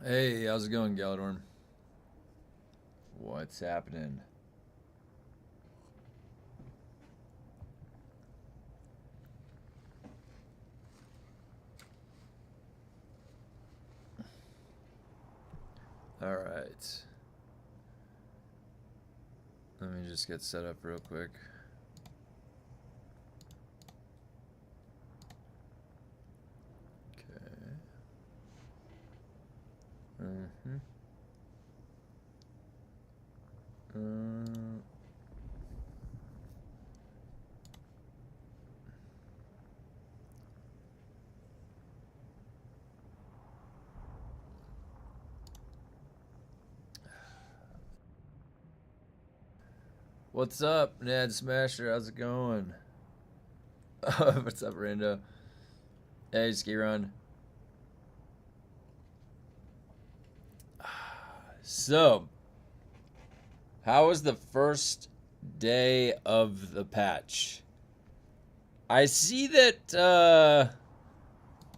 Hey, how's it going, Galadorn? What's happening? All right. Let me just get set up real quick. Okay. What's up, Ned Smasher? How's it going? What's up, Rando? Hey, Ski Run. So, how was the first day of the patch? I see that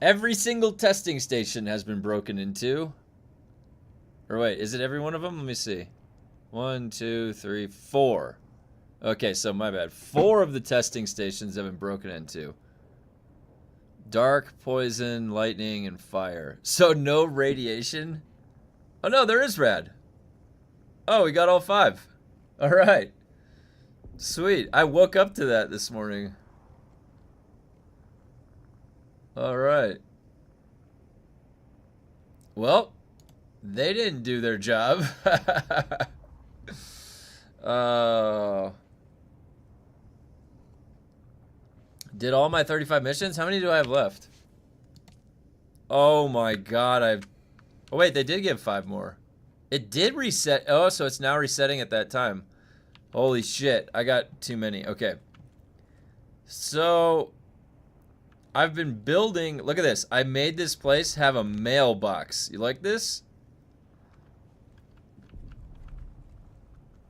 every single testing station has been broken into. Or wait, is it every one of them? Let me see. 1, 2, 3, 4. Okay, so my bad. 4 of the testing stations have been broken into. Dark, poison, lightning, and fire. So no radiation? Oh no, there is rad. Oh, we got all 5. All right. Sweet. I woke up to that this morning. All right. Well, they didn't do their job. Did all my 35 missions? How many do I have left? Oh my god, Oh wait, they did give 5 more. It did reset. Oh, so it's now resetting at that time. Holy shit, I got too many. Okay. So, I've been building... Look at this. I made this place have a mailbox. You like this?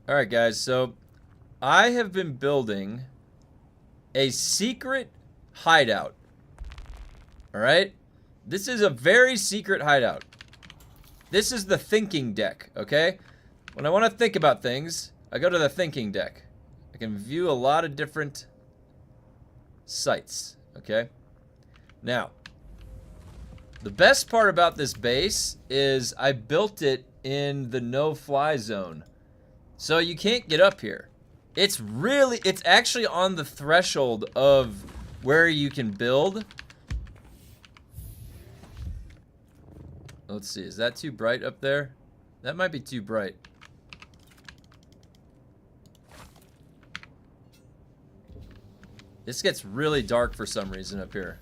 Alright, guys. So, I have been building a secret hideout. Alright? This is a very secret hideout. This is the thinking deck, okay? When I want to think about things, I go to the thinking deck. I can view a lot of different sites, okay? Now, the best part about this base is I built it in the no-fly zone. So you can't get up here. It's actually on the threshold of where you can build. Let's see, is that too bright up there? That might be too bright. This gets really dark for some reason up here.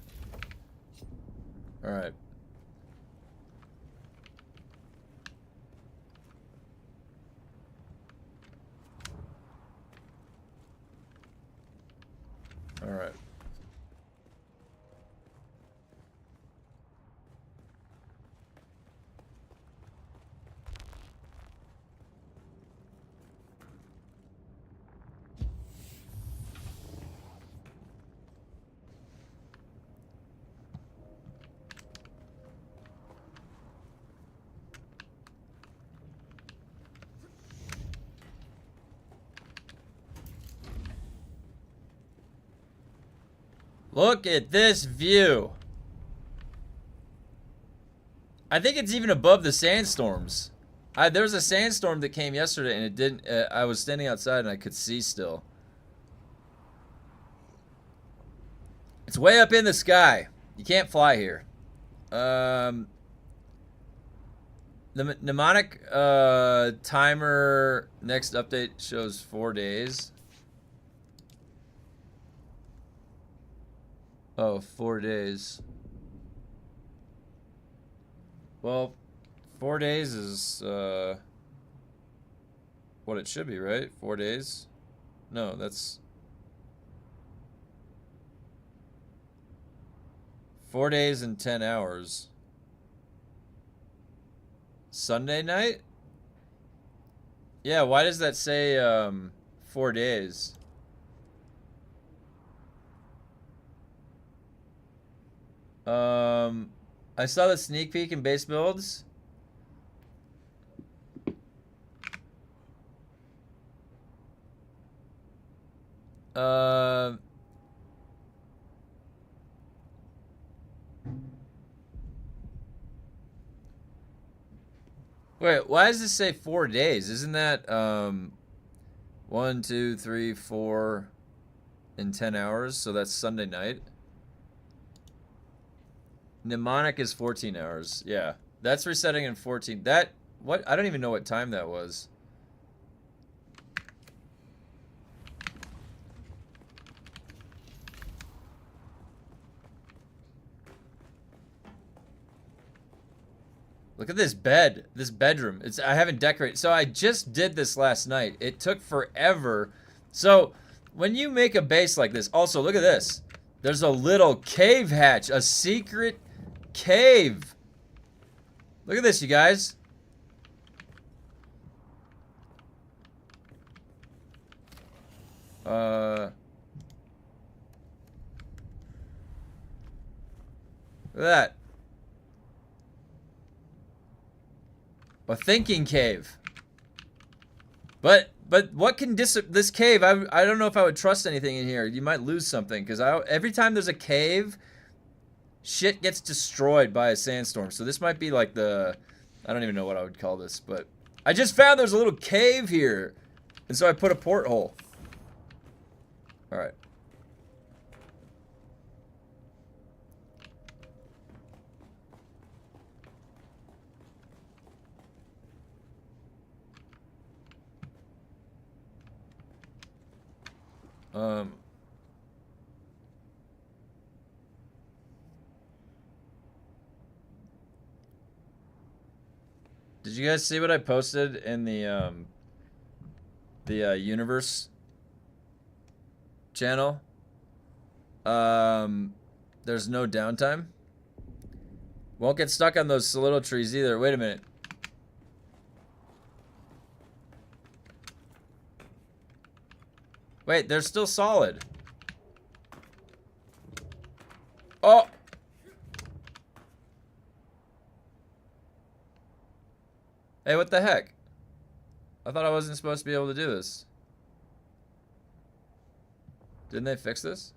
Alright. Alright. Look at this view. I think it's even above the sandstorms. There was a sandstorm that came yesterday and it didn't... I was standing outside and I could see still. It's way up in the sky. You can't fly here. The mnemonic timer next update shows 4 days. Oh, 4 days. Well, 4 days is what it should be, right? 4 days? No, that's 4 days and 10 hours. Sunday night? Yeah, why does that say 4 days? I saw the sneak peek in base builds. Wait, why does this say 4 days? Isn't that 1, 2, 3, 4 in 10 hours? So that's Sunday night. Mnemonic is 14 hours. Yeah, that's resetting in 14. That what? I don't even know what time that was. Look at this bed, this bedroom. I haven't decorated. So I just did this last night. It took forever. So when you make a base like this, also look at this. There's a little cave hatch, a secret cave. Look at this, you guys. Look at that. A thinking cave. But what can this cave? I don't know if I would trust anything in here. You might lose something because every time there's a cave, shit gets destroyed by a sandstorm. So this might be like I don't even know what I would call this, but I just found there's a little cave here, and so I put a porthole. All right. Did you guys see what I posted in the universe channel? There's no downtime. Won't get stuck on those solido trees either. Wait a minute. Wait, they're still solid. Oh! Hey, what the heck? I thought I wasn't supposed to be able to do this. Didn't they fix this?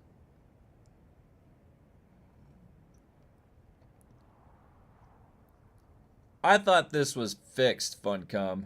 I thought this was fixed, Funcom.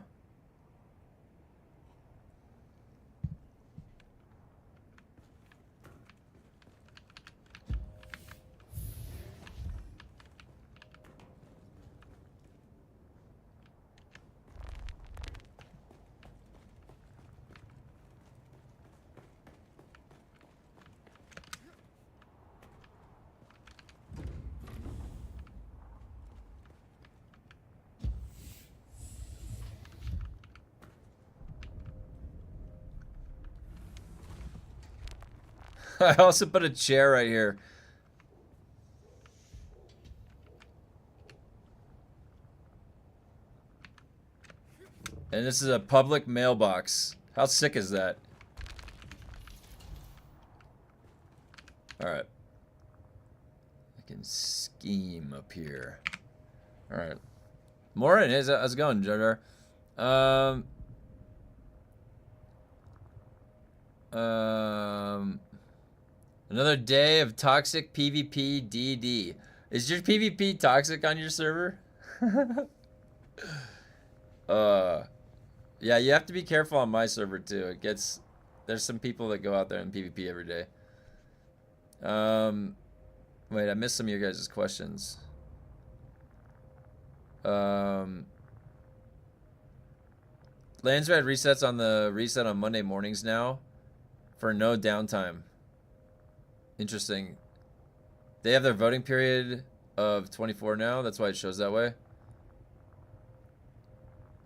I also put a chair right here. And this is a public mailbox. How sick is that? Alright. I can scheme up here. Alright. Morning, how's it going, Jar Jar? Another day of toxic PvP DD. Is your PvP toxic on your server? Yeah, you have to be careful on my server too. There's some people that go out there in PvP every day. Wait, I missed some of your guys' questions. Landsred resets on the reset on Monday mornings now for no downtime. Interesting. They have their voting period of 24 now. That's why it shows that way.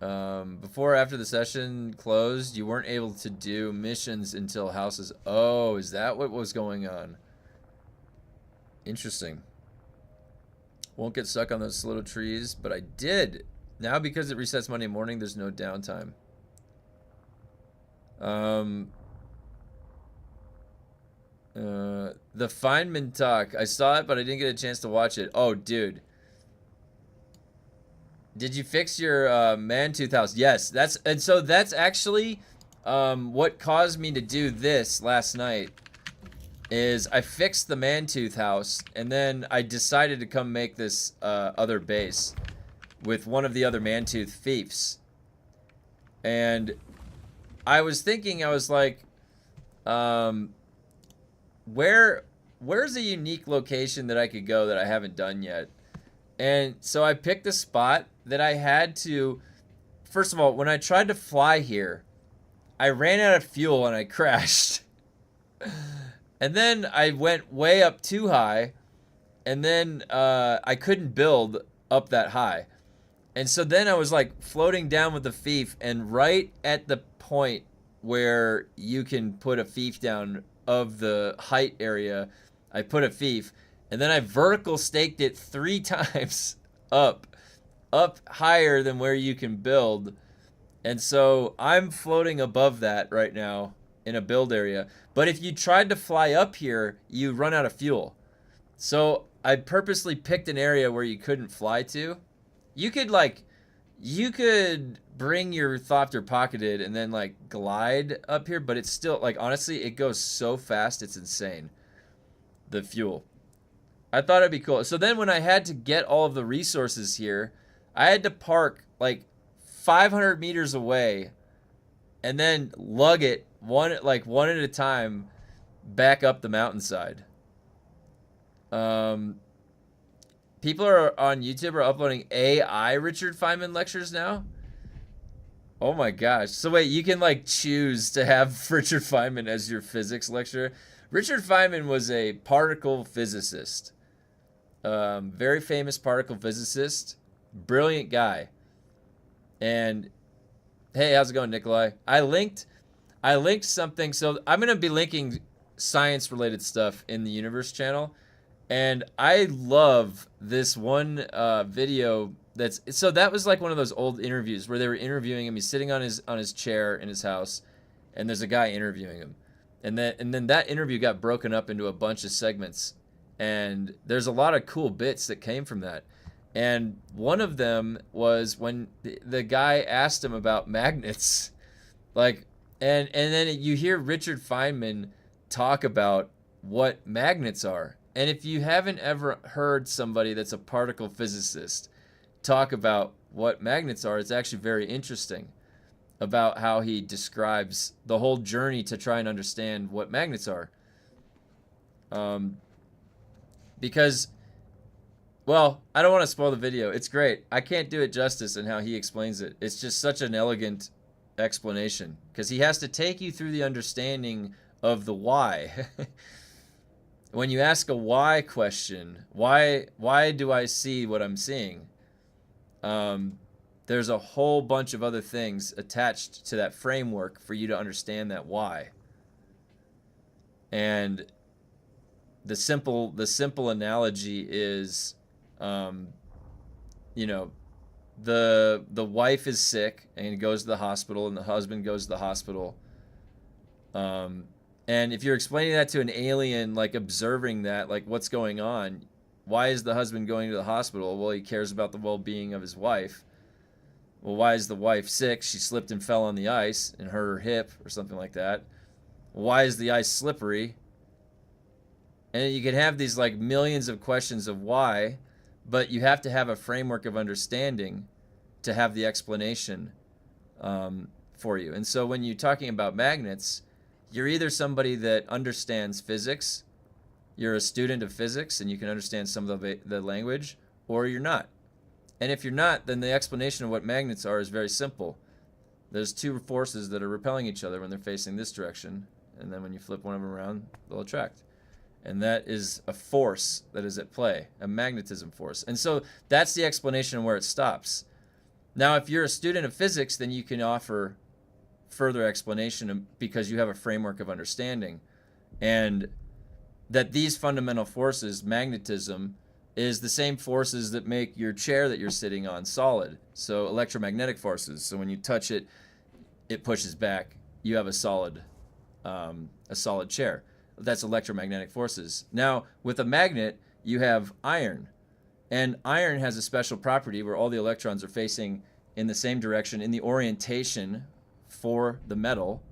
Before or after the session closed, you weren't able to do missions until houses. Oh, is that what was going on? Interesting. Won't get stuck on those little trees, but I did. Now because it resets Monday morning, there's no downtime. The Feynman talk. I saw it, but I didn't get a chance to watch it. Oh, dude. Did you fix your man-tooth house? Yes, that's actually what caused me to do this last night is I fixed the man-tooth house, and then I decided to come make this other base with one of the other man-tooth fiefs. And I was thinking, I was like, where's a unique location that I could go that I haven't done yet? And so I picked a spot that I had to. First of all, when I tried to fly here, I ran out of fuel and I crashed. And then I went way up too high, and then I couldn't build up that high. And so then I was like floating down with the fief, and right at the point where you can put a fief down of the height area, I put a fief, and then I vertical staked it 3 times up higher than where you can build. And so I'm floating above that right now in a build area. But if you tried to fly up here, you run out of fuel. So I purposely picked an area where you couldn't fly to. You could bring your Thopter pocketed and then like glide up here, but it's still like, honestly, it goes so fast, it's insane. The fuel. I thought it'd be cool. So then when I had to get all of the resources here, I had to park like 500 meters away and then lug it one at a time back up the mountainside. People are on YouTube are uploading AI Richard Feynman lectures now. Oh my gosh. So wait, you can like choose to have Richard Feynman as your physics lecturer. Richard Feynman was a particle physicist. Very famous particle physicist. Brilliant guy. And hey, how's it going, Nikolai? I linked something. So I'm going to be linking science related stuff in the universe channel. And I love this one video that was like one of those old interviews where they were interviewing him. He's sitting on his chair in his house, and there's a guy interviewing him. And then that interview got broken up into a bunch of segments. And there's a lot of cool bits that came from that. And one of them was when the guy asked him about magnets. Like, and then you hear Richard Feynman talk about what magnets are. And if you haven't ever heard somebody that's a particle physicist talk about what magnets are, it's actually very interesting about how he describes the whole journey to try and understand what magnets are. Because, well, I don't want to spoil the video. It's great. I can't do it justice in how he explains it. It's just such an elegant explanation because he has to take you through the understanding of the why. When you ask a why question, why do I see what I'm seeing? There's a whole bunch of other things attached to that framework for you to understand that why. And the simple analogy is, you know, the wife is sick and goes to the hospital, and the husband goes to the hospital. And if you're explaining that to an alien, like observing that, like what's going on, why is the husband going to the hospital? Well, he cares about the well-being of his wife. Well, why is the wife sick? She slipped and fell on the ice and hurt her hip or something like that. Why is the ice slippery? And you can have these like millions of questions of why, but you have to have a framework of understanding to have the explanation for you. And so when you're talking about magnets, you're either somebody that understands physics, you're a student of physics and you can understand some of the language, or you're not. And if you're not, then the explanation of what magnets are is very simple. There's 2 forces that are repelling each other when they're facing this direction, and then when you flip one of them around, they'll attract. And that is a force that is at play, a magnetism force. And so that's the explanation of where it stops. Now, if you're a student of physics, then you can offer further explanation because you have a framework of understanding. And that these fundamental forces, magnetism, is the same forces that make your chair that you're sitting on solid. So electromagnetic forces. So when you touch it, it pushes back. You have a solid chair. That's electromagnetic forces. Now, with a magnet, you have iron. And iron has a special property where all the electrons are facing in the same direction in the orientation for the metal.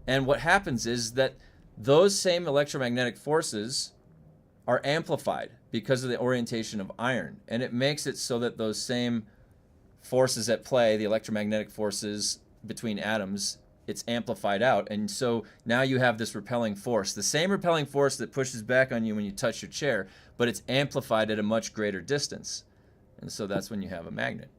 And what happens is that those same electromagnetic forces are amplified because of the orientation of iron. And it makes it so that those same forces at play, the electromagnetic forces between atoms, it's amplified out. And so now you have this repelling force, the same repelling force that pushes back on you when you touch your chair, but it's amplified at a much greater distance. And so that's when you have a magnet.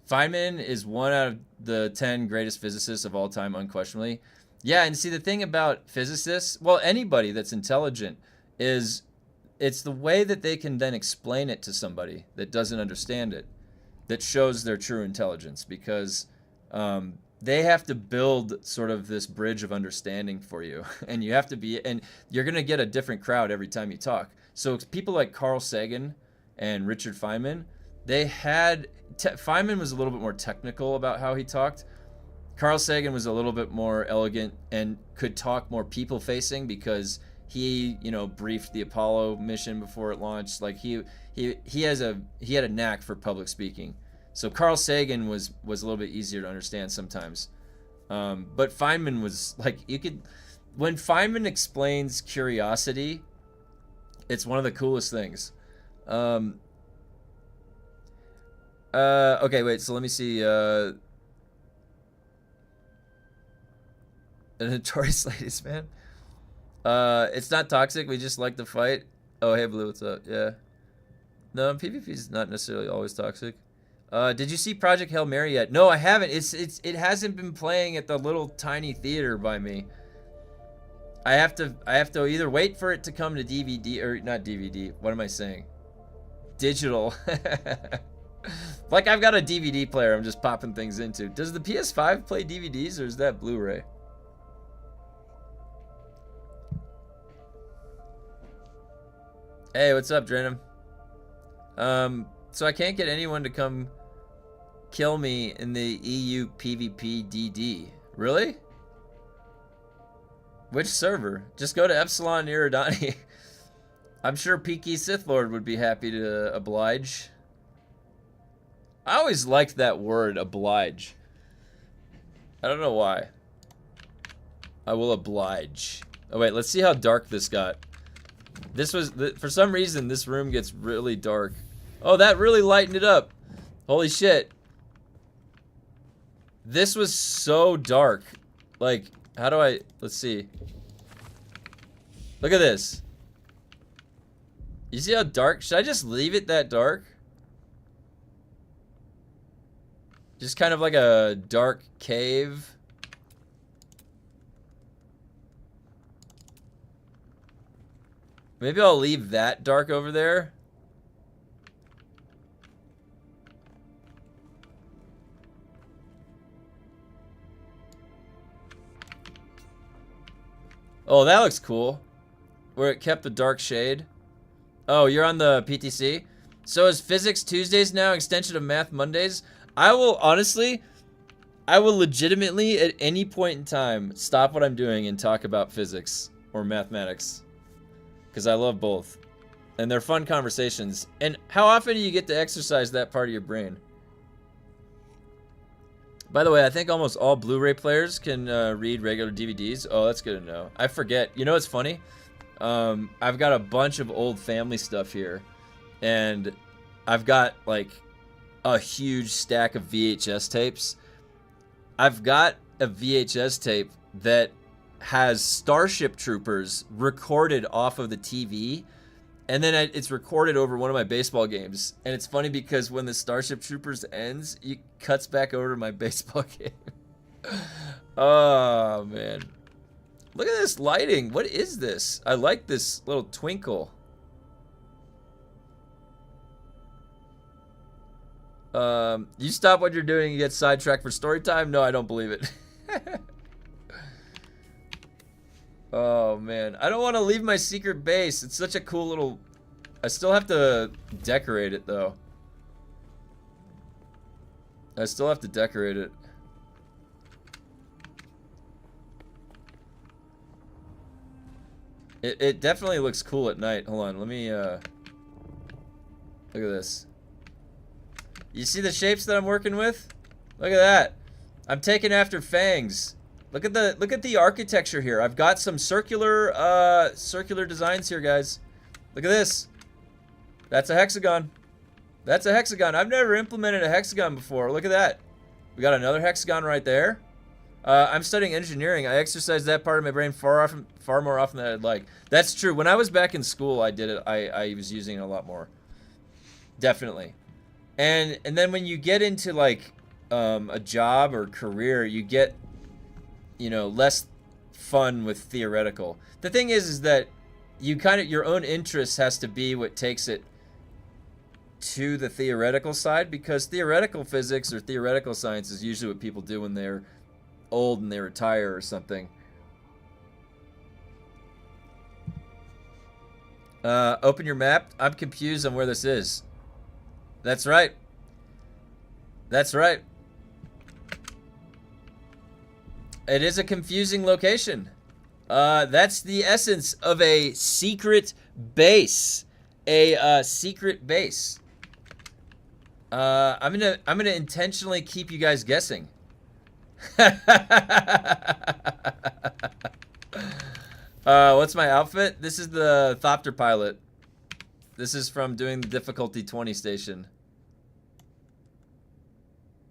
Feynman is 1 out of the 10 greatest physicists of all time, unquestionably. Yeah, and see, the thing about physicists, well, anybody that's intelligent, is it's the way that they can then explain it to somebody that doesn't understand it that shows their true intelligence, because they have to build sort of this bridge of understanding for you. And you have to be, and you're going to get a different crowd every time you talk. So people like Carl Sagan and Richard Feynman, they had, Feynman was a little bit more technical about how he talked. Carl Sagan was a little bit more elegant and could talk more people-facing because he, you know, briefed the Apollo mission before it launched. Like he had a knack for public speaking. So Carl Sagan was a little bit easier to understand sometimes. But Feynman was like, when Feynman explains curiosity, it's one of the coolest things. Okay, wait, so let me see. The Notorious Ladies, man. It's not toxic, we just like to fight. Oh, hey, Blue, what's up? Yeah. No, PvP is not necessarily always toxic. Did you see Project Hail Mary yet? No, I haven't. It hasn't been playing at the little tiny theater by me. I have to either wait for it to come to DVD, or not DVD. What am I saying? Digital. Like, I've got a DVD player I'm just popping things into. Does the PS5 play DVDs, or is that Blu-ray? Hey, what's up, Drenum? So I can't get anyone to come kill me in the EU PvP DD. Really? Which server? Just go to Epsilon Iridani. I'm sure Peaky Sith Lord would be happy to oblige. I always liked that word, oblige. I don't know why. I will oblige. Oh wait, let's see how dark this got. This was, for some reason, this room gets really dark. Oh, that really lightened it up. Holy shit. This was so dark. Like, how do I, let's see. Look at this. You see how dark? Should I just leave it that dark? Just kind of like a dark cave. Maybe I'll leave that dark over there. Oh, that looks cool. Where it kept the dark shade. Oh, you're on the PTC? So is Physics Tuesdays now extension of Math Mondays? I will, honestly, I will legitimately, at any point in time, stop what I'm doing and talk about physics or mathematics. Because I love both. And they're fun conversations. And how often do you get to exercise that part of your brain? By the way, I think almost all Blu-ray players can read regular DVDs. Oh, that's good to know. I forget. You know what's funny? I've got a bunch of old family stuff here. And I've got, like, a huge stack of VHS tapes. I've got a VHS tape that has Starship Troopers recorded off of the TV, and then it's recorded over one of my baseball games. And it's funny because when the Starship Troopers ends, it cuts back over to my baseball game. Oh, man. Look at this lighting. What is this? I like this little twinkle. You stop what you're doing and get sidetracked for story time? No, I don't believe it. Oh, man. I don't want to leave my secret base. It's such a cool little... I still have to decorate it, though. I still have to decorate it. It definitely looks cool at night. Hold on, let me, look at this. You see the shapes that I'm working with? Look at that. I'm taking after fangs. Look at the architecture here. I've got some circular designs here, guys. Look at this. That's a hexagon. That's a hexagon. I've never implemented a hexagon before. Look at that. We got another hexagon right there. I'm studying engineering. I exercise that part of my brain far more often than I'd like. That's true. When I was back in school, I did it. I was using it a lot more. Definitely. And then when you get into like a job or career, you get, you know, less fun with theoretical. The thing is that you kind of, your own interest has to be what takes it to the theoretical side, because theoretical physics or theoretical science is usually what people do when they're old and they retire or something. Open your map. I'm confused on where this is. That's right. That's right. It is a confusing location. That's the essence of a secret base. A secret base. I'm gonna intentionally keep you guys guessing. What's my outfit? This is the Thopter pilot. This is from doing the difficulty 20 station.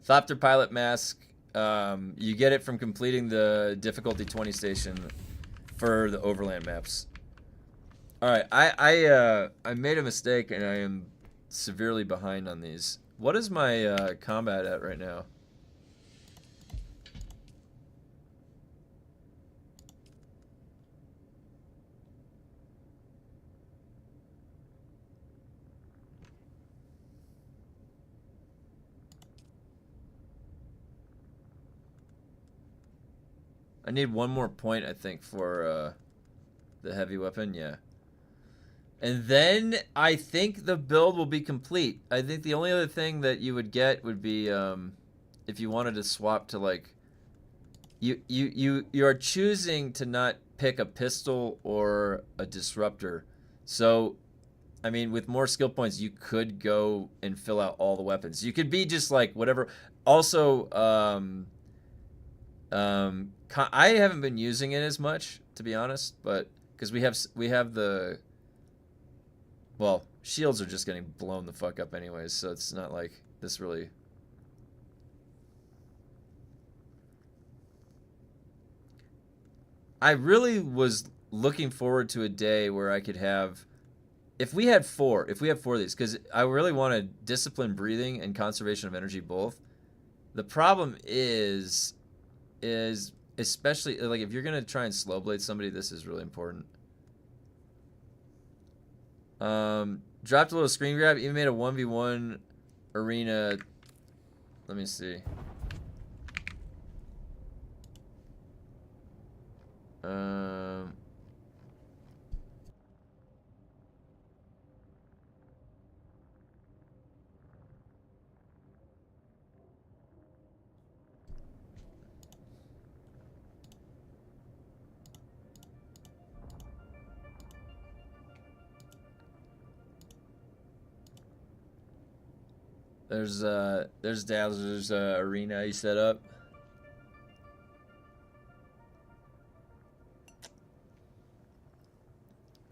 Thopter pilot mask. You get it from completing the difficulty 20 station for the overland maps. All right, I made a mistake and I am severely behind on these. What is my combat at right now? I need one more point, I think, for the heavy weapon. Yeah. And then I think the build will be complete. I think the only other thing that you would get would be if you wanted to swap to like you are choosing to not pick a pistol or a disruptor. So I mean, with more skill points, you could go and fill out all the weapons. You could be just like whatever. Also, I haven't been using it as much, to be honest, but because we have the, well, shields are just getting blown the fuck up anyways, so it's not like this really. I really was looking forward to a day where I could have, if we had four of these, because I really wanted disciplined breathing and conservation of energy both. The problem is especially like if you're gonna try and slow blade somebody, this is really important. Dropped a little screen grab, even made a 1v1 arena. Let me see. There's Dazzler's arena he set up.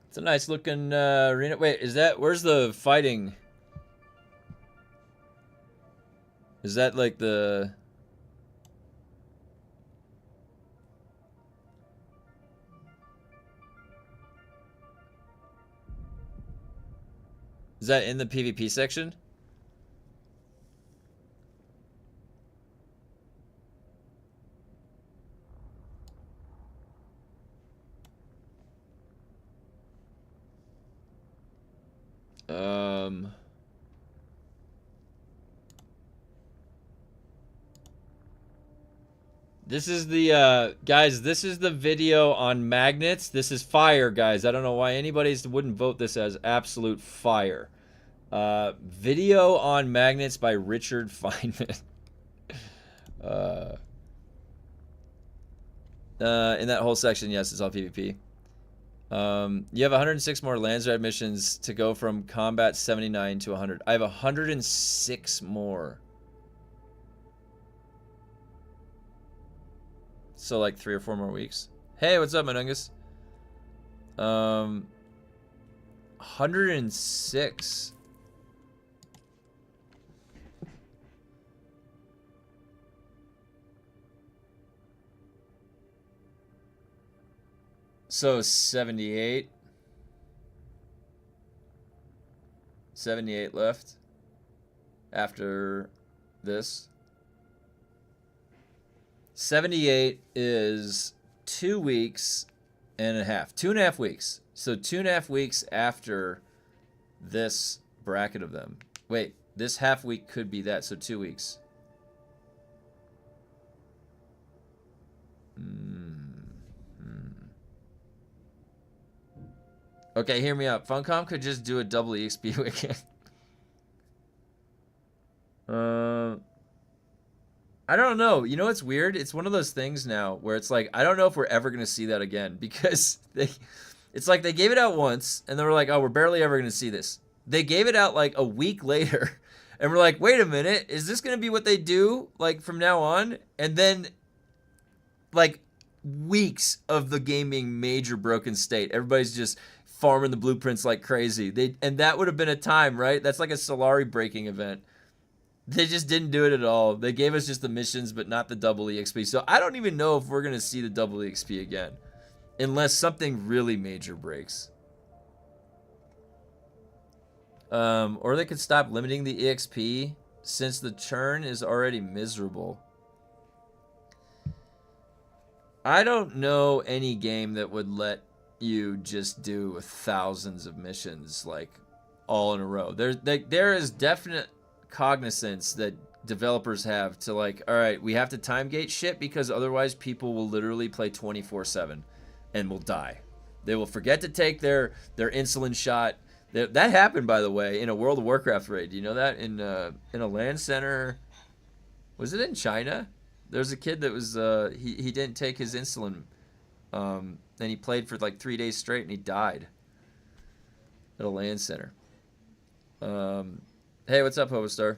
It's a nice looking arena. Wait, where's the fighting? Is that like the... Is that in the PvP section? This is the, guys, this is the video on magnets. This is fire, guys. I don't know why anybody wouldn't vote this as absolute fire. Video on magnets by Richard Feynman. In that whole section, yes, it's all PvP. You have 106 more Landsrad missions to go from combat 79 to 100. I have 106 more. So like 3 or 4 more weeks. Hey, what's up, Manungus? 106. So 78. 78 left after this. 78 is 2 weeks and a half. 2.5 weeks. So 2.5 weeks after this bracket of them. Wait, this half week could be that, so 2 weeks. Okay, hear me out. Funcom could just do a double EXP weekend. I don't know. You know what's weird? It's one of those things now where it's like, I don't know if we're ever going to see that again, because it's like they gave it out once and they were like, oh, we're barely ever going to see this. They gave it out like a week later and we're like, wait a minute, is this going to be what they do like from now on? And then like weeks of the game being major broken state. Everybody's just farming the blueprints like crazy. And that would have been a time, right? That's like a Solari breaking event. They just didn't do it at all. They gave us just the missions, but not the double EXP. So I don't even know if we're going to see the double EXP again. Unless something really major breaks. Or they could stop limiting the EXP since the churn is already miserable. I don't know any game that would let you just do thousands of missions like all in a row. There is definite cognizance that developers have to like, all right, we have to time gate shit because otherwise people will literally play 24/7 and will die. They will forget to take their insulin shot. That happened, by the way, in a World of Warcraft raid. You know that in a LAN center. Was it in China? There's a kid that was he didn't take his insulin, and he played for like 3 days straight and he died at a LAN center. Hey, what's up, Hovistar?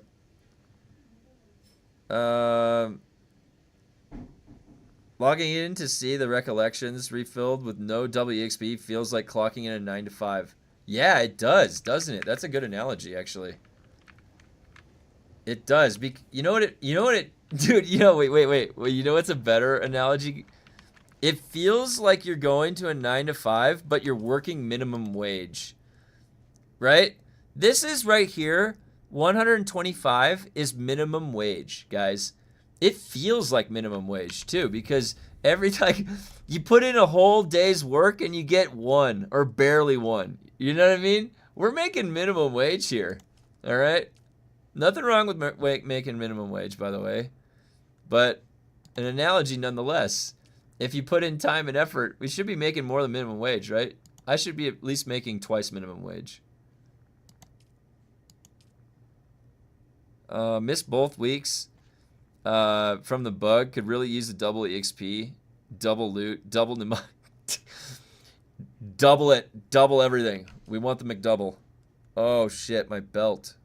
Logging in to see the recollections refilled with no WXP feels like clocking in a 9 to 5. Yeah, it does, doesn't it? That's a good analogy, actually. It does. You know what it, dude, wait. Well, you know what's a better analogy? It feels like you're going to a 9 to 5, but you're working minimum wage. Right? This is right here. 125 is minimum wage, guys. It feels like minimum wage too, because every time you put in a whole day's work and you get one or barely one. You know what I mean? We're making minimum wage here. All right? Nothing wrong with making minimum wage, by the way. But an analogy nonetheless. If you put in time and effort, we should be making more than minimum wage, right? I should be at least making twice minimum wage. Missed both weeks from the bug. Could really use a double EXP, double loot, double double it, double everything. We want the McDouble. Oh shit, my belt.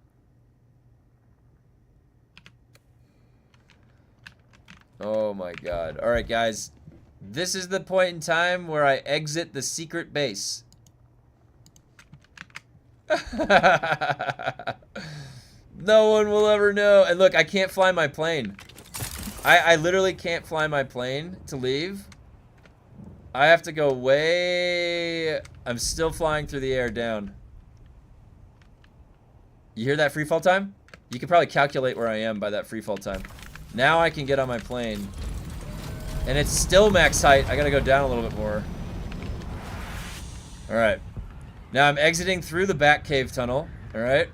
Oh my god. All right, guys. This is the point in time where I exit the secret base. No one will ever know. And look, I can't fly my plane. I literally can't fly my plane to leave. I have to go way... I'm still flying through the air down. You hear that freefall time? You can probably calculate where I am by that freefall time. Now I can get on my plane. And it's still max height. I gotta go down a little bit more. Alright. Now I'm exiting through the back cave tunnel. Alright.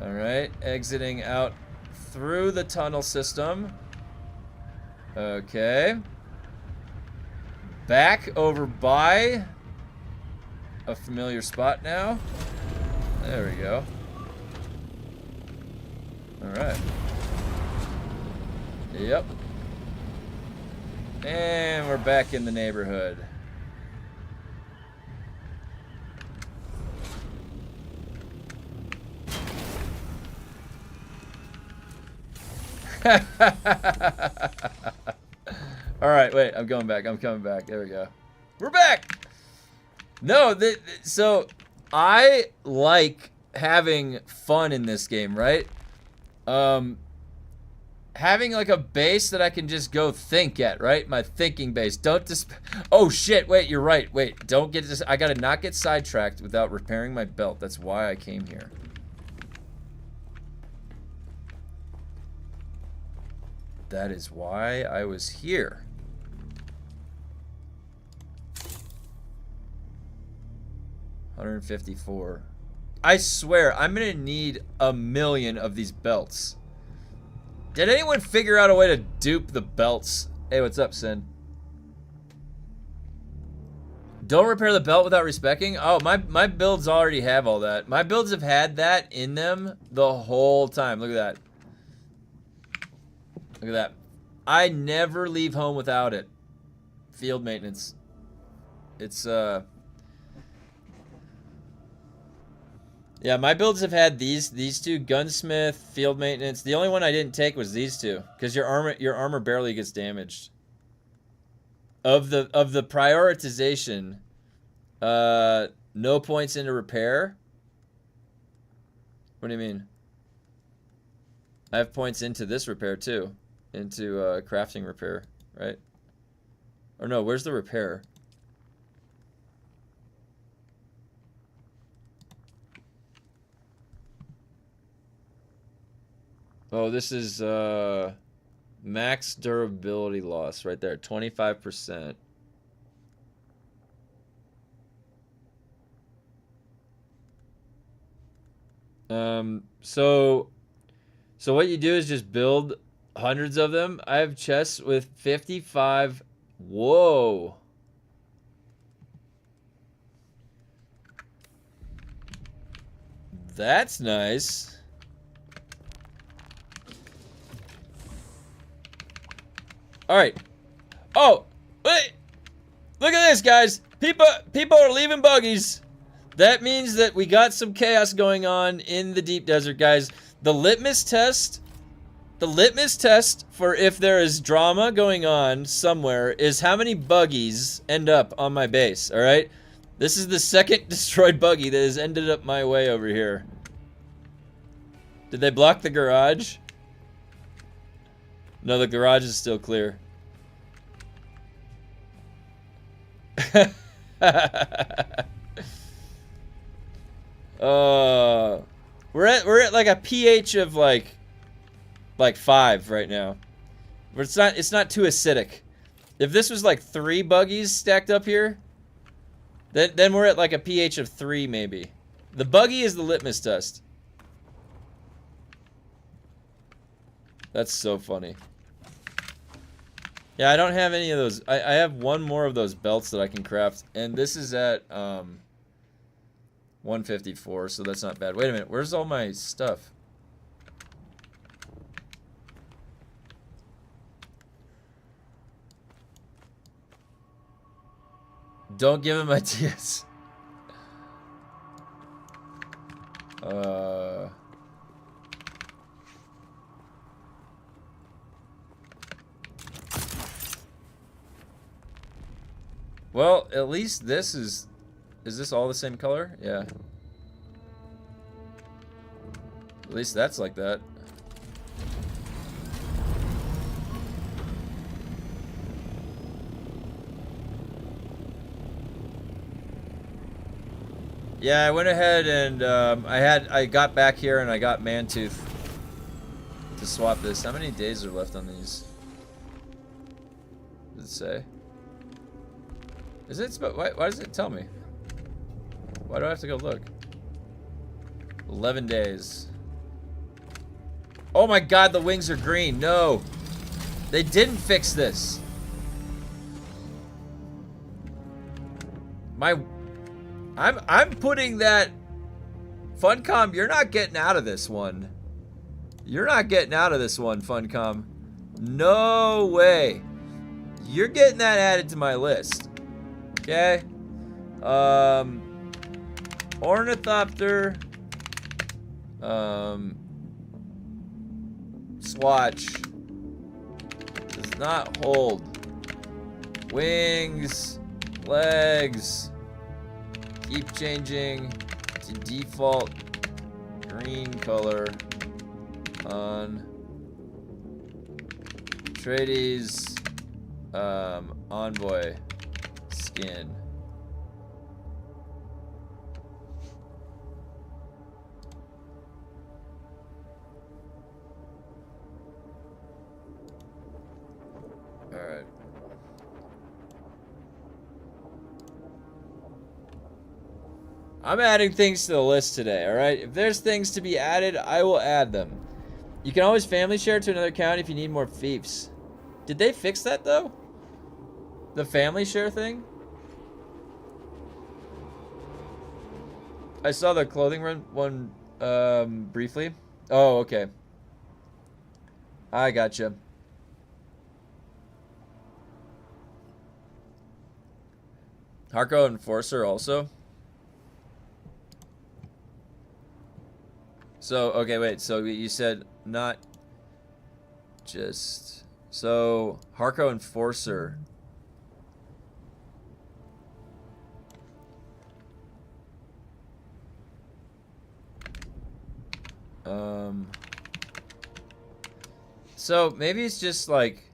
Alright. Exiting out through the tunnel system. Okay. Back over by a familiar spot now. There we go. Alright. Yep. And we're back in the neighborhood. All right, wait, I'm going back. I'm coming back. There we go. We're back. No, so I like having fun in this game, right? Having like a base that I can just go think at, right? My thinking base. Don't just. Oh shit! Wait, you're right. Wait, don't get this. I gotta not get sidetracked without repairing my belt. That's why I came here. That is why I was here. $154. I swear, I'm gonna need 1,000,000 of these belts. Did anyone figure out a way to dupe the belts? Hey, what's up, Sin? Don't repair the belt without respecking? Oh, my builds already have all that. My builds have had that in them the whole time. Look at that. Look at that. I never leave home without it. Field maintenance. It's, yeah, my builds have had these two, gunsmith, field maintenance. The only one I didn't take was these two, because your armor barely gets damaged. Of the prioritization, no points into repair. What do you mean? I have points into this repair too, into crafting repair, right? Or no, where's the repair? Oh, this is max durability loss right there, 25%. So what you do is just build hundreds of them. I have chests with 55. Whoa. That's nice. All right. Oh, wait. Look at this, guys. People are leaving buggies. That means that we got some chaos going on in the deep desert, guys. The litmus test for if there is drama going on somewhere is how many buggies end up on my base, all right? This is the second destroyed buggy that has ended up my way over here. Did they block the garage? No, the garage is still clear. We're at like a pH of like 5 right now. But it's not too acidic. If this was like 3 buggies stacked up here, then we're at like a pH of 3 maybe. The buggy is the litmus test. That's so funny. Yeah, I don't have any of those. I have one more of those belts that I can craft, and this is at 154, so that's not bad. Wait a minute, where's all my stuff? Don't give him ideas. Well, at least this is this all the same color? Yeah. At least that's like that. Yeah, I went ahead and I got back here and I got Mantooth to swap this. How many days are left on these? Does it say? Is it? Why does it tell me? Why do I have to go look? 11 days. Oh my god, the wings are green. No. They didn't fix this. I'm putting that Funcom, you're not getting out of this one. You're not getting out of this one, Funcom. No way. You're getting that added to my list. Okay. Ornithopter. Swatch. not hold. Wings, legs. Keep changing to default green color on Trades envoy skin. Alright. I'm adding things to the list today, alright? If there's things to be added, I will add them. You can always family share to another account if you need more fiefs. Did they fix that, though? The family share thing? I saw the clothing one briefly. Oh, okay. I gotcha. Harco Enforcer also? So, okay, wait. So you said not just... So, Harco Enforcer. So maybe it's just like...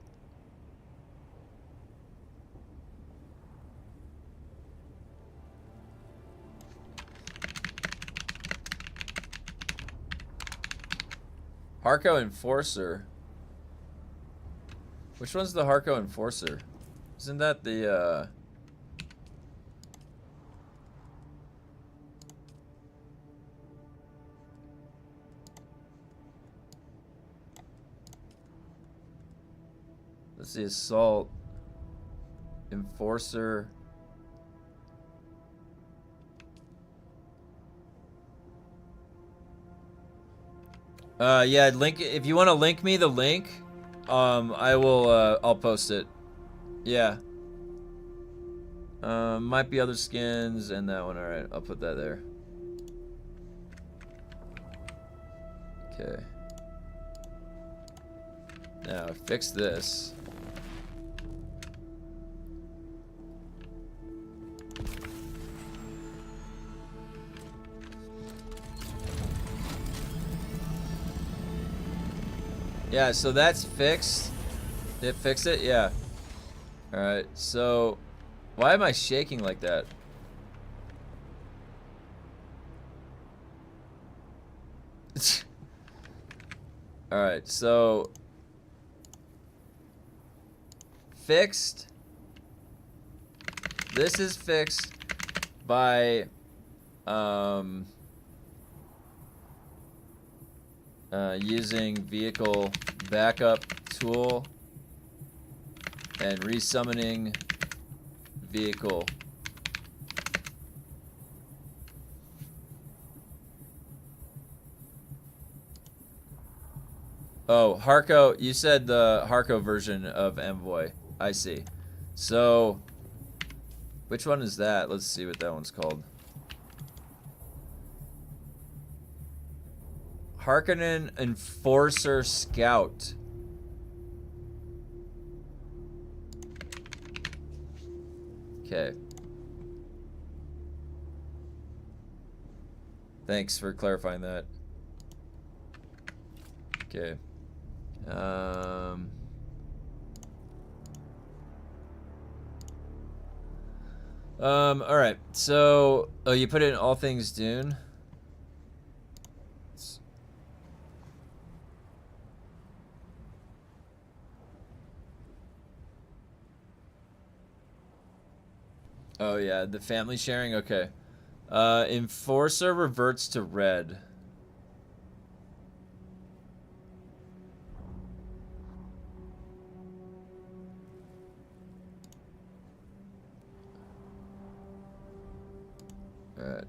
Harco Enforcer. Which one's the Harco Enforcer? Isn't that the, let's see, Assault. Enforcer. Yeah, link, if you want to link me the link, I will, I'll post it. Yeah. Might be other skins and that one. Alright, I'll put that there. Okay. Now, fix this. Yeah, so that's fixed. Did it fix it? Yeah. Alright, so... Why am I shaking like that? Alright, so... Fixed. This is fixed by... using vehicle backup tool and resummoning vehicle. Oh, Harco, you said the Harco version of Envoy. I see. So, which one is that? Let's see what that one's called. Harkonnen Enforcer Scout. Okay. Thanks for clarifying that. Okay. Alright. So, oh, you put it in all things Dune? Oh yeah, the family sharing? Okay. Enforcer reverts to red. Alright.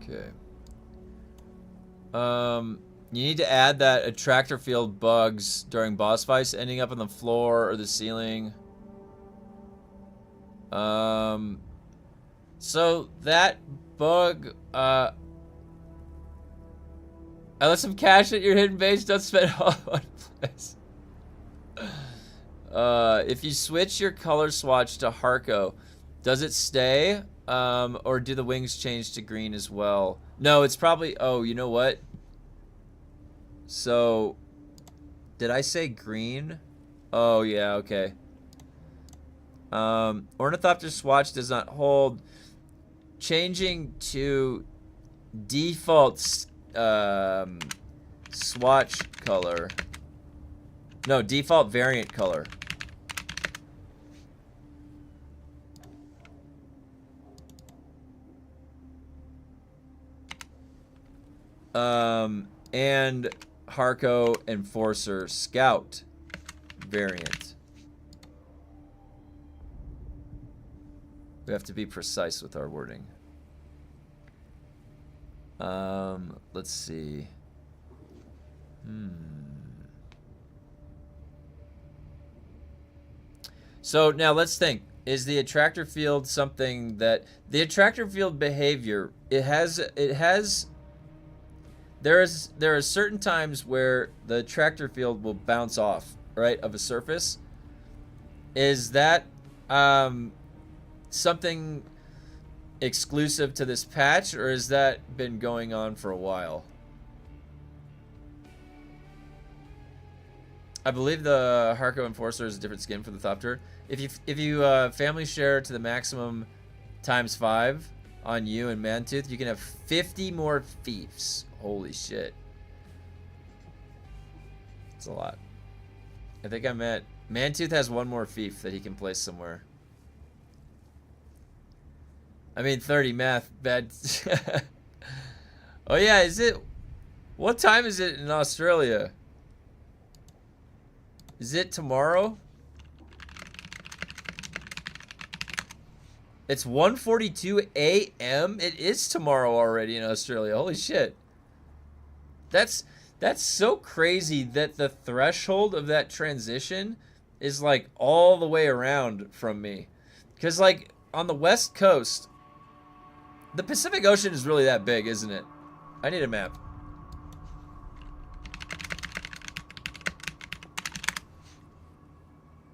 Okay. You need to add that attractor field bugs during boss fights, ending up on the floor or the ceiling. So that bug, I left some cash at your hidden base, don't spend it all in one place. If you switch your color swatch to Harco, does it stay? Or do the wings change to green as well? No, it's probably, oh, you know what? So, did I say green? Oh, yeah, okay. Ornithopter swatch does not hold. Changing to default swatch color. No, default variant color. And Harco Enforcer Scout variant. We have to be precise with our wording. Let's see. So now let's think. Is the attractor field something that the attractor field behavior, there are certain times where the attractor field will bounce off, right, of a surface. Is that something exclusive to this patch, or has that been going on for a while? I believe the Harco Enforcer is a different skin for the Thopter. If you family share to the maximum ×5 on you and Mantooth, you can have 50 more fiefs. Holy shit. That's a lot. I think I meant Mantooth has one more fief that he can place somewhere. I mean 30 math bad. Oh yeah, is it, what time is it in Australia? Is it tomorrow? It's 1:42 a.m. It is tomorrow already in Australia. Holy shit. That's so crazy that the threshold of that transition is like all the way around from me. Because like on the West Coast, the Pacific Ocean is really that big, isn't it? I need a map.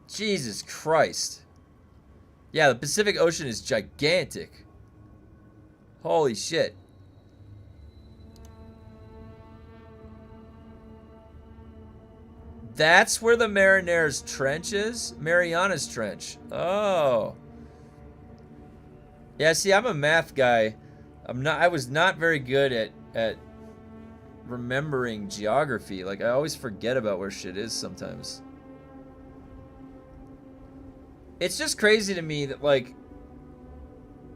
Jesus Christ. Yeah, the Pacific Ocean is gigantic. Holy shit. That's where the Mariner's Trench is? Mariana's Trench. Oh. Yeah, see, I'm a math guy. I was not very good at remembering geography. Like, I always forget about where shit is sometimes. It's just crazy to me that, like,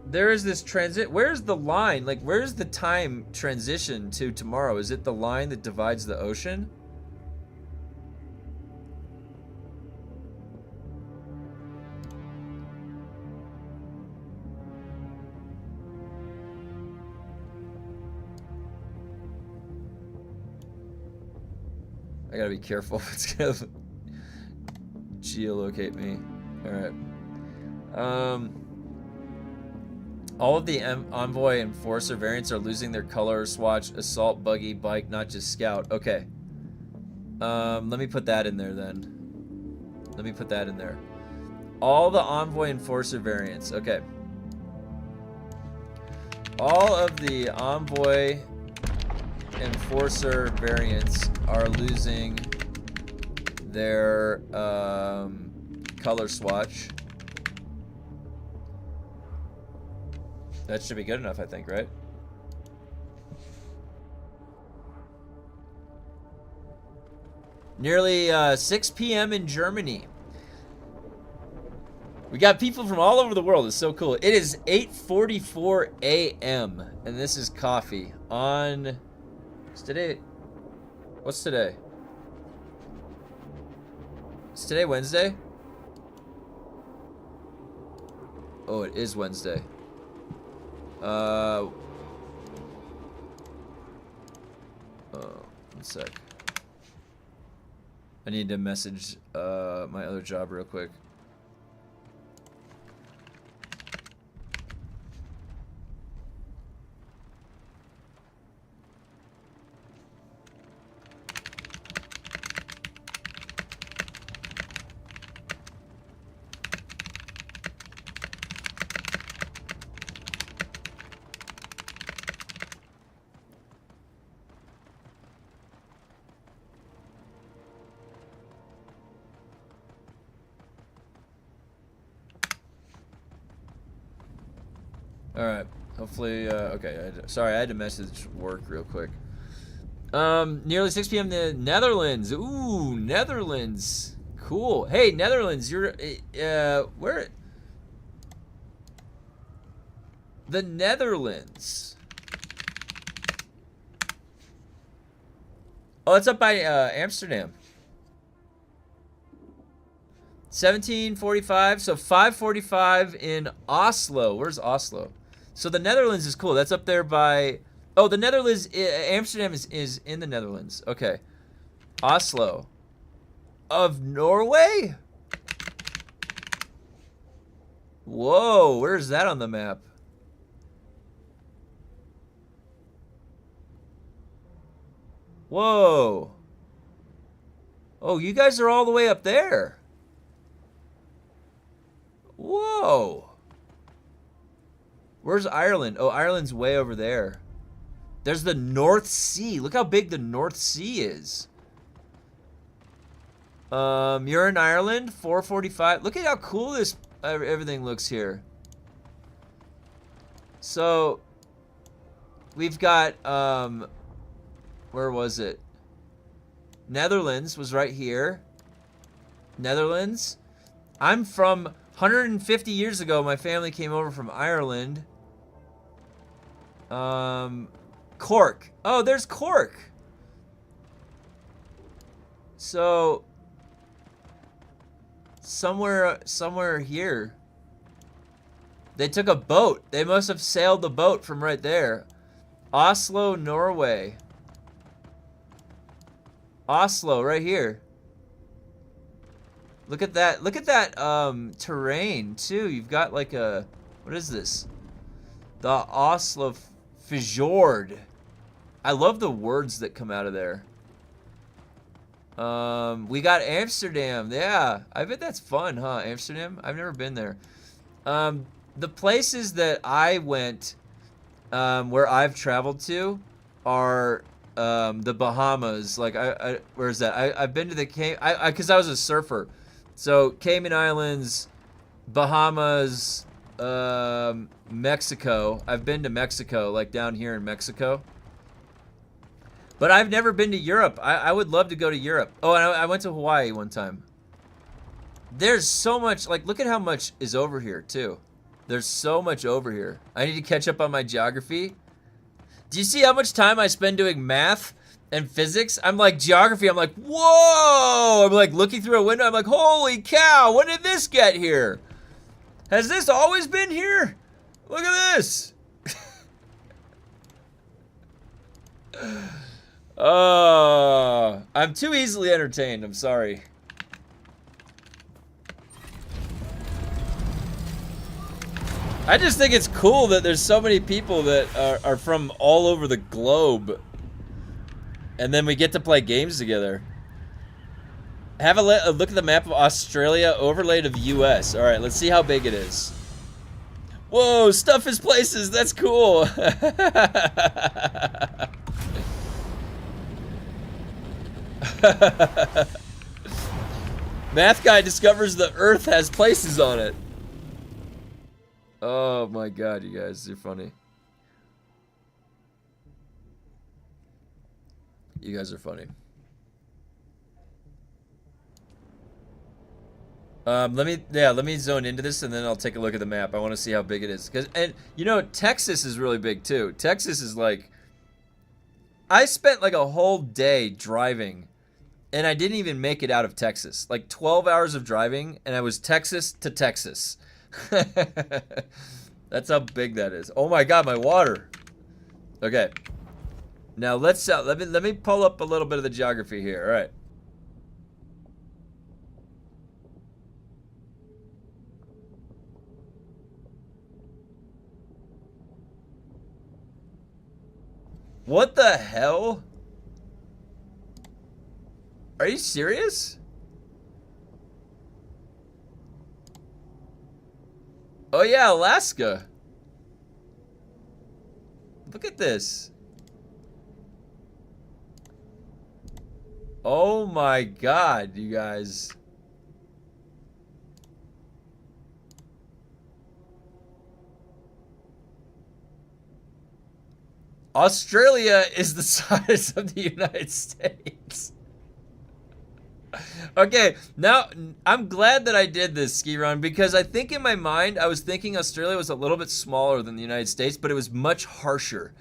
there is this transit. Where's the line? Like, where's the time transition to tomorrow? Is it the line that divides the ocean? I gotta be careful if it's gonna geolocate me. Alright. All of the Envoy Enforcer variants are losing their color, swatch, assault, buggy, bike, not just scout. Okay. Let me put that in there then. Let me put that in there. All the Envoy Enforcer variants. Okay. All of the Envoy Enforcer variants are losing their color swatch. That should be good enough, I think, right? Nearly 6 p.m. in Germany. We got people from all over the world. It's so cool. It is 8:44 a.m. and this is coffee on... What's today? What's today? Is today Wednesday? Oh, it is Wednesday. One sec. I need to message my other job real quick. Alright, hopefully, okay, sorry, I had to message work real quick. Nearly 6 p.m. the Netherlands. Ooh, Netherlands. Cool. Hey, Netherlands, you're, where? The Netherlands. Oh, it's up by, Amsterdam. 1745, so 5:45 in Oslo. Where's Oslo? So the Netherlands is cool. That's up there by... Oh, the Netherlands... Amsterdam is in the Netherlands. Okay. Oslo. Of Norway? Whoa, where's that on the map? Whoa. Oh, you guys are all the way up there. Whoa. Where's Ireland? Oh, Ireland's way over there. There's the North Sea. Look how big the North Sea is. You're in Ireland, 4:45. Look at how cool this everything looks here. So we've got where was it? Netherlands was right here. Netherlands. I'm from 150 years ago. My family came over from Ireland. Cork. Oh, there's Cork. So somewhere here. They took a boat. They must have sailed the boat from right there. Oslo, Norway. Oslo, right here. Look at that. Look at that terrain too. You've got like a, what is this? The Oslo Fjord. I love the words that come out of there. We got Amsterdam. Yeah, I bet that's fun, huh? Amsterdam? I've never been there. The places that I went, where I've traveled to, are the Bahamas. Like, where's that? I've been to the because I was a surfer. So Cayman Islands, Bahamas, Mexico. I've been to Mexico, like down here in Mexico. But I've never been to Europe. I would love to go to Europe. Oh, and I went to Hawaii one time. There's so much, like, look at how much is over here, too. There's so much over here. I need to catch up on my geography. Do you see how much time I spend doing math and physics? I'm like, geography, I'm like, whoa! I'm like looking through a window, I'm like, holy cow, when did this get here? Has this always been here? Look at this! I'm too easily entertained, I'm sorry. I just think it's cool that there's so many people that are from all over the globe. And then we get to play games together. Have a look at the map of Australia overlaid of US. Alright, let's see how big it is. Whoa, stuff is places, that's cool. Math guy discovers the Earth has places on it. Oh my god, you guys, you're funny. You guys are funny. Let me zone into this and then I'll take a look at the map. I want to see how big it is. And you know, Texas is really big too. Texas is like, I spent like a whole day driving and I didn't even make it out of Texas. Like 12 hours of driving and I was Texas to Texas. That's how big that is. Oh my god, my water. Okay. Now let me pull up a little bit of the geography here. All right. What the hell? Are you serious? Oh yeah, Alaska. Look at this. Oh my God, you guys. Australia is the size of the United States. Okay, now I'm glad that I did this ski run because I think in my mind I was thinking Australia was a little bit smaller than the United States, but it was much harsher,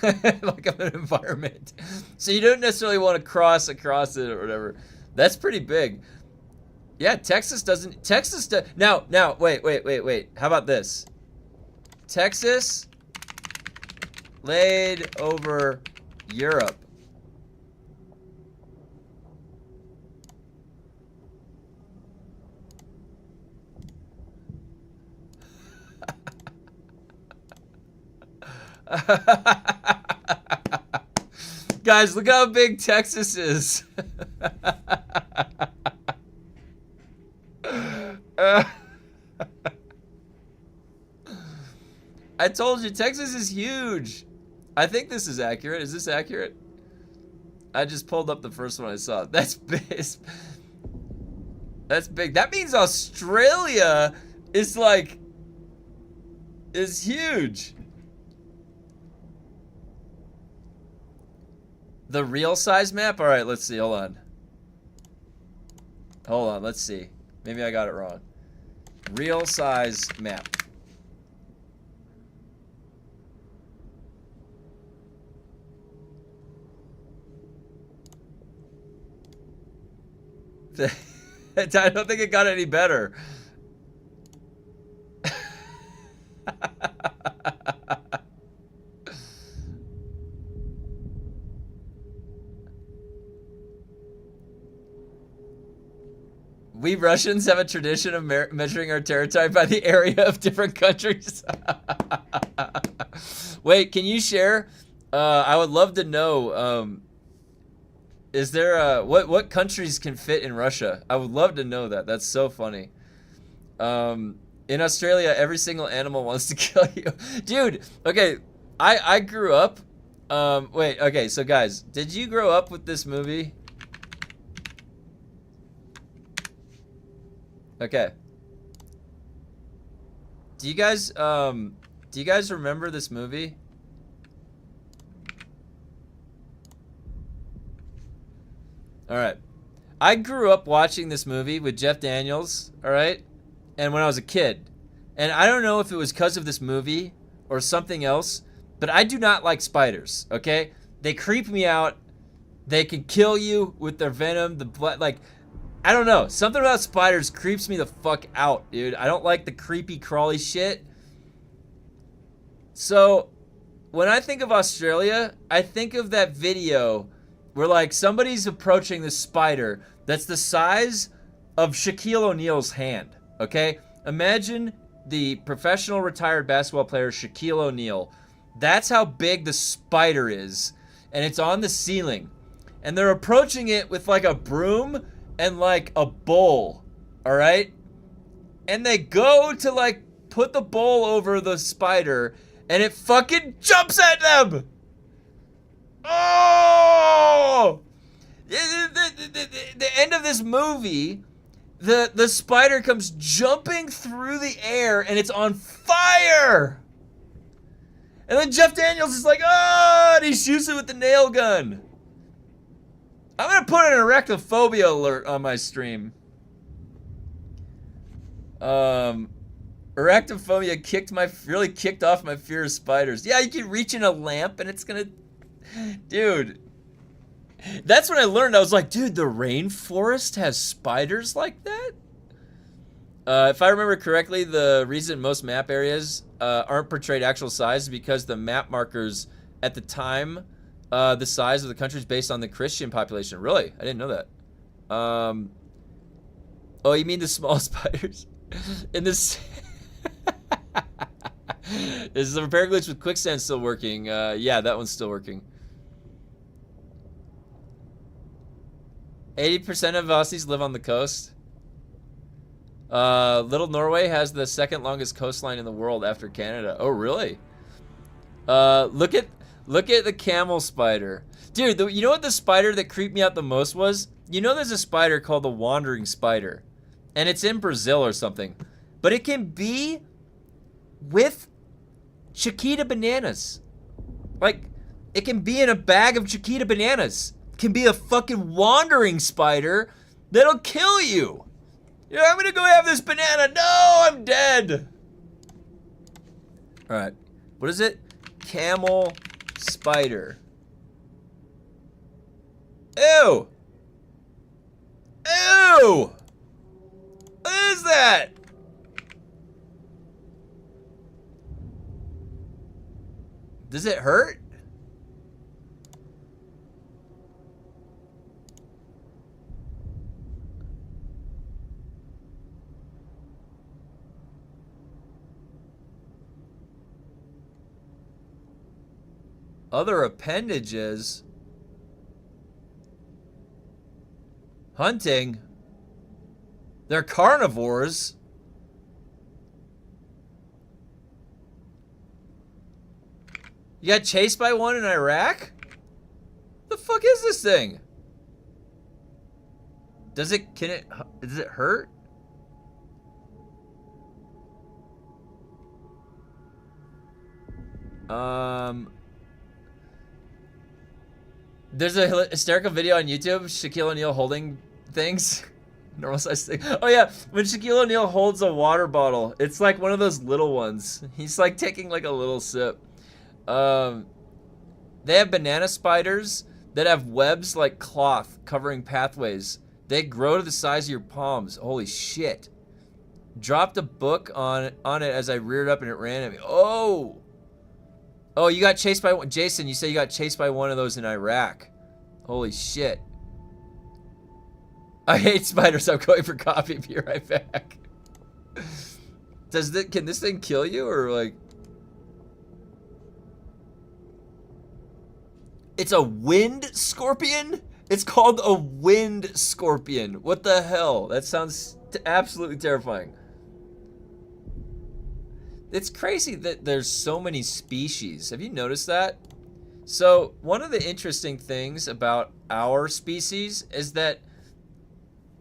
like of an environment. So you don't necessarily want to cross across it or whatever. That's pretty big. Yeah, Texas doesn't. Texas does. Now, wait. How about this? Texas laid over Europe. Guys, look how big Texas is. I told you, Texas is huge. I think this is accurate. Is this accurate? I just pulled up the first one I saw. That's big. That's big. That means Australia is like, is huge. The real size map? All right, let's see. Hold on. Hold on. Let's see. Maybe I got it wrong. Real size map. I don't think it got any better. We Russians have a tradition of measuring our territory by the area of different countries. Wait, can you share? I would love to know. Is there what countries can fit in Russia? I would love to know that. That's so funny. In Australia, every single animal wants to kill you, dude. Okay, I grew up. Wait, okay, so guys, did you grow up with this movie? Okay. Do you guys remember this movie? All right. I grew up watching this movie with Jeff Daniels, all right? And when I was a kid. And I don't know if it was because of this movie or something else, but I do not like spiders, okay? They creep me out. They can kill you with their venom, the blood, like, I don't know. Something about spiders creeps me the fuck out, dude. I don't like the creepy, crawly shit. So, when I think of Australia, I think of that video where, like, somebody's approaching this spider that's the size of Shaquille O'Neal's hand, okay? Imagine the professional retired basketball player Shaquille O'Neal. That's how big the spider is, and it's on the ceiling. And they're approaching it with, like, a broom and like a bowl, all right? And they go to like put the bowl over the spider and it fucking jumps at them. Oh! The end of this movie, the spider comes jumping through the air and it's on fire. And then Jeff Daniels is like, oh, and he shoots it with the nail gun. I'm gonna put an arachnophobia alert on my stream. Arachnophobia really kicked off my fear of spiders. Yeah, you can reach in a lamp and it's gonna, dude. That's when I learned. I was like, dude, the rainforest has spiders like that? If I remember correctly, the reason most map areas aren't portrayed actual size is because the map markers at the time The size of the country is based on the Christian population. Really? I didn't know that. Oh, you mean the small spiders? In this... Is the repair glitch with quicksand still working? Yeah, that one's still working. 80% of Aussies live on the coast. Little Norway has the second longest coastline in the world after Canada. Oh, really? Look at the camel spider. Dude, you know what the spider that creeped me out the most was? You know there's a spider called the wandering spider. And it's in Brazil or something. But it can be with Chiquita bananas. Like, it can be in a bag of Chiquita bananas. It can be a fucking wandering spider that'll kill you. Yeah, I'm gonna go have this banana. No, I'm dead. All right, what is it? Camel spider. Ew. Ew. What is that? Does it hurt? Other appendages. Hunting. They're carnivores. You got chased by one in Iraq? The fuck is this thing? Does it hurt? There's a hysterical video on YouTube, Shaquille O'Neal holding things. Normal size thing. Oh yeah, when Shaquille O'Neal holds a water bottle, it's like one of those little ones. He's like taking like a little sip. They have banana spiders that have webs like cloth covering pathways. They grow to the size of your palms. Holy shit. Dropped a book on it as I reared up and it ran at me. Oh! Oh, you got chased by one. Jason, you say you got chased by one of those in Iraq. Holy shit. I hate spiders. I'm going for coffee. Be right back. Can this thing kill you or like... It's a wind scorpion? It's called a wind scorpion. What the hell? That sounds absolutely terrifying. It's crazy that there's so many species. Have you noticed that? So, one of the interesting things about our species is that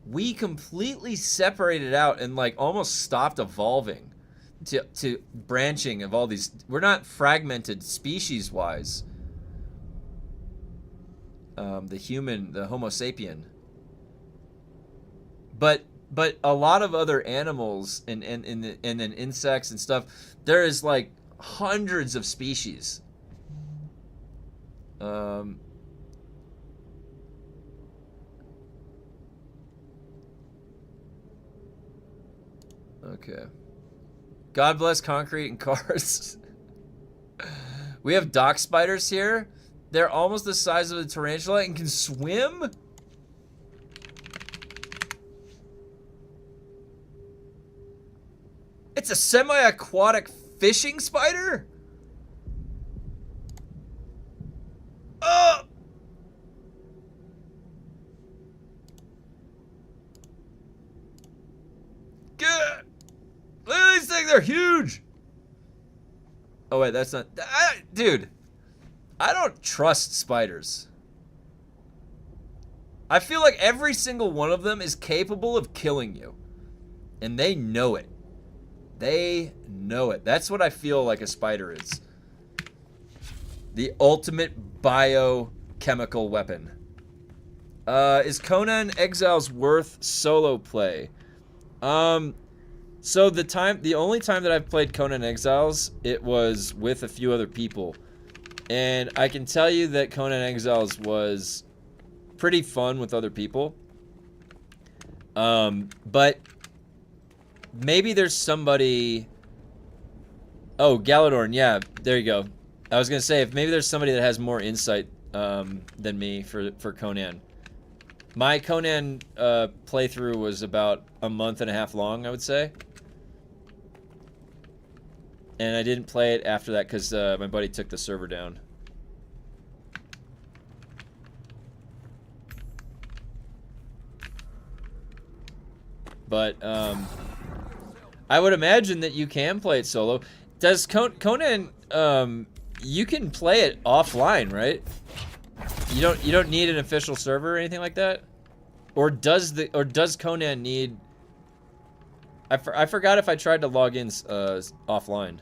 we completely separated out and like almost stopped evolving to branching of all these. We're not fragmented species-wise. The human, the Homo sapien. But a lot of other animals and then insects and stuff, there is like hundreds of species. Okay. God bless concrete and cars. We have dock spiders here. They're almost the size of a tarantula and can swim? It's a semi-aquatic fishing spider? Oh! Good. Look at these things, they're huge. Oh wait, that's not... dude, I don't trust spiders. I feel like every single one of them is capable of killing you. And they know it. They know it. That's what I feel like a spider is. The ultimate biochemical weapon. Is Conan Exiles worth solo play? So the only time that I've played Conan Exiles, it was with a few other people. And I can tell you that Conan Exiles was pretty fun with other people. But maybe there's somebody... Oh, Galadorn, yeah, there you go. I was going to say, if maybe there's somebody that has more insight than me for Conan. My Conan playthrough was about a month and a half long, I would say. And I didn't play it after that because my buddy took the server down. But I would imagine that you can play it solo. Does Conan? You can play it offline, right? You don't need an official server or anything like that, or does Conan need? I forgot if I tried to log in offline.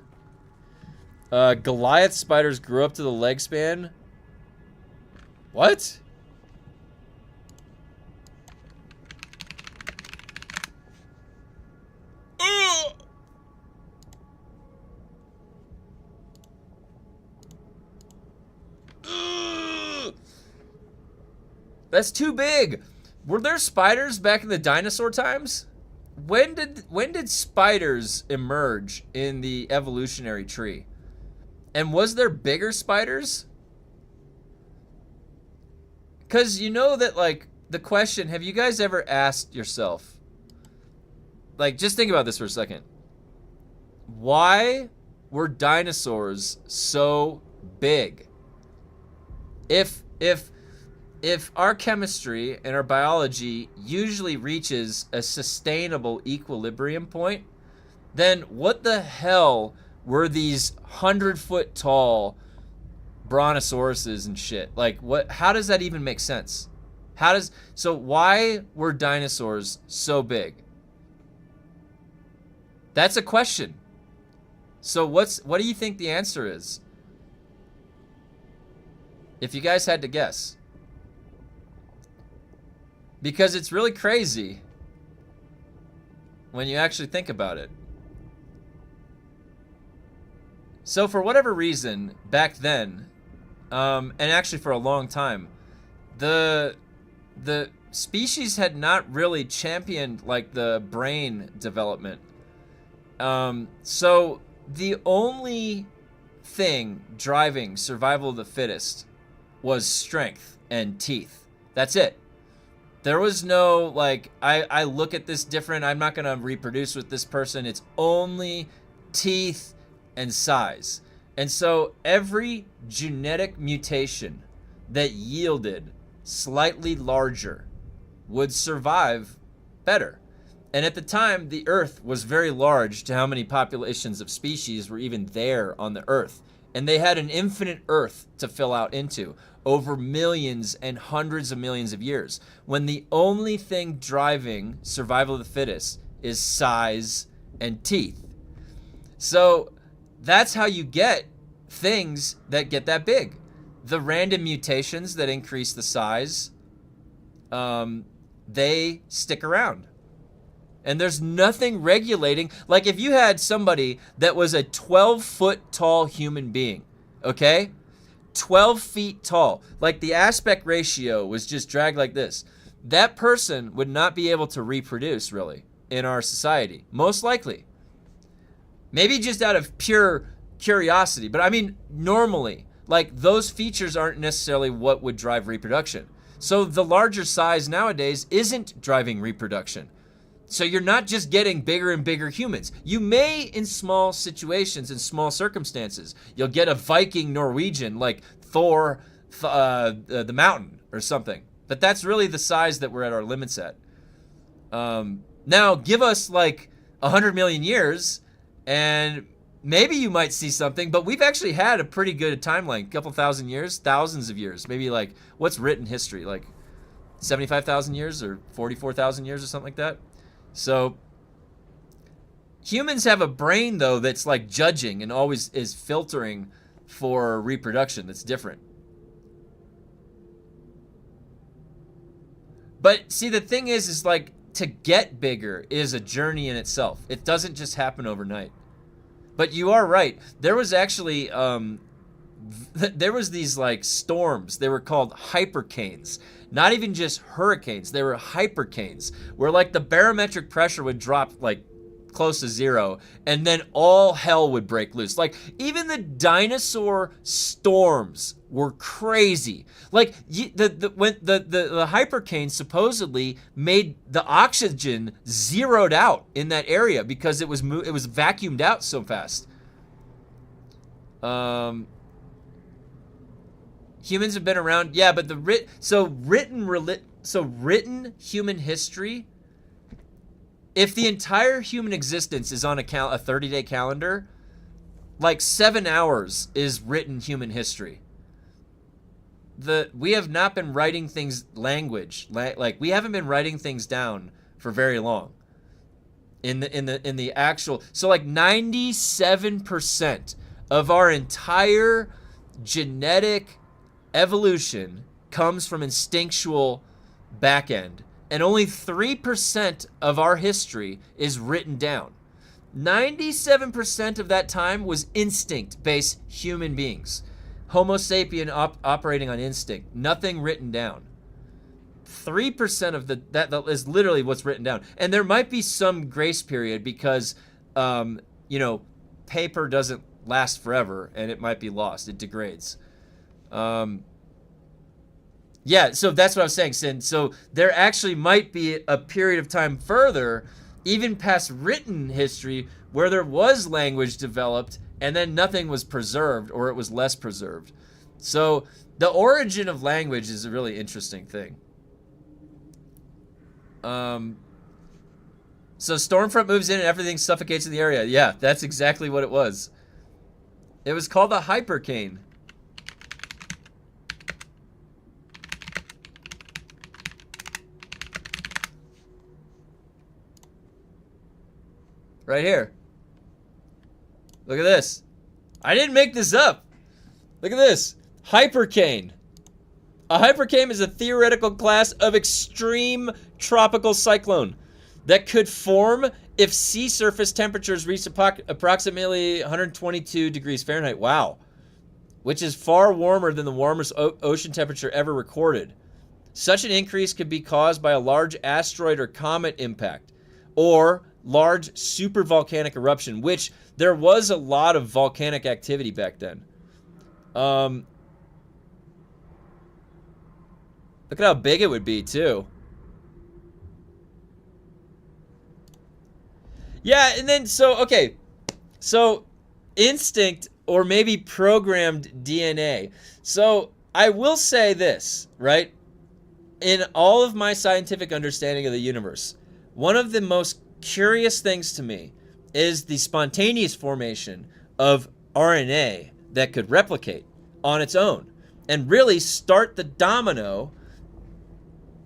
Goliath spiders grew up to the leg span. What? That's too big. Were there spiders back in the dinosaur times? When did spiders emerge in the evolutionary tree? And was there bigger spiders? Cause you know that, like, the question, have you guys ever asked yourself, like, just think about this for a second. Why were dinosaurs so big? If our chemistry and our biology usually reaches a sustainable equilibrium point, then what the hell were these 100-foot tall brontosauruses and shit? Like, what? How does that even make sense? So why were dinosaurs so big? That's a question. So what do you think the answer is? If you guys had to guess. Because it's really crazy when you actually think about it. So for whatever reason, back then, and actually for a long time, the species had not really championed, like, the brain development. So the only thing driving survival of the fittest was strength and teeth. That's it. There was no, like, I look at this different, I'm not going to reproduce with this person. It's only teeth and size. And so every genetic mutation that yielded slightly larger would survive better. And at the time, the Earth was very large to how many populations of species were even there on the Earth. And they had an infinite Earth to fill out into over millions and hundreds of millions of years, when the only thing driving survival of the fittest is size and teeth. So that's how you get things that get that big. The random mutations that increase the size, they stick around. And there's nothing regulating. Like, if you had somebody that was a 12-foot tall human being, okay? 12 feet tall. Like, the aspect ratio was just dragged like this. That person would not be able to reproduce, really, in our society. Most likely. Maybe just out of pure curiosity. But, I mean, normally, like, those features aren't necessarily what would drive reproduction. So the larger size nowadays isn't driving reproduction. So you're not just getting bigger and bigger humans. You may, in small situations, in small circumstances, you'll get a Viking Norwegian like Thor, the mountain or something. But that's really the size that we're at our limits at. Now, give us like 100 million years, and maybe you might see something. But we've actually had a pretty good timeline, a couple thousand years, thousands of years. Maybe like, what's written history? Like 75,000 years or 44,000 years or something like that. So humans have a brain, though, that's like judging and always is filtering for reproduction. That's different. But see, the thing is like, to get bigger is a journey in itself. It doesn't just happen overnight. But you are right. There was actually there was these like storms. They were called hypercanes. Not even just hurricanes, they were hypercanes, where like the barometric pressure would drop like close to zero, and then all hell would break loose. Like, even the dinosaur storms were crazy. Like when the hypercane supposedly made the oxygen zeroed out in that area because it was vacuumed out so fast. Humans have been around, yeah, but written human history. If the entire human existence is on a 30-day calendar, like 7 hours is written human history. We have not been writing things like we haven't been writing things down for very long. In the actual, so like 97% of our entire genetic evolution comes from instinctual back end, and only 3% of our history is written down. 97% of that time was instinct-based human beings. Homo sapien operating on instinct, nothing written down. 3% of that is literally what's written down. And there might be some grace period because, paper doesn't last forever and it might be lost. It degrades. Yeah, so that's what I was saying, Sin. So there actually might be a period of time further, even past written history, where there was language developed and then nothing was preserved, or it was less preserved. So the origin of language is a really interesting thing. So Stormfront moves in and everything suffocates in the area. Yeah, that's exactly what it was. It was called a hypercane. Right here. Look at this. I didn't make this up. Look at this. Hypercane. A hypercane is a theoretical class of extreme tropical cyclone that could form if sea surface temperatures reach approximately 122 degrees Fahrenheit. Wow. Which is far warmer than the warmest ocean temperature ever recorded. Such an increase could be caused by a large asteroid or comet impact, or large supervolcanic eruption, which there was a lot of volcanic activity back then. Look at how big it would be, too. Yeah, and then, okay. So, instinct, or maybe programmed DNA. So, I will say this, right? In all of my scientific understanding of the universe, one of the most curious things to me is the spontaneous formation of RNA that could replicate on its own and really start the domino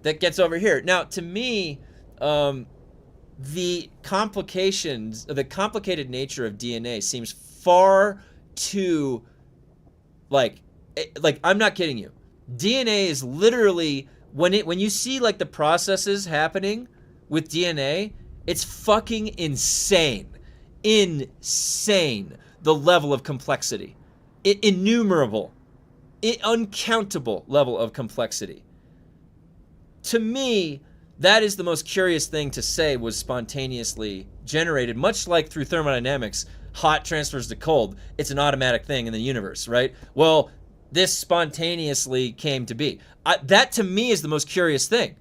that gets over here. Now, to me, the complicated nature of DNA seems far too, like I'm not kidding you. DNA is literally, when you see like the processes happening with DNA, it's fucking insane. Insane. The level of complexity. Innumerable. Uncountable level of complexity. To me, that is the most curious thing to say was spontaneously generated, much like through thermodynamics, hot transfers to cold. It's an automatic thing in the universe, right? Well, this spontaneously came to be. That to me is the most curious thing.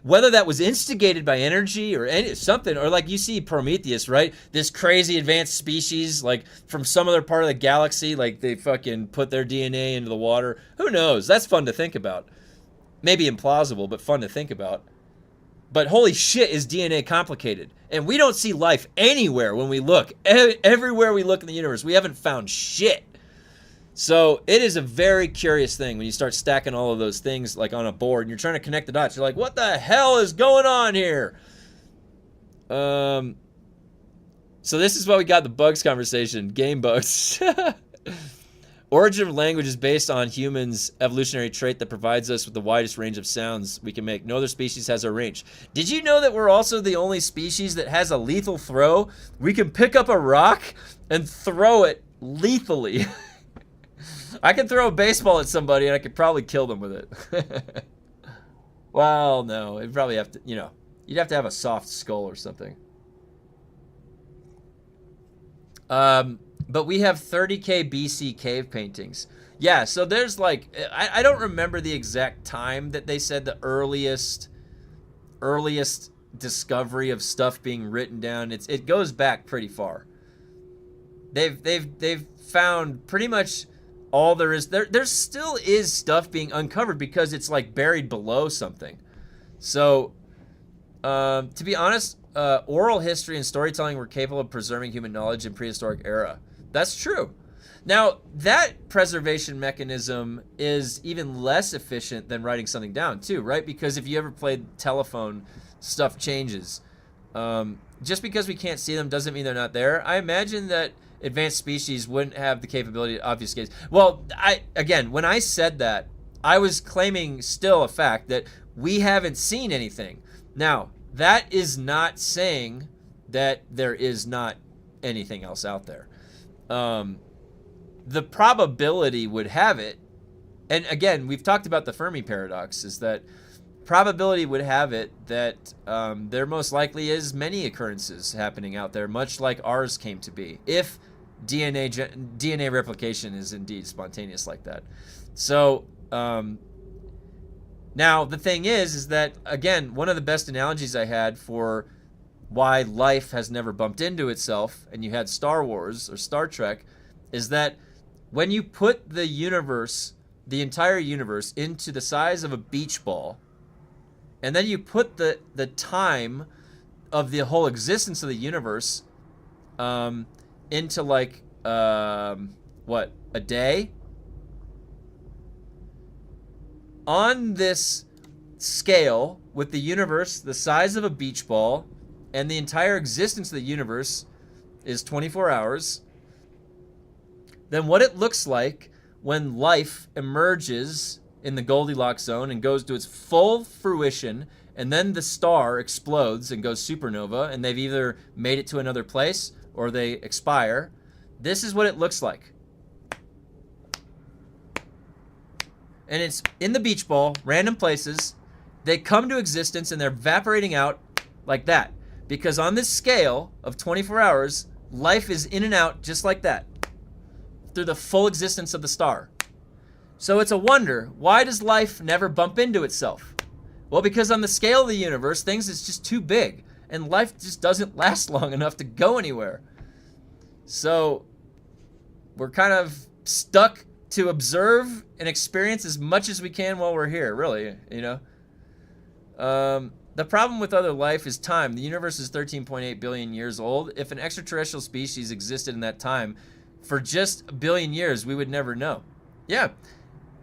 Whether that was instigated by energy or something, or like you see Prometheus, right? This crazy advanced species, like from some other part of the galaxy, like they fucking put their DNA into the water. Who knows? That's fun to think about. Maybe implausible, but fun to think about. But holy shit, is DNA complicated. And we don't see life anywhere when we look. Everywhere we look in the universe, we haven't found shit. So it is a very curious thing when you start stacking all of those things like on a board and you're trying to connect the dots. You're like, what the hell is going on here? So this is why we got the bugs conversation. Game bugs. Origin of language is based on humans' evolutionary trait that provides us with the widest range of sounds we can make. No other species has our range. Did you know that we're also the only species that has a lethal throw? We can pick up a rock and throw it lethally. I could throw a baseball at somebody and I could probably kill them with it. Well, no. It'd probably have to, you'd have to have a soft skull or something. But we have 30K BC cave paintings. Yeah, so there's like, I don't remember the exact time that they said the earliest discovery of stuff being written down. It goes back pretty far. They've found pretty much all there is. There still is stuff being uncovered because it's like buried below something. So, to be honest, oral history and storytelling were capable of preserving human knowledge in prehistoric era. That's true. Now, that preservation mechanism is even less efficient than writing something down, too, right? Because if you ever played telephone, stuff changes. Just because we can't see them doesn't mean they're not there. I imagine that advanced species wouldn't have the capability to obfuscate. Well, again, when I said that, I was claiming still a fact that we haven't seen anything. Now, that is not saying that there is not anything else out there. The probability would have it, and again, we've talked about the Fermi paradox, is that probability would have it that there most likely is many occurrences happening out there, much like ours came to be, if DNA replication is indeed spontaneous like that. So now the thing is that, again, one of the best analogies I had for why life has never bumped into itself, and you had Star Wars or Star Trek, is that when you put the universe, the entire universe, into the size of a beach ball, and then you put the time of the whole existence of the universe into like, what, a day? On this scale, with the universe the size of a beach ball, and the entire existence of the universe is 24 hours, then what it looks like when life emerges in the Goldilocks zone and goes to its full fruition, and then the star explodes and goes supernova, and they've either made it to another place or they expire. This is what it looks like. And it's in the beach ball, random places. They come to existence and they're evaporating out like that. Because on this scale of 24 hours, life is in and out just like that, through the full existence of the star. So it's a wonder, why does life never bump into itself? Well, because on the scale of the universe, things is just too big, and life just doesn't last long enough to go anywhere. So we're kind of stuck to observe and experience as much as we can while we're here, really, you know? The problem with other life is time. The universe is 13.8 billion years old. If an extraterrestrial species existed in that time, for just a billion years, we would never know. Yeah.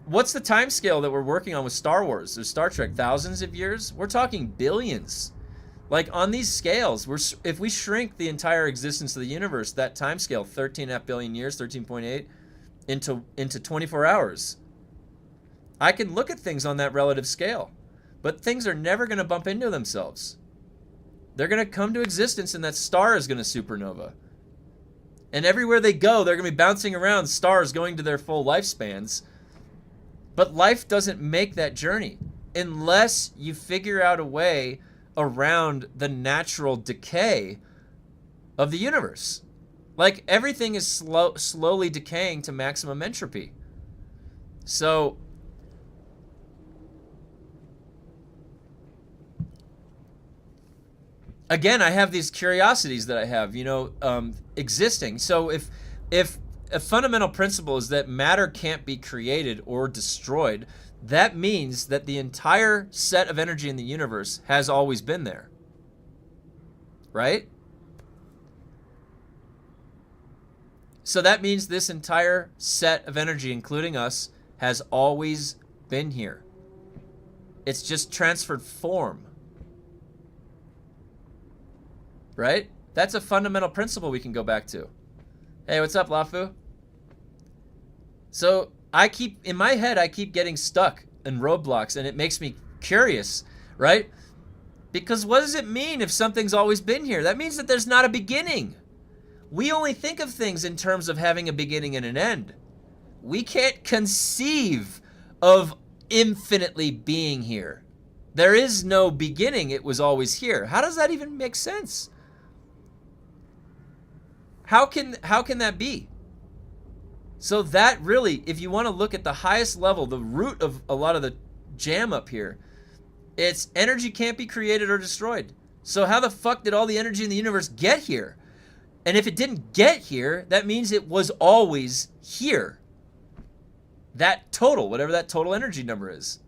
What's the time scale that we're working on with Star Wars or Star Trek? Thousands of years? We're talking billions. Like, on these scales, if we shrink the entire existence of the universe, that time scale, 13.5 billion years, 13.8, into 24 hours, I can look at things on that relative scale. But things are never going to bump into themselves. They're going to come to existence, and that star is going to supernova. And everywhere they go, they're going to be bouncing around, stars going to their full lifespans. But life doesn't make that journey unless you figure out a way around the natural decay of the universe. Like, everything is slowly decaying to maximum entropy. So again, I have these curiosities that I have, you know, existing. So if a fundamental principle is that matter can't be created or destroyed, that means that the entire set of energy in the universe has always been there. Right? So that means this entire set of energy, including us, has always been here. It's just transferred form. Right? That's a fundamental principle we can go back to. Hey, what's up, Lafu? So in my head, I keep getting stuck in roadblocks, and it makes me curious, right? Because what does it mean if something's always been here? That means that there's not a beginning. We only think of things in terms of having a beginning and an end. We can't conceive of infinitely being here. There is no beginning. It was always here. How does that even make sense? How can that be? So that really, if you want to look at the highest level, the root of a lot of the jam up here, it's energy can't be created or destroyed. So how the fuck did all the energy in the universe get here? And if it didn't get here, that means it was always here. That total, whatever that total energy number is.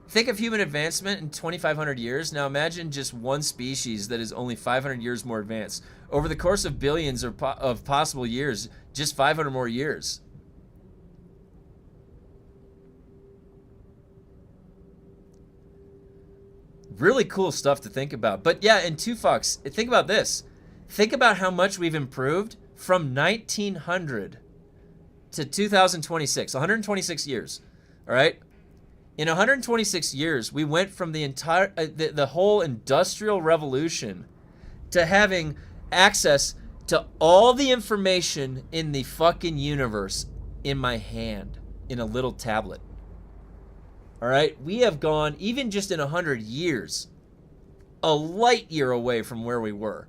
Think of human advancement in 2,500 years. Now imagine just one species that is only 500 years more advanced. Over the course of billions of possible years, just 500 more years. Really cool stuff to think about. But yeah, in 2 fucks, think about this. Think about how much we've improved from 1900 to 2026. 126 years. All right? In 126 years, we went from the entire the whole industrial revolution to having access to all the information in the fucking universe in my hand in a little tablet. All right? We have gone, even just in 100 years, a light year away from where we were.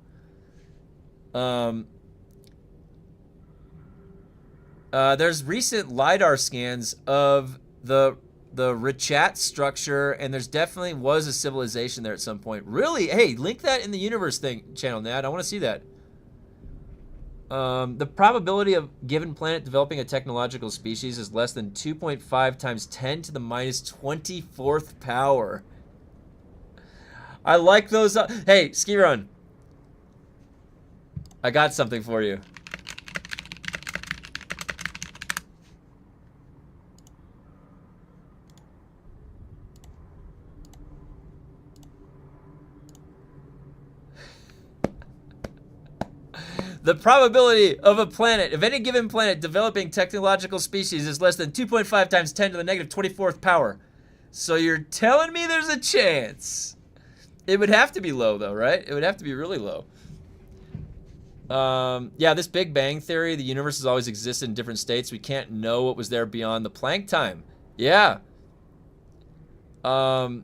There's recent LiDAR scans of the Richat structure, and there's definitely was a civilization there at some point. Really? Hey, link that in the universe thing channel, Nat. I want to see that. The probability of given planet developing a technological species is less than 2.5 times 10 to the minus 24th power. I like those. Hey, Ski Run. I got something for you. The probability of a planet, of any given planet developing technological species is less than 2.5 times 10 to the negative 24th power. So you're telling me there's a chance. It would have to be low though, right? It would have to be really low. Yeah, this Big Bang theory, the universe has always existed in different states. We can't know what was there beyond the Planck time. Yeah. The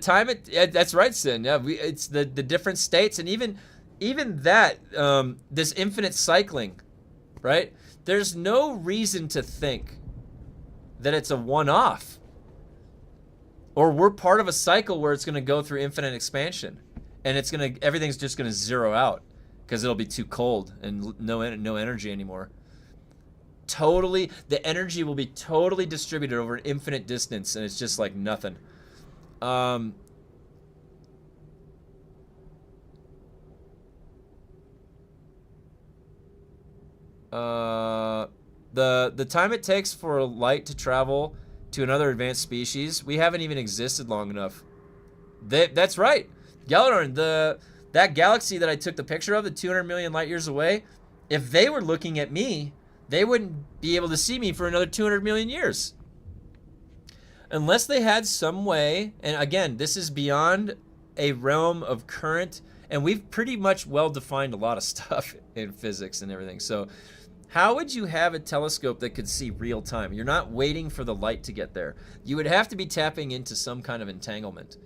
time that's right, Sin. Yeah, it's the different states, and even that, this infinite cycling, right? There's no reason to think that it's a one-off, or we're part of a cycle where it's going to go through infinite expansion, and everything's just going to zero out because it'll be too cold and no energy anymore. Totally, the energy will be totally distributed over an infinite distance, and it's just like nothing. The time it takes for light to travel to another advanced species, we haven't even existed long enough. That's right, Galadorn. That galaxy that I took the picture of, the 200 million light years away, if they were looking at me, they wouldn't be able to see me for another 200 million years. Unless they had some way, and again, this is beyond a realm of current, and we've pretty much well defined a lot of stuff in physics and everything. So how would you have a telescope that could see real time? You're not waiting for the light to get there. You would have to be tapping into some kind of entanglement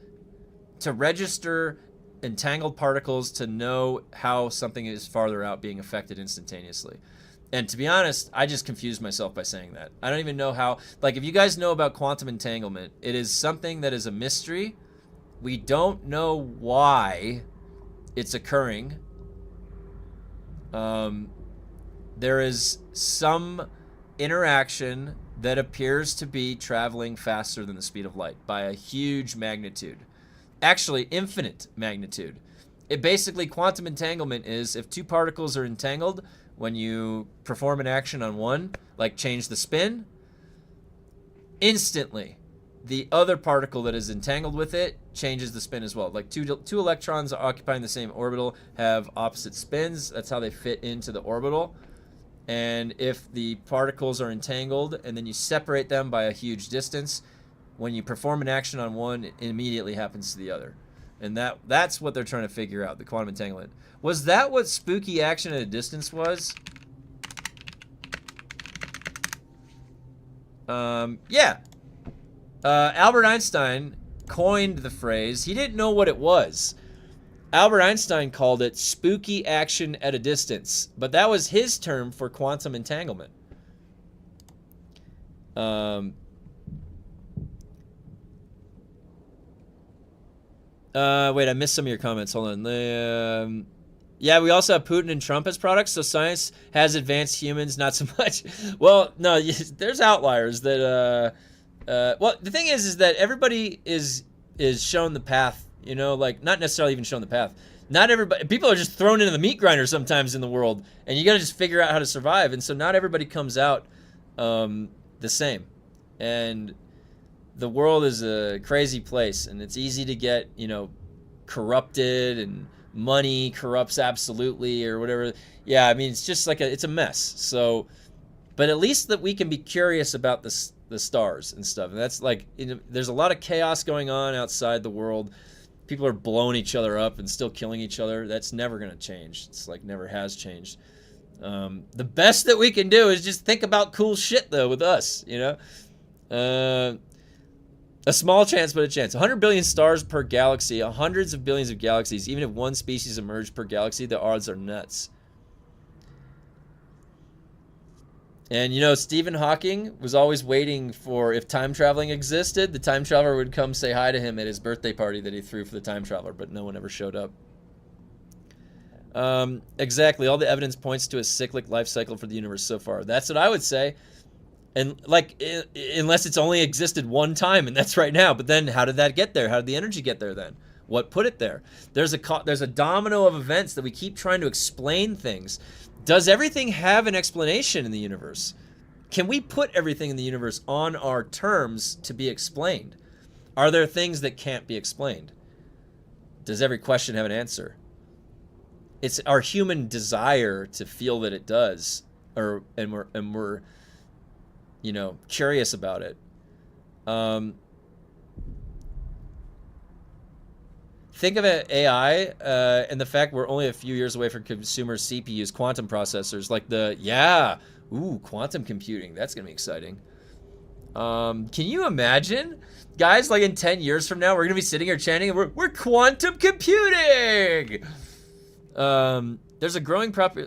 to register entangled particles to know how something is farther out being affected instantaneously. And to be honest, I just confused myself by saying that. I don't even know how, like, if you guys know about quantum entanglement, it is something that is a mystery. We don't know why it's occurring. There is some interaction that appears to be traveling faster than the speed of light by a huge magnitude. Actually, infinite magnitude. It basically, quantum entanglement is if two particles are entangled, when you perform an action on one, like change the spin, instantly the other particle that is entangled with it changes the spin as well. Like two electrons occupying the same orbital have opposite spins. That's how they fit into the orbital. And if the particles are entangled and then you separate them by a huge distance, when you perform an action on one, it immediately happens to the other. And that's what they're trying to figure out, the quantum entanglement. Was that what spooky action at a distance was? Yeah. Albert Einstein coined the phrase. He didn't know what it was. Albert Einstein called it spooky action at a distance, but that was his term for quantum entanglement. Wait, I missed some of your comments. Hold on. Yeah, we also have Putin and Trump as products, so science has advanced humans, not so much. Well, no, there's outliers that. Well, the thing is that everybody is shown the path. You know, like not necessarily even shown the path. Not everybody. People are just thrown into the meat grinder sometimes in the world, and you got to just figure out how to survive. And so not everybody comes out the same, and the world is a crazy place, and it's easy to get, you know, corrupted, and money corrupts absolutely, or whatever. Yeah, I mean, it's just like it's a mess. So, but at least that we can be curious about the stars and stuff. And that's like, you know, there's a lot of chaos going on outside the world. People are blowing each other up and still killing each other. That's never going to change. It's like never has changed. The best that we can do is just think about cool shit, though, with us, you know? A small chance, but a chance. 100 billion stars per galaxy, hundreds of billions of galaxies. Even if one species emerged per galaxy, the odds are nuts. And, you know, Stephen Hawking was always waiting for, if time traveling existed, the time traveler would come say hi to him at his birthday party that he threw for the time traveler, but no one ever showed up. Exactly. All the evidence points to a cyclic life cycle for the universe so far. That's what I would say. And, like, unless it's only existed one time, and that's right now. But then how did that get there? How did the energy get there then? What put it there? There's a domino of events that we keep trying to explain things. Does everything have an explanation in the universe? Can we put everything in the universe on our terms to be explained? Are there things that can't be explained? Does every question have an answer? It's our human desire to feel that it does, and we're you know, curious about it. Think of it, AI, and the fact we're only a few years away from consumer CPUs, quantum processors, like quantum computing. That's gonna be exciting. Can you imagine, guys? Like in 10 years from now, we're gonna be sitting here chanting, "We're quantum computing." There's a growing popular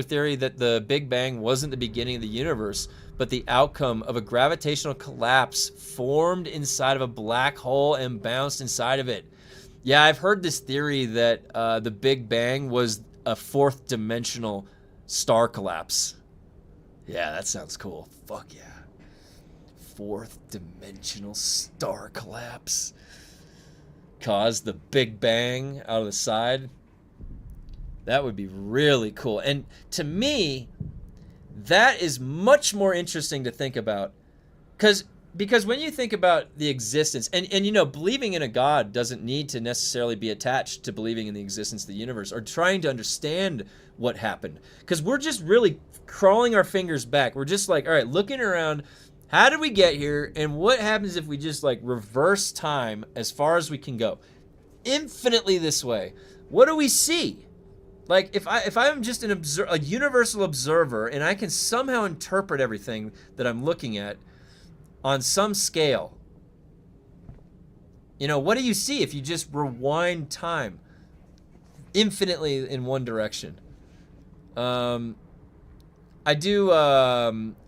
theory that the Big Bang wasn't the beginning of the universe, but the outcome of a gravitational collapse formed inside of a black hole and bounced inside of it. Yeah, I've heard this theory that the Big Bang was a fourth dimensional star collapse. Yeah, that sounds cool. Fuck yeah. Fourth dimensional star collapse caused the Big Bang out of the side. That would be really cool. And to me, that is much more interesting to think about. Because when you think about the existence, and you know, believing in a God doesn't need to necessarily be attached to believing in the existence of the universe or trying to understand what happened. Because we're just really crawling our fingers back. We're just like, all right, looking around, how did we get here? And what happens if we just like reverse time as far as we can go? Infinitely this way. What do we see? Like, if I'm just a universal observer and I can somehow interpret everything that I'm looking at on some scale, you know, what do you see if you just rewind time infinitely in one direction? I do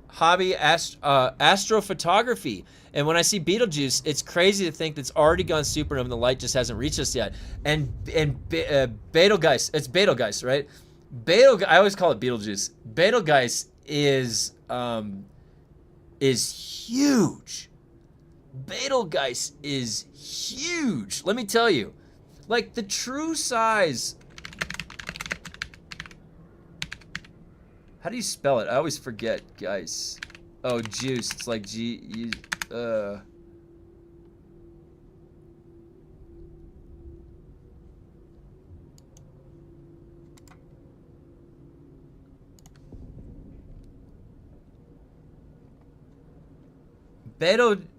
hobby astrophotography, and when I see Betelgeuse, it's crazy to think that it's already gone supernova and the light just hasn't reached us yet. And Betelgeuse, it's Betelgeuse, right? I always call it Betelgeuse. Betelgeuse is huge. Betelgeuse is huge. Let me tell you, like the true size. How do you spell it? I always forget, guys. Oh, juice. It's like G.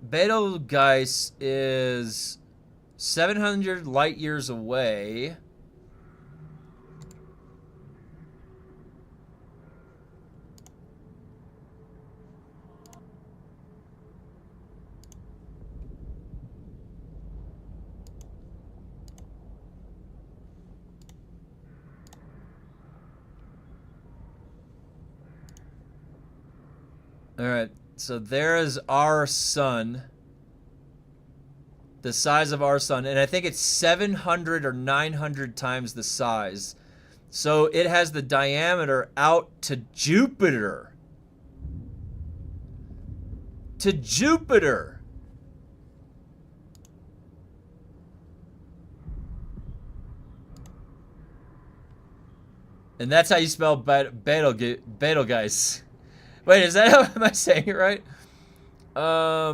Betelgeuse is 700 light years away. Alright, so there is our sun. The size of our sun. And I think it's 700 or 900 times the size. So it has the diameter out to Jupiter. To Jupiter. And that's how you spell Betelgeuse. Wait, is that how am I saying it right? I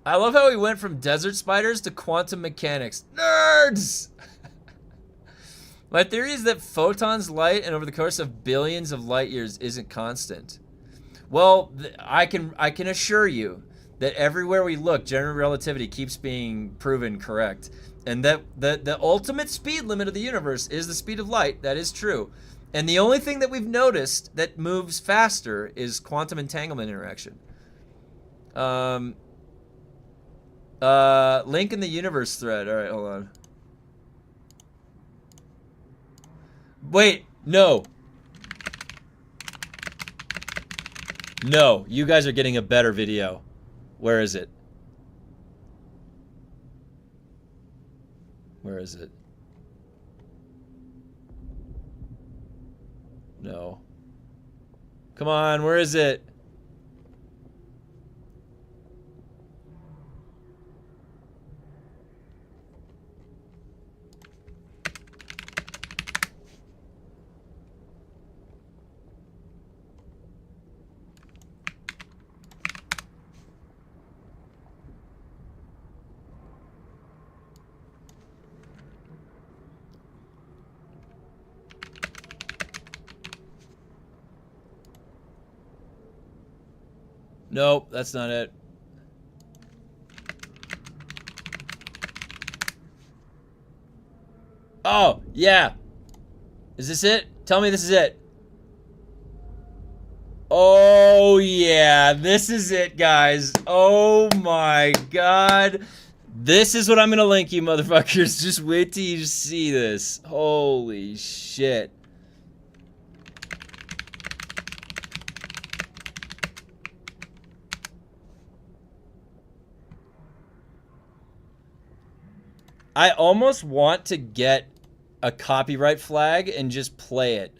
love how we went from desert spiders to quantum mechanics. Nerds! My theory is that photons light and over the course of billions of light years isn't constant. Well, I can assure you that everywhere we look, general relativity keeps being proven correct. And that the ultimate speed limit of the universe is the speed of light. That is true. And the only thing that we've noticed that moves faster is quantum entanglement interaction. Link in the universe thread. All right, hold on. Wait, no. No, you guys are getting a better video. Where is it? Where is it? No. Come on, where is it? Nope, that's not it. Oh, yeah. Is this it? Tell me this is it. Oh, yeah. This is it, guys. Oh, my God. This is what I'm going to link you, motherfuckers. Just wait till you see this. Holy shit. I almost want to get a copyright flag and just play it.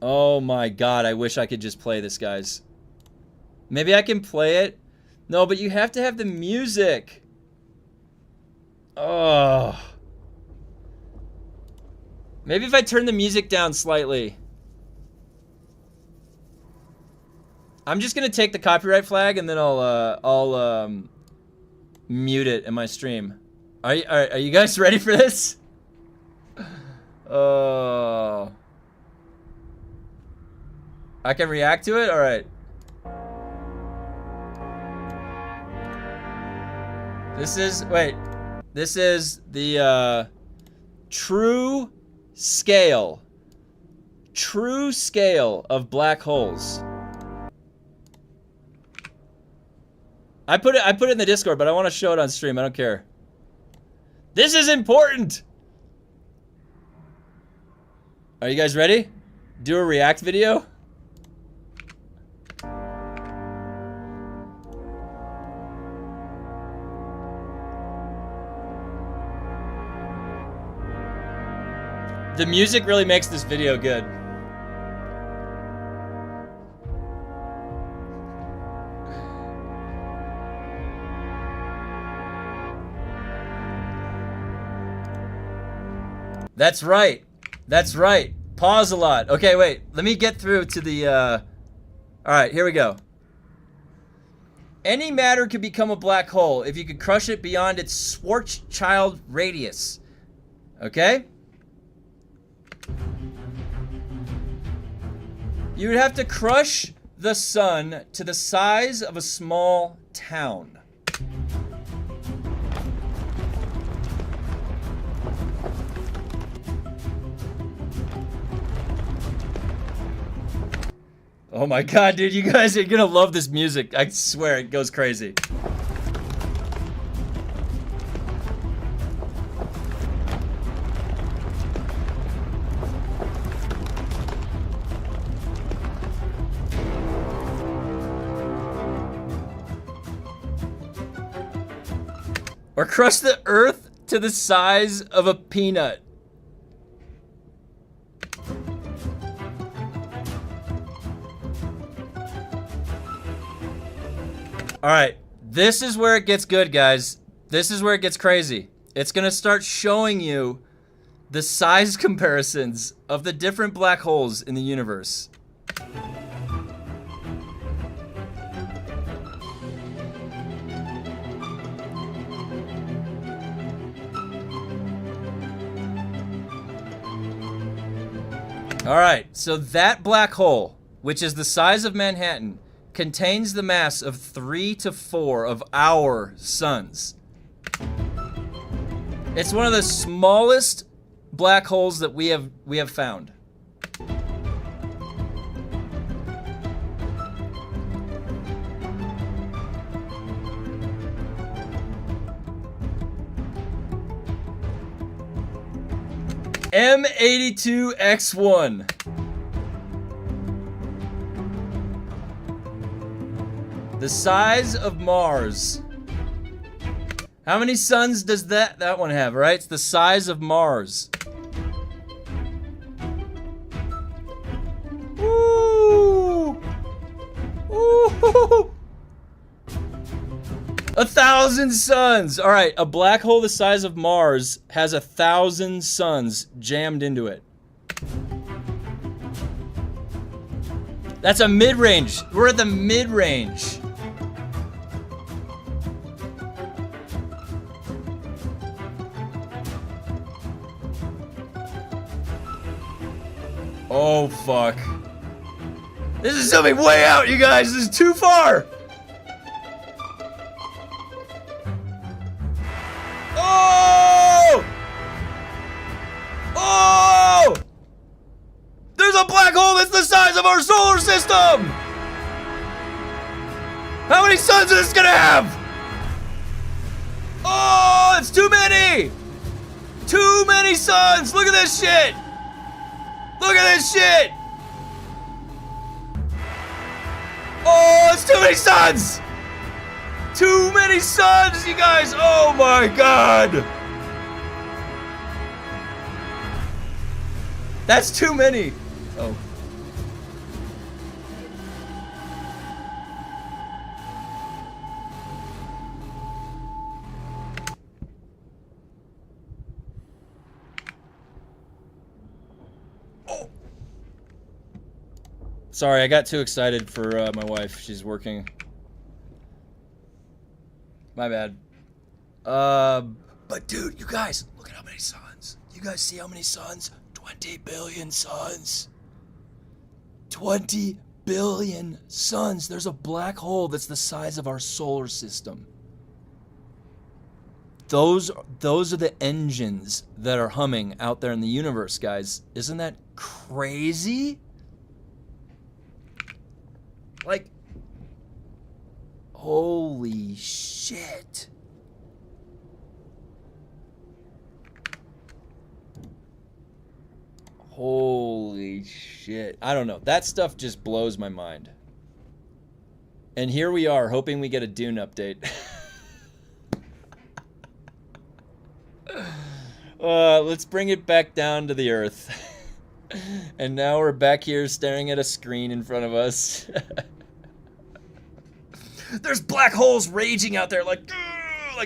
Oh my God, I wish I could just play this, guys. Maybe I can play it? No, but you have to have the music. Oh. Maybe if I turn the music down slightly. I'm just gonna take the copyright flag and then I'll mute it in my stream. Are you guys ready for this? Oh. I can react to it? Alright. This is, wait. This is the, true scale of black holes. I put it in the Discord, but I want to show it on stream. I don't care. This is important. Are you guys ready? Do a react video? The music really makes this video good. That's right. That's right. Pause a lot. Okay, wait. Let me get through to the, Alright, here we go. Any matter could become a black hole if you could crush it beyond its Schwarzschild radius. Okay? You would have to crush the sun to the size of a small town. Oh my God, dude, you guys are gonna love this music. I swear, it goes crazy. Or crush the Earth to the size of a peanut. Alright, this is where it gets good, guys. This is where it gets crazy. It's gonna start showing you the size comparisons of the different black holes in the universe. Alright, so that black hole, which is the size of Manhattan, contains the mass of 3 to 4 of our suns. It's one of the smallest black holes that we have found. M82X1. The size of Mars. How many suns does that one have, right? It's the size of Mars. Ooh. Ooh. 1,000 suns. All right, a black hole the size of Mars has 1,000 suns jammed into it. That's a mid-range. We're at the mid-range. Oh, fuck. This is zooming way out, you guys. This is too far. Oh! Oh! There's a black hole that's the size of our solar system! How many suns is this gonna have? Oh, it's too many! Too many suns! Look at this shit! Look at this shit! Oh, it's too many suns! Too many suns, you guys! Oh my god! That's too many! Oh. Sorry, I got too excited for my wife. She's working. My bad. But dude, you guys, look at how many suns. You guys see how many suns? 20 billion suns. 20 billion suns. There's a black hole that's the size of our solar system. Those are the engines that are humming out there in the universe, guys. Isn't that crazy? Like, holy shit. Holy shit. I don't know. That stuff just blows my mind. And here we are, hoping we get a DUNE update. Let's bring it back down to the Earth. And now we're back here staring at a screen in front of us. There's black holes raging out there like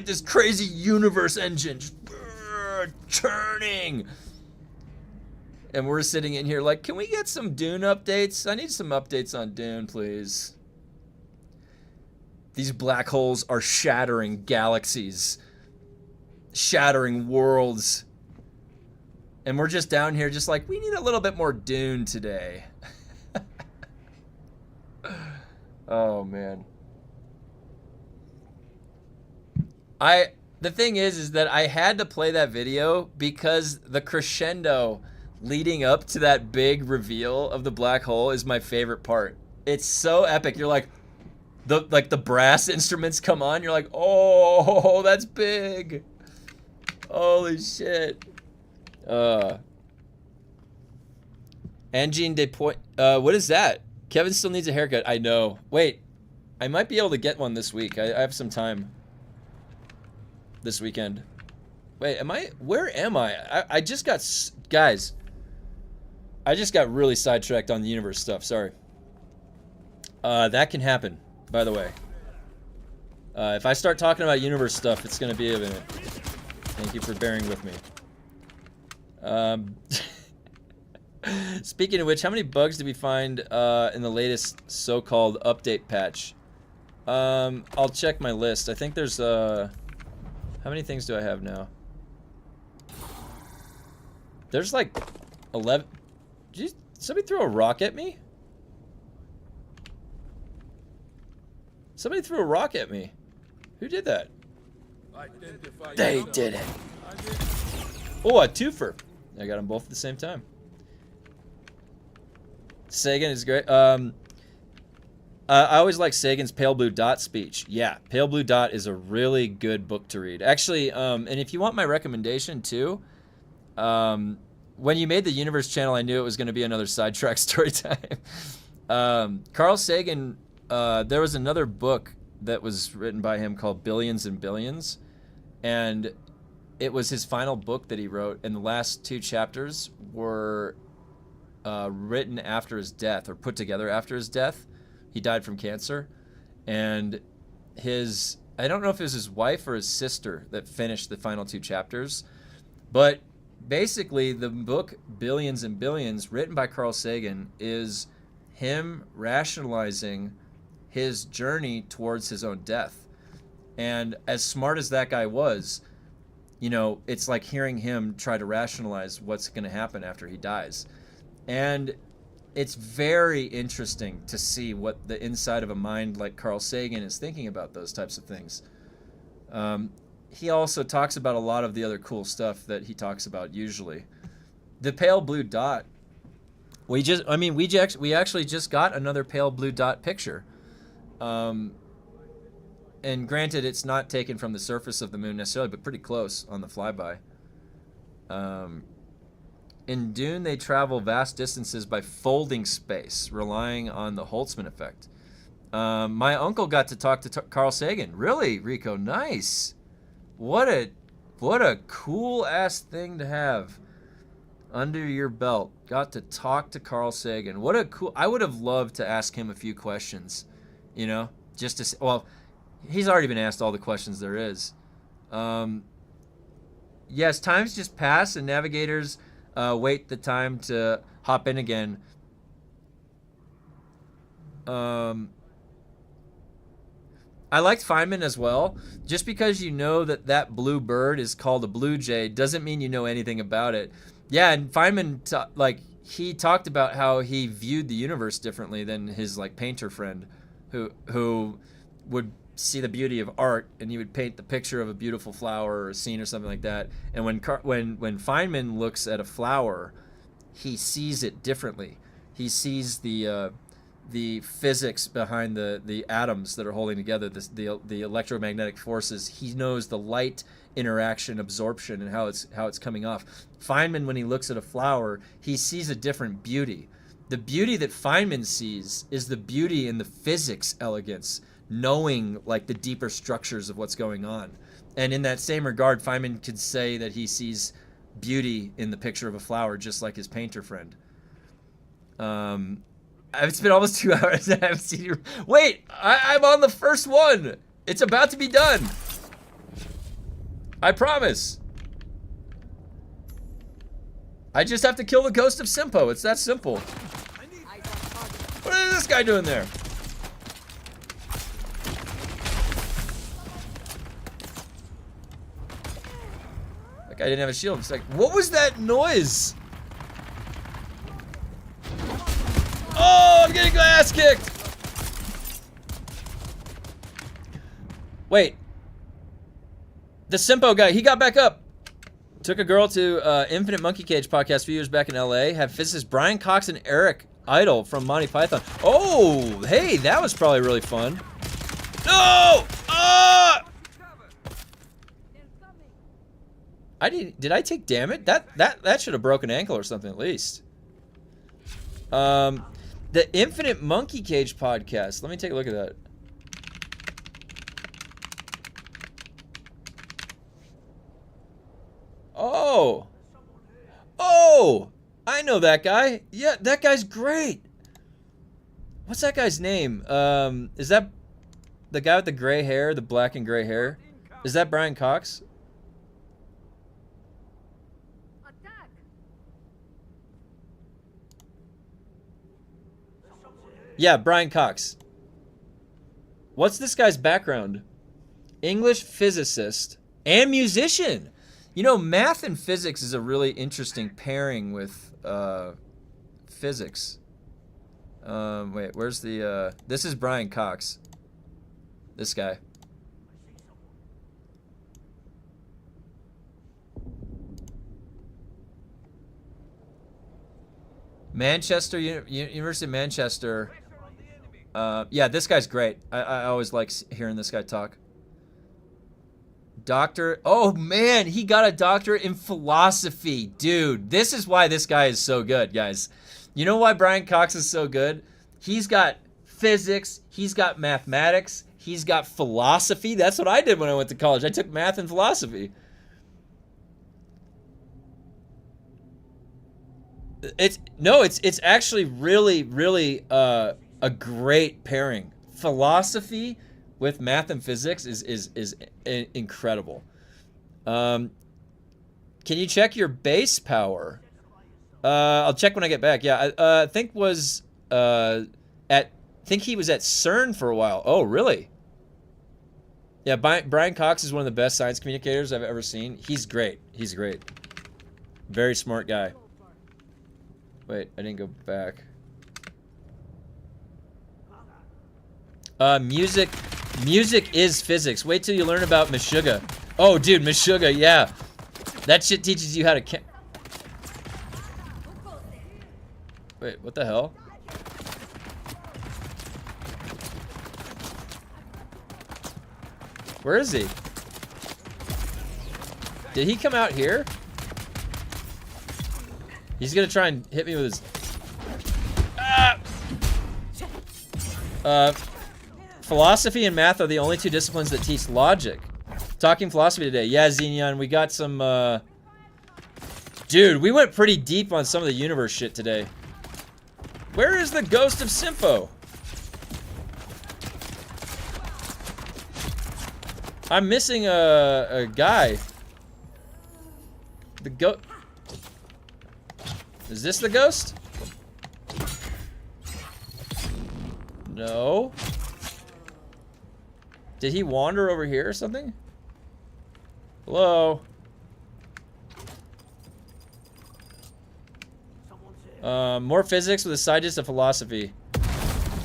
this crazy universe engine just churning. And we're sitting in here like, can we get some DUNE updates? I need some updates on DUNE, please. These black holes are shattering galaxies, shattering worlds. And we're just down here just like, we need a little bit more DUNE today. Oh, man. The thing is that I had to play that video because the crescendo leading up to that big reveal of the black hole is my favorite part. It's so epic. You're like the brass instruments come on. You're like, oh, that's big. Holy shit. Angine de Point. What is that? Kevin still needs a haircut. I know. Wait, I might be able to get one this week. I have some time. this weekend. Wait, where am I? I just got, guys, I just got really sidetracked on the universe stuff, sorry. That can happen, by the way. If I start talking about universe stuff, it's gonna be a minute. Thank you for bearing with me. Speaking of which, how many bugs did we find in the latest so-called update patch? I'll check my list. I think there's how many things do I have now? There's like 11. Did somebody throw a rock at me? Somebody threw a rock at me. Who did that? They did it. Oh, a twofer. I got them both at the same time. Sagan is great. I always like Sagan's Pale Blue Dot speech. Yeah, Pale Blue Dot is a really good book to read. Actually, and if you want my recommendation too, when you made the Universe channel, I knew it was going to be another sidetrack story time. Carl Sagan, there was another book that was written by him called Billions and Billions, and it was his final book that he wrote, and the last 2 chapters were written after his death, or put together after his death. He died from cancer, and I don't know if it was his wife or his sister that finished the final 2 chapters, but basically the book Billions and Billions, written by Carl Sagan, is him rationalizing his journey towards his own death. And as smart as that guy was, you know, it's like hearing him try to rationalize what's going to happen after he dies. And it's very interesting to see what the inside of a mind like Carl Sagan is thinking about those types of things. He also talks about a lot of the other cool stuff that he talks about usually. The Pale Blue Dot. We actually just got another Pale Blue Dot picture. And granted, it's not taken from the surface of the moon necessarily, but pretty close on the flyby. In Dune, they travel vast distances by folding space, relying on the Holtzman effect. My uncle got to talk to Carl Sagan. Really, Rico? Nice. What a cool ass thing to have under your belt. Got to talk to Carl Sagan. What a cool. I would have loved to ask him a few questions, you know, just to. Well, he's already been asked all the questions there is. Yes, times just pass, and navigators wait the time to hop in again. I liked Feynman as well. Just because you know that blue bird is called a blue jay doesn't mean you know anything about it. Yeah, and Feynman, he talked about how he viewed the universe differently than his painter friend, who would see the beauty of art, and he would paint the picture of a beautiful flower or a scene or something like that. And when Feynman looks at a flower, he sees it differently. He sees the physics behind the atoms that are holding together the electromagnetic forces. He knows the light interaction, absorption, and how it's coming off. Feynman, when he looks at a flower, he sees a different beauty. The beauty that Feynman sees is the beauty in the physics elegance, knowing the deeper structures of what's going on. And in that same regard, Feynman could say that he sees beauty in the picture of a flower, just like his painter friend. It's been almost 2 hours. I haven't seen you. Wait, I'm on the first one. It's about to be done. I promise. I just have to kill the ghost of Simpo. It's that simple. What is this guy doing there? That guy didn't have a shield. It's like, what was that noise? Oh, I'm getting my ass kicked. Wait. The Simpo guy, he got back up. Took a girl to Infinite Monkey Cage podcast a few years back in LA. Had physicists Brian Cox and Eric Idle from Monty Python. Oh, hey, that was probably really fun. No! Did I take damage? That should have broken an ankle or something at least. The Infinite Monkey Cage podcast. Let me take a look at that. know that guy. Yeah, that guy's great. What's that guy's name? Is that the guy with the gray hair, the black and gray hair? Is that Brian Cox? Yeah, Brian Cox. What's this guy's background? English physicist and musician. You know, math and physics is a really interesting pairing with physics. Wait, where's the, this is Brian Cox. This guy. Manchester, University of Manchester. Yeah, this guy's great. I always like hearing this guy talk. Doctor, oh man, he got a doctorate in philosophy. Dude, this is why this guy is so good, guys. You know why Brian Cox is so good? He's got physics, he's got mathematics, he's got philosophy. That's what I did when I went to college. I took math and philosophy. It's actually really a great pairing. Philosophy with math and physics is incredible. Can you check your base power? I'll check when I get back. Yeah, I think he was at CERN for a while. Oh, really? Yeah, Brian Cox is one of the best science communicators I've ever seen. He's great. He's great. Very smart guy. Wait, I didn't go back. Music is physics. Wait till you learn about Meshuggah. Oh, dude, Meshuggah, yeah. That shit teaches you how to Wait, what the hell? Where is he? Did he come out here? He's gonna try and hit me with his... Philosophy and math are the only two disciplines that teach logic. Talking philosophy today. Yeah, Xenion, we got some, Dude, we went pretty deep on some of the universe shit today. Where is the ghost of Sympho? I'm missing a guy. The ghost... Is this the ghost? No. Did he wander over here or something? Hello? More physics with a side dish of philosophy.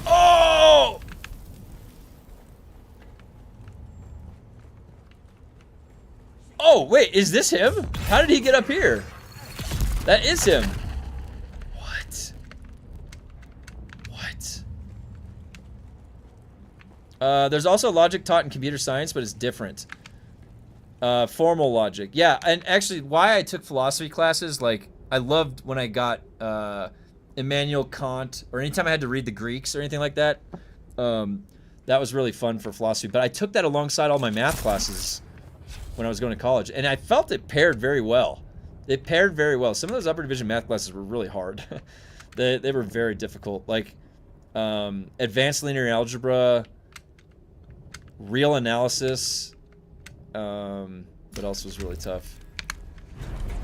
Oh! Oh, wait, is this him? How did he get up here? That is him. What? What? There's also logic taught in computer science, but it's different. Formal logic. Yeah, and actually, why I took philosophy classes, like, I loved when I got Immanuel Kant, or anytime I had to read the Greeks or anything like that. That was really fun for philosophy. But I took that alongside all my math classes when I was going to college, and I felt it paired very well. It paired very well. Some of those upper division math classes were really hard. They were very difficult. Like advanced linear algebra, real analysis. What else was really tough?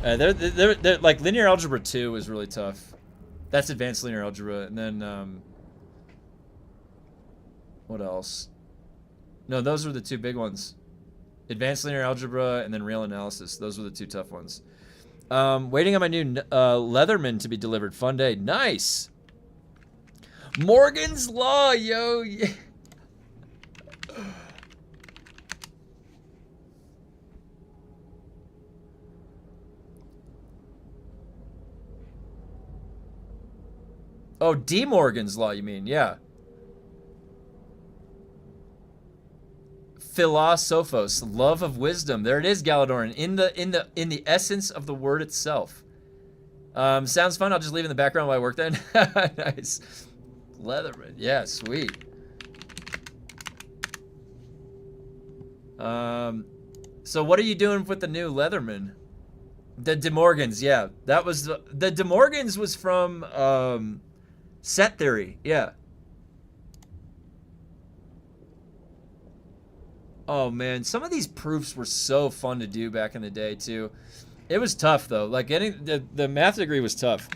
They're like linear algebra 2 was really tough. That's advanced linear algebra, and then what else? No, those were the two big ones. Advanced linear algebra and then real analysis. Those were the two tough ones. Waiting on my new Leatherman to be delivered. Fun day. Nice. Morgan's Law, yo. Yeah. Oh, D. Morgan's Law, you mean? Yeah. Philosophos, love of wisdom. There it is, Galadoran. In the essence of the word itself. Sounds fun. I'll just leave it in the background while I work then. Nice. Leatherman. Yeah, sweet. So what are you doing with the new Leatherman? The De Morgans, yeah. That was the De Morgans was from set theory, yeah. Oh man, some of these proofs were so fun to do back in the day too. It was tough though. Like getting the math degree was tough.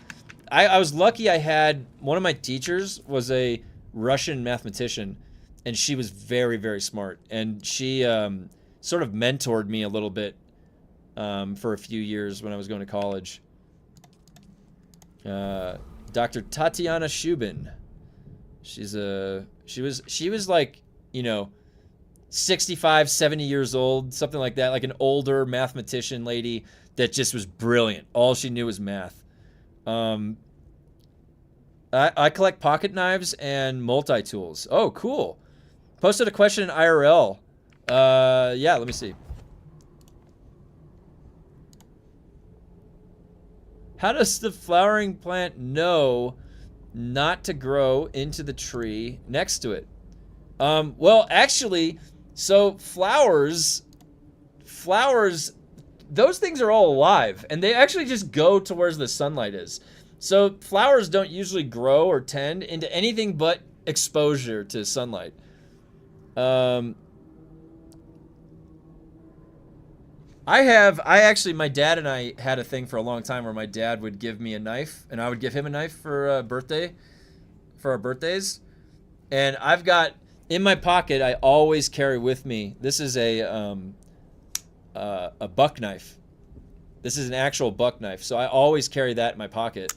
I was lucky I had one of my teachers was a Russian mathematician, and she was very, very smart. And she sort of mentored me a little bit for a few years when I was going to college. Dr. Tatiana Shubin. She was like, you know, 65, 70 years old, something like that, like an older mathematician lady that just was brilliant. All she knew was math. I collect pocket knives and multi-tools. Oh, cool. Posted a question in IRL. Yeah, let me see. How does the flowering plant know not to grow into the tree next to it? Well, actually, so flowers, those things are all alive, and they actually just go to where the sunlight is. So flowers don't usually grow or tend into anything but exposure to sunlight. My dad and I had a thing for a long time where my dad would give me a knife, and I would give him a knife for our birthdays. And I've got, in my pocket, I always carry with me, this is a buck knife. This is an actual buck knife, so I always carry that in my pocket.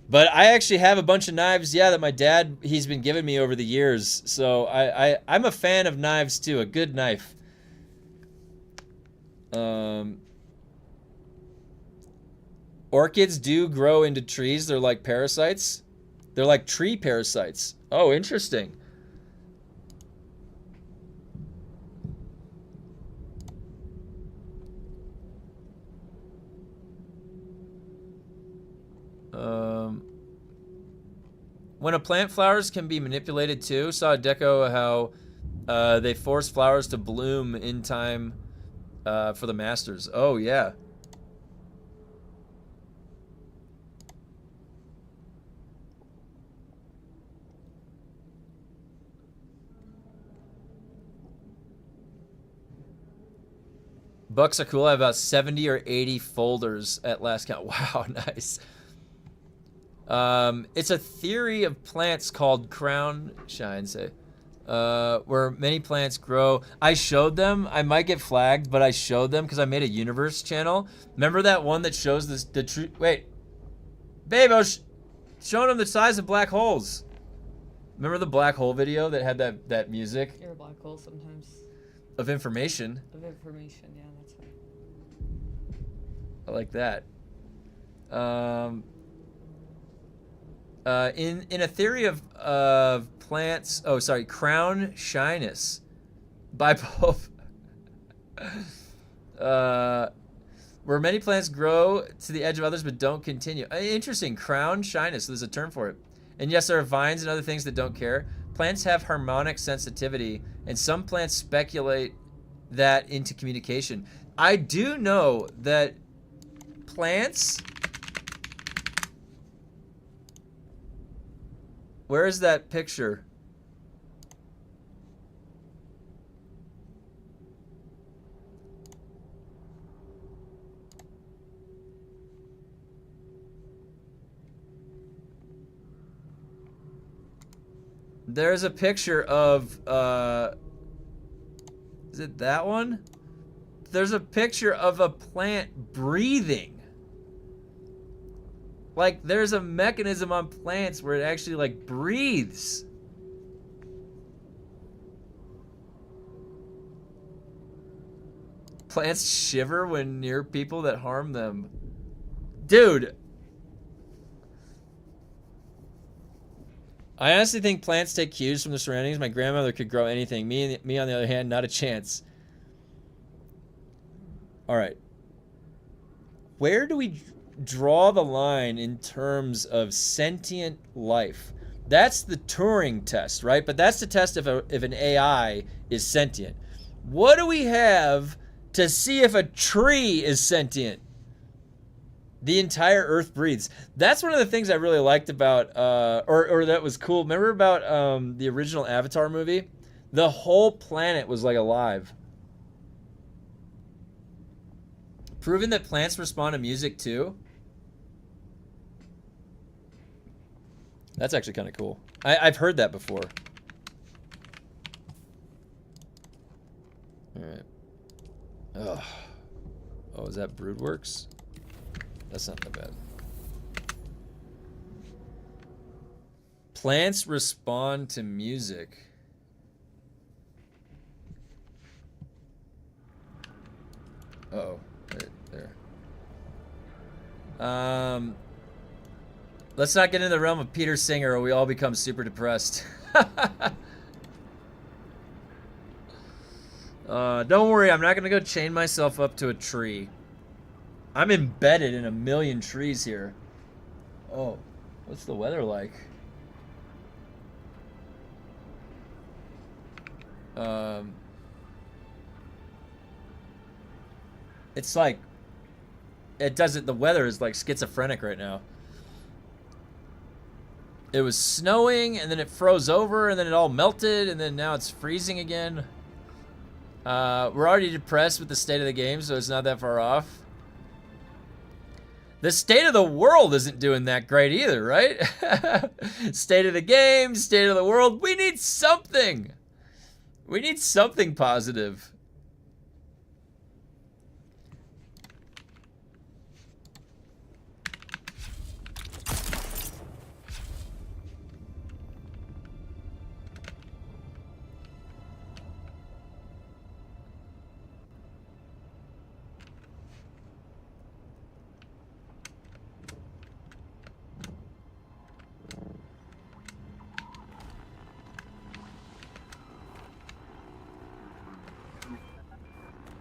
But I actually have a bunch of knives, yeah, that my dad, he's been giving me over the years. So I'm a fan of knives too, a good knife. Orchids do grow into trees. They're like parasites. They're like tree parasites. Oh, interesting. When a plant flowers can be manipulated too. Saw a deco how they force flowers to bloom in time for the masters. Oh, yeah. Bucks are cool. I have about 70 or 80 folders at last count. Wow, nice. It's a theory of plants called crown shine, where many plants grow. I showed them. I might get flagged, but I showed them because I made a universe channel. Remember that one that shows the true? Wait, babe, I was showing them the size of black holes. Remember the black hole video that had that music? You're a black hole sometimes. Of information. Of information, yeah, that's right. I like that. In a theory of plants, oh sorry, crown shyness by Pope, where many plants grow to the edge of others but don't continue. Interesting, crown shyness. There's a term for it. And yes, there are vines and other things that don't care. Plants have harmonic sensitivity, and some plants speculate that into communication. I do know that plants. Where is that picture? There's a picture of, is it that one? There's a picture of a plant breathing. Like, there's a mechanism on plants where it actually, like, breathes. Plants shiver when near people that harm them. Dude. I honestly think plants take cues from the surroundings. My grandmother could grow anything. Me, on the other hand, not a chance. All right. Where do we draw the line in terms of sentient life? That's the Turing test, right? But that's the test if an AI is sentient. What do we have to see if a tree is sentient? The entire Earth breathes. That's one of the things I really liked about, or that was cool. Remember about the original Avatar movie? The whole planet was like alive. Proven that plants respond to music too. That's actually kind of cool. I've heard that before. All right. Ugh. Oh, is that Broodworks? That's not that bad. Plants respond to music. Uh-oh. Right there. Let's not get into the realm of Peter Singer or we all become super depressed. Don't worry, I'm not gonna go chain myself up to a tree. I'm embedded in a million trees here. Oh, what's the weather like? It's like, it doesn't, the weather is like schizophrenic right now. It was snowing and then it froze over and then it all melted and then now it's freezing again. We're already depressed with the state of the game, so it's not that far off. The state of the world isn't doing that great either, right? State of the game, state of the world. We need something. We need something positive.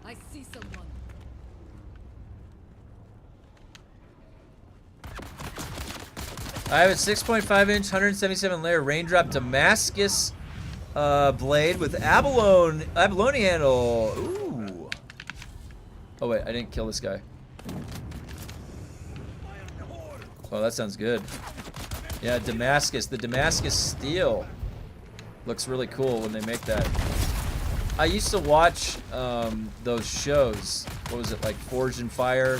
I see someone. I have a 6.5-inch, 177-layer raindrop Damascus blade with abalone handle. Ooh. Oh wait, I didn't kill this guy. Oh, that sounds good. Yeah, Damascus. The Damascus steel looks really cool when they make that. I used to watch those shows. What was it, like Forged in Fire?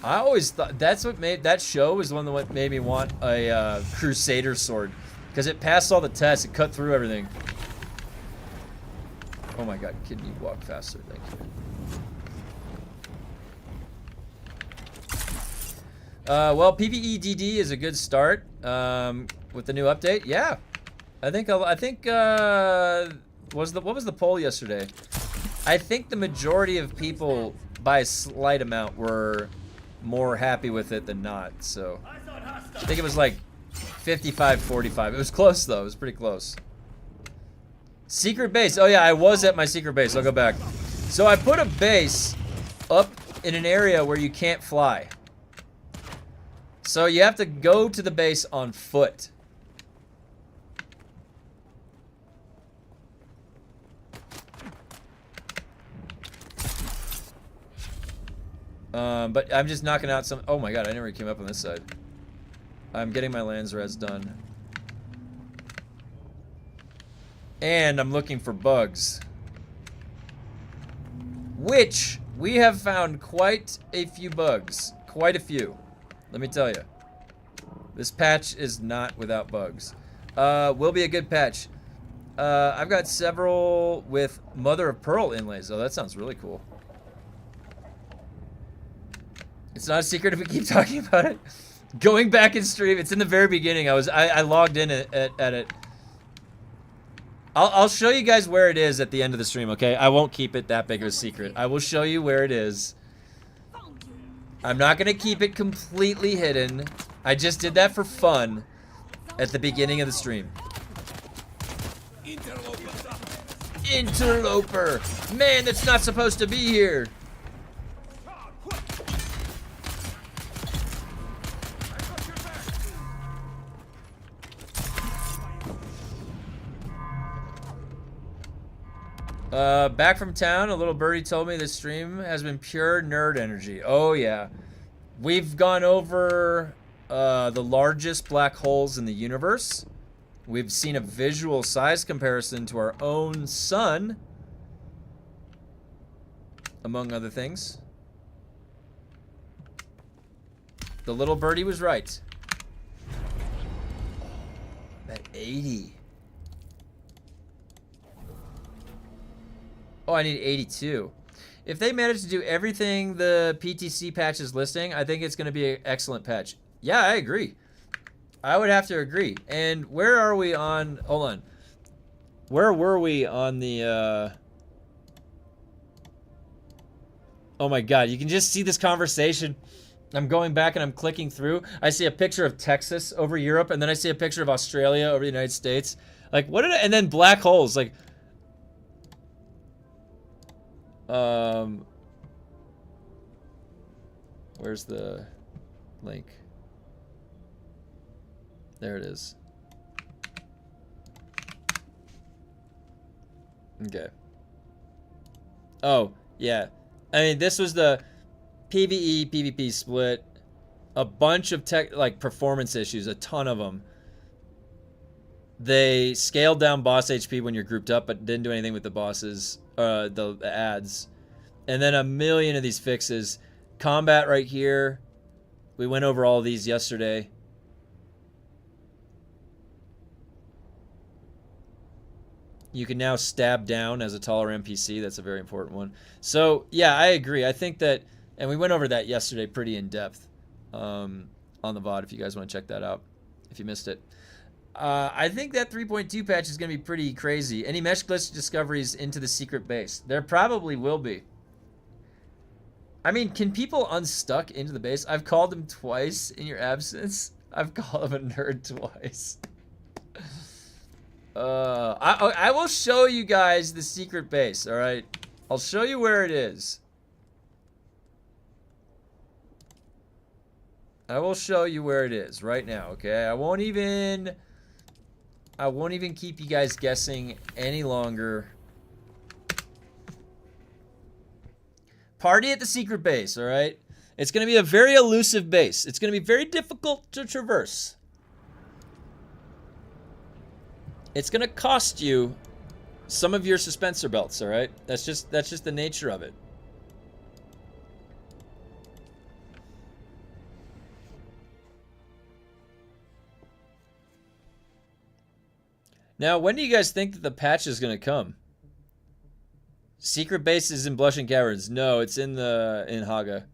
I always thought that's what made that show was the one that made me want a Crusader sword because it passed all the tests. It cut through everything. Oh my God! Can you walk faster? Thank you. Well, PvEDD is a good start with the new update. Yeah, I think what was the poll yesterday? I think the majority of people, by a slight amount, were more happy with it than not. So I think it was like 55-45. It was close though. It was pretty close. Secret base. Oh yeah, I was at my secret base. I'll go back. So I put a base up in an area where you can't fly. So you have to go to the base on foot. But I'm just knocking out some... Oh my God, I never came up on this side. I'm getting my lands res done. And I'm looking for bugs. Which, we have found quite a few bugs. Quite a few. Let me tell you. This patch is not without bugs. Will be a good patch. I've got several with mother of pearl inlays. Oh, that sounds really cool. It's not a secret if we keep talking about it. Going back in stream, it's in the very beginning. I logged in at it. I'll show you guys where it is at the end of the stream, okay? I won't keep it that big of a secret. I will show you where it is. I'm not gonna keep it completely hidden. I just did that for fun at the beginning of the stream. Interloper! Man, that's not supposed to be here! Back from town, a little birdie told me this stream has been pure nerd energy. Oh, yeah. We've gone over the largest black holes in the universe. We've seen a visual size comparison to our own sun, among other things. The little birdie was right. I'm at 80. Oh, I need 82. If they manage to do everything the PTC patch is listing, I think it's going to be an excellent patch. Yeah, I agree. I would have to agree. And where are we on... Hold on. Where were we on the... Oh my god, you can just see this conversation. I'm going back and I'm clicking through. I see a picture of Texas over Europe, and then I see a picture of Australia over the United States. Like, what did I... And then black holes, like... Where's the link? There it is. Okay. Oh, yeah. I mean, this was the PvE, PvP split. A bunch of performance issues, a ton of them. They scaled down boss HP when you're grouped up, but didn't do anything with the bosses, the ads. And then a million of these fixes. Combat right here. We went over all these yesterday. You can now stab down as a taller NPC. That's a very important one. So, yeah, I agree. I think that, and we went over that yesterday pretty in depth on the VOD if you guys want to check that out, if you missed it. I think that 3.2 patch is going to be pretty crazy. Any mesh glitch discoveries into the secret base? There probably will be. I mean, can people unstuck into the base? I've called him twice in your absence. I've called him a nerd twice. I will show you guys the secret base, alright? I'll show you where it is. I will show you where it is right now, okay? I won't even keep you guys guessing any longer. Party at the secret base, alright? It's going to be a very elusive base. It's going to be very difficult to traverse. It's going to cost you some of your suspensor belts, alright? That's just the nature of it. Now, when do you guys think that the patch is going to come? Secret base is in Blushing Caverns. No, it's in Hagga.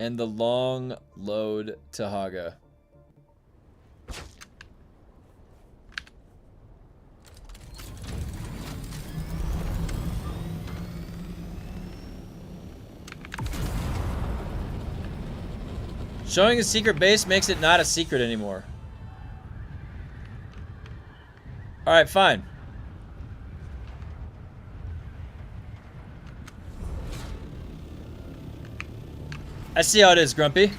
And the long load to Hagga. Showing a secret base makes it not a secret anymore. Alright, fine. I see how it is, Grumpy.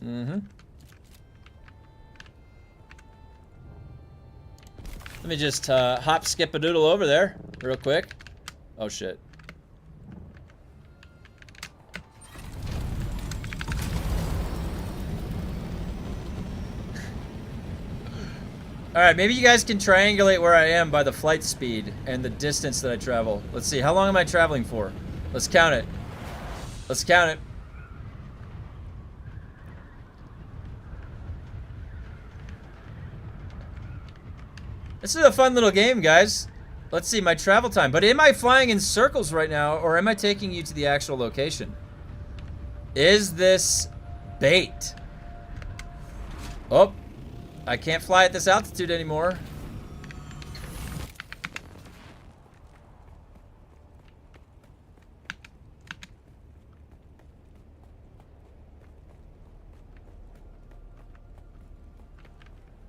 Mm-hmm. Let me just hop, skip a doodle over there real quick. Oh, shit. Alright, maybe you guys can triangulate where I am by the flight speed and the distance that I travel. Let's see, how long am I traveling for? Let's count it. Let's count it. This is a fun little game, guys. Let's see, my travel time. But am I flying in circles right now, or am I taking you to the actual location? Is this bait? Oh. I can't fly at this altitude anymore.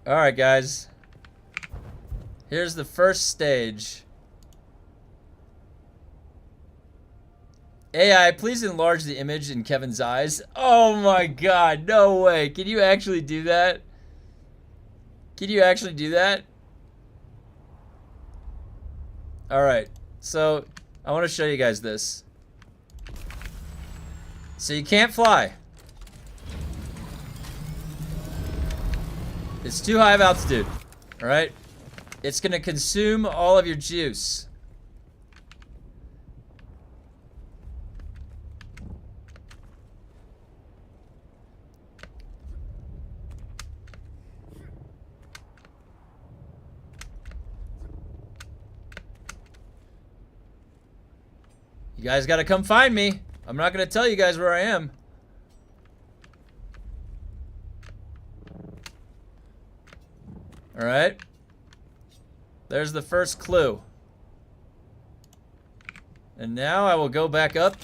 Alright, guys. Here's the first stage. AI, please enlarge the image in Kevin's eyes. Oh my god, no way. Can you actually do that? Can you actually do that? Alright, so I want to show you guys this. So you can't fly. It's too high of altitude. Alright? It's gonna consume all of your juice. You guys gotta come find me. I'm not gonna tell you guys where I am. Alright. There's the first clue. And now I will go back up.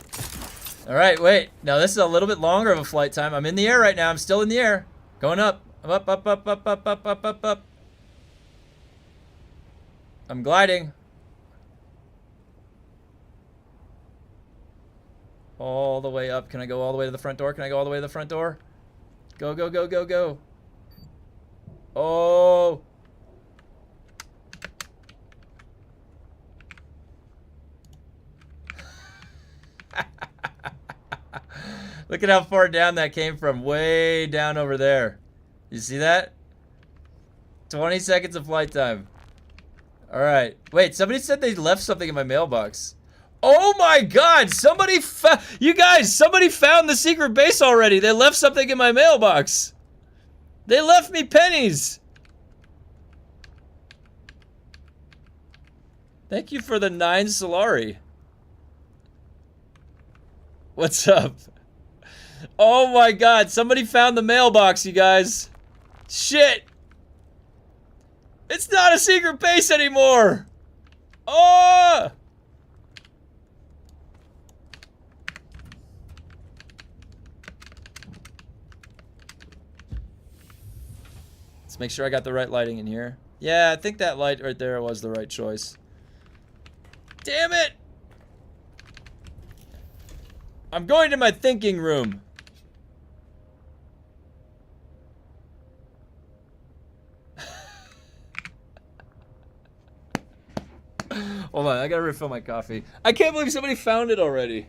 Alright, wait. Now this is a little bit longer of a flight time. I'm in the air right now. I'm still in the air. Going up. I'm up, up, up, up, up, up, up, up, up. I'm gliding. All the way up. Can I go all the way to the front door? Can I go all the way to the front door? Go, go, go, go, go. Oh. Look at how far down that came from. Way down over there. You see that? 20 seconds of flight time. Alright. Wait, somebody said they left something in my mailbox. Oh my god! Somebody you guys, somebody found the secret base already. They left something in my mailbox. They left me pennies. Thank you for the 9 Solari. What's up? Oh my god, somebody found the mailbox, you guys. Shit! It's not a secret base anymore! Oh! Let's make sure I got the right lighting in here. Yeah, I think that light right there was the right choice. Damn it! I'm going to my thinking room. Hold on, I gotta refill my coffee. I can't believe somebody found it already.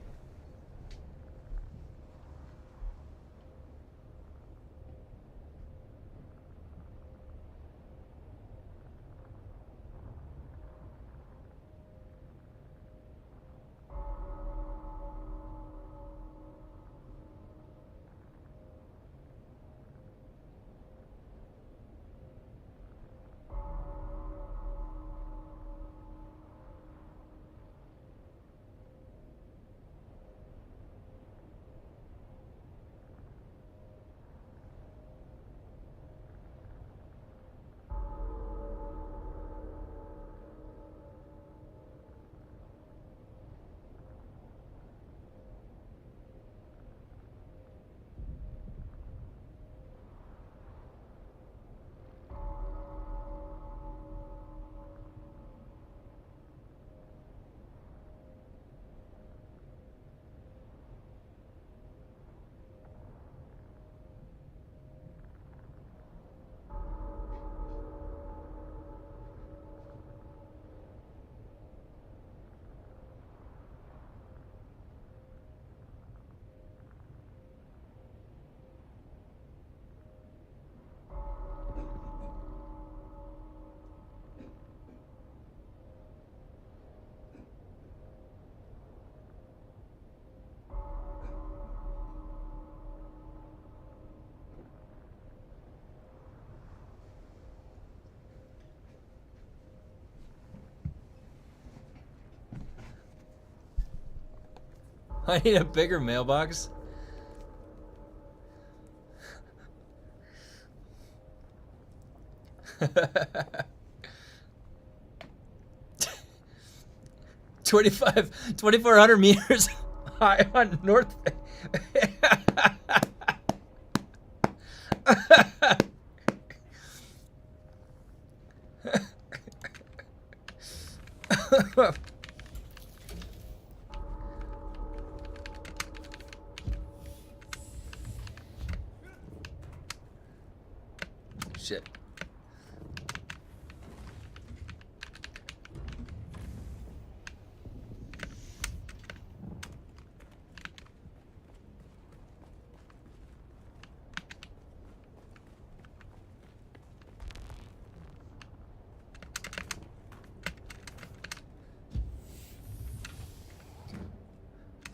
I need a bigger mailbox. $2,500 2,400 meters high on North. Shit.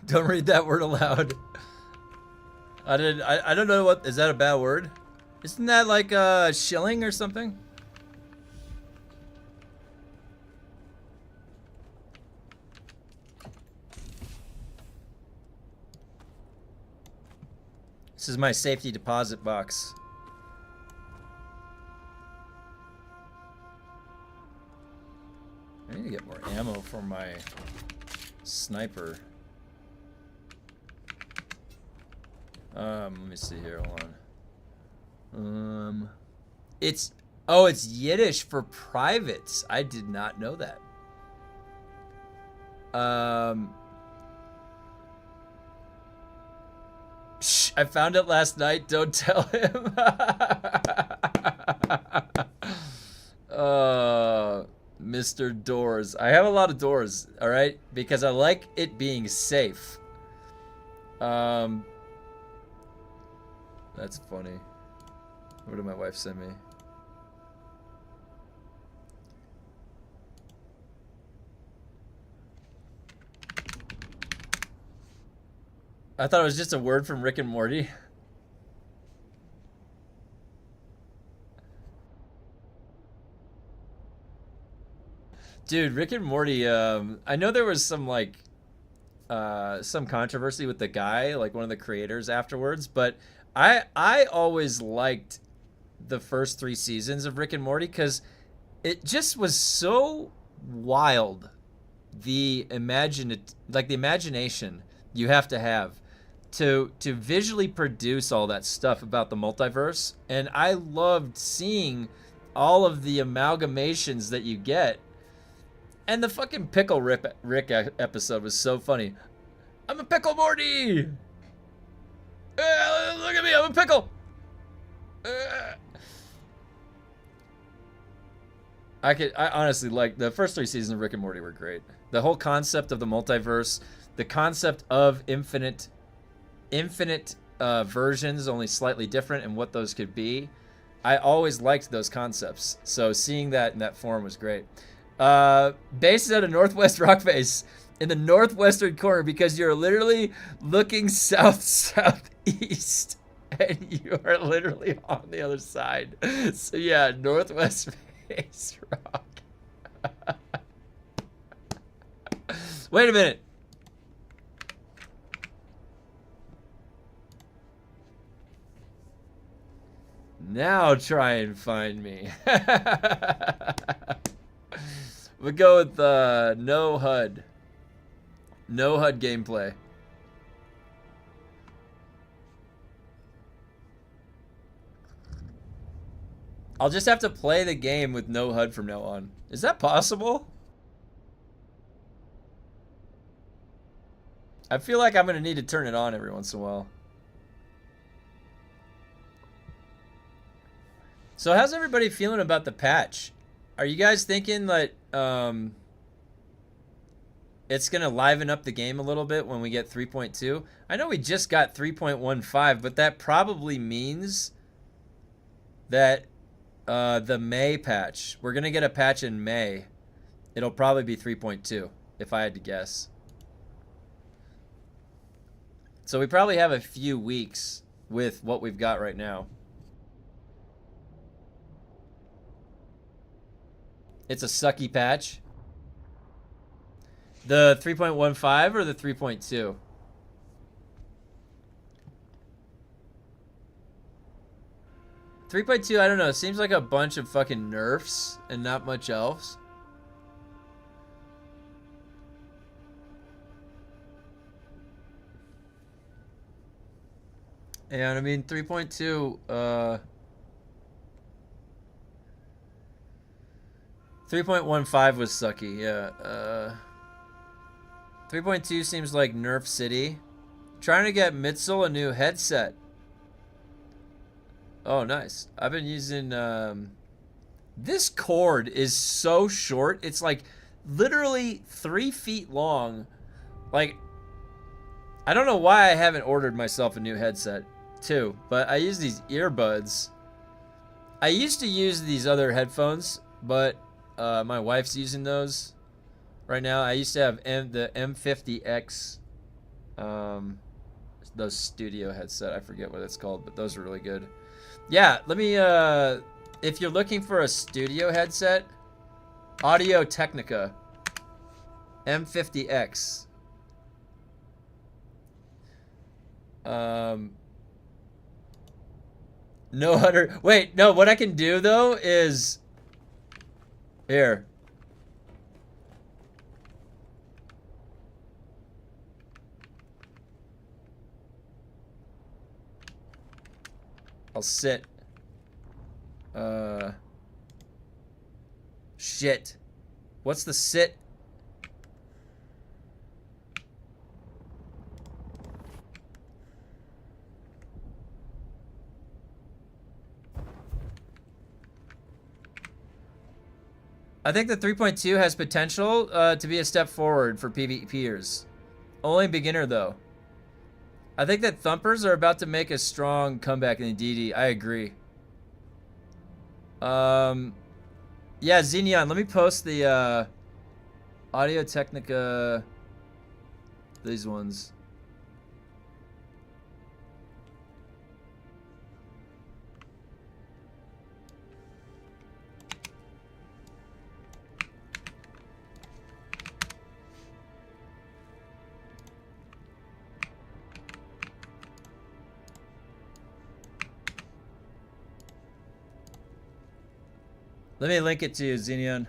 Don't read that word aloud. I don't know what, is that a bad word? Isn't that like a shilling or something? This is my safety deposit box. I need to get more ammo for my sniper. Let me see here, hold on. It's Yiddish for privates. I did not know that. Shh, I found it last night. Don't tell him. Mr. Doors. I have a lot of doors, all right? Because I like it being safe. That's funny. What did my wife send me? I thought it was just a word from Rick and Morty. Dude, Rick and Morty, I know there was some like some controversy with the guy, like one of the creators afterwards, but I always liked the first 3 seasons of Rick and Morty because it just was so wild. The imagination you have to visually produce all that stuff about the multiverse, and I loved seeing all of the amalgamations that you get. And the fucking Pickle Rick episode was so funny. I'm a pickle, Morty! Look at me, I'm a pickle! I honestly like the first 3 seasons of Rick and Morty were great. The whole concept of the multiverse, the concept of infinite versions, only slightly different, and what those could be. I always liked those concepts. So seeing that in that form was great. Base is at a northwest rock face in the northwestern corner because you're literally looking southeast and you are literally on the other side. So yeah, northwest face rock. Wait a minute. Now try and find me. We'll go with no HUD. No HUD gameplay. I'll just have to play the game with no HUD from now on. Is that possible? I feel like I'm going to need to turn it on every once in a while. So how's everybody feeling about the patch? Are you guys thinking that it's going to liven up the game a little bit when we get 3.2? I know we just got 3.15, but that probably means that the May patch, we're going to get a patch in May. It'll probably be 3.2, if I had to guess. So we probably have a few weeks with what we've got right now. It's a sucky patch. The 3.15 or the 3.2? .2, I don't know. It seems like a bunch of fucking nerfs and not much else. And I mean 3.2, 3.15 was sucky, yeah. 3.2 seems like Nerf City. Trying to get Mitzel a new headset. Oh, nice. I've been using, this cord is so short. It's like literally 3 feet long. Like, I don't know why I haven't ordered myself a new headset, too. But I use these earbuds. I used to use these other headphones, but my wife's using those right now. I used to have the M50X, those studio headset. I forget what it's called, but those are really good. Yeah, let me, if you're looking for a studio headset, Audio Technica M50X. No other, wait, no, what I can do though is, here. I'll sit. Shit. What's the sit? I think the 3.2 has potential to be a step forward for PvPers. Only beginner though. I think that thumpers are about to make a strong comeback in the DD. I agree. Yeah, Xenion, let me post the Audio Technica, these ones. Let me link it to you, Xenion.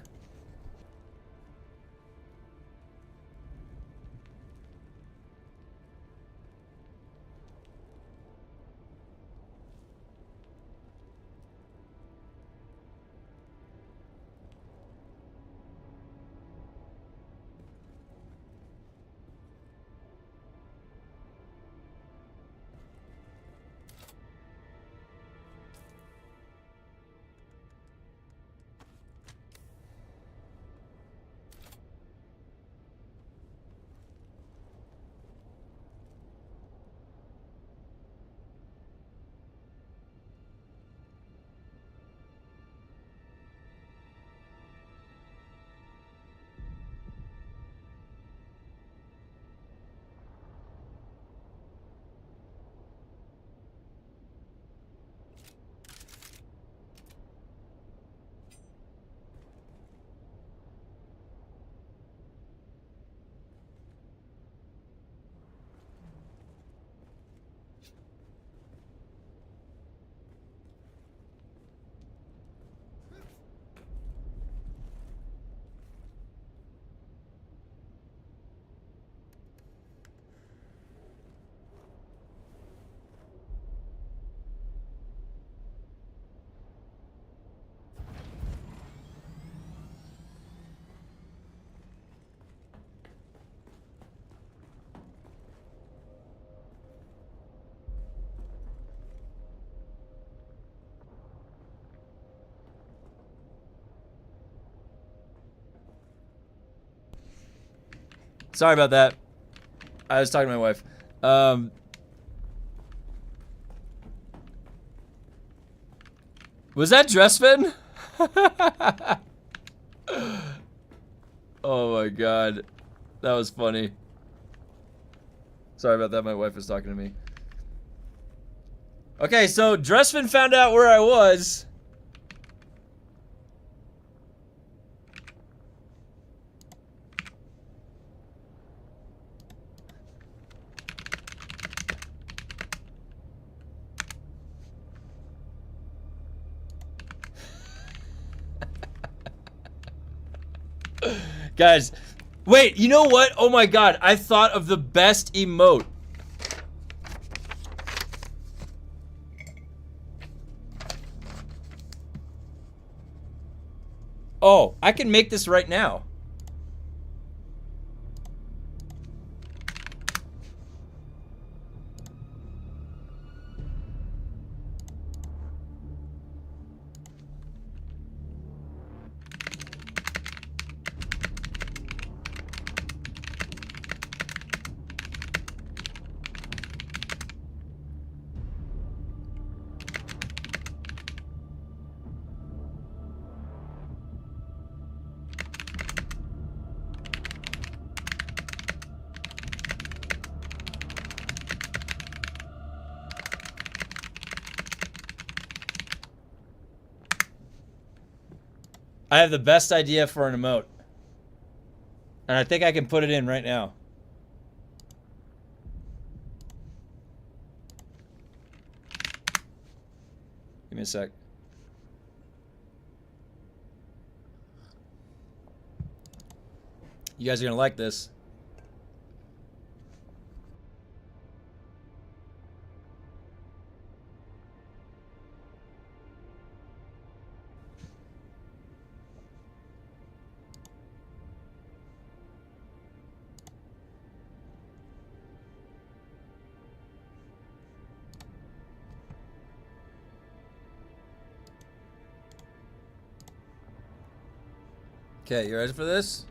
Sorry about that. I was talking to my wife. Was that Dressman? Oh my god. That was funny. Sorry about that, my wife was talking to me. Okay, so Dressman found out where I was. Guys, wait, you know what? Oh my god, I thought of the best emote. Oh, I can make this right now. I have the best idea for an emote. And I think I can put it in right now. Give me a sec. You guys are gonna like this. Okay, you ready for this?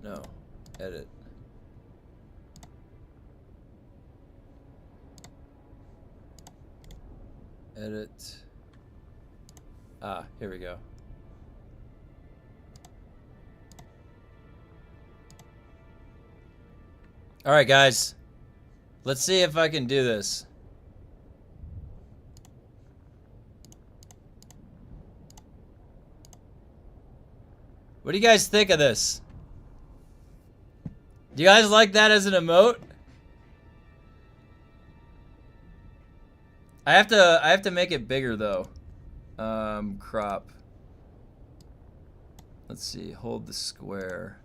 No. Edit. Edit. Ah, here we go. Alright, guys. Let's see if I can do this. What do you guys think of this? Do you guys like that as an emote? I have to make it bigger though. Crop. Let's see, hold the square.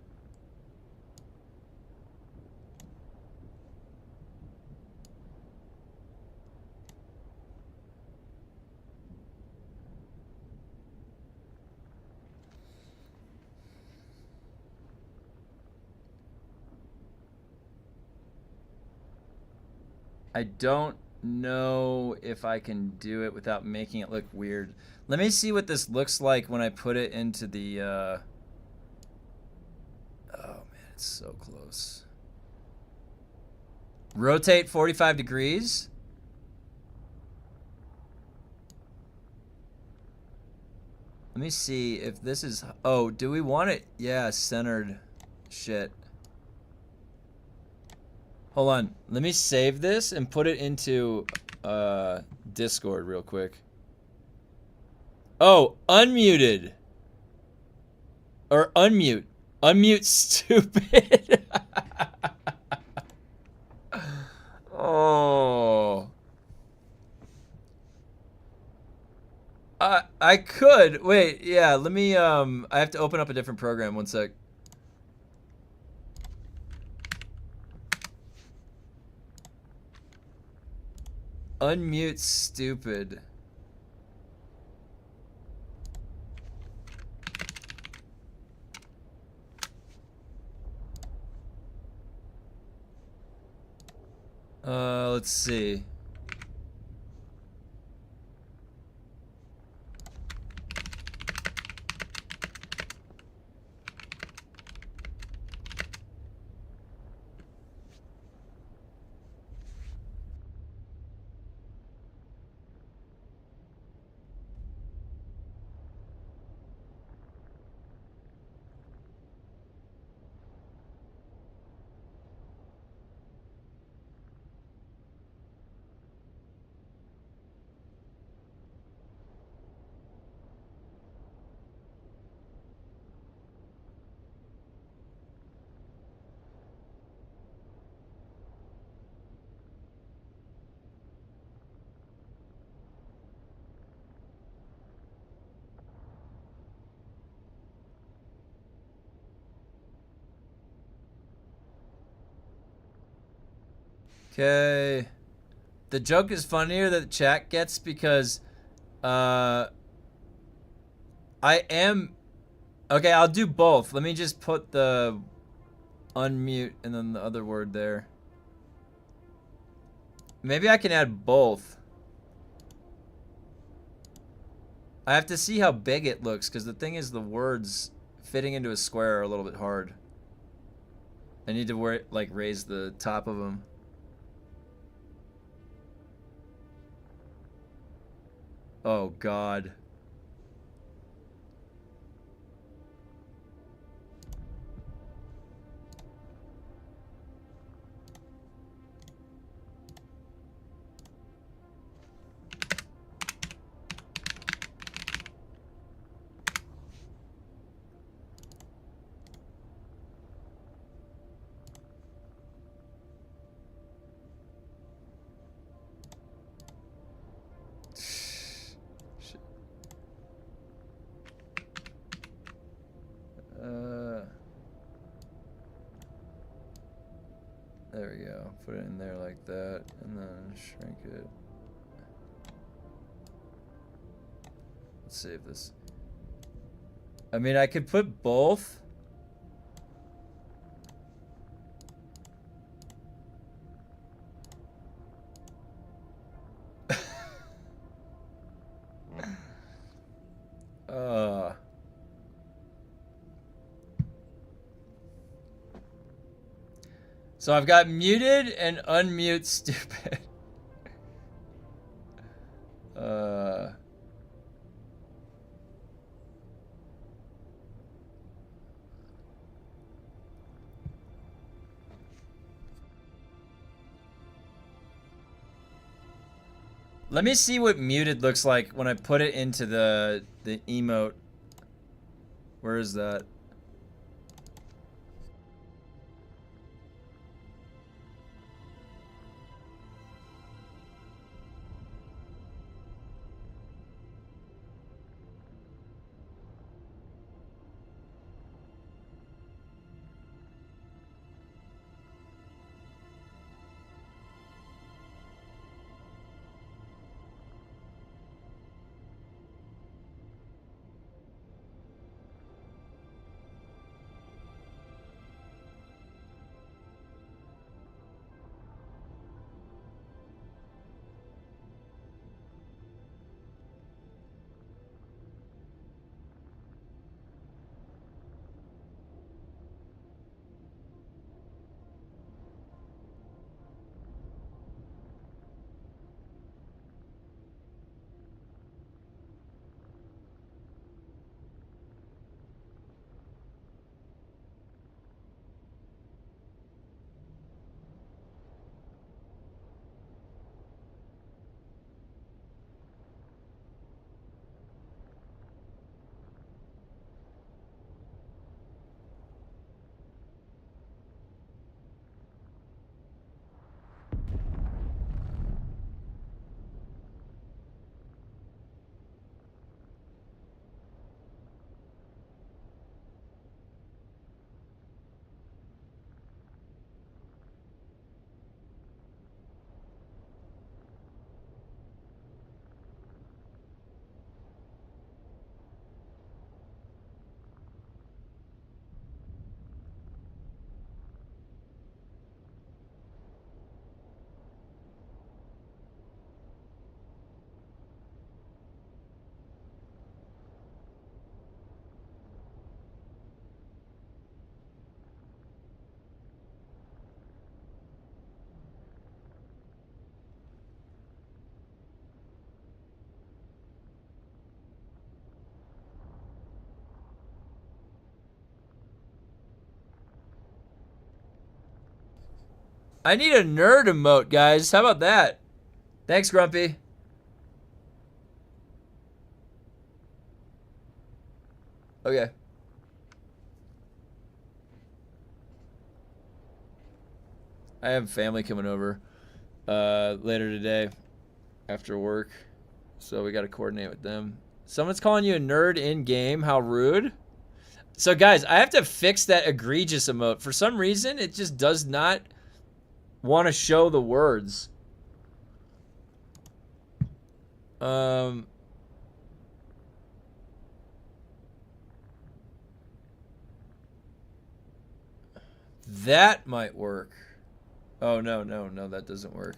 I don't know if I can do it without making it look weird. Let me see what this looks like when I put it into the, oh man, it's so close. Rotate 45 degrees. Let me see if this is, oh, do we want it? Yeah, centered. Shit. Hold on. Let me save this and put it into Discord real quick. Oh, unmuted. Or unmute. Unmute stupid. Oh. I could. Wait, yeah, let me I have to open up a different program. One sec. Unmute stupid. Let's see. Okay. The joke is funnier that the chat gets because I am... Okay, I'll do both. Let me just put the unmute and then the other word there. Maybe I can add both. I have to see how big it looks because the thing is the words fitting into a square are a little bit hard. I need to like raise the top of them. Oh God. There we go. Put it in there like that, and then shrink it. Let's save this. I mean, I could put both. So I've got muted and unmute stupid. Let me see what muted looks like when I put it into the emote. Where is that? I need a nerd emote, guys. How about that? Thanks, Grumpy. Okay. I have family coming over later today after work, so we got to coordinate with them. Someone's calling you a nerd in game. How rude. So guys, I have to fix that egregious emote. For some reason, it just does not want to show the words. That might work. Oh, no, that doesn't work.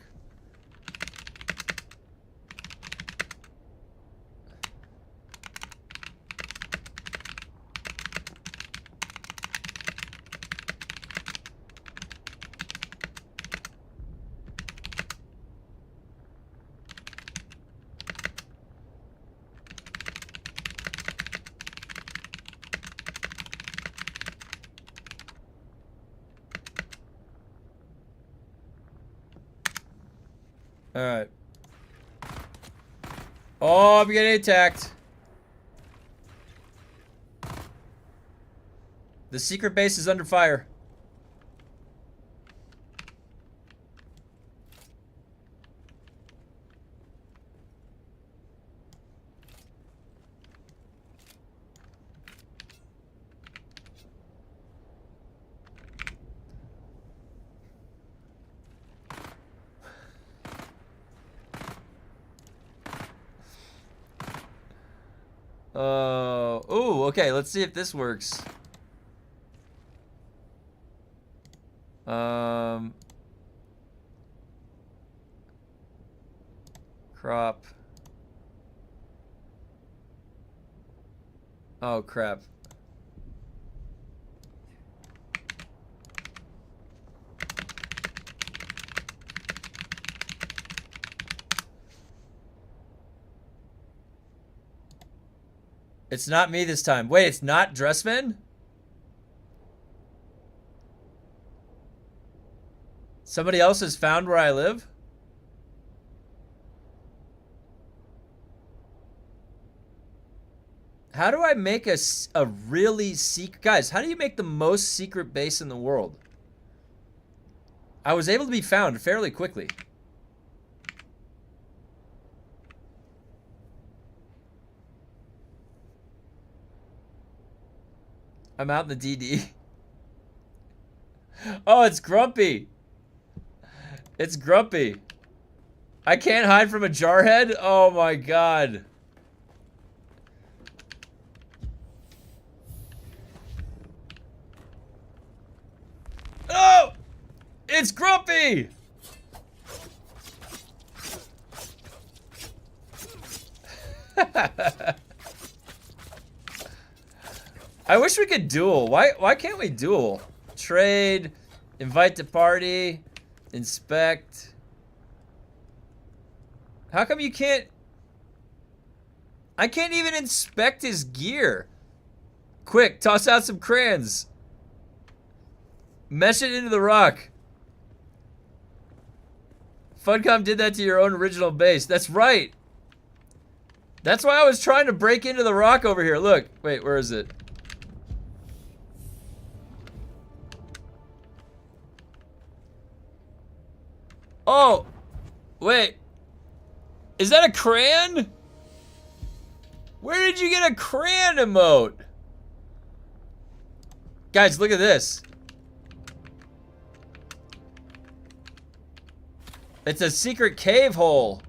Alright. Oh, I'm getting attacked. The secret base is under fire. Ooh, okay, let's see if this works. Crop. Oh, crap. It's not me this time. Wait, it's not Dressman? Somebody else has found where I live? How do I make a really secret... Guys, how do you make the most secret base in the world? I was able to be found fairly quickly. I'm out in the DD. Oh, it's Grumpy. It's Grumpy. I can't hide from a jarhead? Oh my god. Oh! It's Grumpy! I wish we could duel. Why can't we duel? Trade, invite to party, inspect. How come you can't? I can't even inspect his gear. Quick, toss out some crayons. Mesh it into the rock. Funcom did that to your own original base. That's right. That's why I was trying to break into the rock over here. Look. Wait, where is it? Oh. Wait. Is that a crayon? Where did you get a crayon emote? Guys, look at this. It's a secret cave hole.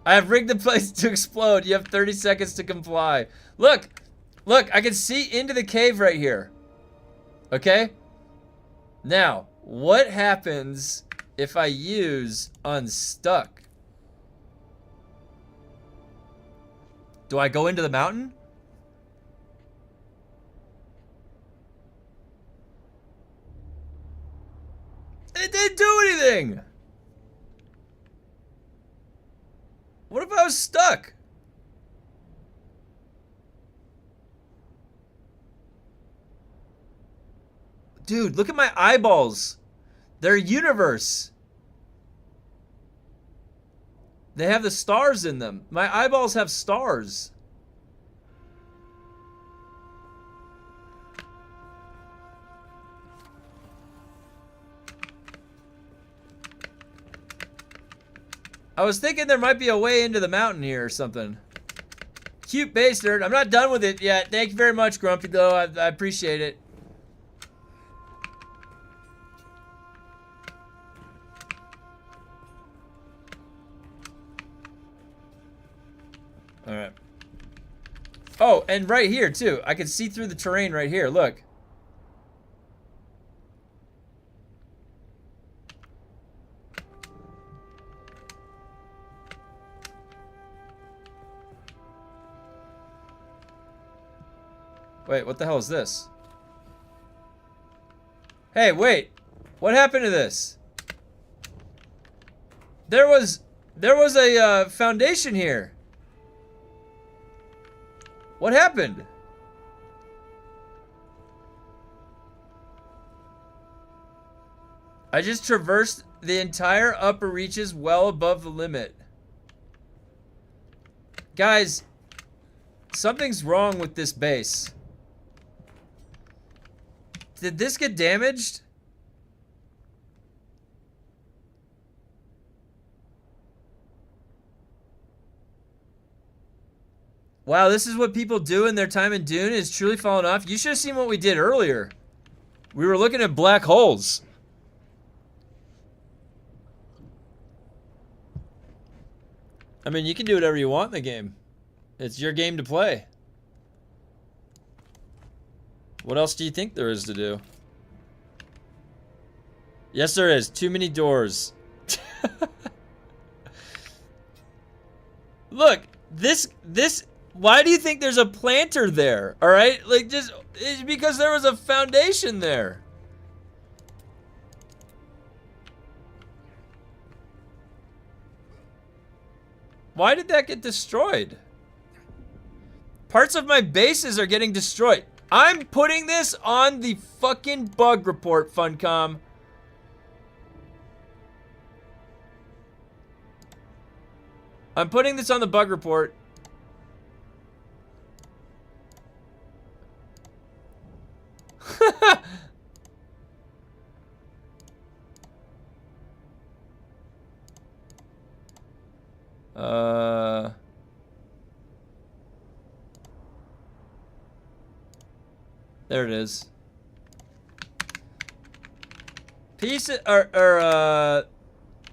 I have rigged the place to explode. You have 30 seconds to comply. Look, look, I can see into the cave right here. Okay? Now, what happens if I use unstuck? Do I go into the mountain? It didn't do anything. What if I was stuck? Dude, look at my eyeballs. They're universe. They have the stars in them. My eyeballs have stars. I was thinking there might be a way into the mountain here or something. Cute base nerd. I'm not done with it yet. Thank you very much, Grumpy, though. I appreciate it. Alright. Oh, and right here, too. I can see through the terrain right here. Look. Wait, what the hell is this? Hey, wait. What happened to this? There was a foundation here. What happened? I just traversed the entire upper reaches well above the limit. Guys, something's wrong with this base. Did this get damaged? Wow, this is what people do in their time in Dune, is truly falling off. You should have seen what we did earlier. We were looking at black holes. I mean, you can do whatever you want in the game. It's your game to play. What else do you think there is to do? Yes, there is. Too many doors. Look, this... Why do you think there's a planter there? All right? Like, just... It's because there was a foundation there. Why did that get destroyed? Parts of my bases are getting destroyed. I'm putting this on the fucking bug report, Funcom. I'm putting this on the bug report. There it is.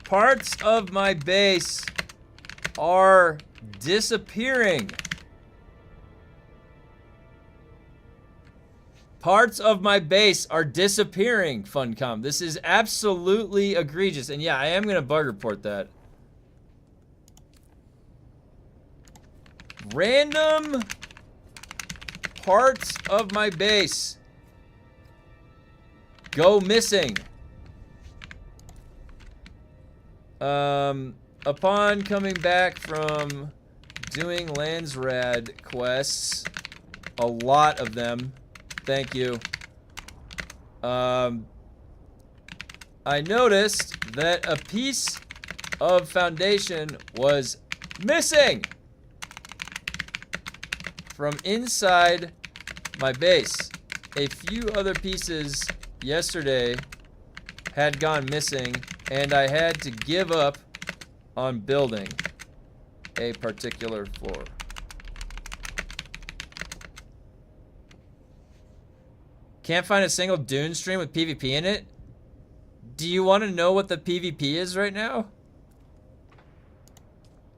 Parts of my base are disappearing. Parts of my base are disappearing, Funcom. This is absolutely egregious. And yeah, I am going to bug report that. Random parts of my base go missing. Upon coming back from doing Landsrad quests, a lot of them, thank you, I noticed that a piece of foundation was missing from inside my base. A few other pieces yesterday had gone missing, and I had to give up on building a particular floor. Can't find a single Dune stream with PvP in it? Do you want to know what the PvP is right now?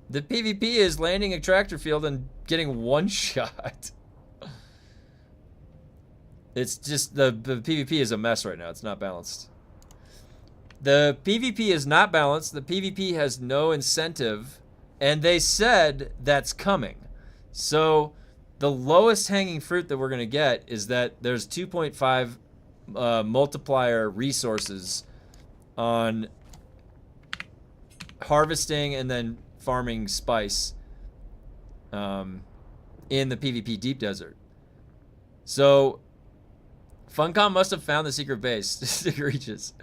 The PvP is landing a tractor field and getting one shot. It's just, the PvP is a mess right now. It's not balanced. The PvP is not balanced. The PvP has no incentive. And they said that's coming. So the lowest hanging fruit that we're going to get is that there's 2.5 multiplier resources on harvesting and then farming spice in the PvP deep desert. So Funcom must have found the secret base. Secret reaches.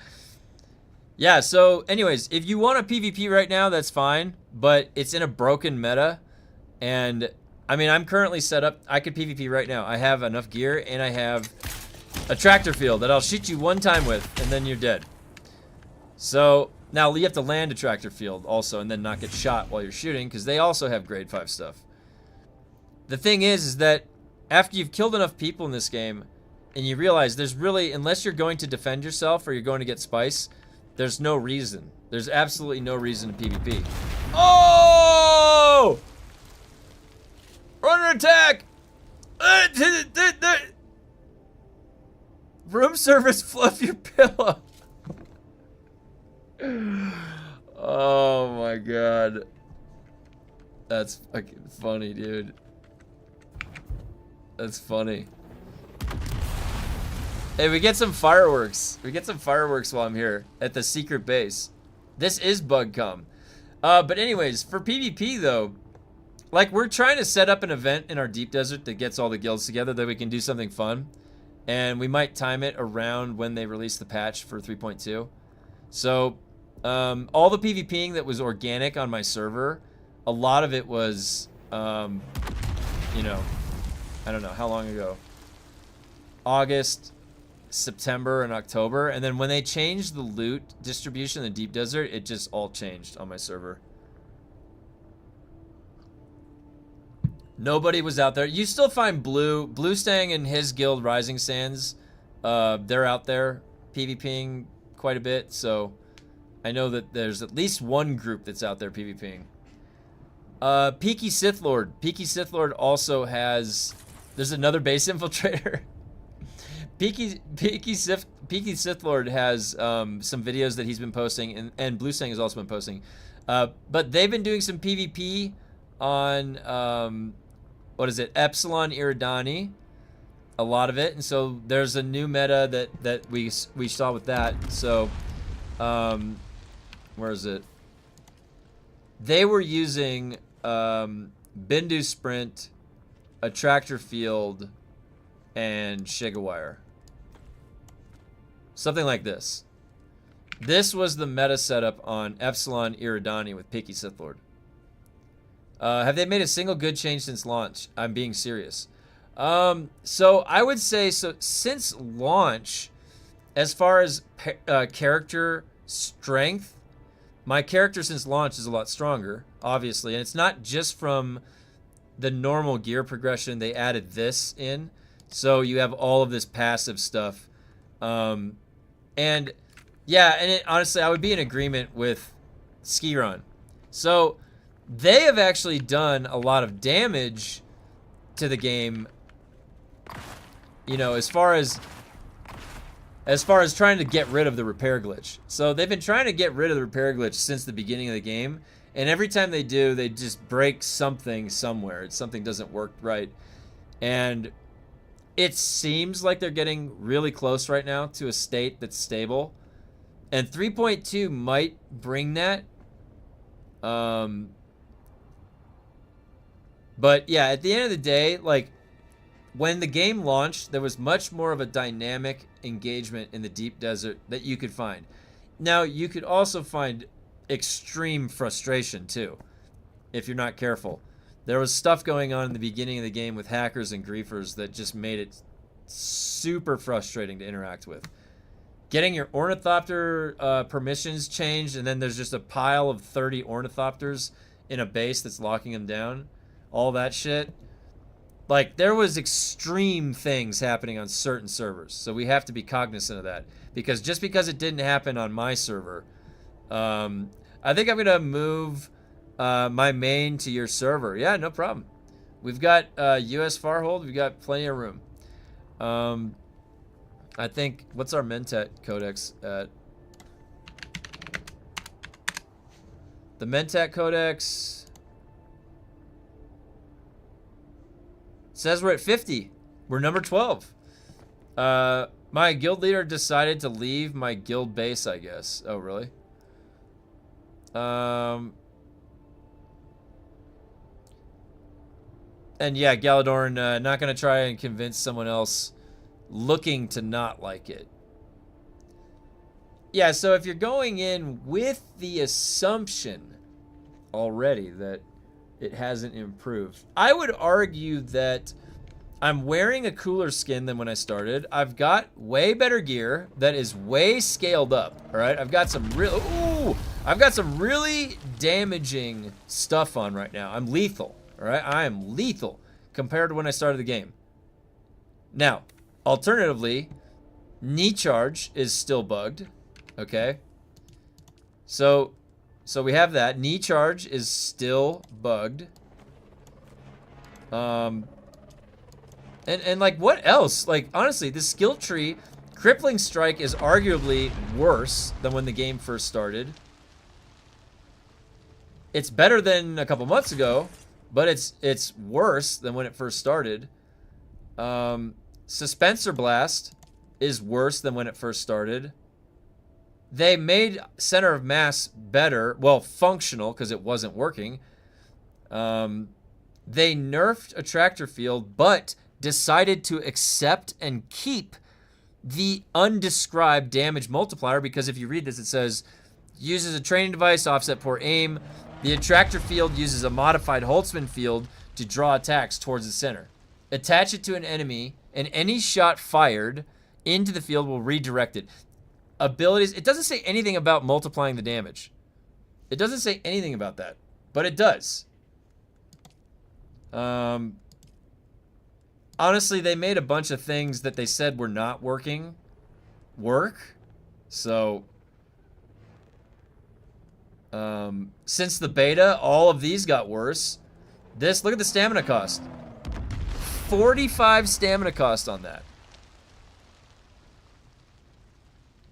Yeah, so anyways, if you want a PvP right now, that's fine, but it's in a broken meta, and I mean, I'm currently set up. I could PvP right now. I have enough gear, and I have a tractor field that I'll shoot you one time with, and then you're dead. So now you have to land a tractor field also, and then not get shot while you're shooting, because they also have grade 5 stuff. The thing is that after you've killed enough people in this game, and you realize there's really, unless you're going to defend yourself or you're going to get spice, there's no reason. There's absolutely no reason to PvP. Oh! under attack! Room service, fluff your pillow. Oh my god. That's fucking funny, dude. That's funny. Hey, we get some fireworks. We get some fireworks while I'm here at the secret base. This is bug.com. But anyways, for PvP though, like we're trying to set up an event in our deep desert that gets all the guilds together that we can do something fun. And we might time it around when they release the patch for 3.2. So, all the PvPing that was organic on my server, a lot of it was, you know, I don't know, how long ago? August, September, and October. And then when they changed the loot distribution in the deep desert, it just all changed on my server. Nobody was out there. You still find Blue staying in his guild, Rising Sands. They're out there PvPing quite a bit, so I know that there's at least one group that's out there PvPing. Peaky Sith Lord. Peaky Sith Lord also has... There's another base infiltrator. Peaky Sith Lord has some videos that he's been posting, and Blue Sang has also been posting. But they've been doing some PvP on... what is it? Epsilon Iridani. A lot of it. And so there's a new meta that we saw with that. So, where is it? They were using Bindu Sprint, Attractor Field, and Shigawire. Something like this. This was the meta setup on Epsilon Iridani with Peaky Sith Lord. Have they made a single good change since launch? I'm being serious. So I would say, so since launch, as far as character strength, my character since launch is a lot stronger, obviously. And it's not just from the normal gear progression. They added this in. So you have all of this passive stuff. And yeah, and honestly, I would be in agreement with Skiron. So... they have actually done a lot of damage to the game, you know, as far as trying to get rid of the repair glitch. So they've been trying to get rid of the repair glitch since the beginning of the game, and every time they do, they just break something somewhere. Something doesn't work right. And it seems like they're getting really close right now to a state that's stable. And 3.2 might bring that. But yeah, at the end of the day, like, when the game launched, there was much more of a dynamic engagement in the deep desert that you could find. Now, you could also find extreme frustration, too, if you're not careful. There was stuff going on in the beginning of the game with hackers and griefers that just made it super frustrating to interact with. Getting your ornithopter permissions changed, and then there's just a pile of 30 ornithopters in a base that's locking them down. All that shit. Like, there was extreme things happening on certain servers. So we have to be cognizant of that. Because just because it didn't happen on my server, I think I'm going to move my main to your server. Yeah, no problem. We've got US Farhold. We've got plenty of room. I think, what's our Mentat Codex at? The Mentat Codex... says we're at 50. We're number 12. My guild leader decided to leave my guild base, I guess. Oh, really? And yeah, Galadorn, not going to try and convince someone else looking to not like it. Yeah, so if you're going in with the assumption already that it hasn't improved, I would argue that I'm wearing a cooler skin than when I started. I've got way better gear that is way scaled up. All right, I've got some really damaging stuff on right now. I'm lethal. All right, I am lethal compared to when I started the game. Now, alternatively, knee charge is still bugged. Okay, so we have that. Knee charge is still bugged. And like, what else? Like, honestly, the skill tree, Crippling Strike is arguably worse than when the game first started. It's better than a couple months ago, but it's worse than when it first started. Suspensor Blast is worse than when it first started. They made Center of Mass better, well, functional, because it wasn't working. They nerfed Attractor Field, but decided to accept and keep the undescribed damage multiplier, because if you read this, it says, uses a training device, offset poor aim. The Attractor Field uses a modified Holtzman field to draw attacks towards the center. Attach it to an enemy, and any shot fired into the field will redirect it. Abilities, it doesn't say anything about multiplying the damage. It doesn't say anything about that, but it does. Honestly, they made a bunch of things that they said were not working work. So, since the beta, all of these got worse. This, look at the stamina cost. 45 stamina cost on that.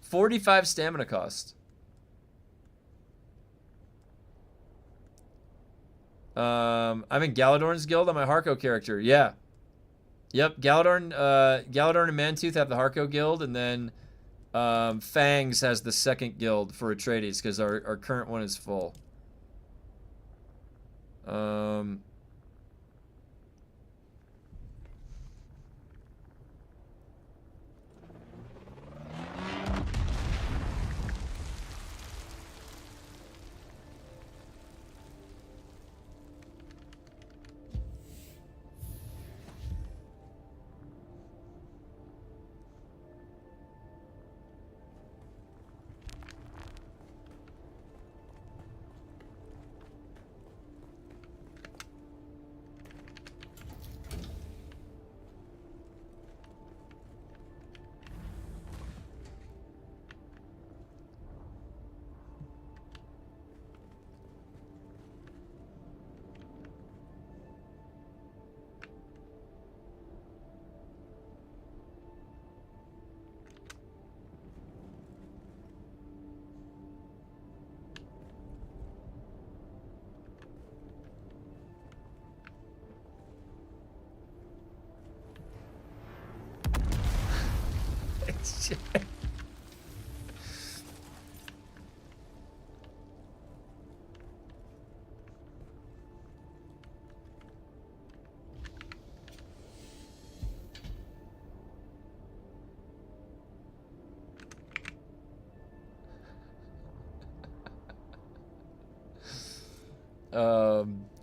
45 stamina cost. I'm in Galadorn's guild on my Harko character. Yeah. Yep, Galadorn and Mantooth have the Harko guild, and then Fangs has the second guild for Atreides, because our current one is full.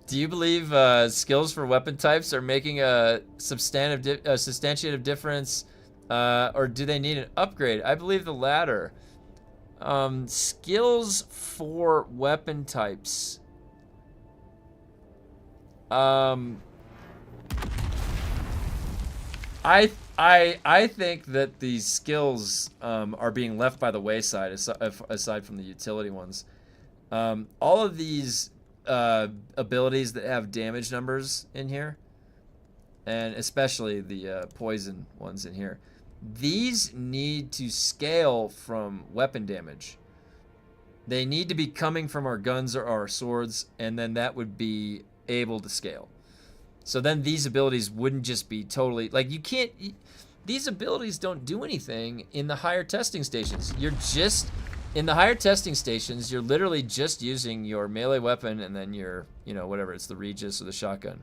Do you believe skills for weapon types are making a substantiative difference, or do they need an upgrade? I believe the latter. Skills for weapon types. I think that these skills are being left by the wayside aside from the utility ones. All of these abilities that have damage numbers in here, and especially the poison ones in here, these need to scale from weapon damage. They need to be coming from our guns or our swords, and then that would be able to scale. So then these abilities wouldn't just be totally, like, you can't, these abilities don't do anything in the higher testing stations. You're just, in the higher testing stations, you're literally just using your melee weapon and then your, you know, whatever, it's the Regis or the shotgun.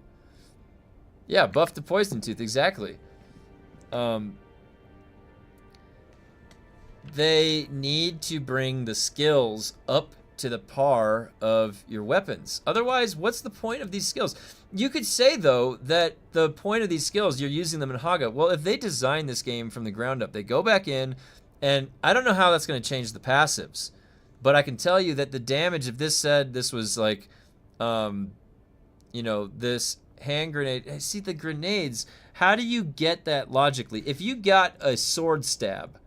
Yeah, buff to Poison Tooth, exactly. They need to bring the skills up to the par of your weapons. Otherwise, what's the point of these skills? You could say, though, that the point of these skills, you're using them in hagga. Well, if they design this game from the ground up, they go back in, and I don't know how that's going to change the passives, but I can tell you that the damage, if this said this was like, you know, this hand grenade. See, the grenades, how do you get that logically? If you got a sword stab,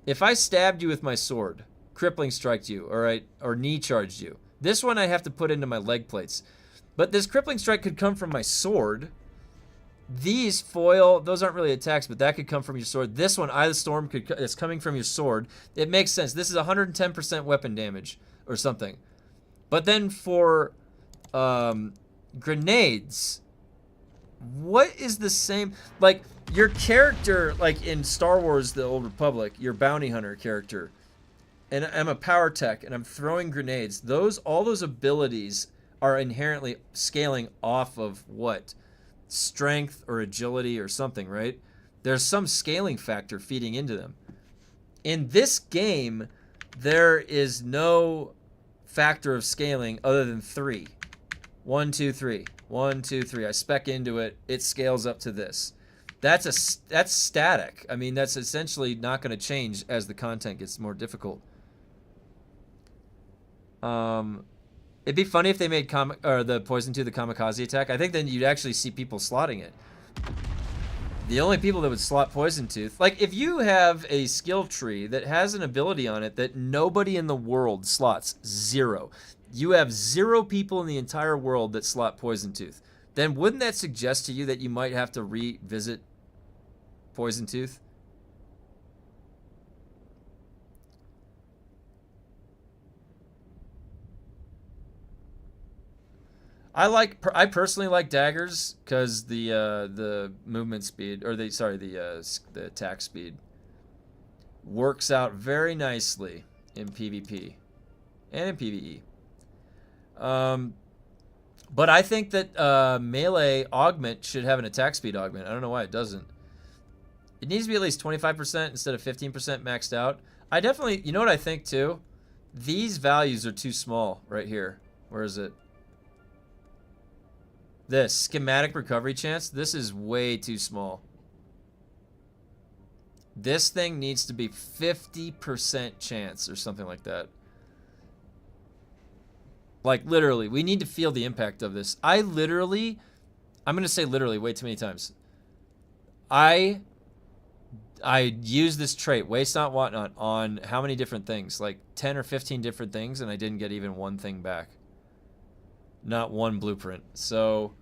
if I stabbed you with my sword, crippling striked you, all right, or knee charged you, this one I have to put into my leg plates. But this crippling strike could come from my sword, These foil, those aren't really attacks, but that could come from your sword. This one, Eye of the Storm, it's coming from your sword. It makes sense. This is 110% weapon damage or something. But then for grenades, what is the same? Like, your character, like in Star Wars The Old Republic, your bounty hunter character, and I'm a power tech, and I'm throwing grenades. All those abilities are inherently scaling off of what? Strength or agility or something, right? There's some scaling factor feeding into them. In this game, there is no factor of scaling other than 3. 1, 2, 3. 1, 2, 3. I spec into it. It scales up to this. That's static. I mean, that's essentially not going to change as the content gets more difficult. It'd be funny if they made the poison to the kamikaze attack. I think then you'd actually see people slotting it. The only people that would slot poison tooth, like if you have a skill tree that has an ability on it that nobody in the world slots, 0. You have 0 people in the entire world that slot poison tooth. Then wouldn't that suggest to you that you might have to revisit poison tooth? I personally like daggers because the movement speed, or the attack speed works out very nicely in PvP and in PvE. But I think that melee augment should have an attack speed augment. I don't know why it doesn't. It needs to be at least 25% instead of 15% maxed out. I definitely, you know what I think too? These values are too small right here. Where is it? This schematic recovery chance, this is way too small. This thing needs to be 50% chance or something like that. Like literally, we need to feel the impact of this. I'm going to say literally way too many times. I use this trait, waste not, want not, on how many different things? Like 10 or 15 different things, and I didn't get even one thing back. Not one blueprint. So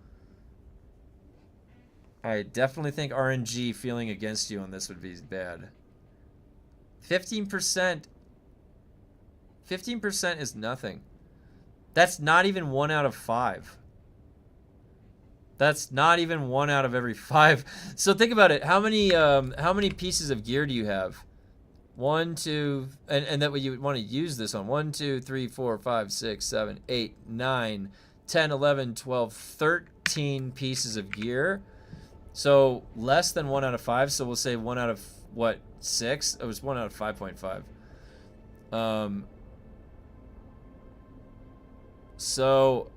I definitely think RNG feeling against you on this would be bad. 15%. 15% is nothing. That's not even 1 out of 5. That's not even 1 out of every 5. So think about it. How many pieces of gear do you have? 1, 2, and that way you would want to use this on 1, 2, 3, 4, 5, 6, 7, 8, 9, 10, 11, 12, 13 pieces of gear. So less than 1 out of 5. So we'll say 1 out of what, 6? It was 1 out of 5.5. So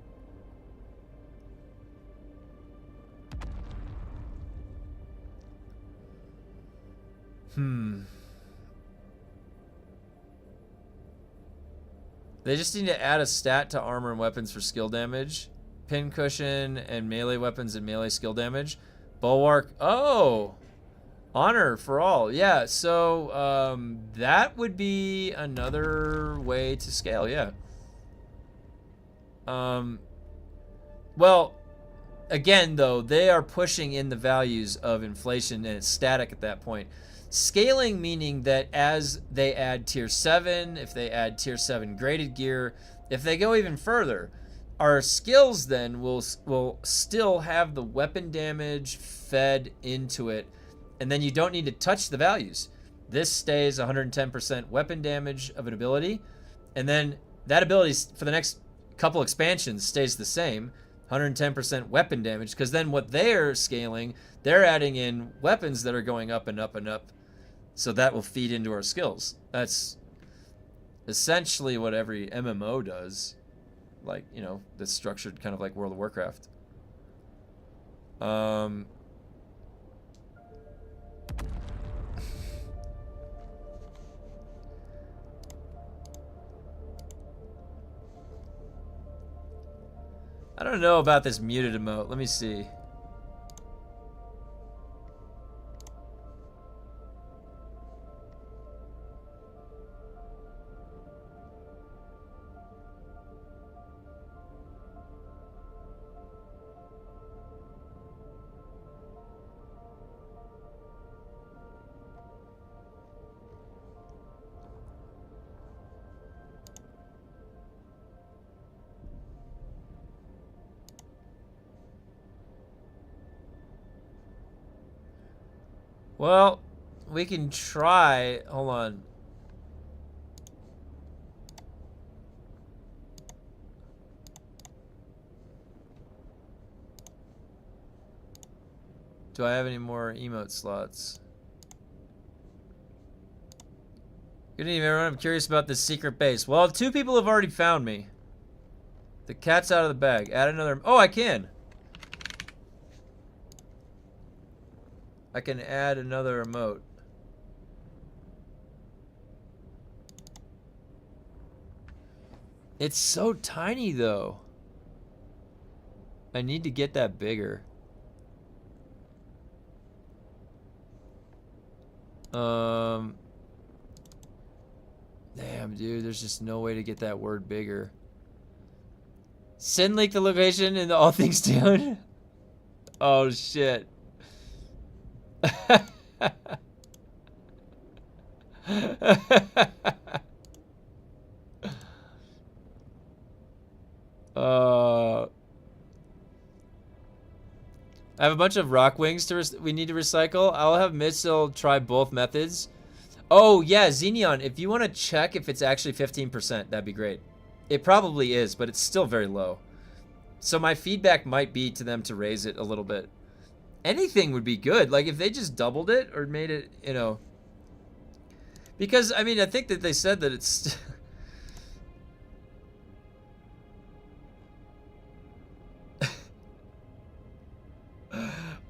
they just need to add a stat to armor and weapons for skill damage, pincushion, and melee weapons and melee skill damage. Bulwark. Oh, honor for all. Yeah. So that would be another way to scale. Yeah. Well, again, though, they are pushing in the values of inflation, and it's static at that point. Scaling meaning that as they add tier 7, if they add tier 7 graded gear, if they go even further, our skills then will still have the weapon damage fed into it, and then you don't need to touch the values. This stays 110% weapon damage of an ability, and then that ability for the next couple expansions stays the same, 110% weapon damage, because then what they're scaling, they're adding in weapons that are going up and up and up, so that will feed into our skills. That's essentially what every MMO does, like, you know, that's structured kind of like World of Warcraft. I don't know about this muted emote. Let me see. Well, we can try. Hold on. Do I have any more emote slots? Good evening, everyone. I'm curious about this secret base. Well, 2 people have already found me. The cat's out of the bag. Add another. Oh, I can. I can add another emote. It's so tiny, though. I need to get that bigger. Damn, dude, there's just no way to get that word bigger. Send leak the location and all things down. Oh, shit. I have a bunch of rock wings we need to recycle. I'll have Mitchell try both methods. Oh, yeah, Xenion, if you want to check if it's actually 15%, that'd be great. It probably is, but it's still very low. So my feedback might be to them to raise it a little bit. Anything would be good. Like, if they just doubled it or made it, you know. Because, I mean, I think that they said that it's...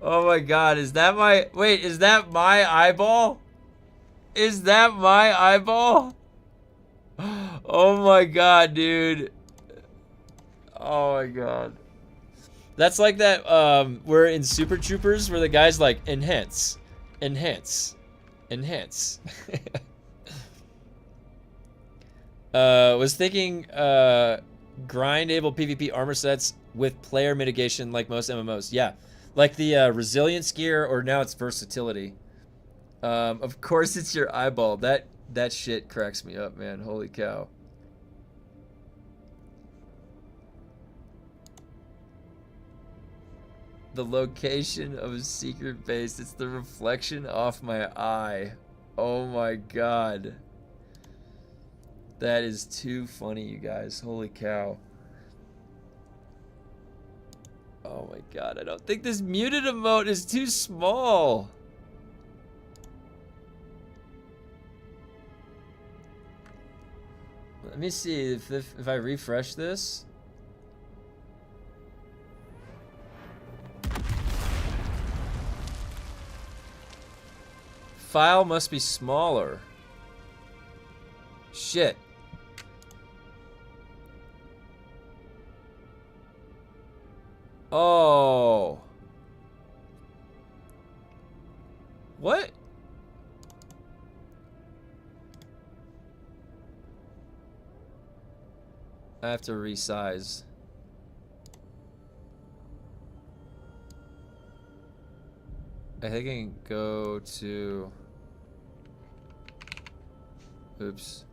Oh my god, is that my... Wait, is that my eyeball? Is that my eyeball? Oh my god, dude. Oh my god. That's like that, we're in Super Troopers where the guy's like, enhance, enhance, enhance. Was thinking, grindable PvP armor sets with player mitigation like most MMOs. Yeah, like the resilience gear, or now it's versatility. Of course it's your eyeball. That shit cracks me up, man. Holy cow. The location of a secret base. It's the reflection off my eye. Oh my god. That is too funny, you guys. Holy cow. Oh my god, I don't think this muted emote is too small. Let me see if I refresh this. File must be smaller. Shit. Oh. What? I have to resize. I think I can go to... Oops.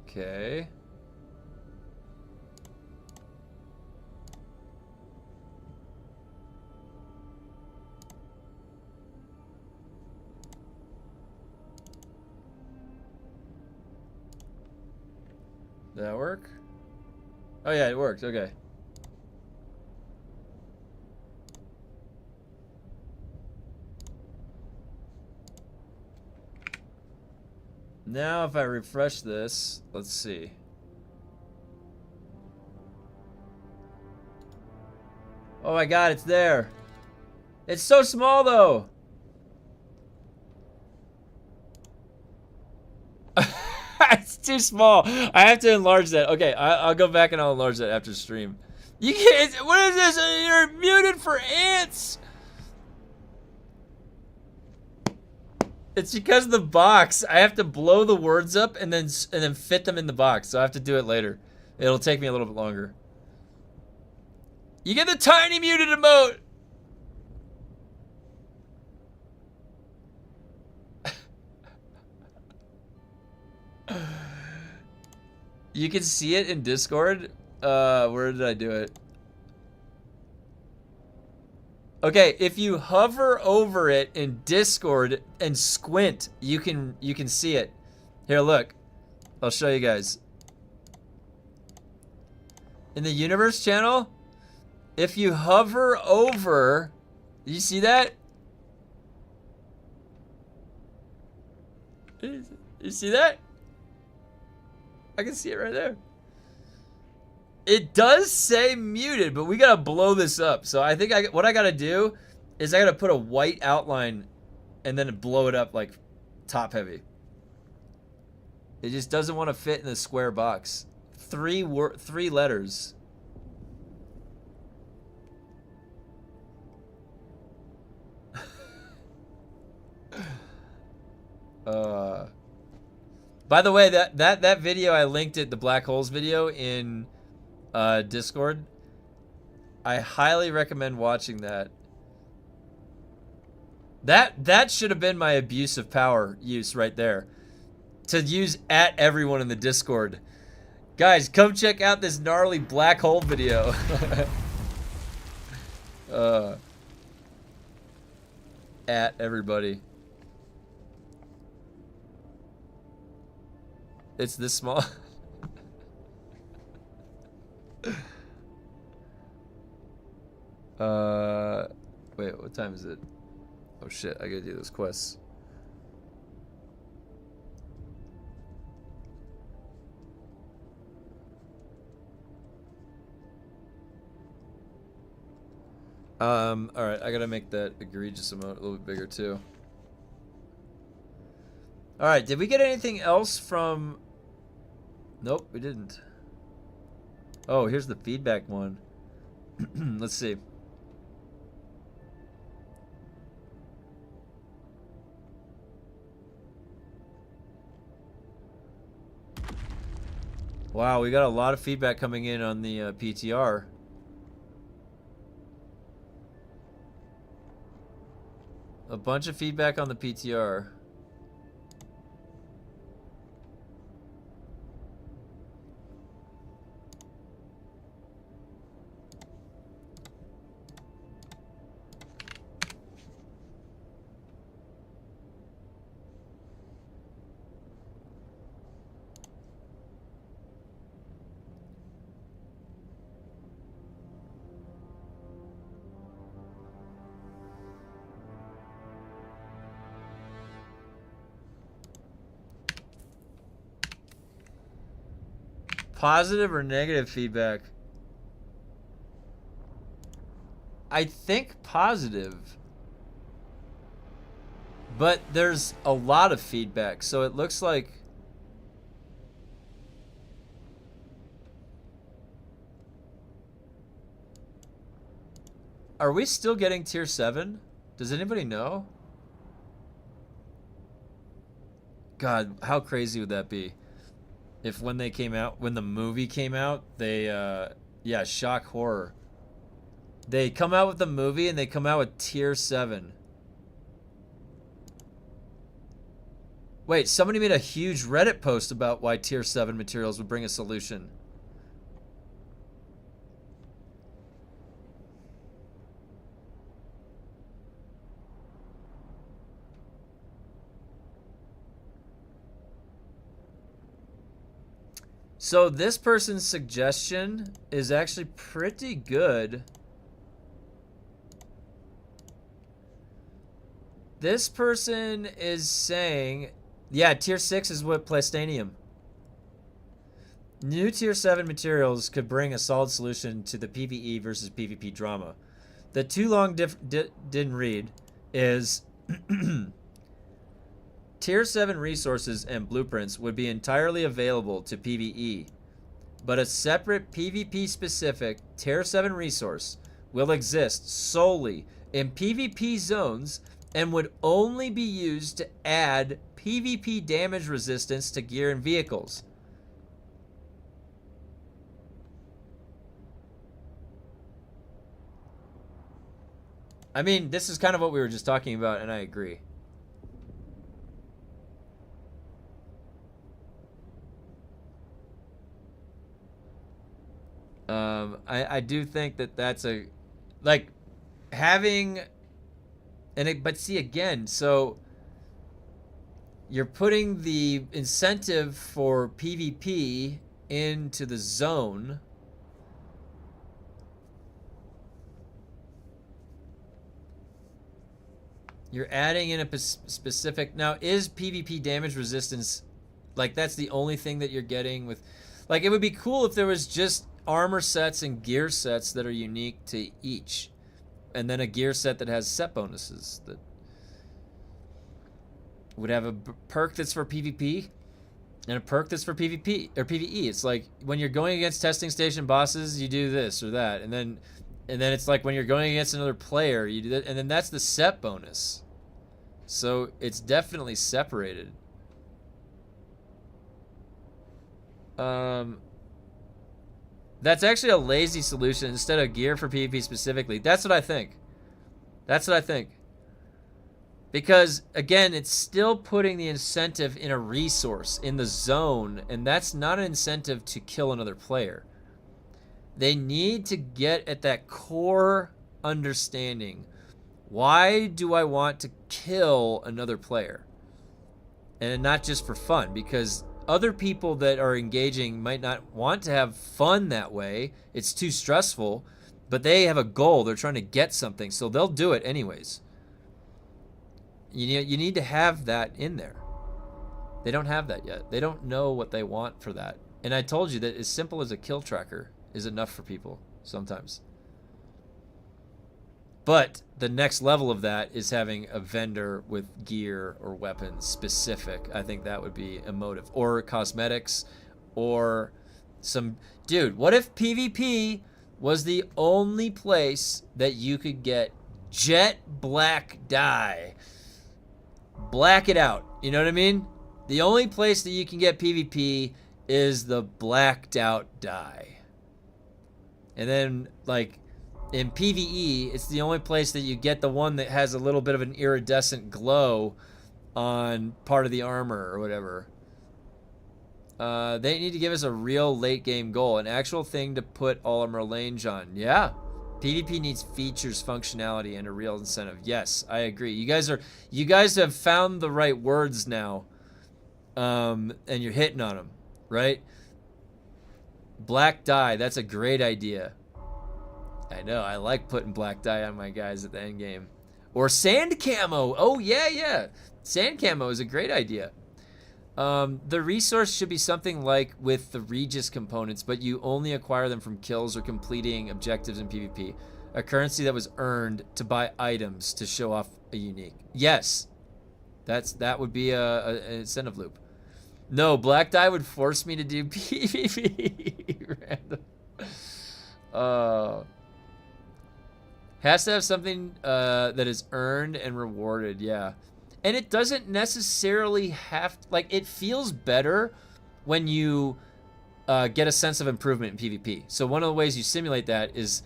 Okay. Did that work? Oh yeah, it worked. Okay. Now if I refresh this, let's see. Oh my god, it's there. It's so small though. It's too small. I have to enlarge that. Okay, I'll go back and I'll enlarge that after stream. You can't. What is this? You're muted for ants. It's because of the box. I have to blow the words up and then fit them in the box. So I have to do it later. It'll take me a little bit longer. You get the tiny muted emote. You can see it in Discord. Where did I do it? Okay, if you hover over it in Discord and squint, you can see it. Here, look. I'll show you guys. In the universe channel, if you hover over, you see that? You see that? I can see it right there. It does say muted, but we gotta blow this up. So I think what I gotta do is I gotta put a white outline and then blow it up like top heavy. It just doesn't want to fit in the square box. Three letters. By the way, that video I linked it, the black holes video in Discord. I highly recommend watching that. That should have been my abuse of power use right there. To use at everyone in the Discord. Guys, come check out this gnarly black hole video. At everybody. It's this small. Wait, what time is it? Oh shit, I gotta do those quests. Alright, I gotta make that egregious emote a little bit bigger too. Alright, did we get anything else from... Nope, we didn't. Oh, here's the feedback one. Let's see. Wow, we got a lot of feedback coming in on the PTR. A bunch of feedback on the PTR. Positive or negative feedback? I think positive. But there's a lot of feedback, so it looks like... Are we still getting tier 7? Does anybody know? God, how crazy would that be? If when they came out, when the movie came out, they, yeah, shock horror. They come out with the movie and they come out with tier 7. Wait, somebody made a huge Reddit post about why tier 7 materials would bring a solution. So this person's suggestion is actually pretty good. This person is saying, yeah, tier 6 is what Plastanium. New tier 7 materials could bring a solid solution to the PvE versus PvP drama. The too long didn't read is tier 7 resources and blueprints would be entirely available to PvE, but a separate PvP specific tier 7 resource will exist solely in PvP zones and would only be used to add PvP damage resistance to gear and vehicles. I mean, this is kind of what we were just talking about, and I agree. I do think that that's a, like, having, but see again, so you're putting the incentive for PvP into the zone. You're adding in a specific, now is PvP damage resistance, like that's the only thing that you're getting with, like it would be cool if there was just armor sets and gear sets that are unique to each, and then a gear set that has set bonuses that would have a perk that's for PvP and a perk that's for PvP or PvE. It's like when you're going against testing station bosses, you do this or that, and then it's like when you're going against another player, you do that, and then that's the set bonus. So it's definitely separated. That's actually a lazy solution instead of gear for PvP specifically. That's what I think. That's what I think. Because, again, it's still putting the incentive in a resource, in the zone, and that's not an incentive to kill another player. They need to get at that core understanding. Why do I want to kill another player? And not just for fun, because other people that are engaging might not want to have fun that way. It's too stressful, but they have a goal. They're trying to get something, so they'll do it anyways. You need to have that in there. They don't have that yet. They don't know what they want for that. And I told you that as simple as a kill tracker is enough for people sometimes. But the next level of that is having a vendor with gear or weapons specific. I think that would be emotive. Or cosmetics or some... Dude, what if PvP was the only place that you could get jet black dye? Black it out. You know what I mean? The only place that you can get PvP is the blacked out dye. And then, like, in PvE, it's the only place that you get the one that has a little bit of an iridescent glow on part of the armor or whatever. They need to give us a real late game goal, an actual thing to put all our range on. Yeah. PvP needs features, functionality, and a real incentive. Yes, I agree. You guys have found the right words now, and you're hitting on them, right? Black dye, that's a great idea. I know, I like putting black dye on my guys at the end game. Or sand camo. Oh yeah. Sand camo is a great idea. The resource should be something like with the Regis components, but you only acquire them from kills or completing objectives in PvP. A currency that was earned to buy items to show off a unique. Yes, that would be an incentive loop. No, black dye would force me to do PvP. Random. Has to have something that is earned and rewarded. Yeah. And it doesn't necessarily have, like, it feels better when you get a sense of improvement in PvP. So one of the ways you simulate that is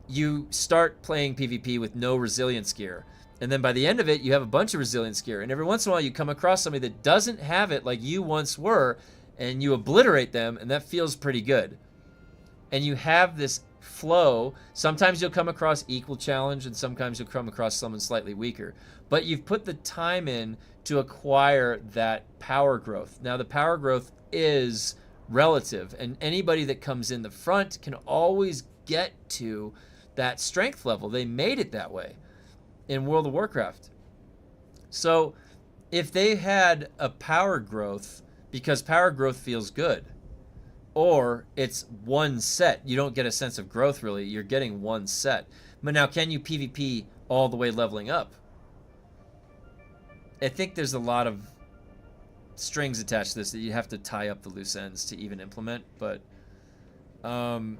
you start playing PvP with no resilience gear. And then by the end of it, you have a bunch of resilience gear. And every once in a while, you come across somebody that doesn't have it like you once were, and you obliterate them, and that feels pretty good. And you have this flow. Sometimes you'll come across equal challenge, and sometimes you'll come across someone slightly weaker. But you've put the time in to acquire that power growth. Now, the power growth is relative, and anybody that comes in the front can always get to that strength level. They made it that way in World of Warcraft. So if they had a power growth, because power growth feels good, or it's one set, you don't get a sense of growth really, you're getting one set. But now, can you PvP all the way leveling up? I think there's a lot of strings attached to this that you have to tie up the loose ends to even implement, but PvP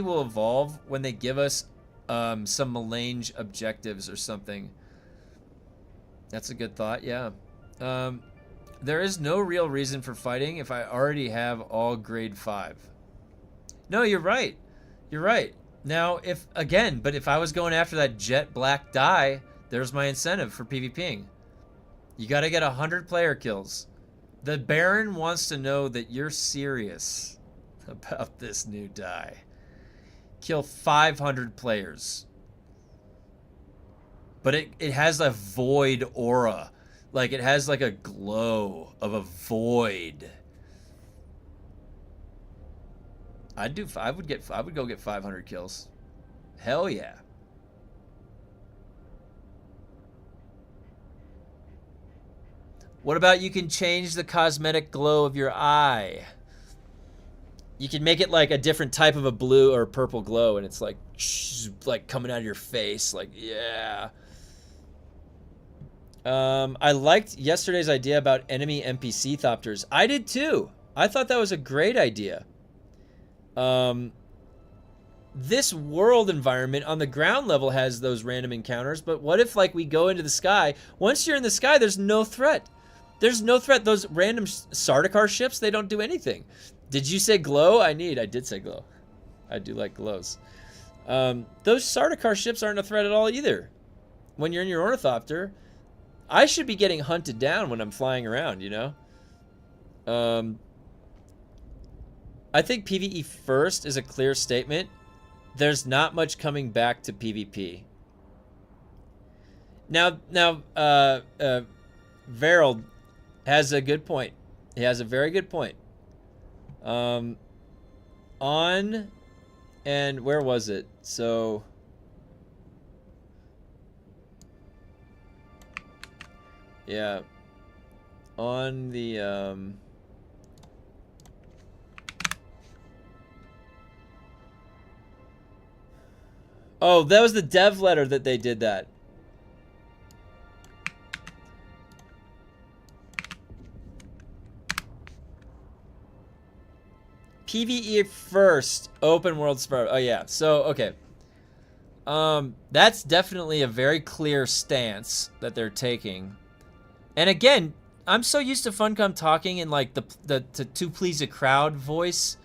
will evolve when they give us some melange objectives or something. That's a good thought, yeah. There is no real reason for fighting if I already have all grade 5. No, you're right. You're right. Now, if I was going after that jet black dye, there's my incentive for PvPing. You got to get 100 player kills. The Baron wants to know that you're serious. about this new die. Kill 500 players. But it has a void aura. Like, it has like a glow of a void. I would go get 500 kills. Hell yeah. What about you can change the cosmetic glow of your eye? You can make it like a different type of a blue or purple glow, and it's like coming out of your face. Like, yeah. I liked yesterday's idea about enemy NPC thopters. I did too. I thought that was a great idea. This world environment on the ground level has those random encounters, but what if like we go into the sky? Once you're in the sky, there's no threat. There's no threat. Those random Sardaukar ships, they don't do anything. Did you say glow? I did say glow. I do like glows. Those Sardaukar ships aren't a threat at all either. When you're in your ornithopter, I should be getting hunted down when I'm flying around, you know? I think PvE first is a clear statement. There's not much coming back to PvP. Now, Verald has a good point. He has a very good point. On, and where was it? So, yeah, on the, oh, that was the dev letter that they did that. PvE first, open world spread. Oh yeah, so okay. That's definitely a very clear stance that they're taking. And again, I'm so used to Funcom talking in like the to please a crowd voice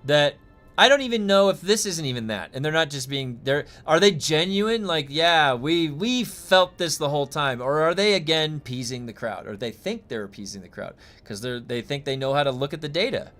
that I don't even know if this isn't even that. And they're not just being there. Are they genuine? Like, yeah, we felt this the whole time. Or are they again appeasing the crowd? Or they think they're appeasing the crowd because they think they know how to look at the data.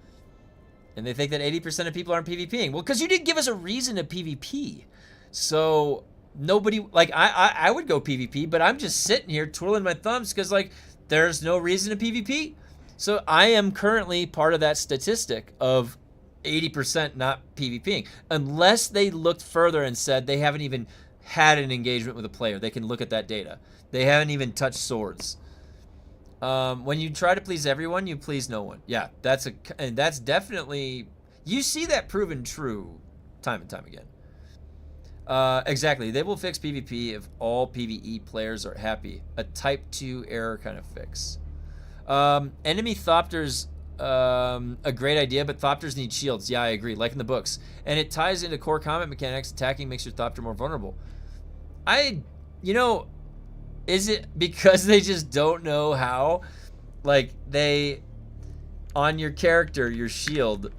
And they think that 80% of people aren't PvPing. Well, because you didn't give us a reason to PvP. So nobody, like, I would go PvP, but I'm just sitting here twirling my thumbs because, like, there's no reason to PvP. So I am currently part of that statistic of 80% not PvPing. Unless they looked further and said they haven't even had an engagement with a player. They can look at that data. They haven't even touched swords. When you try to please everyone, you please no one. Yeah, and that's definitely, you see that proven true time and time again. Exactly. They will fix PvP if all PvE players are happy. A type 2 error kind of fix. Enemy thopters, a great idea, but thopters need shields. Yeah, I agree. Like in the books. And it ties into core combat mechanics. Attacking makes your thopter more vulnerable. You know, is it because they just don't know how? Like, on your character, your shield,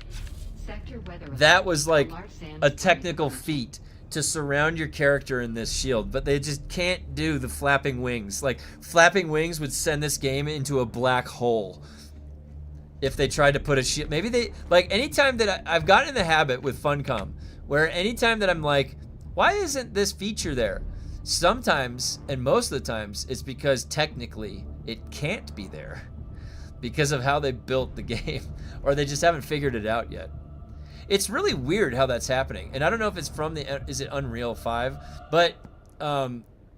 that was like a technical feat to surround your character in this shield, but they just can't do the flapping wings. Like, flapping wings would send this game into a black hole if they tried to put a shield. Maybe they, like, anytime that I've gotten in the habit with Funcom, where anytime that I'm like, why isn't this feature there? Sometimes, and most of the times, it's because technically it can't be there because of how they built the game, or they just haven't figured it out yet. It's really weird how that's happening, and I don't know if it's from is it Unreal 5, but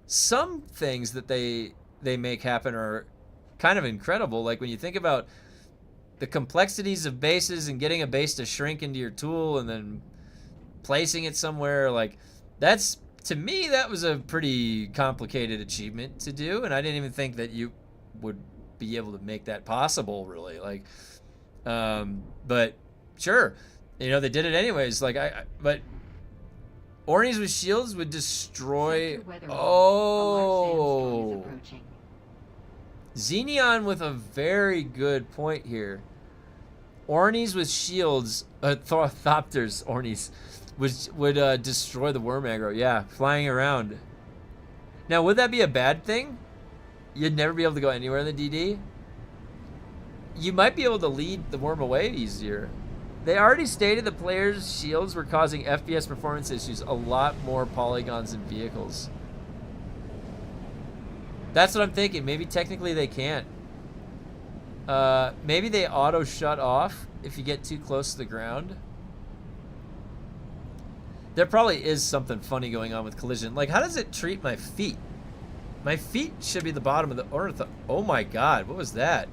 some things that they make happen are kind of incredible. Like when you think about the complexities of bases and getting a base to shrink into your tool and then placing it somewhere, like that's, to me, that was a pretty complicated achievement to do, and I didn't even think that you would be able to make that possible, really. Like, but sure, you know, they did it anyways. Like, but Ornies with shields would destroy. Oh, Xenion with a very good point here. Ornies with shields, Thopters, Ornies, would destroy the worm aggro. Yeah, flying around. Now, would that be a bad thing? You'd never be able to go anywhere in the DD? You might be able to lead the worm away easier. They already stated the players' shields were causing FPS performance issues. A lot more polygons in vehicles. That's what I'm thinking. Maybe technically they can't. Maybe they auto shut off if you get too close to the ground. There probably is something funny going on with collision. Like, how does it treat my feet? My feet should be the bottom of the earth. Oh my god, what was that?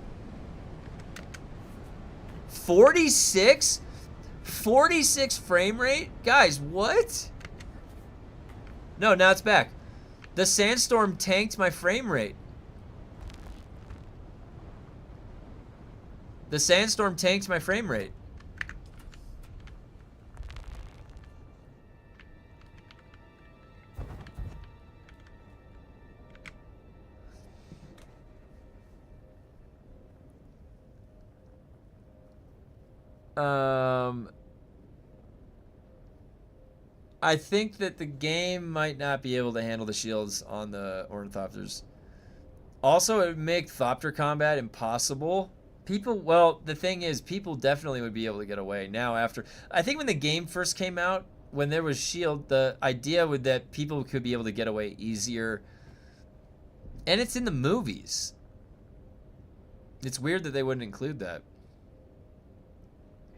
46? 46 frame rate? Guys, what? No, now it's back. The sandstorm tanked my frame rate. The sandstorm tanked my frame rate. I think that the game might not be able to handle the shields on the ornithopters. Also, it would make thopter combat impossible. People, well, the thing is, people definitely would be able to get away now after. I think when the game first came out, when there was shield, the idea was that people could be able to get away easier. And it's in the movies. It's weird that they wouldn't include that.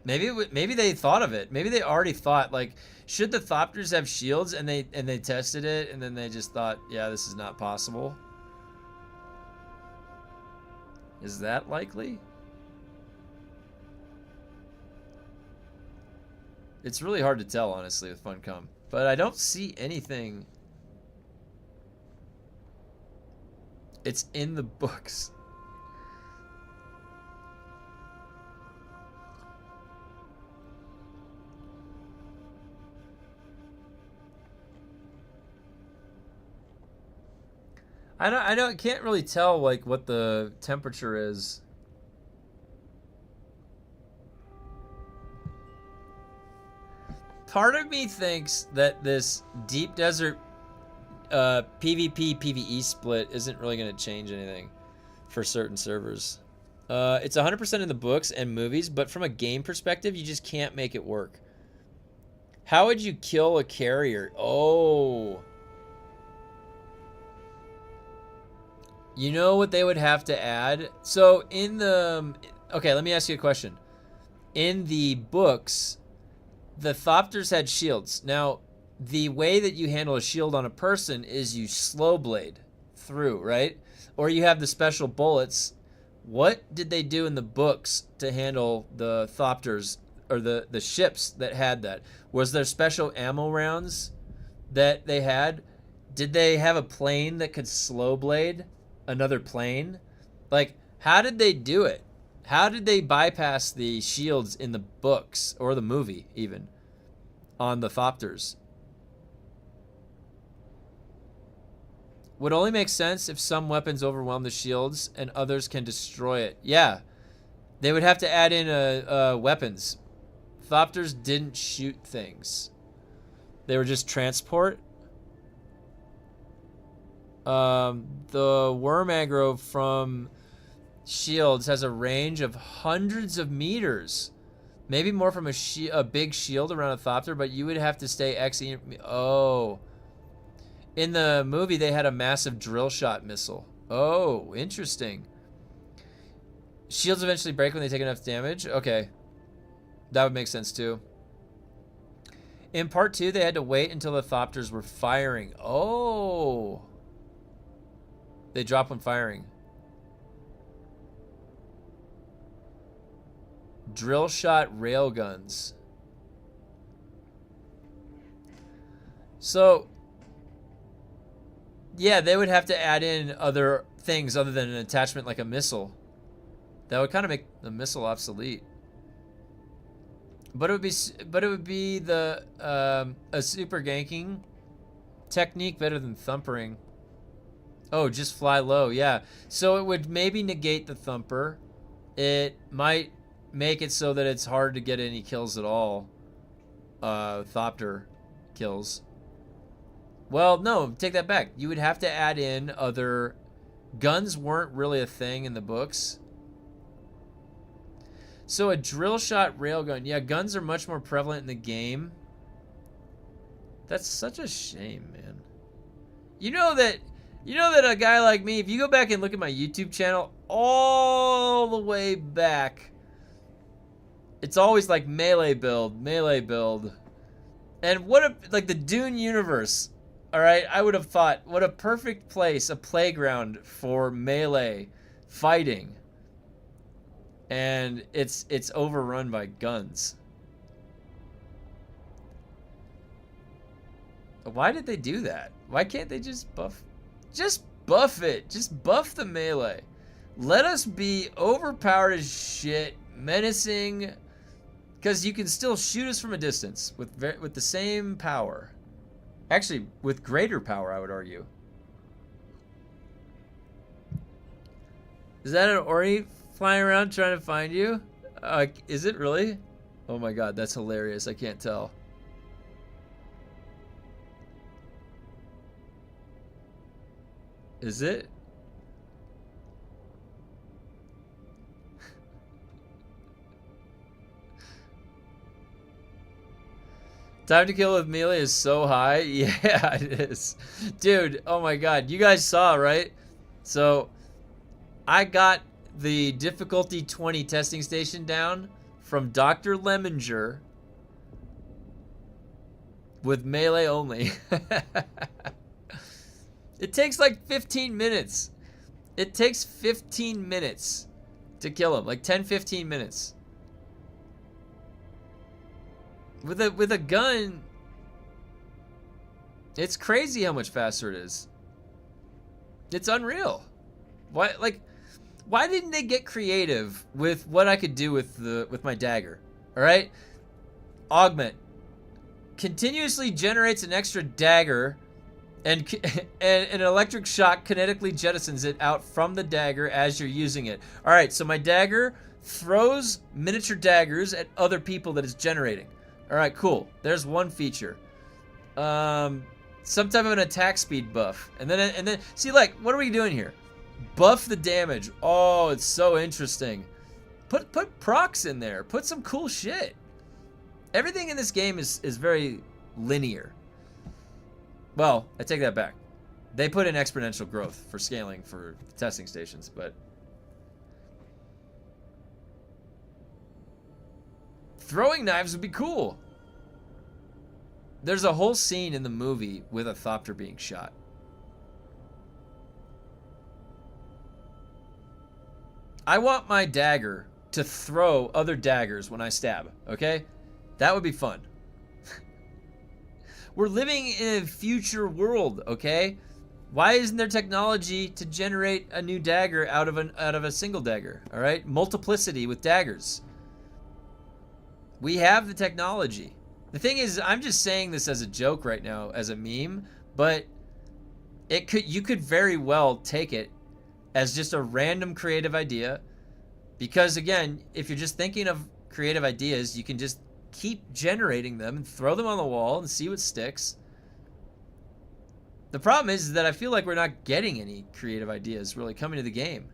Maybe they thought of it. Maybe they already thought, like, should the thopters have shields, and they tested it, and then they just thought, yeah, this is not possible. Is that likely? It's really hard to tell, honestly, with Funcom. But I don't see anything. It's in the books. I can't really tell, like, what the temperature is. Part of me thinks that this deep desert PvP PvE split isn't really going to change anything for certain servers. It's 100% in the books and movies, but from a game perspective, you just can't make it work. How would you kill a carrier? Oh. You know what they would have to add? So in the... Okay, let me ask you a question. In the books, the thopters had shields. Now, the way that you handle a shield on a person is you slow blade through, right? Or you have the special bullets. What did they do in the books to handle the thopters, or the ships that had that? Was there special ammo rounds that they had? Did they have a plane that could slow blade another plane? Like, how did they do it? How did they bypass the shields in the books, or the movie even, on the thopters? Would only make sense if some weapons overwhelm the shields and others can destroy it. Yeah, they would have to add in weapons. Thopters didn't shoot things. They were just transport. The worm aggro from shields has a range of hundreds of meters. Maybe more from a big shield around a thopter, but you would have to stay XE. Oh. In the movie, they had a massive drill shot missile. Oh, interesting. Shields eventually break when they take enough damage. Okay. That would make sense, too. In part 2, they had to wait until the thopters were firing. Oh. They drop when firing. Drill shot railguns. So, yeah, they would have to add in other things other than an attachment like a missile. That would kind of make the missile obsolete. But it would be the a super ganking technique better than thumpering. Oh, just fly low, yeah. So it would maybe negate the thumper. It might make it so that it's hard to get any kills at all. Thopter kills. Well, no, take that back. You would have to add in other... Guns weren't really a thing in the books. So a drill shot railgun. Yeah, guns are much more prevalent in the game. That's such a shame, man. You know that a guy like me, if you go back and look at my YouTube channel, all the way back, it's always like melee build. And what a, like the DUNE universe, all right? I would have thought, what a perfect place, a playground for melee fighting. And it's overrun by guns. Why did they do that? Why can't they just buff? Just buff it. Just buff the melee. Let us be overpowered as shit, menacing, because you can still shoot us from a distance with the same power. Actually, with greater power, I would argue. Is that an Ori flying around trying to find you? Is it really? Oh my god, that's hilarious. I can't tell. Is it? Time to kill with melee is so high. Yeah, it is. Dude, oh my god. You guys saw, right? So, I got the difficulty 20 testing station down from Dr. Lemminger with melee only. It takes like 15 minutes. It takes 15 minutes to kill him. Like 10-15 minutes. With a gun, it's crazy how much faster it is. It's unreal. Why didn't they get creative with what I could do with my dagger? All right? Augment continuously generates an extra dagger and an electric shock kinetically jettisons it out from the dagger as you're using it. All right, so my dagger throws miniature daggers at other people that it's generating. All right, cool. There's one feature. Some type of an attack speed buff. And then see, like, what are we doing here? Buff the damage. Oh, it's so interesting. Put procs in there. Put some cool shit. Everything in this game is very linear. Well, I take that back. They put in exponential growth for scaling for testing stations, but throwing knives would be cool. There's a whole scene in the movie with a thopter being shot. I want my dagger to throw other daggers when I stab, okay? That would be fun. We're living in a future world, okay? Why isn't there technology to generate a new dagger out of a single dagger, all right? Multiplicity with daggers. We have the technology. The thing is, I'm just saying this as a joke right now, as a meme, but you could very well take it as just a random creative idea, because again, if you're just thinking of creative ideas, you can just keep generating them and throw them on the wall and see what sticks. The problem is that I feel like we're not getting any creative ideas really coming to the game.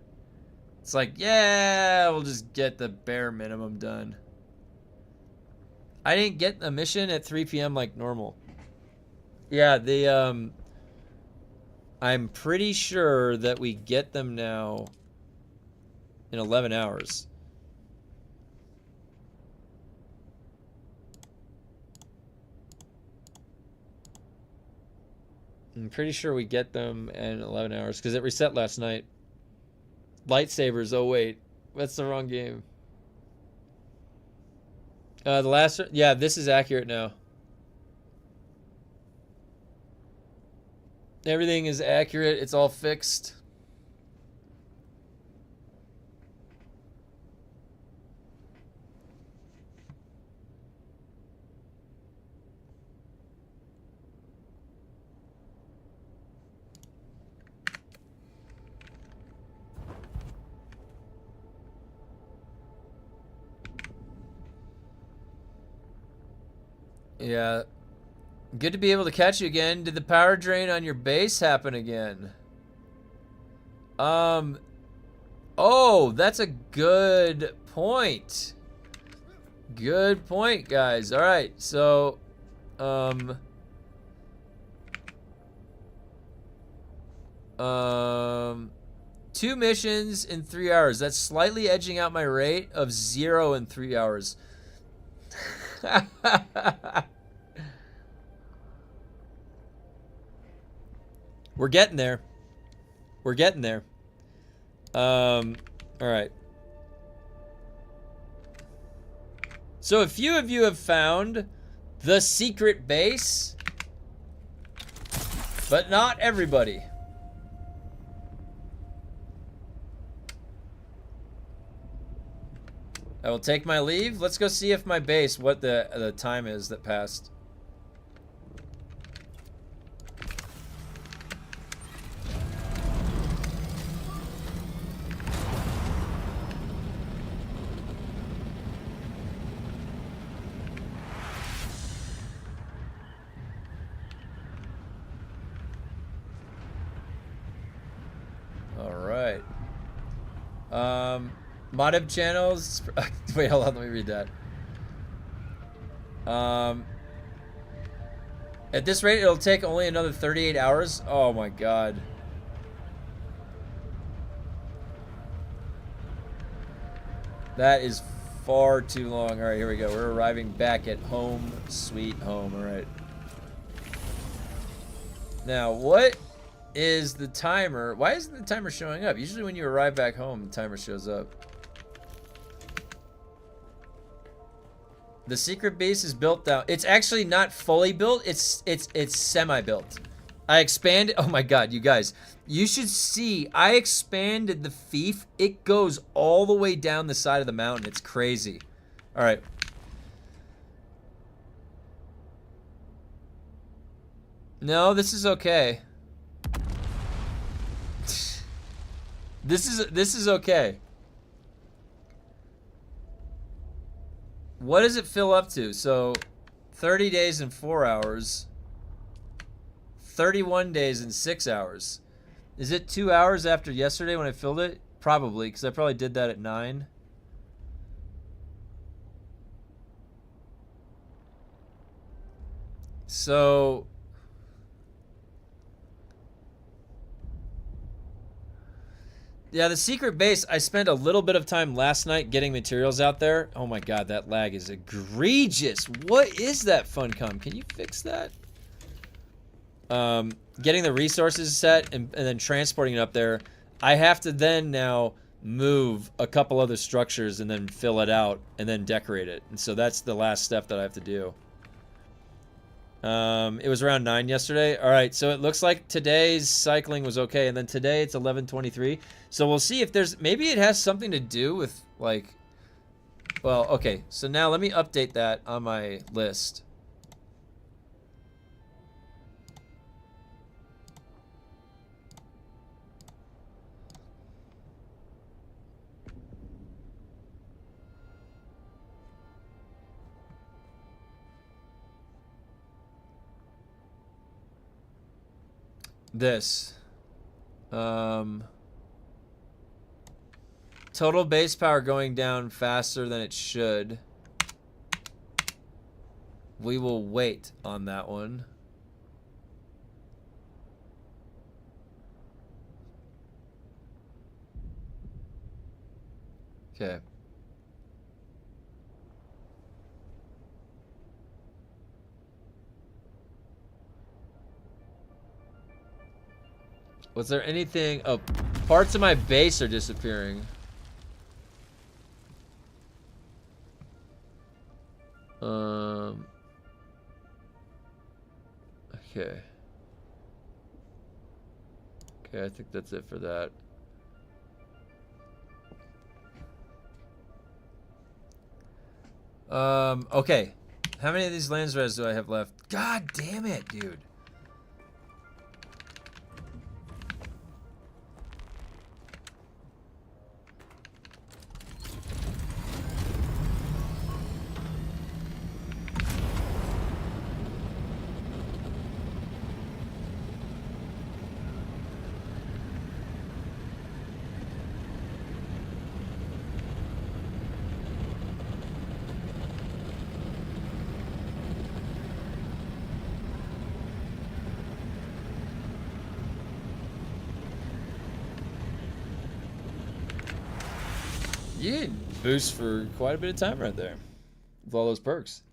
It's like, yeah, we'll just get the bare minimum done. I didn't get a mission at 3 p.m. like normal. Yeah, I'm pretty sure that we get them now in 11 hours. I'm pretty sure we get them in 11 hours because it reset last night. Lightsabers, oh wait, that's the wrong game. Yeah, this is accurate now. Everything is accurate. It's all fixed. Yeah. Good to be able to catch you again. Did the power drain on your base happen again? Oh, that's a good point. Good point, guys. All right, so, 2 missions in 3 hours. That's slightly edging out my rate of 0 in 3 hours. We're getting there. We're getting there. All right. So a few of you have found the secret base, but not everybody. I will take my leave. Let's go see if my base, what the time is that passed. All right. Modib channels. Wait, hold on. Let me read that. At this rate, it'll take only another 38 hours. Oh my god. That is far too long. All right, here we go. We're arriving back at home, sweet home. All right. Now, what is the timer? Why isn't the timer showing up? Usually when you arrive back home, the timer shows up. The secret base is built down. It's actually not fully built. It's semi-built. I expanded. Oh my god, you guys. You should see. I expanded the fief. It goes all the way down the side of the mountain. It's crazy. All right. No, this is okay. This is okay. What does it fill up to? So 30 days and 4 hours. 31 days and 6 hours. Is it 2 hours after yesterday when I filled it? Probably, because I probably did that at 9. So yeah, the secret base, I spent a little bit of time last night getting materials out there. Oh my god, that lag is egregious. What is that, Funcom? Can you fix that? Getting the resources set and then transporting it up there. I have to then now move a couple other structures and then fill it out and then decorate it. And so that's the last step that I have to do. It was around 9 yesterday. All right, so it looks like today's cycling was okay, and then today it's 11:23. So we'll see if there's, maybe it has something to do with, like, well, okay. So now let me update that on my list. This. Total base power going down faster than it should. We will wait on that one. Okay. Was there anything? Oh, parts of my base are disappearing. Okay. Okay, I think that's it for that. Okay. How many of these lands res do I have left? God damn it, dude. You boost for quite a bit of time right there. With all those perks.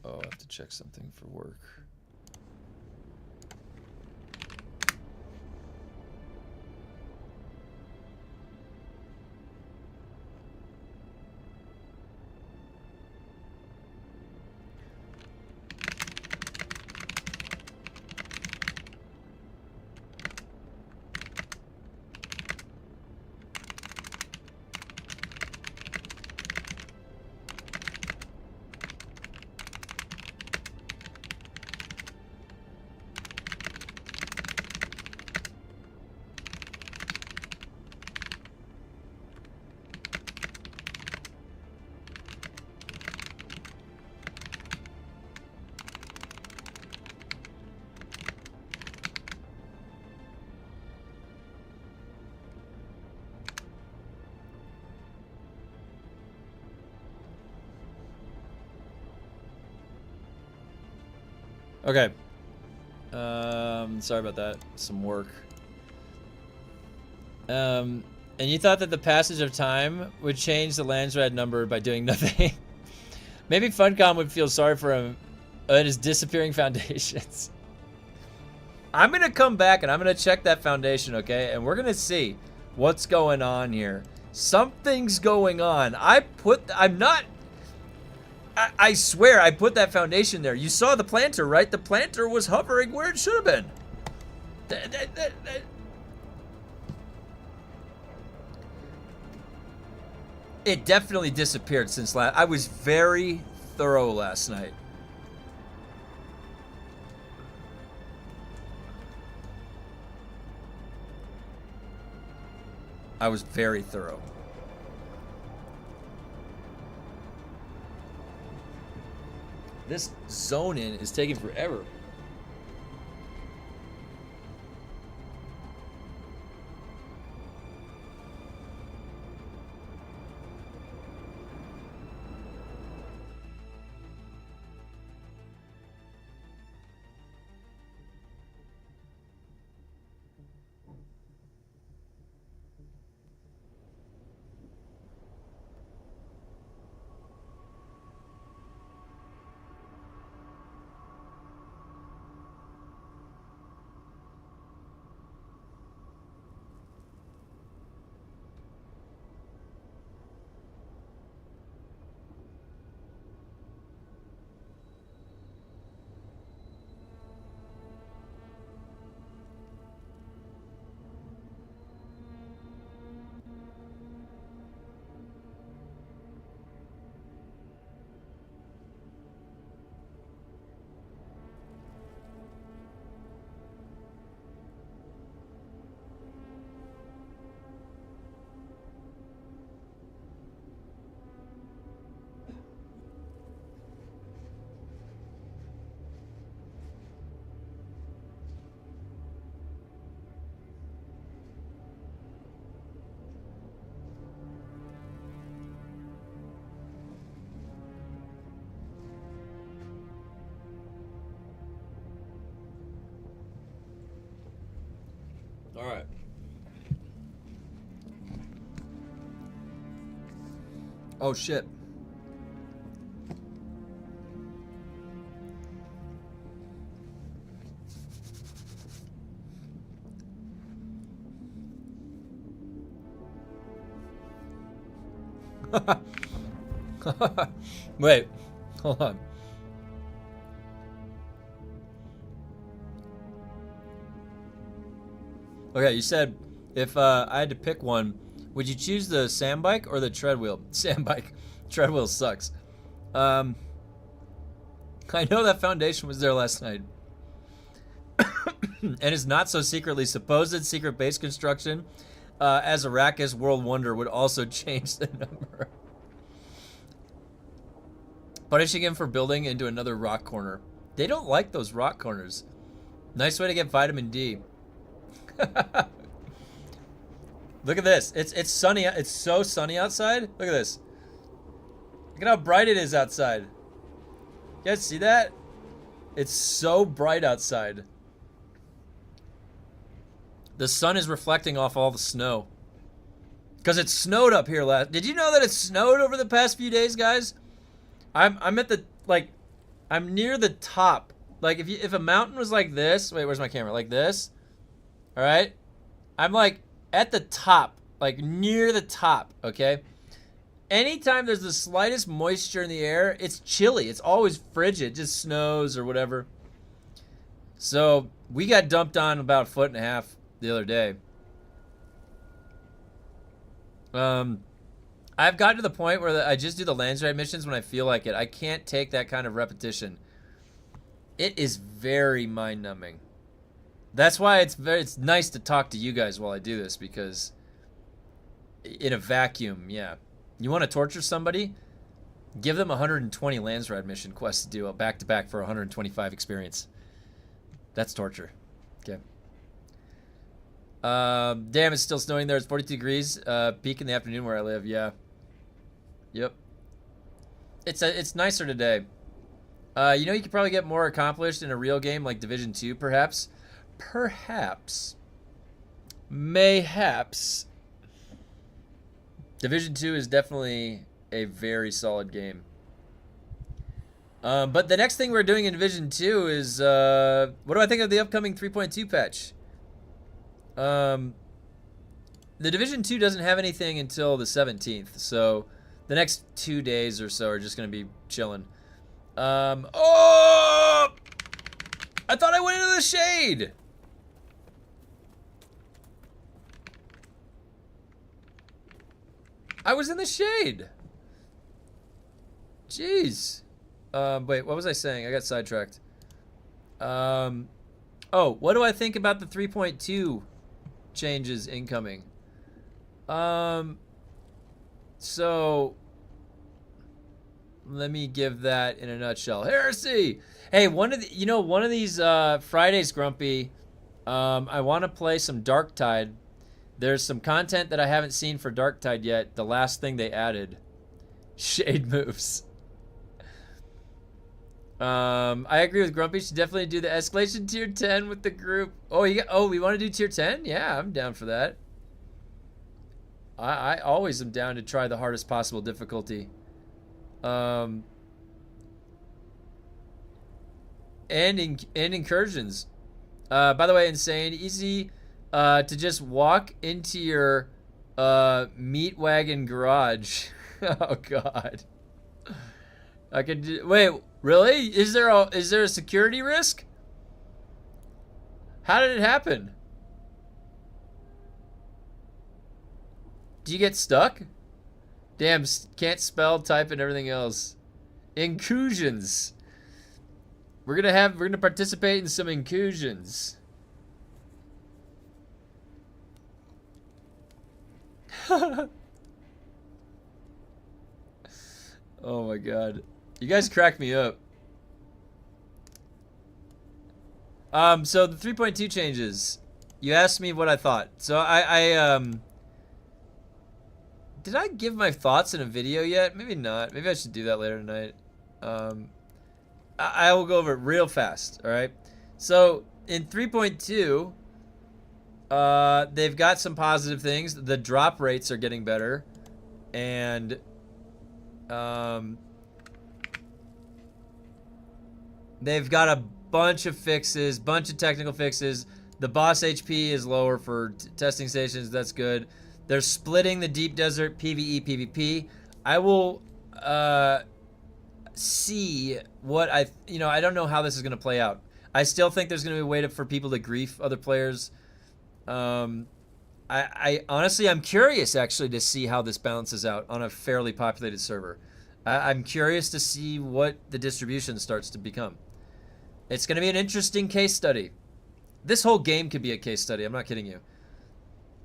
Oh, I have to check something for work. Okay. Sorry about that. Some work. And you thought that the passage of time would change the lands red number by doing nothing. Maybe Funcom would feel sorry for him and his disappearing foundations. I'm gonna come back and I'm gonna check that foundation, okay? And we're gonna see what's going on here. Something's going on. I swear I put that foundation there. You saw the planter, right? The planter was hovering where it should have been. It definitely disappeared since last. I was very thorough last night. I was very thorough. This zone in is taking forever. All right. Oh shit. Wait, hold on. Okay, you said if I had to pick one, would you choose the sand bike or the tread wheel? Sand bike. Tread wheel sucks. I know that foundation was there last night. And is not so secretly supposed secret base construction as Arrakis World Wonder would also change the number. Punishing him for building into another rock corner. They don't like those rock corners. Nice way to get vitamin D. Look at this. It's sunny. It's so sunny outside. Look at this. Look at how bright it is outside. You guys see that? It's so bright outside. The sun is reflecting off all the snow. Because it snowed up here last. Did you know that it snowed over the past few days, guys? I'm at the, like, I'm near the top. Like, if a mountain was like this. Wait, where's my camera? Like this. All right. I'm like at the top, like near the top. Okay. Anytime there's the slightest moisture in the air, it's chilly. It's always frigid. It just snows or whatever. So we got dumped on about 1.5 feet the other day. I've gotten to the point where I just do the landslide missions when I feel like it. I can't take that kind of repetition. It is very mind-numbing. That's why it's nice to talk to you guys while I do this, because in a vacuum, yeah. You want to torture somebody? Give them 120 landslide mission quests to do back-to-back for 125 experience. That's torture. Okay. Damn, it's still snowing there. It's 42 degrees. Peak in the afternoon where I live. Yeah. Yep. It's nicer today. You know, you could probably get more accomplished in a real game like Division 2, perhaps. Perhaps. Mayhaps. Division 2 is definitely a very solid game. But the next thing we're doing in Division 2 is, what do I think of the upcoming 3.2 patch? The Division 2 doesn't have anything until the 17th, so the next 2 days or so are just going to be chilling. Oh! I thought I went into the shade! I was in the shade! Jeez. Wait, what was I saying? I got sidetracked. Oh, what do I think about the 3.2 changes incoming? So let me give that in a nutshell. Heresy. Hey, one of these Fridays, Grumpy. I want to play some Darktide. There's some content that I haven't seen for Darktide yet. The last thing they added, shade moves. I agree with Grumpy. Should definitely do the escalation tier 10 with the group. Oh, we want to do tier 10? Yeah, I'm down for that. I always am down to try the hardest possible difficulty. And incursions. By the way, insane easy to just walk into your meat wagon garage. Oh God. I could do, wait, really? Is there a security risk? How did it happen? Do you get stuck? Damn, can't spell, type, and everything else. Incursions. We're gonna participate in some incursions. Oh my God. You guys crack me up. So the 3.2 changes. You asked me what I thought. So did I give my thoughts in a video yet? Maybe not. Maybe I should do that later tonight. I will go over it real fast, all right? So in 3.2, they've got some positive things. The drop rates are getting better, and they've got a bunch of fixes, bunch of technical fixes. The boss HP is lower for testing stations. That's good. They're splitting the deep desert PvE PvP. I will see what I don't know how this is going to play out. I still think there's going to be a way for people to grief other players. I honestly, I'm curious actually to see how this balances out on a fairly populated server. I'm curious to see what the distribution starts to become. It's going to be an interesting case study. This whole game could be a case study. I'm not kidding you.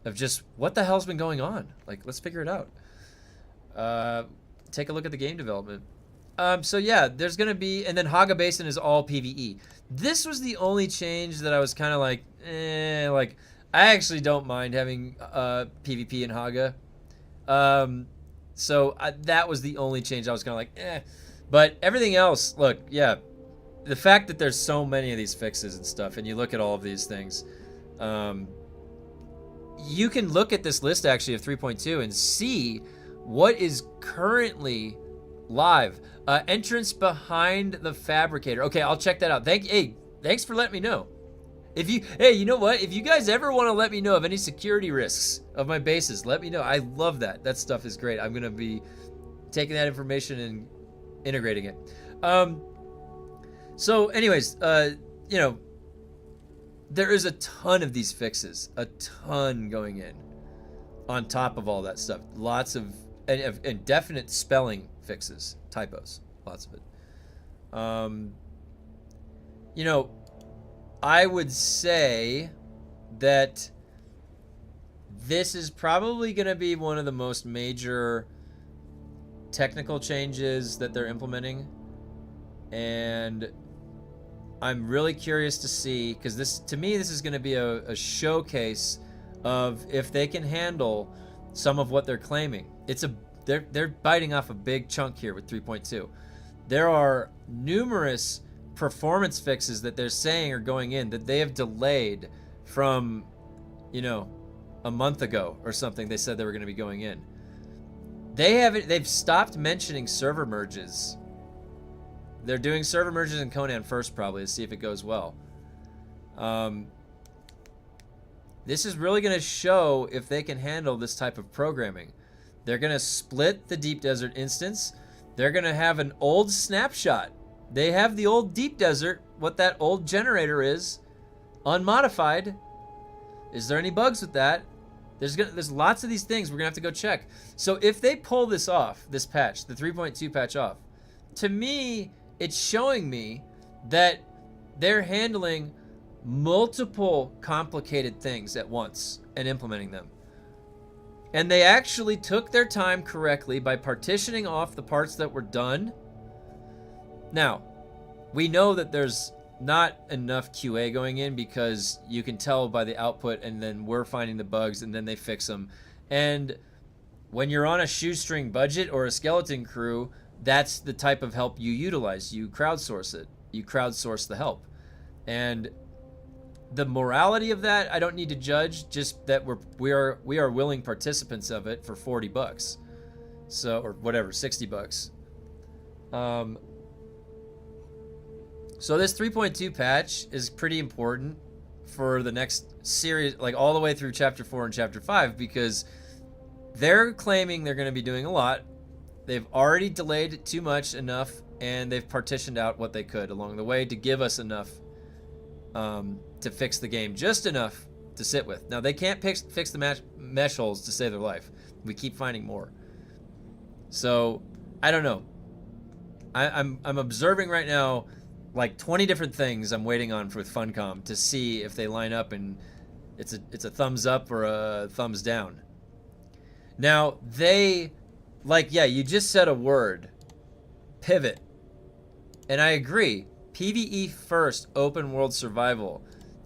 Of just what the hell's been going on. Like, let's figure it out. Take a look at the game development. So yeah, there's gonna be, and then Hagga Basin is all PvE. This was the only change that I was kind of like, like I actually don't mind having PvP in Hagga. So that was the only change I was kind of like, But everything else, look, yeah, the fact that there's so many of these fixes and stuff, and you look at all of these things, you can look at this list actually of 3.2 and see what is currently live. Entrance behind the fabricator. Okay, I'll check that out. Thanks for letting me know. Hey, you know what? If you guys ever want to let me know of any security risks of my bases, let me know. I love that. That stuff is great. I'm going to be taking that information and integrating it. So anyways, you know, there is a ton of these fixes, a ton going in on top of all that stuff. Lots of and definite spelling fixes, typos, lots of it. You know, I would say that this is probably going to be one of the most major technical changes that they're implementing, and I'm really curious to see, because to me this is going to be a showcase of if they can handle some of what they're claiming. They're biting off a big chunk here with 3.2. There are numerous performance fixes that they're saying are going in that they have delayed from, you know, a month ago or something. They said they were going to be going in. They've stopped mentioning server merges. They're doing server merges in Conan first, probably, to see if it goes well. This is really going to show if they can handle this type of programming. They're going to split the Deep Desert instance. They're going to have an old snapshot. They have the old Deep Desert, what that old generator is, unmodified. Is there any bugs with that? There's lots of these things we're going to have to go check. So if they pull this off, this patch, the 3.2 patch off, to me, it's showing me that they're handling multiple complicated things at once and implementing them. And they actually took their time correctly by partitioning off the parts that were done. Now, we know that there's not enough QA going in because you can tell by the output, and then we're finding the bugs and then they fix them. And when you're on a shoestring budget or a skeleton crew, that's the type of help you utilize. You crowdsource it. You crowdsource the help. And the morality of that, I don't need to judge, just that we are willing participants of it for $40. So, or whatever, $60. So this 3.2 patch is pretty important for the next series, like all the way through Chapter 4 and Chapter 5, because they're claiming they're going to be doing a lot. They've already delayed too much enough, and they've partitioned out what they could along the way to give us enough to fix the game, just enough to sit with. Now, they can't fix the mesh holes to save their life. We keep finding more. So, I don't know. I'm observing right now like 20 different things I'm waiting on with Funcom to see if they line up and it's a thumbs up or a thumbs down. Now, yeah, you just said a word, pivot. And I agree, PvE first open world survival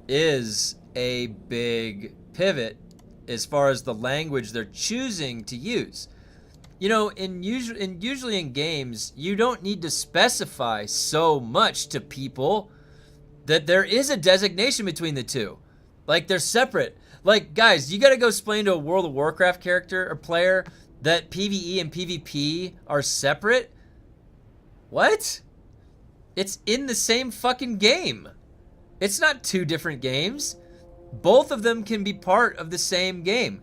is a big pivot as far as the language they're choosing to use. You know, usually in games, you don't need to specify so much to people that there is a designation between the two. Like, they're separate. Like, guys, you gotta go explain to a World of Warcraft character or player that PvE and PvP are separate? What? It's in the same fucking game. It's not two different games. Both of them can be part of the same game.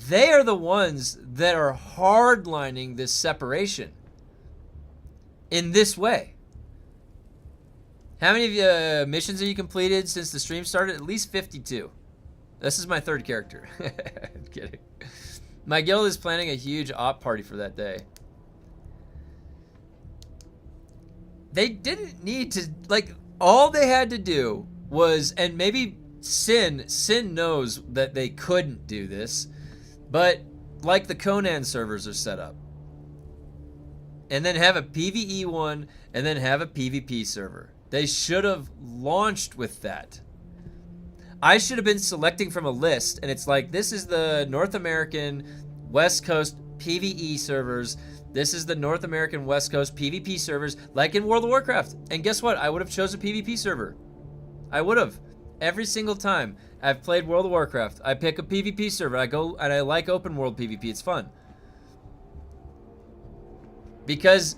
They are the ones that are hardlining this separation in this way. How many missions have you completed since the stream started? At least 52. This is my third character. I'm kidding. My guild is planning a huge op party for that day. They didn't need to, like, all they had to do was, and maybe Sin knows that they couldn't do this, but like the Conan servers are set up. And then have a PvE one, and then have a PvP server. They should have launched with that. I should have been selecting from a list, and it's like, this is the North American West Coast PvE servers. This is the North American West Coast PvP servers, like in World of Warcraft. And guess what? I would have chosen a PvP server. I would have. Every single time. I've played World of Warcraft. I pick a PvP server. I go and I like open world PvP. It's fun. Because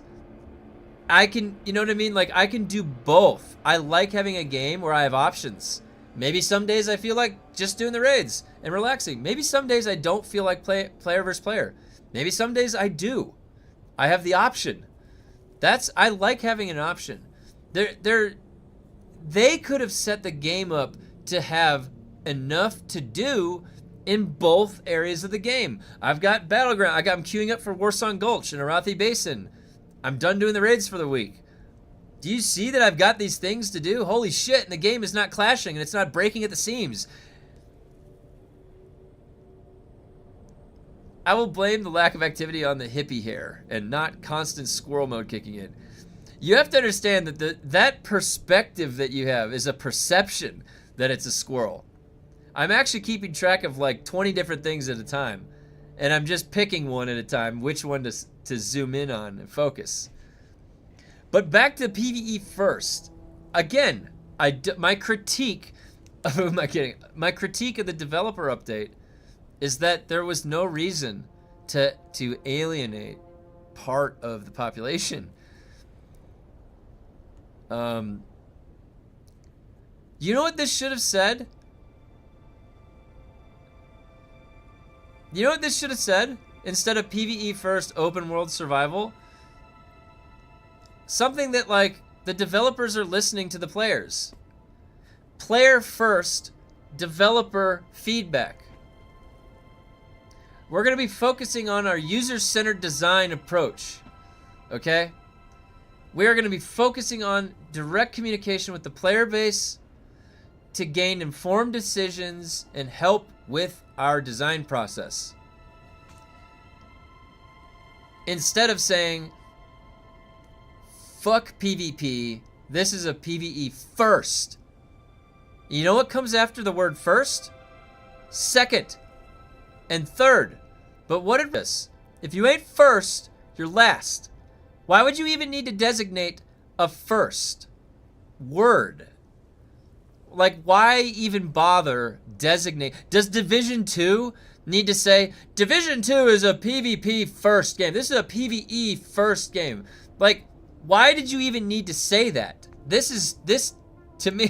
I can, you know what I mean? Like, I can do both. I like having a game where I have options. Maybe some days I feel like just doing the raids and relaxing. Maybe some days I don't feel like player versus player. Maybe some days I do. I have the option. I like having an option. They could have set the game up to have enough to do in both areas of the game. I've got Battleground. I'm queuing up for Warsong Gulch and Arathi Basin. I'm done doing the raids for the week. Do you see that I've got these things to do? Holy shit, and the game is not clashing and it's not breaking at the seams. I will blame the lack of activity on the hippie hair and not constant squirrel mode kicking in. You have to understand that that perspective that you have is a perception that it's a squirrel. I'm actually keeping track of like 20 different things at a time, and I'm just picking one at a time, which one to zoom in on and focus. But back to PvE first. Again, my critique of my critique of the developer update is that there was no reason to alienate part of the population. You know what this should have said? You know what this should have said? Instead of PvE first, open world survival? Something that, like, the developers are listening to the players. Player first, developer feedback. We're going to be focusing on our user-centered design approach. Okay? We are going to be focusing on direct communication with the player base to gain informed decisions and help with our design process. Instead of saying, fuck PvP, this is a PvE first. You know what comes after the word first? Second and third. But what is this? If you ain't first, you're last. Why would you even need to designate a first word? Like, why even bother designate? Does Division 2 need to say, Division 2 is a PvP first game. This is a PvE first game. Like, why did you even need to say that? This, to me,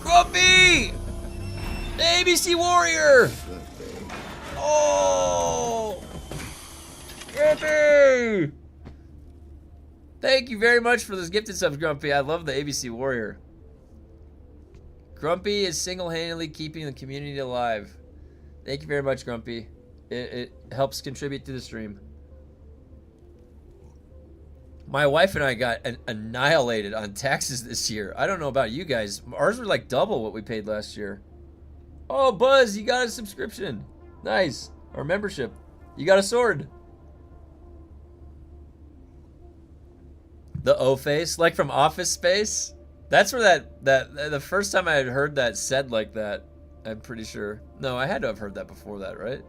Grumpy! The ABC Warrior! Oh! Grumpy! Thank you very much for those gifted subs, Grumpy. I love the ABC Warrior. Grumpy is single-handedly keeping the community alive. Thank you very much, Grumpy. It helps contribute to the stream. My wife and I got annihilated on taxes this year. I don't know about you guys. Ours were like double what we paid last year. Oh, Buzz, you got a subscription. Nice. Or membership. You got a sword. The O face, like from Office Space. That's where that the first time I had heard that said like that, I'm pretty sure. No, I had to have heard that before that, right?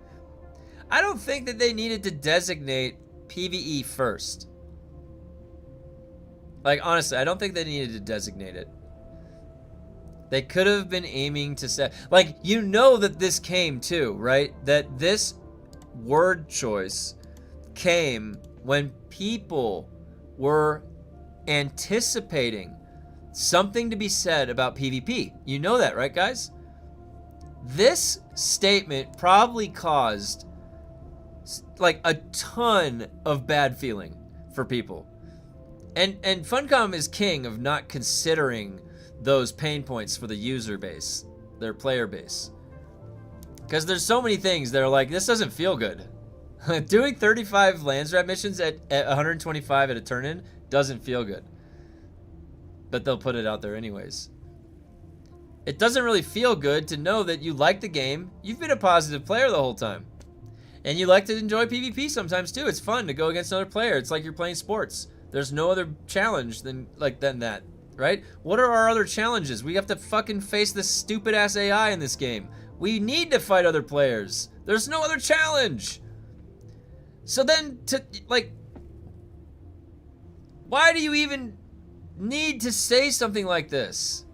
I don't think that they needed to designate PvE first. Like, honestly, I don't think they needed to designate it. They could have been aiming to say, like, you know that this came too, right? That this word choice came when people were anticipating something to be said about PvP. You know that, right, guys? This statement probably caused like a ton of bad feeling for people. And Funcom is king of not considering those pain points for the user base, their player base. Because there's so many things that are like, this doesn't feel good. Doing 35 Landsrat missions at 125 at a turn-in doesn't feel good. But they'll put it out there anyways. It doesn't really feel good to know that you like the game. You've been a positive player the whole time. And you like to enjoy PvP sometimes too. It's fun to go against another player. It's like you're playing sports. There's no other challenge than that, right? What are our other challenges? We have to fucking face this stupid ass AI in this game. We need to fight other players. There's no other challenge. So then why do you even need to say something like this?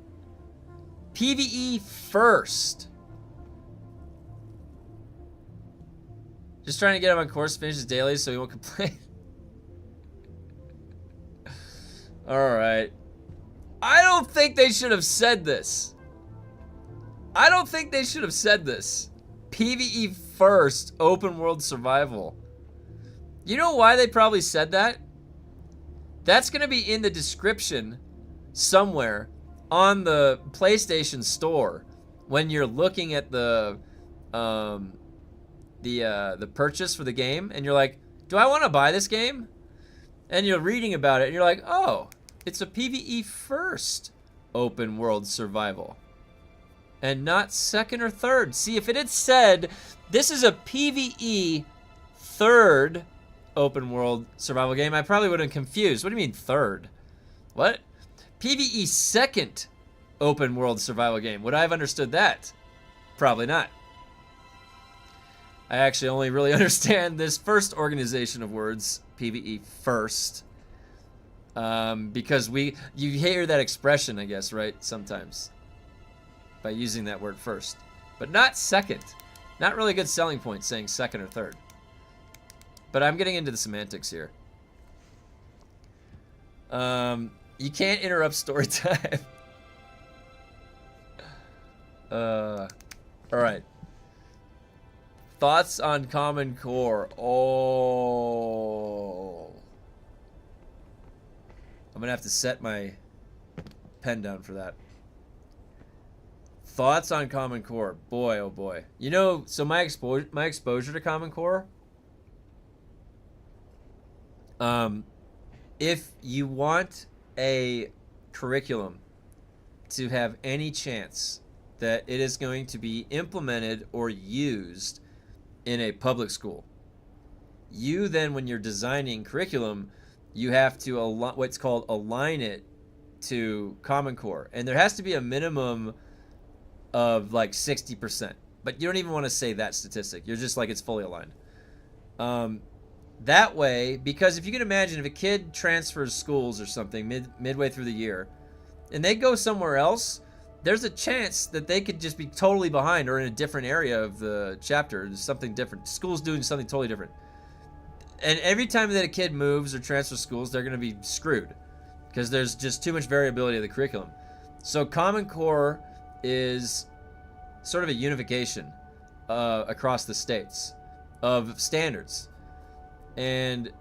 PvE first. Just trying to get him on course, finishes daily so he won't complain. Alright. I don't think they should have said this. I don't think they should have said this. PvE first, open world survival. You know why they probably said that? That's going to be in the description somewhere on the PlayStation Store when you're looking at the purchase for the game, and you're like, do I want to buy this game? And you're reading about it, and you're like, oh, it's a PvE first open world survival, and not second or third. See, if it had said this is a PvE third open world survival game, I probably would have been confused. What do you mean third? What? PvE second open world survival game. Would I have understood that? Probably not. I actually only really understand this first organization of words, PvE first, because you hear that expression, I guess, right? Sometimes by using that word first, but not second. Not really a good selling point saying second or third. But I'm getting into the semantics here. You can't interrupt story time. All right. Thoughts on Common Core? Oh. I'm gonna have to set my pen down for that. Thoughts on Common Core? Boy, oh boy. You know, so my exposure to Common Core. If you want a curriculum to have any chance that it is going to be implemented or used in a public school, you then, when you're designing curriculum, you have to what's called align it to Common Core, and there has to be a minimum of like 60%, but you don't even want to say that statistic. You're just like, it's fully aligned. That way, because if you can imagine, if a kid transfers schools or something midway through the year, and they go somewhere else, there's a chance that they could just be totally behind or in a different area of the chapter, something different. School's doing something totally different. And every time that a kid moves or transfers schools, they're going to be screwed because there's just too much variability of the curriculum. So Common Core is sort of a unification across the states of standards. And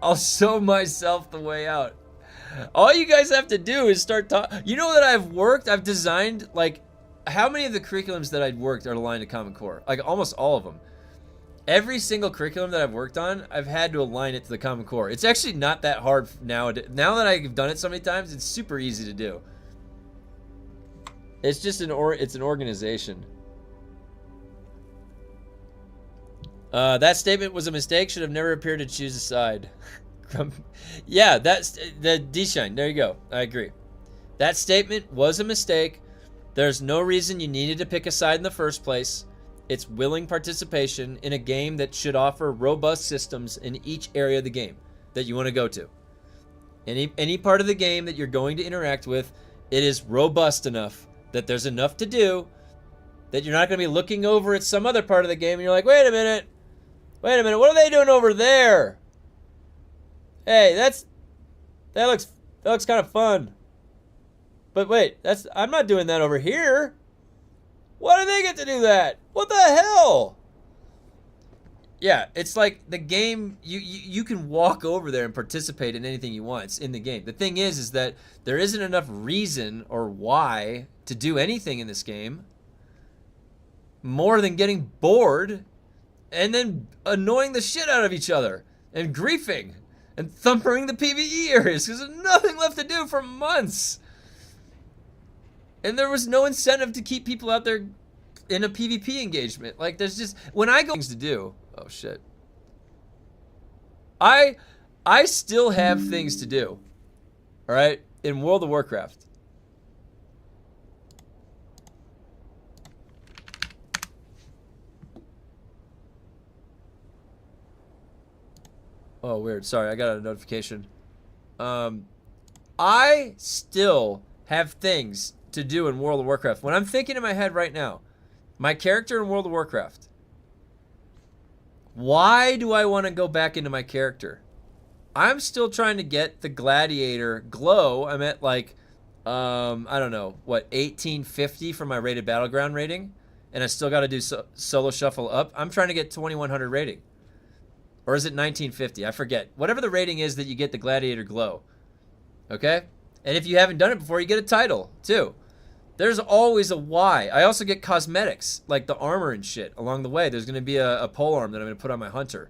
I'll show myself the way out. All you guys have to do is start talking. You know that I've designed, like, how many of the curriculums that I've worked are aligned to Common Core? Like, almost all of them. Every single curriculum that I've worked on, I've had to align it to the Common Core. It's actually not that hard nowadays. Now that I've done it so many times, it's super easy to do. It's just an organization. That statement was a mistake. Should have never appeared to choose a side. Yeah, that's the D-Shine. There you go. I agree. That statement was a mistake. There's no reason you needed to pick a side in the first place. It's willing participation in a game that should offer robust systems in each area of the game that you want to go to. Any part of the game that you're going to interact with, it is robust enough that there's enough to do that you're not going to be looking over at some other part of the game and you're like, wait a minute, what are they doing over there? Hey, that looks kind of fun. But wait, I'm not doing that over here. Why do they get to do that? What the hell? Yeah, it's like the game, you can walk over there and participate in anything you want. It's in the game. The thing is that there isn't enough reason or why to do anything in this game more than getting bored and then annoying the shit out of each other and griefing and thumpering the PvE areas because there's nothing left to do for months. And there was no incentive to keep people out there in a PvP engagement. Like, there's just, when I go things to do, oh shit. I still have things to do. All right, in World of Warcraft. Oh, weird. Sorry, I got a notification. I still have things to do in World of Warcraft. When I'm thinking in my head right now, my character in World of Warcraft, why do I want to go back into my character? I'm still trying to get the gladiator glow. I'm at like, I don't know, what, 1850 for my rated battleground rating? And I still got to do solo shuffle up. I'm trying to get 2100 rating. Or is it 1950? I forget. Whatever the rating is that you get the gladiator glow. Okay? And if you haven't done it before, you get a title, too. There's always a why. I also get cosmetics, like the armor and shit, along the way. There's going to be a polearm that I'm going to put on my hunter.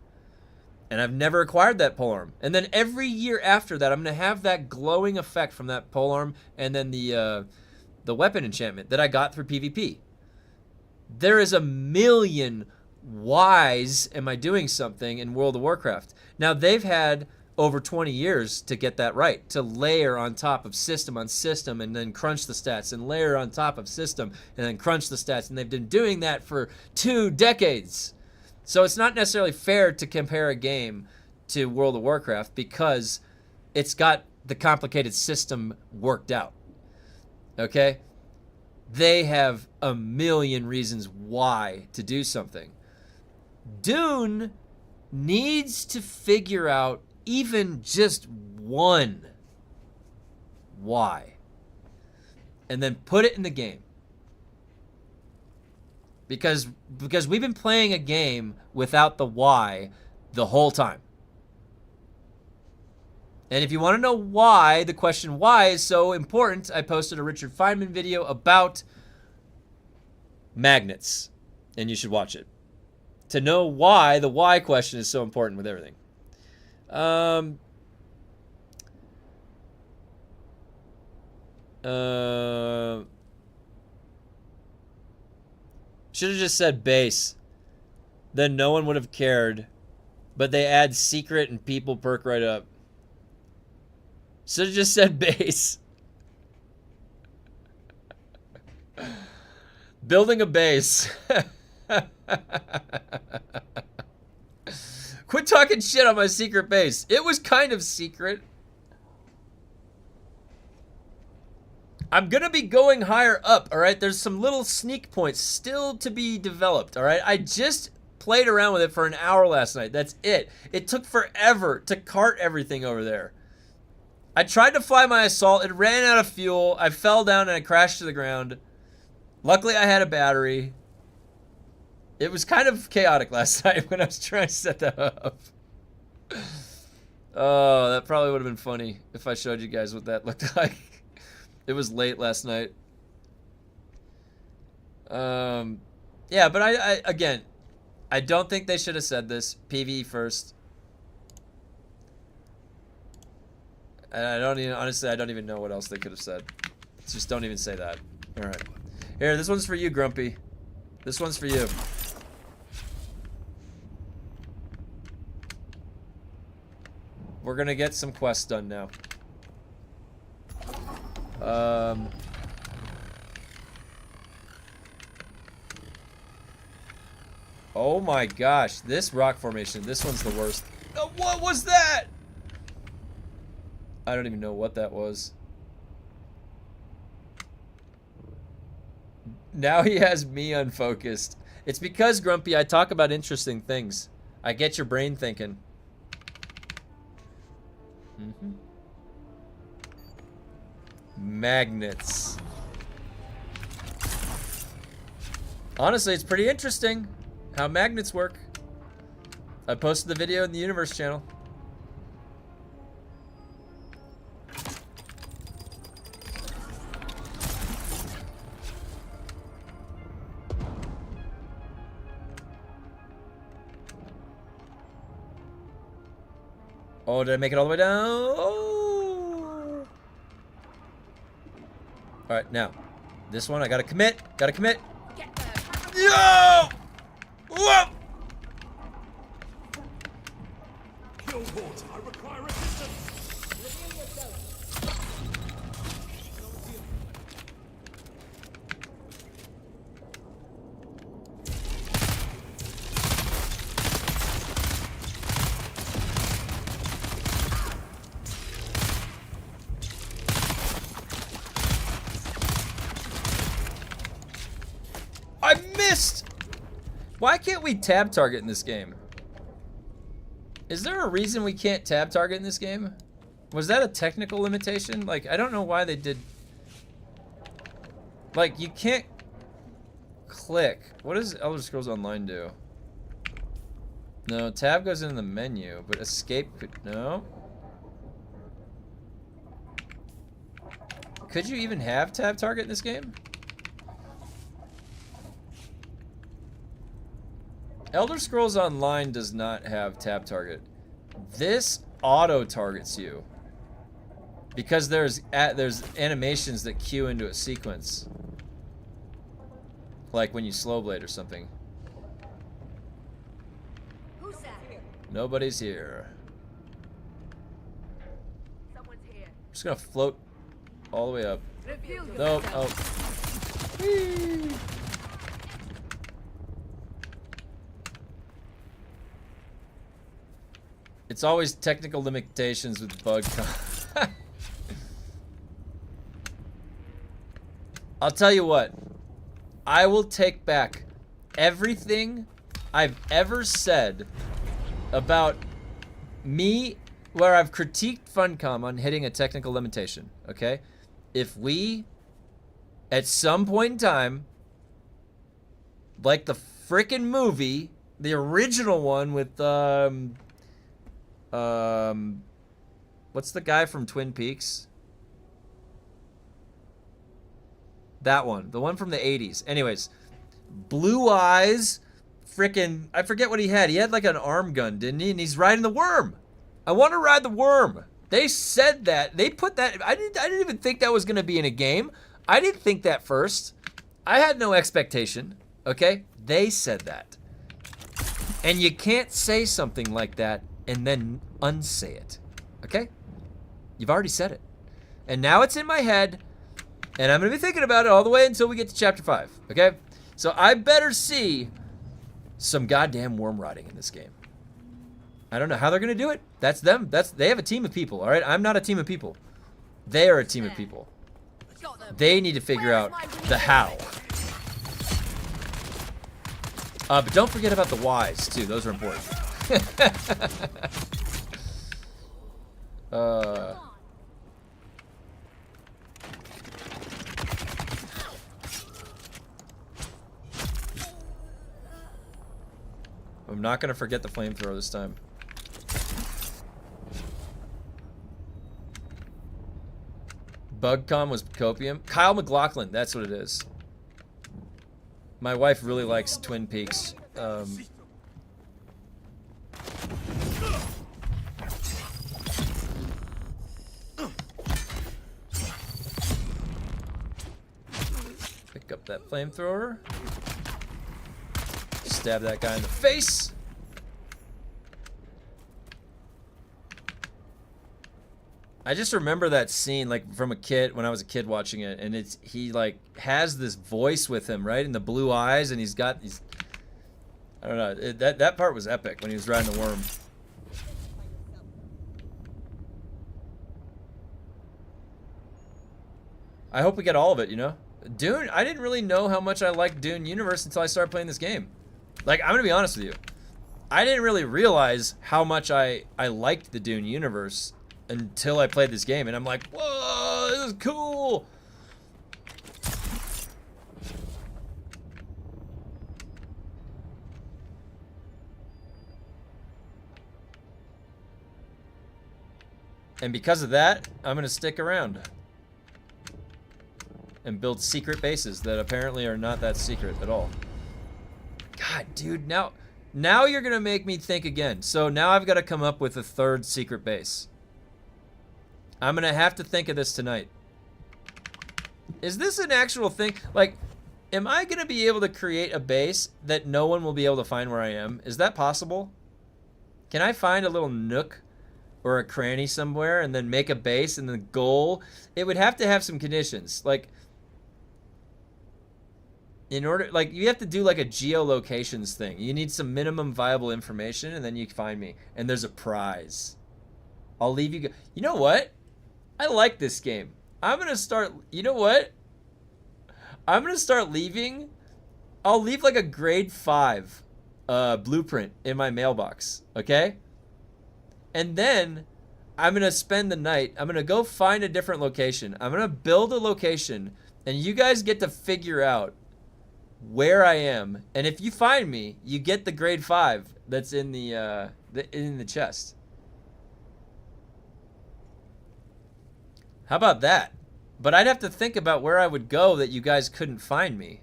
And I've never acquired that polearm. And then every year after that, I'm going to have that glowing effect from that polearm and then the weapon enchantment that I got through PvP. There is a million whys am I doing something in World of Warcraft. Now, they've had over 20 years to get that right, to layer on top of system on system and then crunch the stats and layer on top of system and then crunch the stats. And they've been doing that for 2 decades. So it's not necessarily fair to compare a game to World of Warcraft because it's got the complicated system worked out. Okay? They have a million reasons why to do something. DUNE needs to figure out even just one why. And then put it in the game. Because we've been playing a game without the why the whole time. And if you want to know why, the question why is so important, I posted a Richard Feynman video about magnets. And you should watch it. To know why, the why question is so important with everything. Should have just said base. Then no one would have cared. But they add secret and people perk right up. Should have just said base. Building a base. Quit talking shit on my secret base. It was kind of secret. I'm going to be going higher up, all right? There's some little sneak points still to be developed, all right? I just played around with it for an hour last night. That's it. It took forever to cart everything over there. I tried to fly my assault. It ran out of fuel. I fell down and I crashed to the ground. Luckily, I had a battery. It was kind of chaotic last night when I was trying to set that up. Oh, that probably would have been funny if I showed you guys what that looked like. It was late last night. Yeah, but I again, I don't think they should have said this. PvE first. And I don't even, honestly, I don't even know what else they could have said. Just don't even say that. All right. Here, this one's for you, Grumpy. This one's for you. We're gonna get some quests done now. Oh my gosh, this rock formation, this one's the worst. Oh, what was that? I don't even know what that was. Now he has me unfocused. It's because, Grumpy, I talk about interesting things. I get your brain thinking. Magnets. Honestly, it's pretty interesting how magnets work. I posted the video in the Universe channel. Oh, did I make it all the way down? Oh. Alright, now. This one, I gotta commit. Gotta commit. Yo! Whoa! Kill horse, I require assistance. Reveal yourself. missed. Why can't we tab target in this game? Is there a reason we can't tab target in this game? Was that a technical limitation? Like, I don't know why they did... Like, you can't click. What does Elder Scrolls Online do? No, tab goes into the menu, but escape could... No. Could you even have tab target in this game? Elder Scrolls Online does not have tab target. This auto targets you because there's animations that cue into a sequence, like when you slow blade or something. Who's that? Nobody's here. Someone's here. I'm just gonna float all the way up. Reveal Nope. yourself. Oh. Whee. It's always technical limitations with bug. I'll tell you what. I will take back everything I've ever said about me where I've critiqued Funcom on hitting a technical limitation, okay? If we, at some point in time, like the frickin' movie, the original one with, what's the guy from Twin Peaks? That one. The one from the 80s. Anyways, blue eyes, frickin', I forget what he had. He had like an arm gun, didn't he? And he's riding the worm. I want to ride the worm. They said that. They put that. I didn't even think that was going to be in a game. I didn't think that first. I had no expectation. Okay? They said that. And you can't say something like that and then unsay it. Okay? You've already said it. And now it's in my head, and I'm going to be thinking about it all the way until we get to chapter 5. Okay? So I better see some goddamn worm riding in this game. I don't know how they're going to do it. That's them. They have a team of people, all right? I'm not a team of people. They are a team of people. They need to figure out the how. But don't forget about the whys, too. Those are important. I'm not going to forget the flamethrower this time. Bugcom was copium. Kyle McLaughlin, that's what it is. My wife really likes Twin Peaks. Pick up that flamethrower. Stab that guy in the face. I just remember that scene like from a kid when I was a kid watching it, and he like has this voice with him, right? And the blue eyes, and he's got these. I don't know. That part was epic when he was riding the worm. I hope we get all of it, you know? Dune, I didn't really know how much I liked Dune Universe until I started playing this game. Like, I'm gonna be honest with you. I didn't really realize how much I liked the Dune Universe until I played this game, and I'm like, whoa, this is cool. And because of that, I'm gonna stick around and build secret bases that apparently are not that secret at all. God, dude, now you're gonna make me think again. So now I've got to come up with a third secret base. I'm gonna have to think of this tonight. Is this an actual thing? Like, am I gonna be able to create a base that no one will be able to find where I am? Is that possible? Can I find a little nook or a cranny somewhere and then make a base, and the goal, it would have to have some conditions. Like, in order, like, you have to do like a geolocations thing. You need some minimum viable information, and then you find me. And there's a prize. I'll leave you go. You know what? I like this game. I'm gonna start, you know what? I'm gonna start leaving I'll leave like a grade 5 blueprint in my mailbox, okay? And then I'm going to spend the night. I'm going to go find a different location. I'm going to build a location, and you guys get to figure out where I am. And if you find me, you get the grade 5 that's in the chest. How about that? But I'd have to think about where I would go that you guys couldn't find me.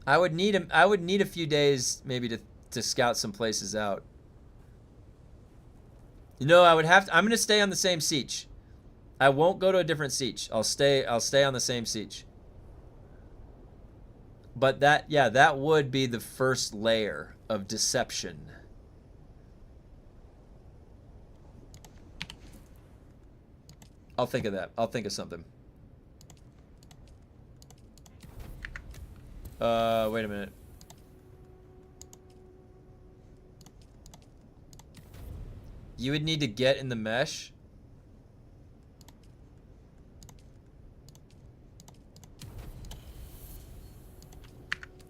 I would need a few days maybe to scout some places out. You know, I'm gonna stay on the same siege. I won't go to a different siege. I'll stay on the same siege. But that would be the first layer of deception. I'll think of that. I'll think of something. Wait a minute. You would need to get in the mesh.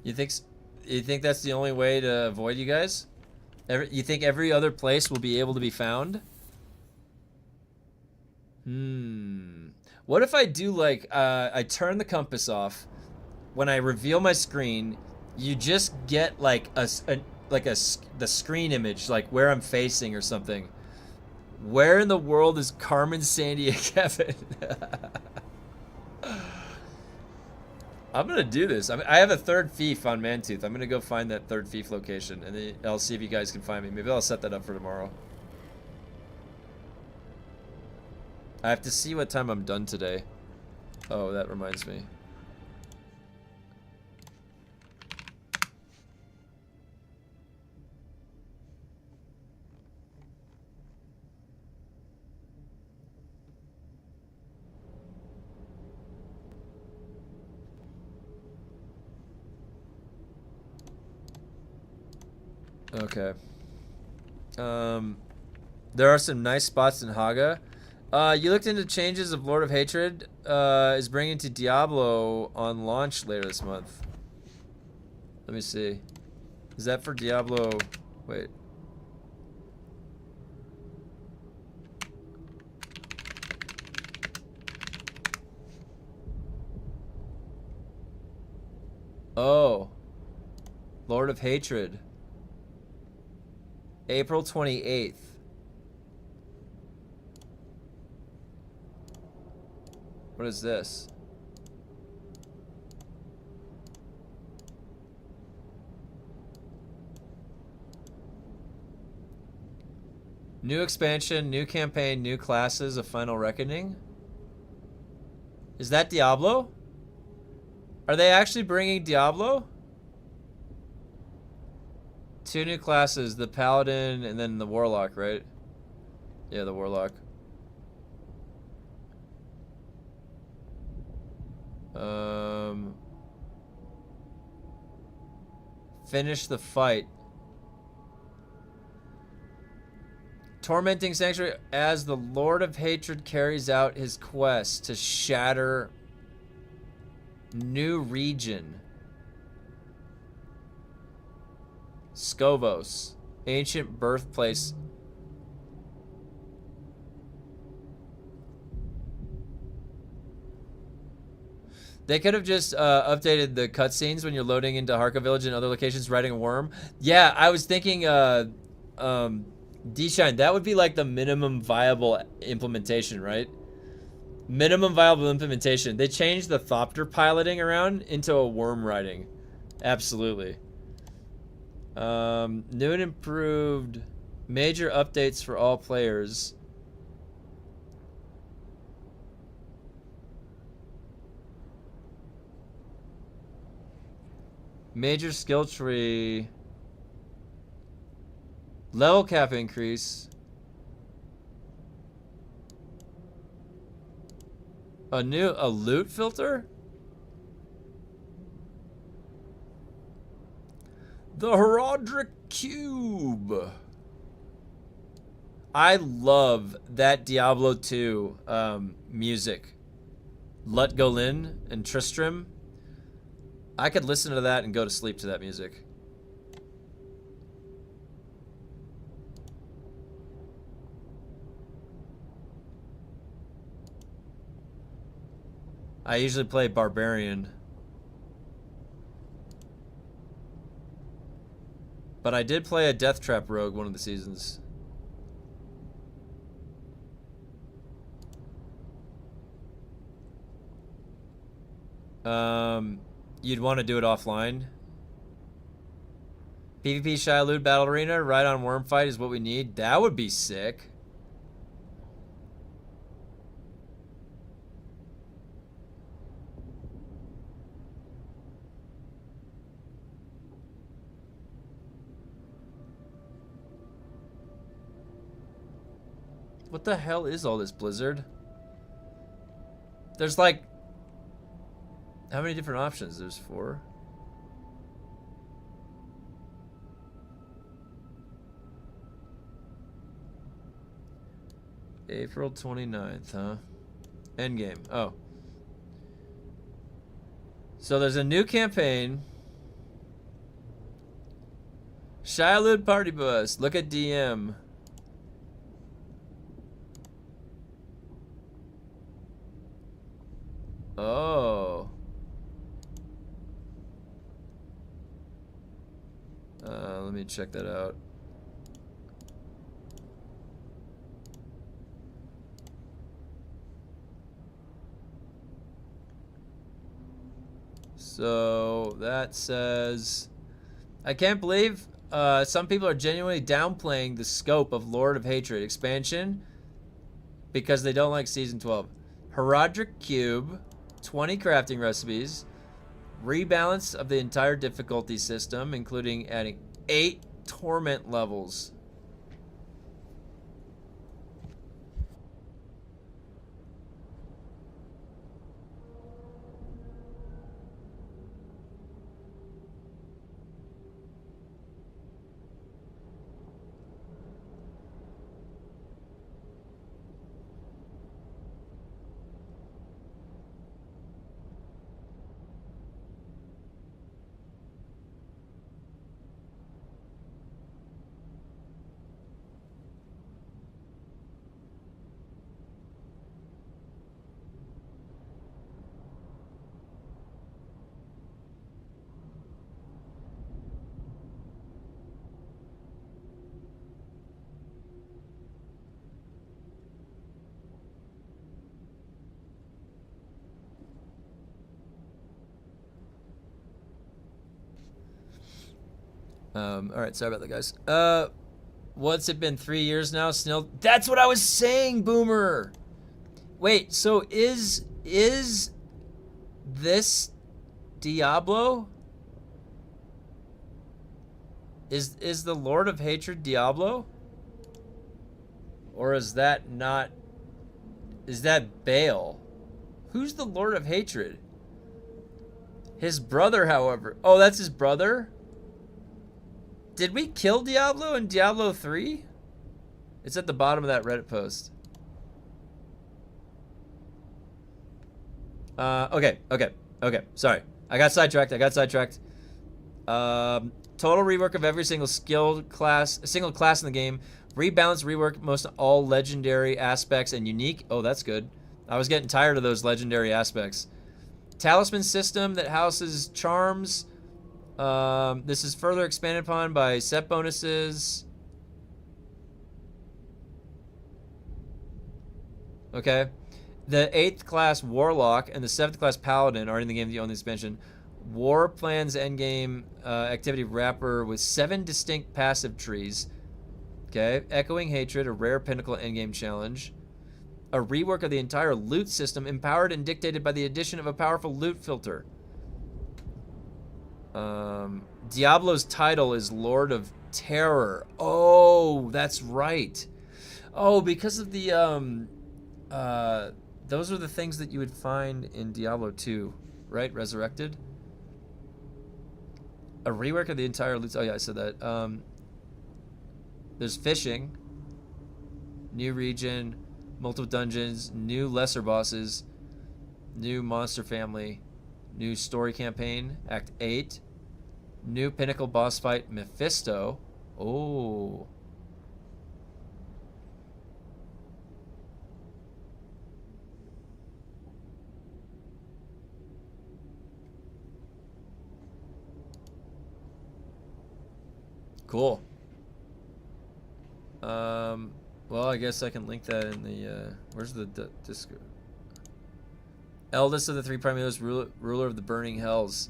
You think that's the only way to avoid you guys? You think every other place will be able to be found? What if I do like I turn the compass off? When I reveal my screen, you just get like the screen image, like where I'm facing or something. Where in the world is Carmen Sandia Kevin? I'm gonna do this. I have a third fief on Mantooth. I'm gonna go find that third fief location, and then I'll see if you guys can find me. Maybe I'll set that up for tomorrow. I have to see what time I'm done today. Oh, that reminds me. Okay. There are some nice spots in Hagga. You looked into changes of Lord of Hatred is bringing to Diablo on launch later this month. Let me see. Is that for Diablo? Wait. Oh. Lord of Hatred. April 28th. What is this? New expansion, new campaign, new classes, a final reckoning? Is that Diablo? Are they actually bringing Diablo? 2 new classes, the Paladin and then the Warlock, right? Yeah, the Warlock. Finish the fight. Tormenting Sanctuary as the Lord of Hatred carries out his quest to shatter new region. Scovos, ancient birthplace. They could have just updated the cutscenes when you're loading into Harka Village and other locations riding a worm. Yeah, I was thinking D-Shine, that would be like the minimum viable implementation, right? Minimum viable implementation. They changed the Thopter piloting around into a worm riding. Absolutely. New and improved major updates for all players. Major skill tree. Level cap increase. A loot filter? The Herodric Cube. I love that Diablo 2 music. Lut Golin and Tristram. I could listen to that and go to sleep to that music. I usually play Barbarian. But I did play a Death Trap Rogue one of the seasons. You'd want to do it offline. PvP Shia Battle Arena, right on Wormfight is what we need. That would be sick. What the hell is all this, Blizzard? There's like... How many different options? There's 4. April 29th, huh? Endgame. Oh. So there's a new campaign. Shia Party Bus. Look at DM. Oh. Let me check that out. So that says, I can't believe some people are genuinely downplaying the scope of Lord of Hatred expansion because they don't like Season 12. Herodric Cube, 20 crafting recipes, rebalance of the entire difficulty system, including adding 8 torment levels. All right, sorry about that, guys. What's it been, 3 years now? Snell. That's what I was saying, Boomer. Wait, so is this Diablo? Is the Lord of Hatred Diablo? Or is that not? Is that Baal? Who's the Lord of Hatred? His brother, however. Oh, that's his brother? Did we kill Diablo in Diablo 3? It's at the bottom of that Reddit post. Okay. Sorry. I got sidetracked. Total rework of every single class in the game. Rebalance, rework most all legendary aspects and unique. Oh, that's good. I was getting tired of those legendary aspects. Talisman system that houses charms. This is further expanded upon by set bonuses. Okay. The 8th class Warlock and the 7th class Paladin are in the game that you own the expansion. War Plans Endgame activity wrapper with 7 distinct passive trees. Okay. Echoing Hatred, a rare pinnacle endgame challenge. A rework of the entire loot system, empowered and dictated by the addition of a powerful loot filter. Diablo's title is Lord of Terror. Oh, that's right. Oh, because of the those are the things that you would find in Diablo 2, right? Resurrected. A rework of the entire loot. Oh yeah, I said that. There's fishing, new region, multiple dungeons, new lesser bosses, new monster family, New story campaign, Act 8. New pinnacle boss fight, Mephisto. Oh. Cool. Well, I guess I can link that in the, where's the Discord? Eldest of the three primaries, ruler of the burning hells.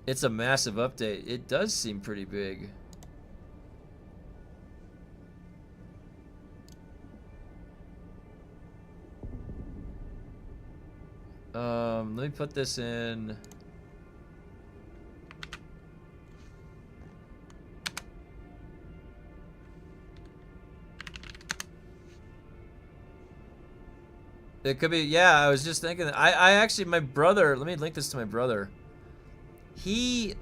It's a massive update. It does seem pretty big. Let me put this in. It could be, yeah, I was just thinking that. I actually, my brother, let me link this to my brother. He...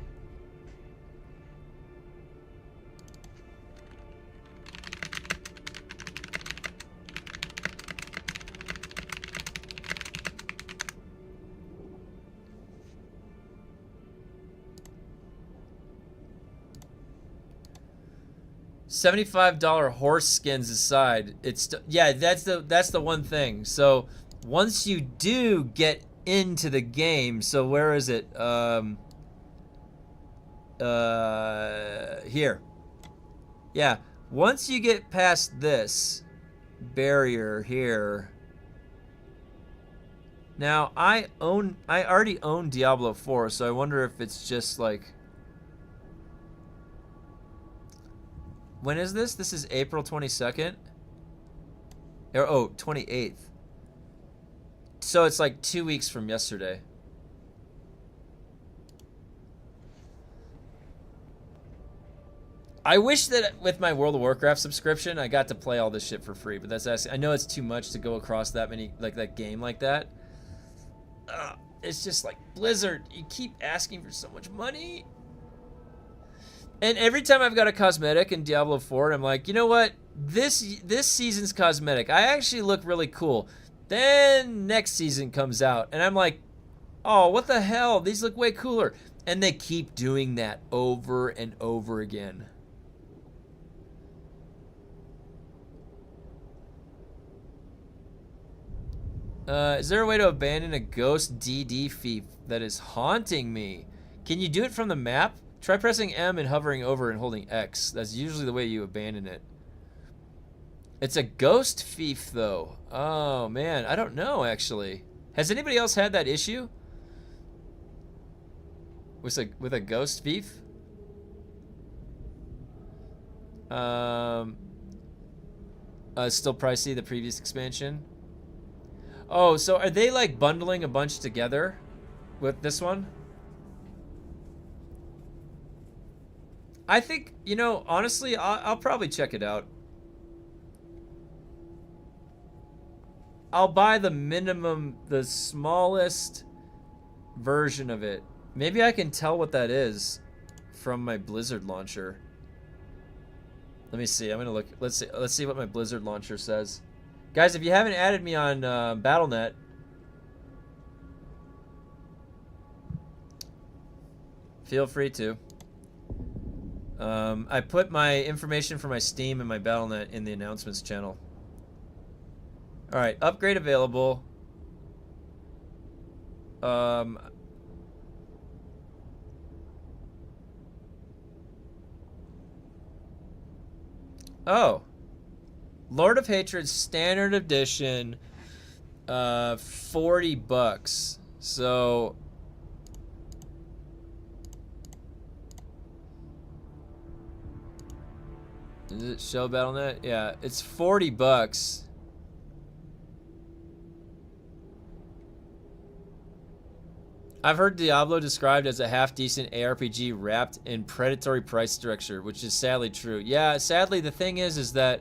$75 horse skins aside, it's yeah, that's the one thing. So once you do get into the game, so where is it? Here. Yeah, once you get past this barrier here. Now I already own Diablo 4, so I wonder if it's just like, when is this? This is April 22nd? Oh, 28th. So it's like 2 weeks from yesterday. I wish that with my World of Warcraft subscription, I got to play all this shit for free, but that's asking. I know it's too much to go across that many, like that game like that. It's just like Blizzard, you keep asking for so much money. And every time I've got a cosmetic in Diablo 4, I'm like, you know what? This season's cosmetic, I actually look really cool. Then next season comes out, and I'm like, oh, what the hell? These look way cooler. And they keep doing that over and over again. Is there a way to abandon a ghost DD fief that is haunting me? Can you do it from the map? Try pressing M and hovering over and holding X. That's usually the way you abandon it. It's a ghost fief, though. Oh, man. I don't know, actually. Has anybody else had that issue? With a ghost fief? Still pricey, the previous expansion. Oh, so are they, like, bundling a bunch together with this one? I think, you know, honestly, I'll probably check it out. I'll buy the minimum, the smallest version of it. Maybe I can tell what that is from my Blizzard launcher. Let me see. I'm gonna look. Let's see what my Blizzard launcher says. Guys, if you haven't added me on Battle.net, feel free to. I put my information for my Steam and my Battle.net in the announcements channel. Alright, upgrade available. Oh. Lord of Hatred Standard Edition, $40. So is it show Battle.net? Yeah, it's $40. I've heard Diablo described as a half-decent ARPG wrapped in predatory price structure, which is sadly true. Yeah, sadly, the thing is that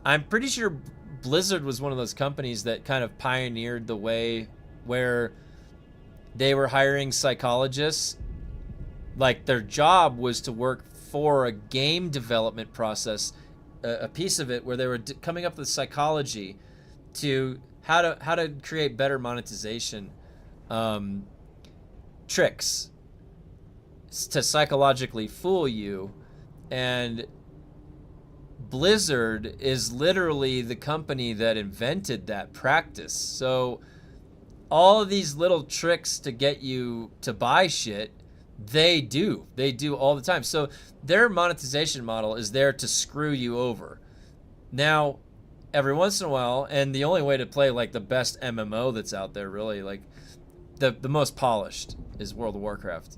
I'm pretty sure Blizzard was one of those companies that kind of pioneered the way where they were hiring psychologists. Like, their job was to work for a game development process, a piece of it where they were coming up with psychology, to how to create better monetization tricks to psychologically fool you. And Blizzard is literally the company that invented that practice. So all of these little tricks to get you to buy shit, they do all the time. So their monetization model is there to screw you over. Now, every once in a while, and the only way to play like the best MMO that's out there, really, like the most polished, is World of Warcraft,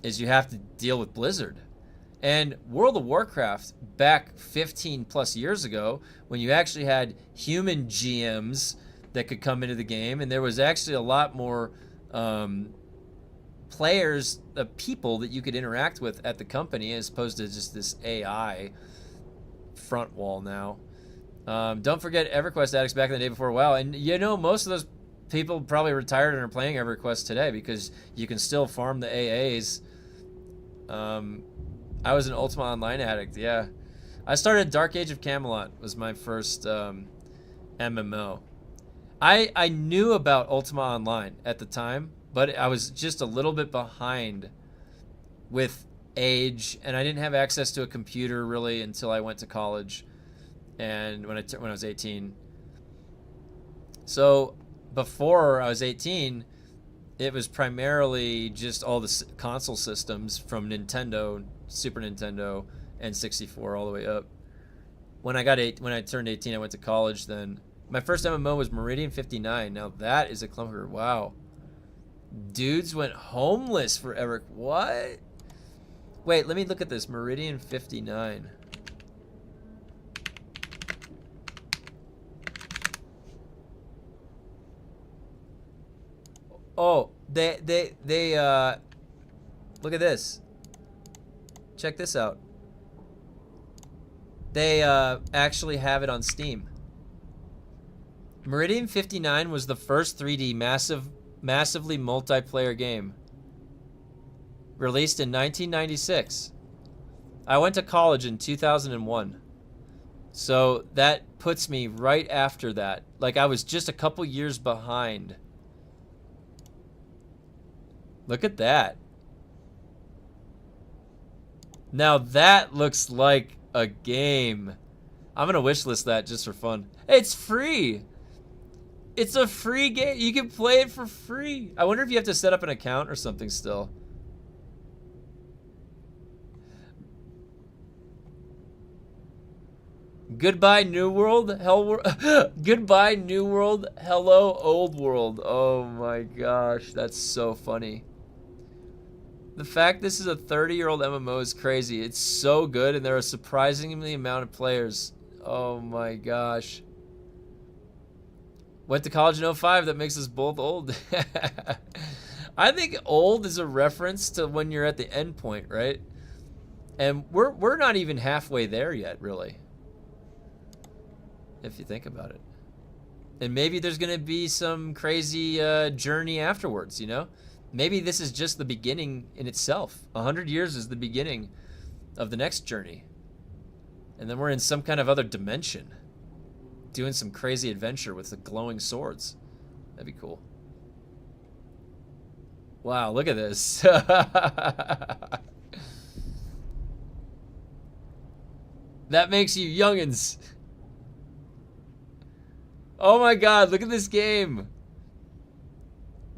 is you have to deal with Blizzard. And World of Warcraft, back 15 plus years ago, when you actually had human GMs that could come into the game, and there was actually a lot more players, people that you could interact with at the company, as opposed to just this AI front wall now. Don't forget EverQuest addicts back in the day before WoW, and you know, most of those people probably retired and are playing EverQuest today because you can still farm the AAs. I was an Ultima Online addict, yeah. I started Dark Age of Camelot, was my first MMO. I knew about Ultima Online at the time, but I was just a little bit behind with age, and I didn't have access to a computer really until I went to college, and when I was 18. So before I was 18, it was primarily just all the console systems from Nintendo, Super Nintendo, and 64 all the way up. When I turned 18, I went to college. Then my first MMO was Meridian 59. Now that is a clunker. Wow, dudes went homeless for Eric. What? Wait, let me look at this. Meridian 59. Oh, they look at this. Check this out. They actually have it on Steam. Meridian 59 was the first 3D massively multiplayer game. Released in 1996. I went to college in 2001. So that puts me right after that. Like, I was just a couple years behind. Look at that. Now that looks like a game. I'm gonna wishlist that just for fun. It's free. It's a free game. You can play it for free. I wonder if you have to set up an account or something still. Goodbye, New World. Goodbye, New World. Hello, Old World. Oh my gosh, that's so funny. The fact this is a 30-year-old MMO is crazy. It's so good, and there are a surprisingly amount of players. Oh my gosh. Went to college in 05. That makes us both old. I think old is a reference to when you're at the end point, right? And we're not even halfway there yet, really. If you think about it. And maybe there's going to be some crazy journey afterwards, you know? Maybe this is just the beginning in itself. 100 years is the beginning of the next journey. And then we're in some kind of other dimension. Doing some crazy adventure with the glowing swords. That'd be cool. Wow, look at this. That makes you youngins. Oh my god, look at this game.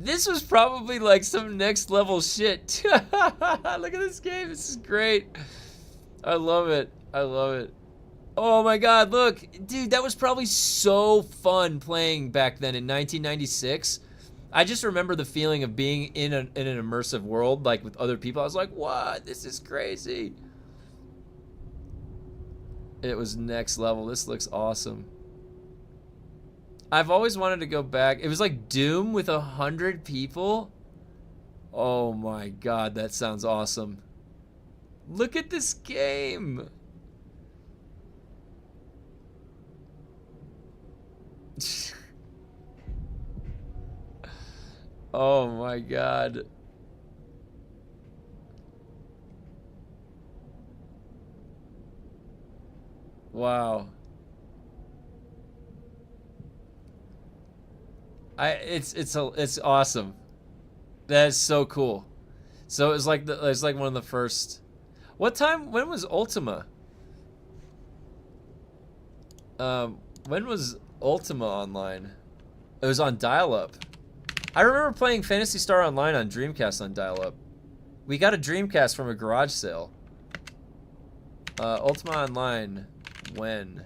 This was probably like some next level shit. Look at this game. This is great. I love it. I love it. Oh my god, look. Dude, that was probably so fun playing back then in 1996. I just remember the feeling of being in an immersive world, like with other people. I was like, what? This is crazy. It was next level. This looks awesome. I've always wanted to go back. It was like Doom with 100 people. Oh my god, that sounds awesome. Look at this game. Oh my god. Wow. It's awesome. That is so cool. So it's like one of the first. When was Ultima? When was Ultima online? It was on dial-up. I remember playing Phantasy Star Online on Dreamcast on dial-up. We got a Dreamcast from a garage sale. Ultima Online, when?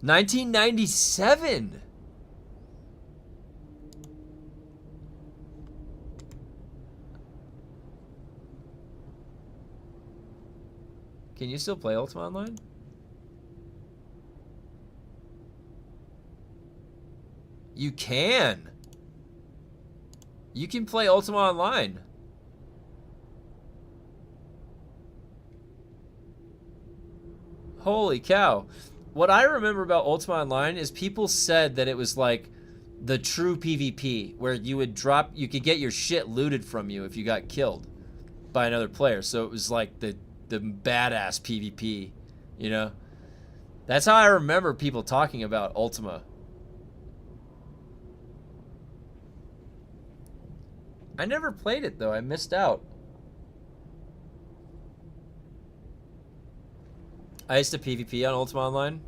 1997! Can you still play Ultima Online? You can! You can play Ultima Online. Holy cow. What I remember about Ultima Online is people said that it was like the true PvP, where you could get your shit looted from you if you got killed by another player. So it was like the badass PvP, you know? That's how I remember people talking about Ultima. I never played it though, I missed out. I used to PvP on Ultima Online.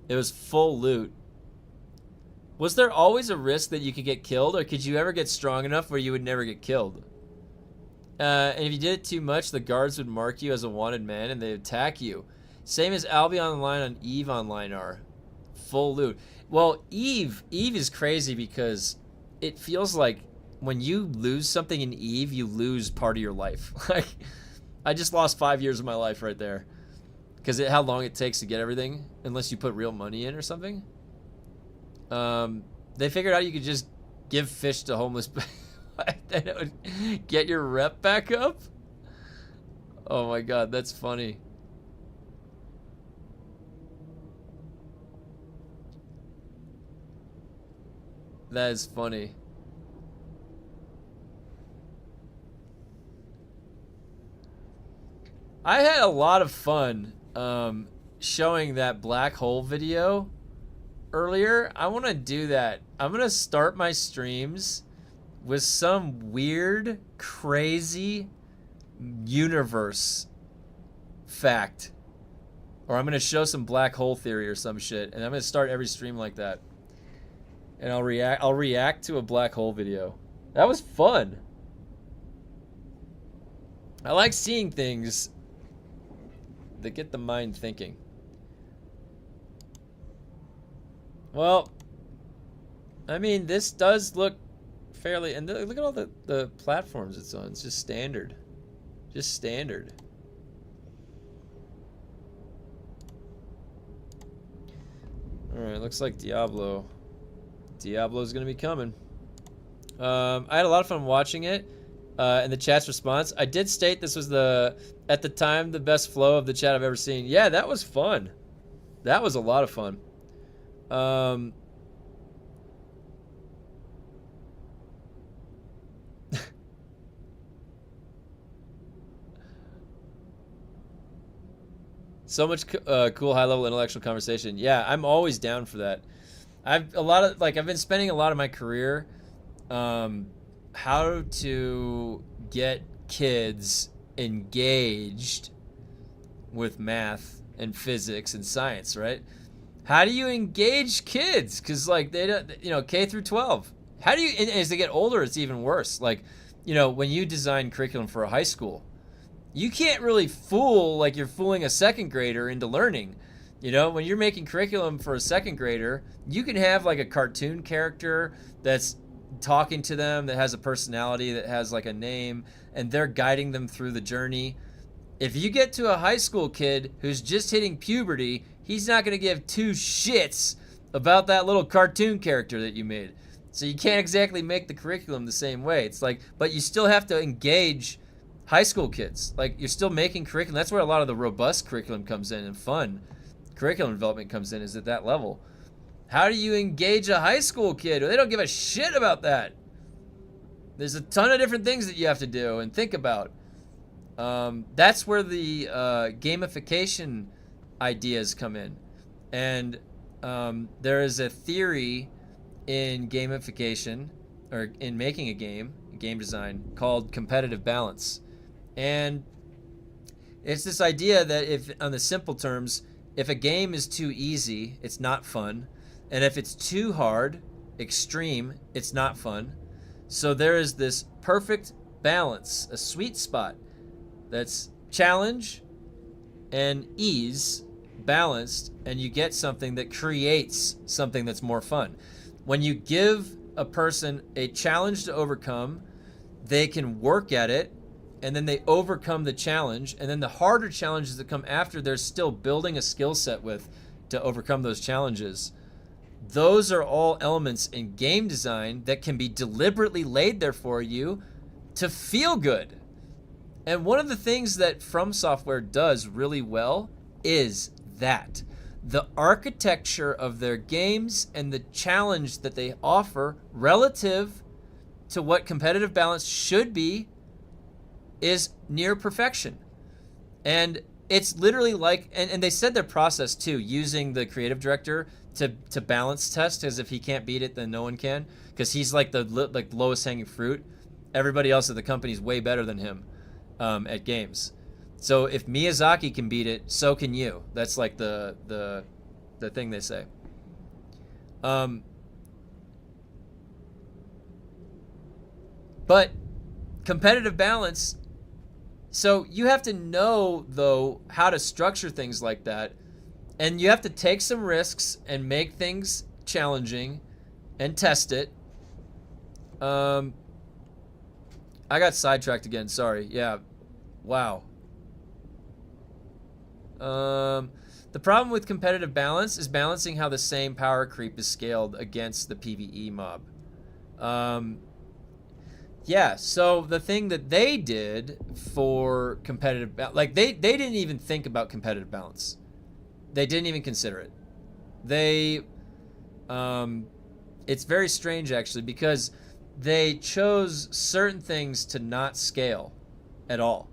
It was full loot. Was there always a risk that you could get killed, or could you ever get strong enough where you would never get killed? And if you did it too much, the guards would mark you as a wanted man and they'd attack you. Same as Albion Online on EVE Online are. Full loot. Well, EVE is crazy because it feels like when you lose something in EVE, you lose part of your life. Like, I just lost 5 years of my life right there. Because how long it takes to get everything, unless you put real money in or something. They figured out you could just give fish to homeless and it would get your rep back up. Oh my god, that's funny. That is funny. I had a lot of fun showing that black hole video earlier. I want to do that. I'm going to start my streams with some weird, crazy universe fact. Or I'm going to show some black hole theory or some shit. And I'm going to start every stream like that. And I'll react to a black hole video. That was fun. I like seeing things that get the mind thinking. Well, I mean, this does look fairly, and look at all the platforms it's on. It's just standard. Just standard. Alright, looks like Diablo's gonna be coming. I had a lot of fun watching it. And the chat's response, I did state this was at the time, the best flow of the chat I've ever seen. Yeah, that was fun. That was a lot of fun. So much cool high-level intellectual conversation. Yeah, I'm always down for that. I've been spending a lot of my career how to get kids engaged with math and physics and science, right? How do you engage kids? Because like they don't, you know, K through 12. How do you? And as they get older, it's even worse. Like, you know, when you design curriculum for a high school, you can't really fool like you're fooling a second grader into learning. You know, when you're making curriculum for a second grader, you can have like a cartoon character that's talking to them, that has a personality, that has like a name, and they're guiding them through the journey. If you get to a high school kid who's just hitting puberty, he's not going to give two shits about that little cartoon character that you made. So you can't exactly make the curriculum the same way. It's like, but you still have to engage high school kids. Like, you're still making curriculum. That's where a lot of the robust curriculum comes in, and fun curriculum development comes in, is at that level. How do you engage a high school kid? They don't give a shit about that. There's a ton of different things that you have to do and think about. That's where the gamification ideas come in. And there is a theory in gamification, or in making a game design, called competitive balance. And it's this idea that if, on the simple terms, if a game is too easy, it's not fun. And if it's too hard, extreme, it's not fun. So there is this perfect balance, a sweet spot that's challenge and ease balanced, and you get something that creates something that's more fun. When you give a person a challenge to overcome, they can work at it, and then they overcome the challenge, and then the harder challenges that come after, they're still building a skill set with to overcome those challenges. Those are all elements in game design that can be deliberately laid there for you to feel good. And one of the things that From Software does really well is that. The architecture of their games and the challenge that they offer relative to what competitive balance should be is near perfection. And it's literally like, and they said their process too, using the creative director to balance test, as if he can't beat it, then no one can, because he's like the lowest hanging fruit. Everybody else at the company is way better than him at games. So if Miyazaki can beat it, so can you. That's like the thing they say. But competitive balance, so you have to know, though, how to structure things like that. And you have to take some risks and make things challenging and test it. I got sidetracked again. Sorry. Yeah. Wow. The problem with competitive balance is balancing how the same power creep is scaled against the PvE mob. Yeah, so the thing that they did for competitive balance, like they didn't even think about competitive balance. They didn't even consider it. It's very strange actually, because they chose certain things to not scale at all.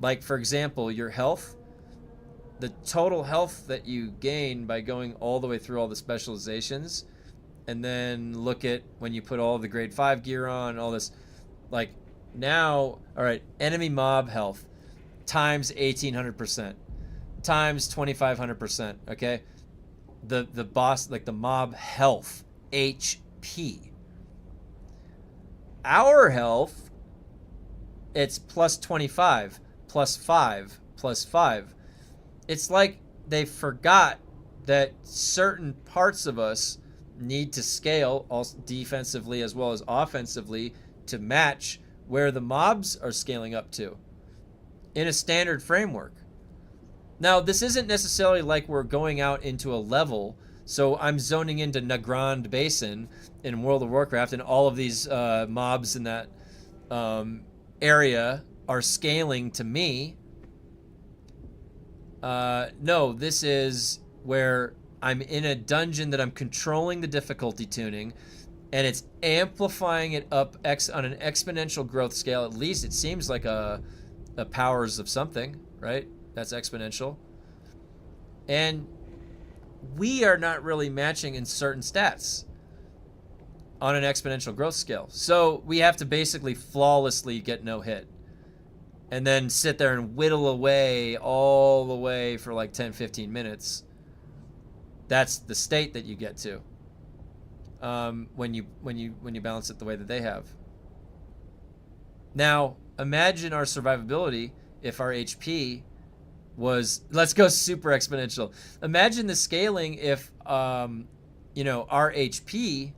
Like, for example, your health. The total health that you gain by going all the way through all the specializations, and then look at when you put all the grade 5 gear on, all this, like, now, all right, enemy mob health times 1800% times 2500%, okay? The boss, like the mob health, HP. Our health, it's plus 25, plus 5, plus 5. It's like they forgot that certain parts of us need to scale, also defensively as well as offensively, to match where the mobs are scaling up to in a standard framework. Now, this isn't necessarily like we're going out into a level, so I'm zoning into Nagrand Basin in World of Warcraft, and all of these mobs in that area are scaling to me. No, this is where I'm in a dungeon that I'm controlling the difficulty tuning, and it's amplifying it up on an exponential growth scale. At least it seems like a powers of something, right? That's exponential. And we are not really matching in certain stats on an exponential growth scale. So we have to basically flawlessly get no hit. And then sit there and whittle away all the way for like 10-15 minutes. That's the state that you get to when you balance it the way that they have. Now, imagine our survivability if our HP was, let's go super exponential. Imagine the scaling if our HP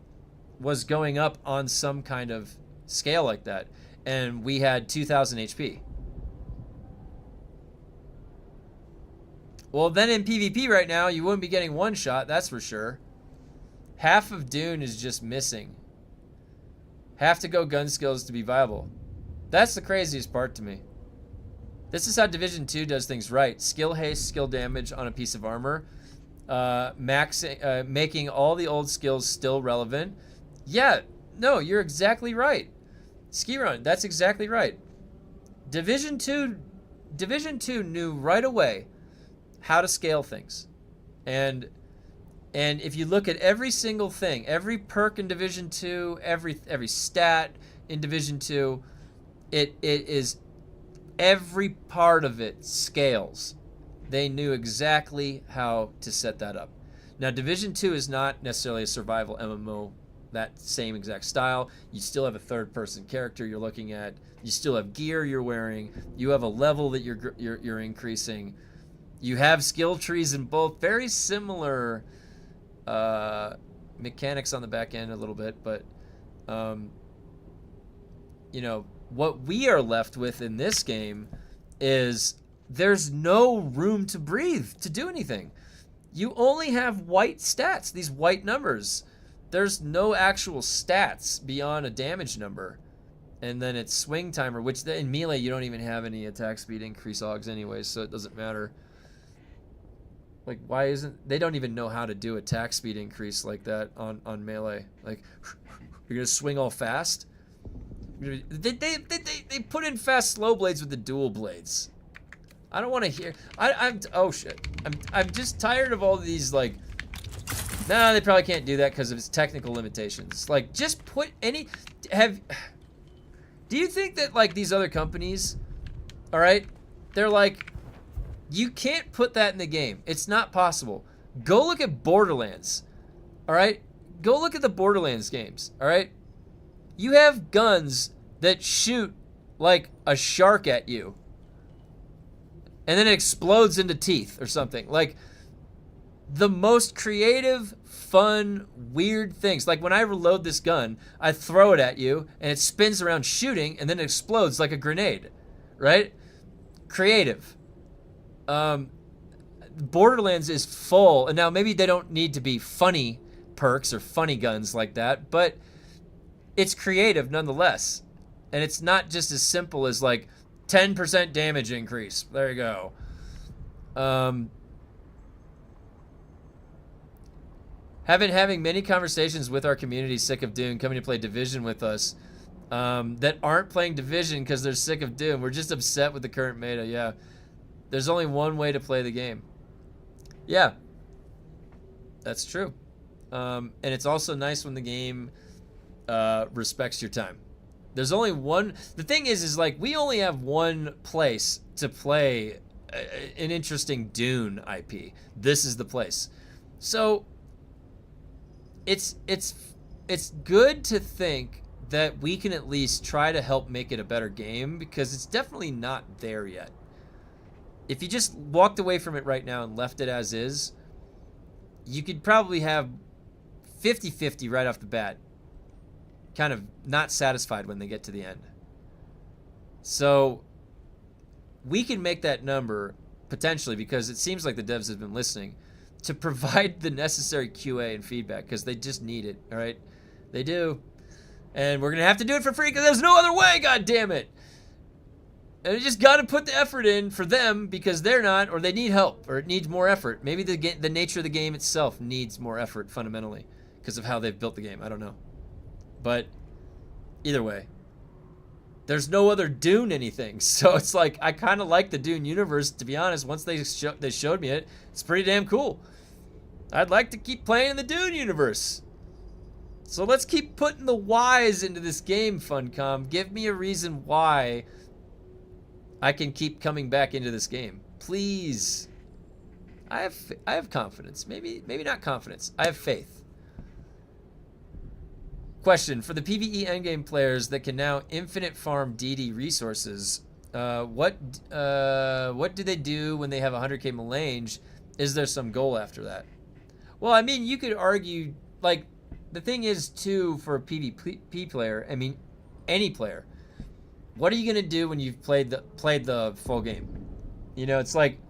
was going up on some kind of scale like that, and we had 2000 HP. Well, then in PvP right now, you wouldn't be getting one shot, that's for sure. Half of DUNE is just missing. Have to go gun skills to be viable. That's the craziest part to me. This is how Division 2 does things right. Skill haste, skill damage on a piece of armor. Making all the old skills still relevant. Yeah, no, you're exactly right. Ski Run, that's exactly right. Division 2 knew right away how to scale things. And if you look at every single thing, every perk in Division 2, every stat in Division 2, it is, every part of it scales. They knew exactly how to set that up. Now, Division 2 is not necessarily a survival MMO, that same exact style. You still have a third-person character you're looking at. You still have gear you're wearing. You have a level that you're increasing. You have skill trees in both. Very similar mechanics on the back end a little bit, but you know, what we are left with in this game is there's no room to breathe, to do anything. You only have white stats, these white numbers. There's no actual stats beyond a damage number. And then it's swing timer, which in melee you don't even have any attack speed increase augs anyways, so it doesn't matter. Like, why isn't... They don't even know how to do attack speed increase like that on melee. Like, you're going to swing all fast? They put in fast slow blades with the dual blades. I don't want to hear... Oh, shit. I'm just tired of all these, like... Nah, they probably can't do that because of its technical limitations. Like, just put any... Do you think that, like, these other companies... Alright? They're like... You can't put that in the game. It's not possible. Go look at Borderlands. Alright? Go look at the Borderlands games. Alright? You have guns that shoot like a shark at you. And then it explodes into teeth or something. Like, the most creative, fun, weird things. Like, when I reload this gun, I throw it at you, and it spins around shooting, and then it explodes like a grenade. Right? Creative. Borderlands is full, and now maybe they don't need to be funny perks or funny guns like that, but it's creative nonetheless. And it's not just as simple as like 10% damage increase. There you go. Having many conversations with our community sick of Dune coming to play Division with us, that aren't playing Division because they're sick of Dune. We're just upset with the current meta. Yeah. There's only one way to play the game. Yeah. That's true. And it's also nice when the game respects your time. There's only one... The thing is like, we only have one place to play an interesting Dune IP. This is the place. So, it's good to think that we can at least try to help make it a better game, because it's definitely not there yet. If you just walked away from it right now and left it as is, you could probably have 50-50 right off the bat. Kind of not satisfied when they get to the end. So, we can make that number, potentially, because it seems like the devs have been listening, to provide the necessary QA and feedback, because they just need it, alright? They do. And we're going to have to do it for free, because there's no other way, god damn it! And you just got to put the effort in for them, because they're not, or they need help, or it needs more effort. Maybe the nature of the game itself needs more effort, fundamentally, because of how they've built the game. I don't know. But either way, there's no other Dune anything. So it's like, I kind of like the Dune universe, to be honest. Once they showed me it, it's pretty damn cool. I'd like to keep playing in the Dune universe. So let's keep putting the whys into this game, Funcom. Give me a reason why I can keep coming back into this game. Please. I have confidence. Maybe not confidence. I have faith. Question, for the PvE endgame players that can now infinite farm DD resources, what do they do when they have 100k melange? Is there some goal after that? Well, I mean, you could argue, like, the thing is, too, for a PvP player, I mean, any player, what are you going to do when you've played the full game? You know, it's like,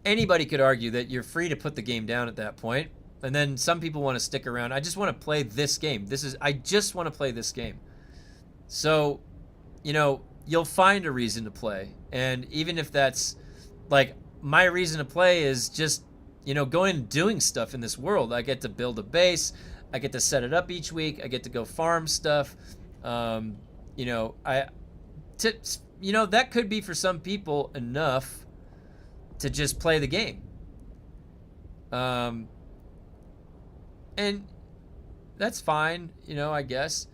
anybody could argue that you're free to put the game down at that point. And then some people want to stick around. I just want to play this game. I just want to play this game. So, you know, you'll find a reason to play. And even if that's, like, my reason to play is just, you know, going and doing stuff in this world. I get to build a base. I get to set it up each week. I get to go farm stuff. You know, that could be for some people enough to just play the game. And that's fine, you know, I guess.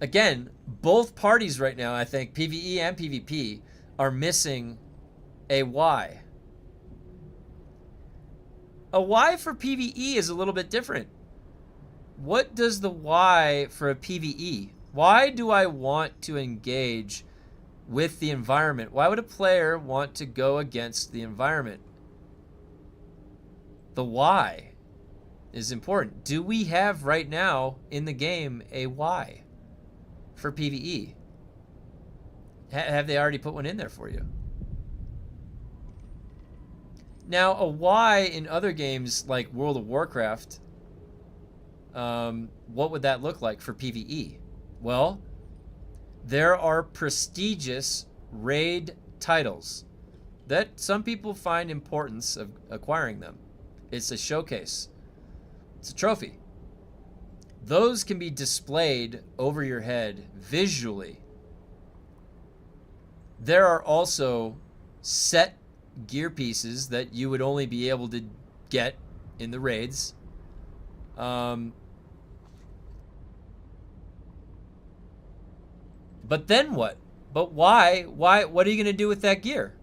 Again, both parties right now, I think, PvE and PvP, are missing a Y. A Y for PvE is a little bit different. What does the Y for a PvE? Why do I want to engage with the environment? Why would a player want to go against the environment? The why is important. Do we have right now in the game a Y for PvE? Have they already put one in there for you? Now, a Y in other games like World of Warcraft, what would that look like for PvE? Well, there are prestigious raid titles that some people find importance of acquiring them. It's a showcase. It's a trophy. Those can be displayed over your head visually. There are also set gear pieces that you would only be able to get in the raids. But then what? But why? What are you going to do with that gear?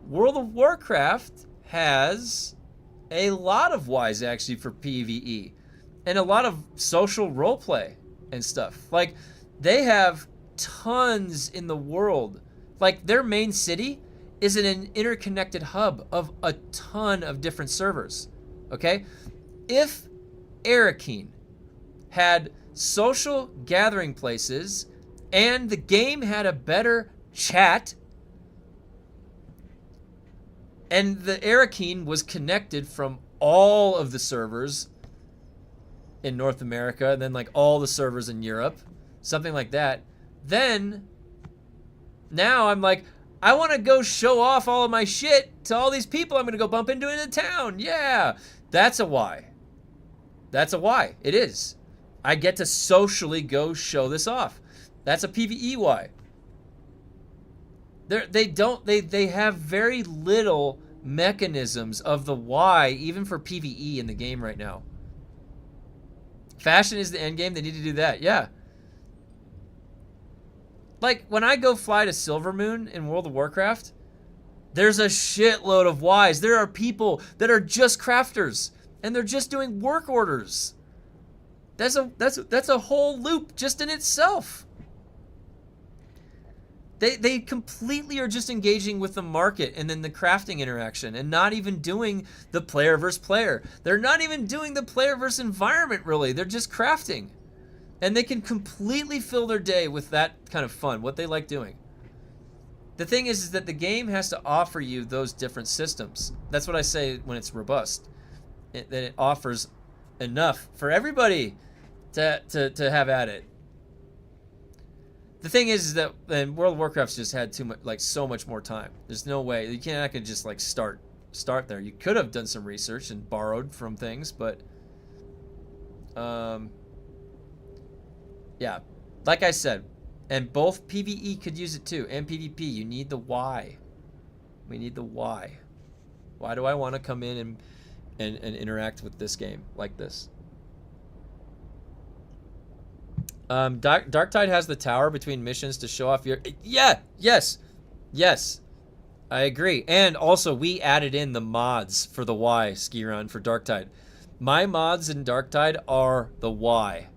World of Warcraft has a lot of Ys actually for PvE and a lot of social roleplay and stuff. Like, they have tons in the world. Like, their main city is in an interconnected hub of a ton of different servers. Okay? If Arakeen had social gathering places and the game had a better chat and the Arakeen was connected from all of the servers in North America and then like all the servers in Europe, something like that, then now I'm like, I want to go show off all of my shit to all these people I'm going to go bump into in the town. Yeah, that's a Y. That's a Y. It is. I get to socially go show this off. That's a PvE Y. They have very little mechanisms of the Y, even for PvE in the game right now. Fashion is the end game. They need to do that. Yeah. Like, when I go fly to Silvermoon in World of Warcraft, there's a shitload of Ys. There are people that are just crafters, and they're just doing work orders. That's a whole loop just in itself. They completely are just engaging with the market and then the crafting interaction and not even doing the player versus player. They're not even doing the player versus environment, really. They're just crafting. And they can completely fill their day with that kind of fun, what they like doing. The thing is that the game has to offer you those different systems. That's what I say when it's robust. That it offers enough for everybody to have at it. The thing is that then World of Warcraft's just had too much, like so much more time. There's no way you can't just like start there. You could have done some research and borrowed from things, but yeah, like I said, and both PvE could use it too, and PvP. You need the why. We need the why. Why do I want to come in and interact with this game like this? Darktide has the tower between missions to show off your... Yeah, yes, I agree. And also, we added in the mods for the Y ski run for Darktide. My mods in Darktide are the Y.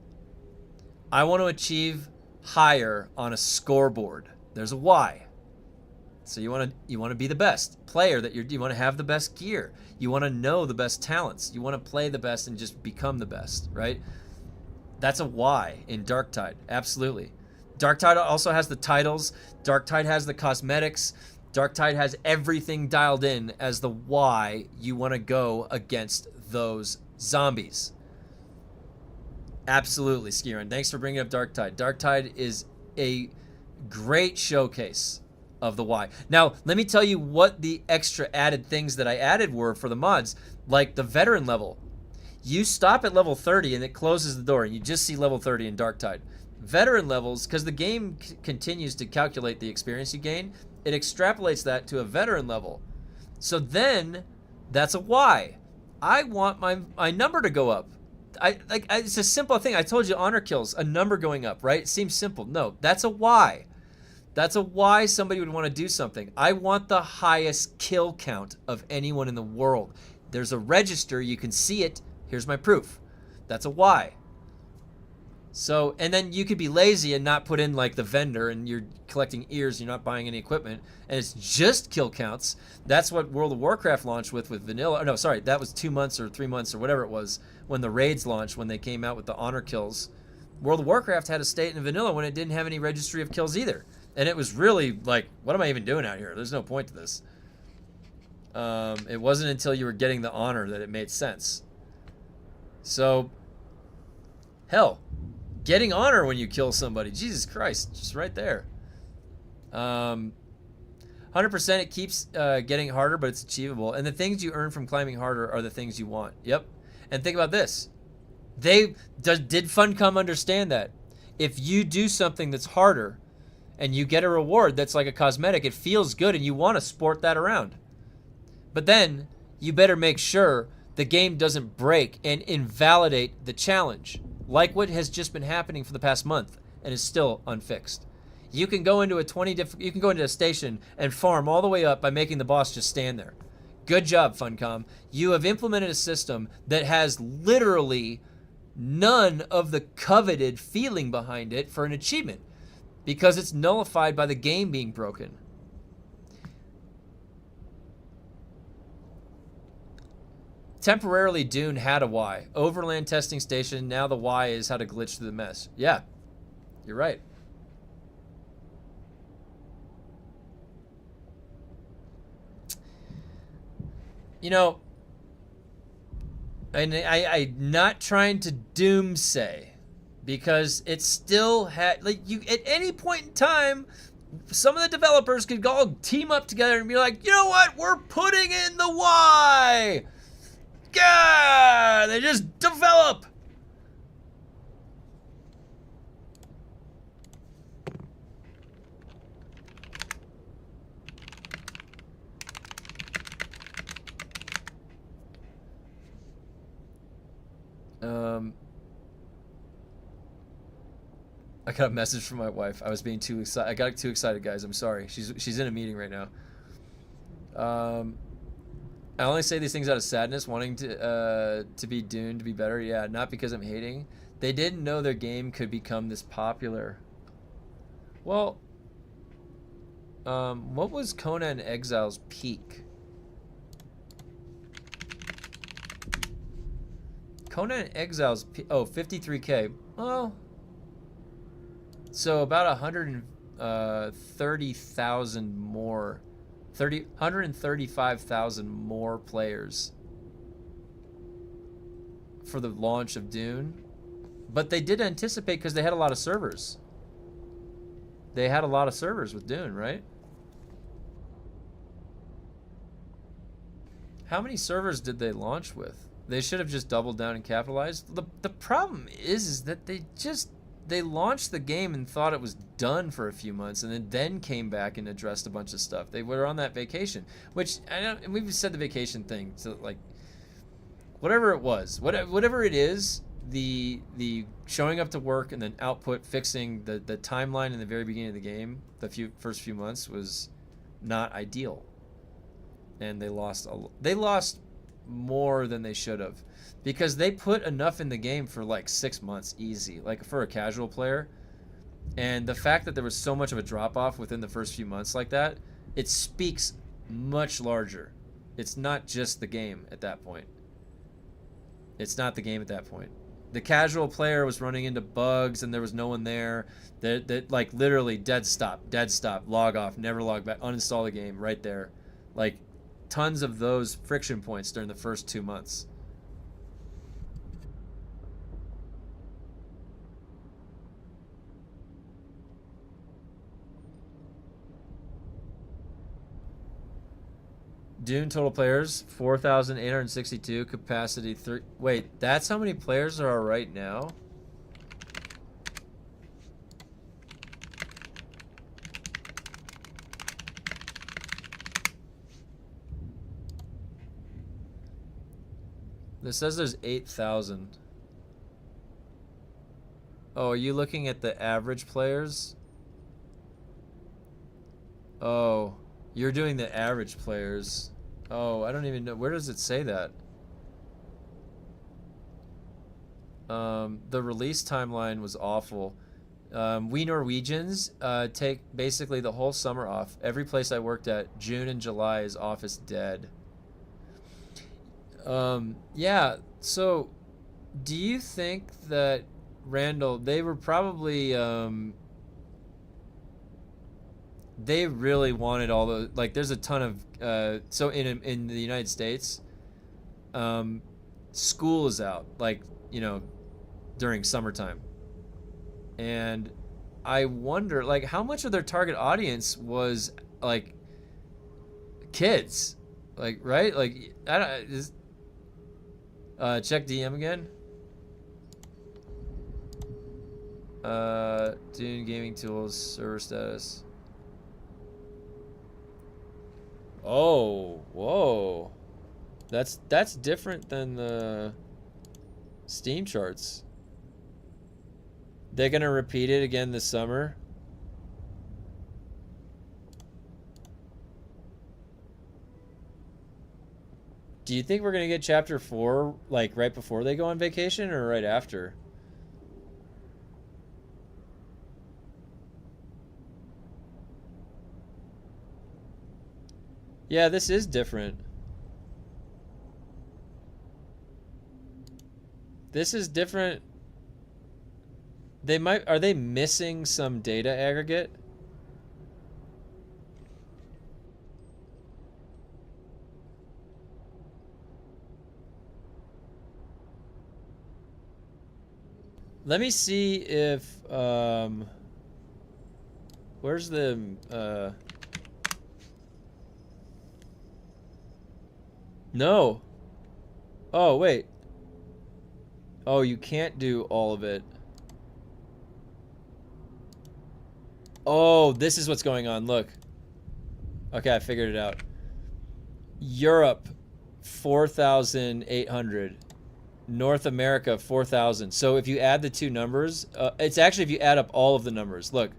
I want to achieve higher on a scoreboard. There's a Y. So you want to be the best player, you want to have the best gear. You want to know the best talents. You want to play the best and just become the best, right? That's a Y in Darktide, absolutely. Darktide also has the titles. Darktide has the cosmetics. Darktide has everything dialed in as the Y you want to go against those zombies. Absolutely, Skiran. Thanks for bringing up Darktide. Darktide is a great showcase of the Y. Now, let me tell you what the extra added things that I added were for the mods, like the veteran level. You stop at level 30 and it closes the door and you just see level 30 in Darktide. Veteran levels, because the game continues to calculate the experience you gain, it extrapolates that to a veteran level. So then That's a why. I want my number to go up. It's a simple thing. I told you honor kills, a number going up, right? It seems simple. No, that's a why. That's a why somebody would want to do something. I want the highest kill count of anyone in the world. There's a register. You can see it. Here's my proof. That's a why. So, and then you could be lazy and not put in like the vendor and you're collecting ears, you're not buying any equipment, and it's just kill counts. That's what World of Warcraft launched with vanilla. No, sorry, that was 2 months or 3 months or whatever it was when the raids launched, when they came out with the honor kills. World of Warcraft had a state in vanilla when it didn't have any registry of kills either. And it was really like, what am I even doing out here? There's no point to this. It wasn't until you were getting the honor that it made sense. So, hell, getting honor when you kill somebody, Jesus Christ, just right there. 100% it keeps getting harder, but it's achievable. And the things you earn from climbing harder are the things you want. Yep. And think about this. Did Funcom understand that? If you do something that's harder and you get a reward that's like a cosmetic, it feels good and you want to sport that around. But then you better make sure the game doesn't break and invalidate the challenge, like what has just been happening for the past month and is still unfixed. You can go into a station and farm all the way up by making the boss just stand there. Good job, Funcom. You have implemented a system that has literally none of the coveted feeling behind it for an achievement because it's nullified by the game being broken. Temporarily, Dune had a why. Overland testing station, now the why is how to glitch through the mess. Yeah, you're right. You know, and I'm not trying to doomsay, because it still had, like, you at any point in time, some of the developers could all team up together and be like, you know what, we're putting in the why. God, they just develop. I got a message from my wife. I was being too excited. I got too excited, guys. I'm sorry. She's in a meeting right now. I only say these things out of sadness, wanting to be Dune to be better. Yeah, not because I'm hating. They didn't know their game could become this popular. Well, what was Conan Exile's peak? Conan Exile's peak, 53K. Well, so about 130,000 more. 135,000 more players for the launch of Dune. But they did anticipate because they had a lot of servers. They had a lot of servers with Dune, right? How many servers did they launch with? They should have just doubled down and capitalized. The problem is that they launched the game and thought it was done for a few months, and then came back and addressed a bunch of stuff. They were on that vacation, which and we've said the vacation thing. So like, whatever it was, whatever it is, the showing up to work and then output fixing the timeline in the very beginning of the game, the first few months was not ideal, and they lost more than they should have. Because they put enough in the game for like 6 months easy, like for a casual player. And the fact that there was so much of a drop-off within the first few months like that, it speaks much larger. It's not just the game at that point. It's not the game at that point. The casual player was running into bugs and there was no one there. That like literally dead stop, log off, never log back, uninstall the game right there. Like tons of those friction points during the first 2 months. Dune total players 4,862, capacity 3. Wait, that's how many players there are right now? This says there's 8,000. Oh, are you looking at the average players? Oh, you're doing the average players. Oh, I don't even know. Where does it say that? The release timeline was awful. We Norwegians take basically the whole summer off. Every place I worked at, June and July is office dead. Yeah, so do you think that Randall, they were probably they really wanted all the, like, there's a ton of so in the United States, school is out, like, you know, during summertime. And I wonder, like, how much of their target audience was like kids, like, right? Like, I don't. Check DM again. DUNE gaming tools server status. Oh, whoa. That's different than the Steam charts. They're gonna repeat it again this summer. Do you think we're gonna get chapter 4 like right before they go on vacation or right after? Yeah, this is different. This is different. Are they missing some data aggregate? Let me see if where's the no. Oh, wait. Oh, you can't do all of it. Oh, this is what's going on. Look. Okay, I figured it out. Europe, 4,800. North America, 4,000. So if you add the two numbers, it's actually if you add up all of the numbers. Look.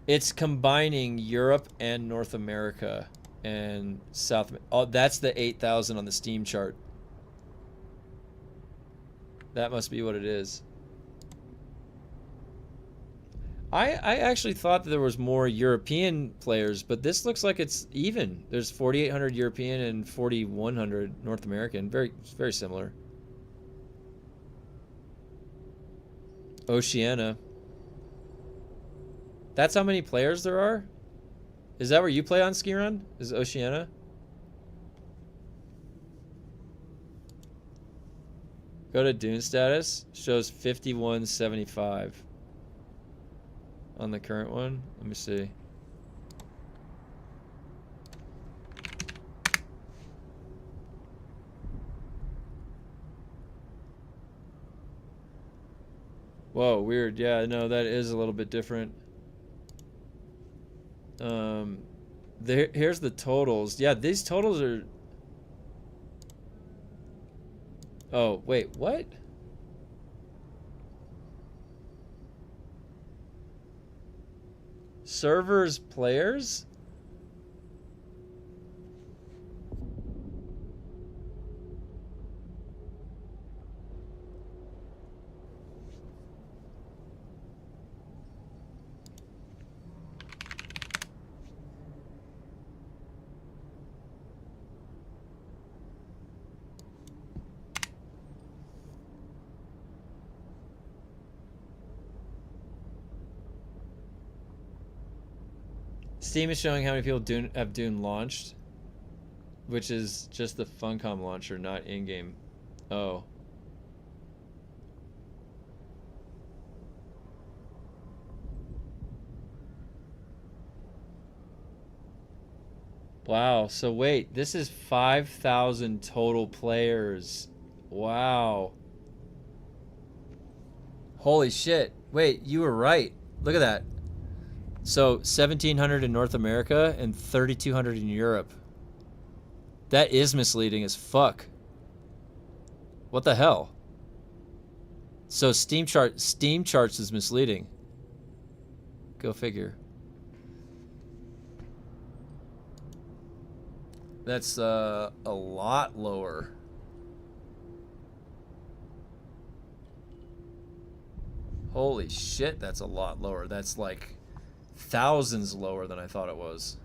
It's combining Europe and North America and South. Oh, that's the 8,000 on the Steam chart. That must be what it is. I actually thought that there was more European players, but this looks like it's even. There's 4,800 European and 4,100 North American. Very similar. Oceania. That's how many players there are? Is that where you play on Skirun? Is Oceania? Go to DUNE status. Shows 5175. On the current one. Let me see. Whoa, weird. Yeah, no, that is a little bit different. Here's the totals. Yeah, these totals are... Oh, wait, what? Servers, players? Steam is showing how many people have DUNE launched, which is just the Funcom launcher, not in-game. Oh. Wow, so wait, this is 5,000 total players. Wow. Holy shit. Wait, you were right. Look at that. So 1,700 in North America and 3,200 in Europe. That is misleading as fuck. What the hell? So Steam charts is misleading. Go figure. That's a lot lower. Holy shit, that's a lot lower. That's like thousands lower than I thought it was.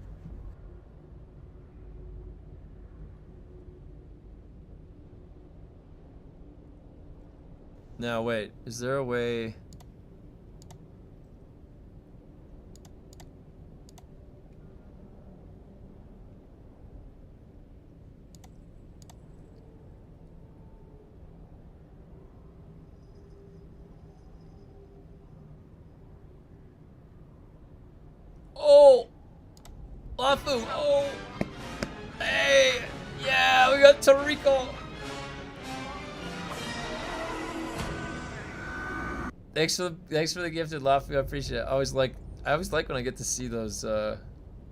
Now wait, is there a way? Oh! Lafu! Oh! Hey! Yeah, we got Tarico! Thanks for the gifted Lafu, I appreciate it. I always like when I get to see those the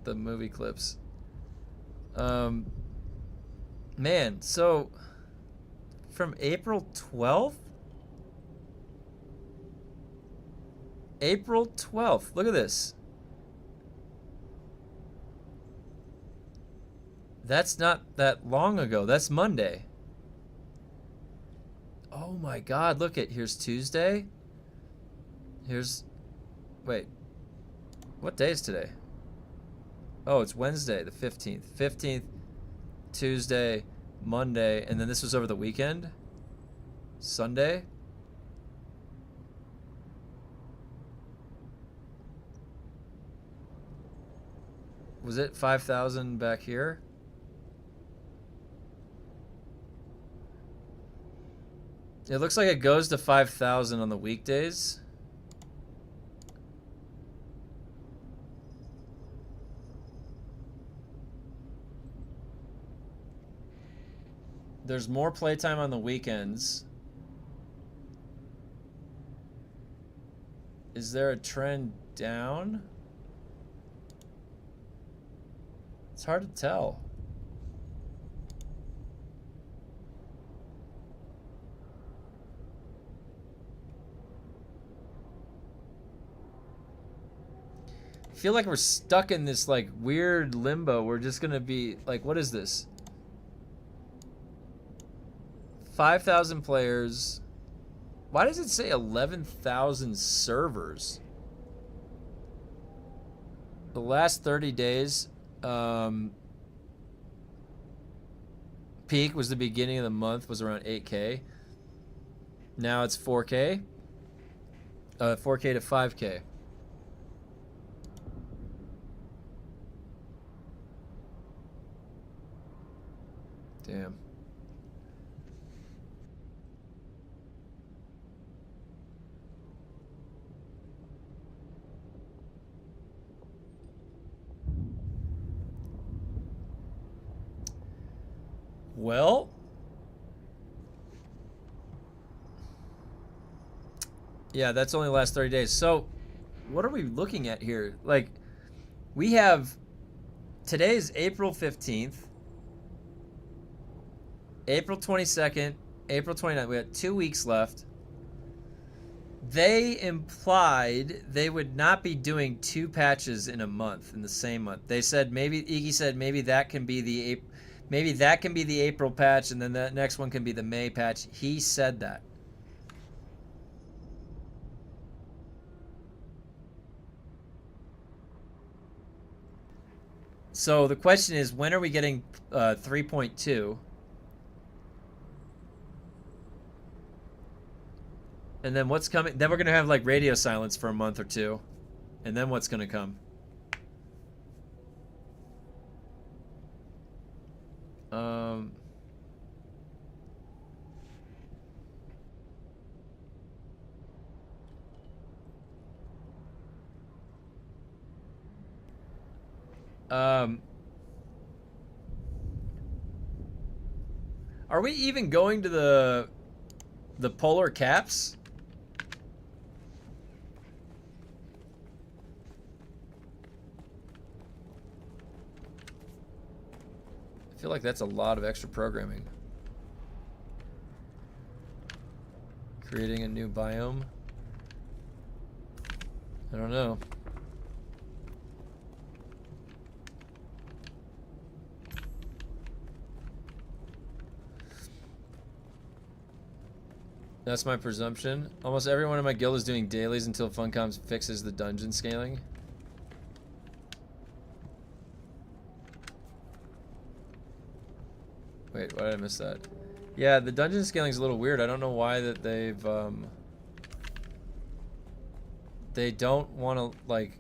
movie clips. Man, so from April 12th? April 12th. Look at this. That's not that long ago. That's Monday. Oh my god, look at here's Tuesday. Here's wait. What day is today? Oh, it's Wednesday, the 15th. 15th, Tuesday, Monday, and then this was over the weekend? Sunday? Was it 5,000 back here? It looks like it goes to 5,000 on the weekdays. There's more playtime on the weekends. Is there a trend down? It's hard to tell. I feel like we're stuck in this like weird limbo. We're just gonna be like, what is this? 5,000 players. Why does it say 11,000 servers? The last 30 days, peak was the beginning of the month, was around 8K. Now it's 4K. 4K to 5K. Damn. Well, yeah, that's only the last 30 days. So, what are we looking at here? Like, we have, today is April 15th, April 22nd, April 29th. We got 2 weeks left. They implied they would not be doing 2 patches in a month, in the same month. They said maybe, Iggy said maybe that can be the April patch, and then the next one can be the May patch. He said that. So the question is, when are we getting 3.2? And then what's coming? Then we're going to have like radio silence for a month or two. And then what's going to come? Are we even going to the polar caps? I feel like that's a lot of extra programming. Creating a new biome? I don't know. That's my presumption. Almost everyone in my guild is doing dailies until Funcom fixes the dungeon scaling. Wait, why did I miss that? Yeah, the dungeon scaling is a little weird. I don't know why that they've they don't want to, like,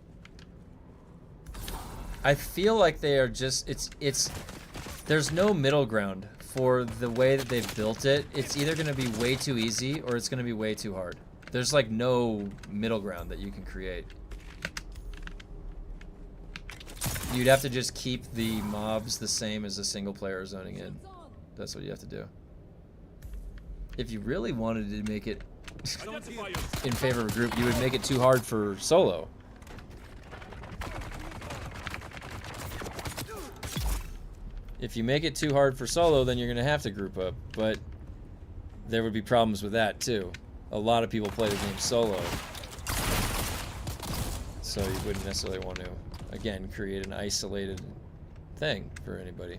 I feel like they are just, it's there's no middle ground for the way that they've built it. It's either going to be way too easy or it's going to be way too hard. There's like no middle ground that you can create. You'd have to just keep the mobs the same as a single player zoning in. That's what you have to do. If you really wanted to make it in favor of a group, you would make it too hard for solo. If you make it too hard for solo, then you're going to have to group up. But there would be problems with that too. A lot of people play the game solo. So you wouldn't necessarily want to, again, create an isolated thing for anybody.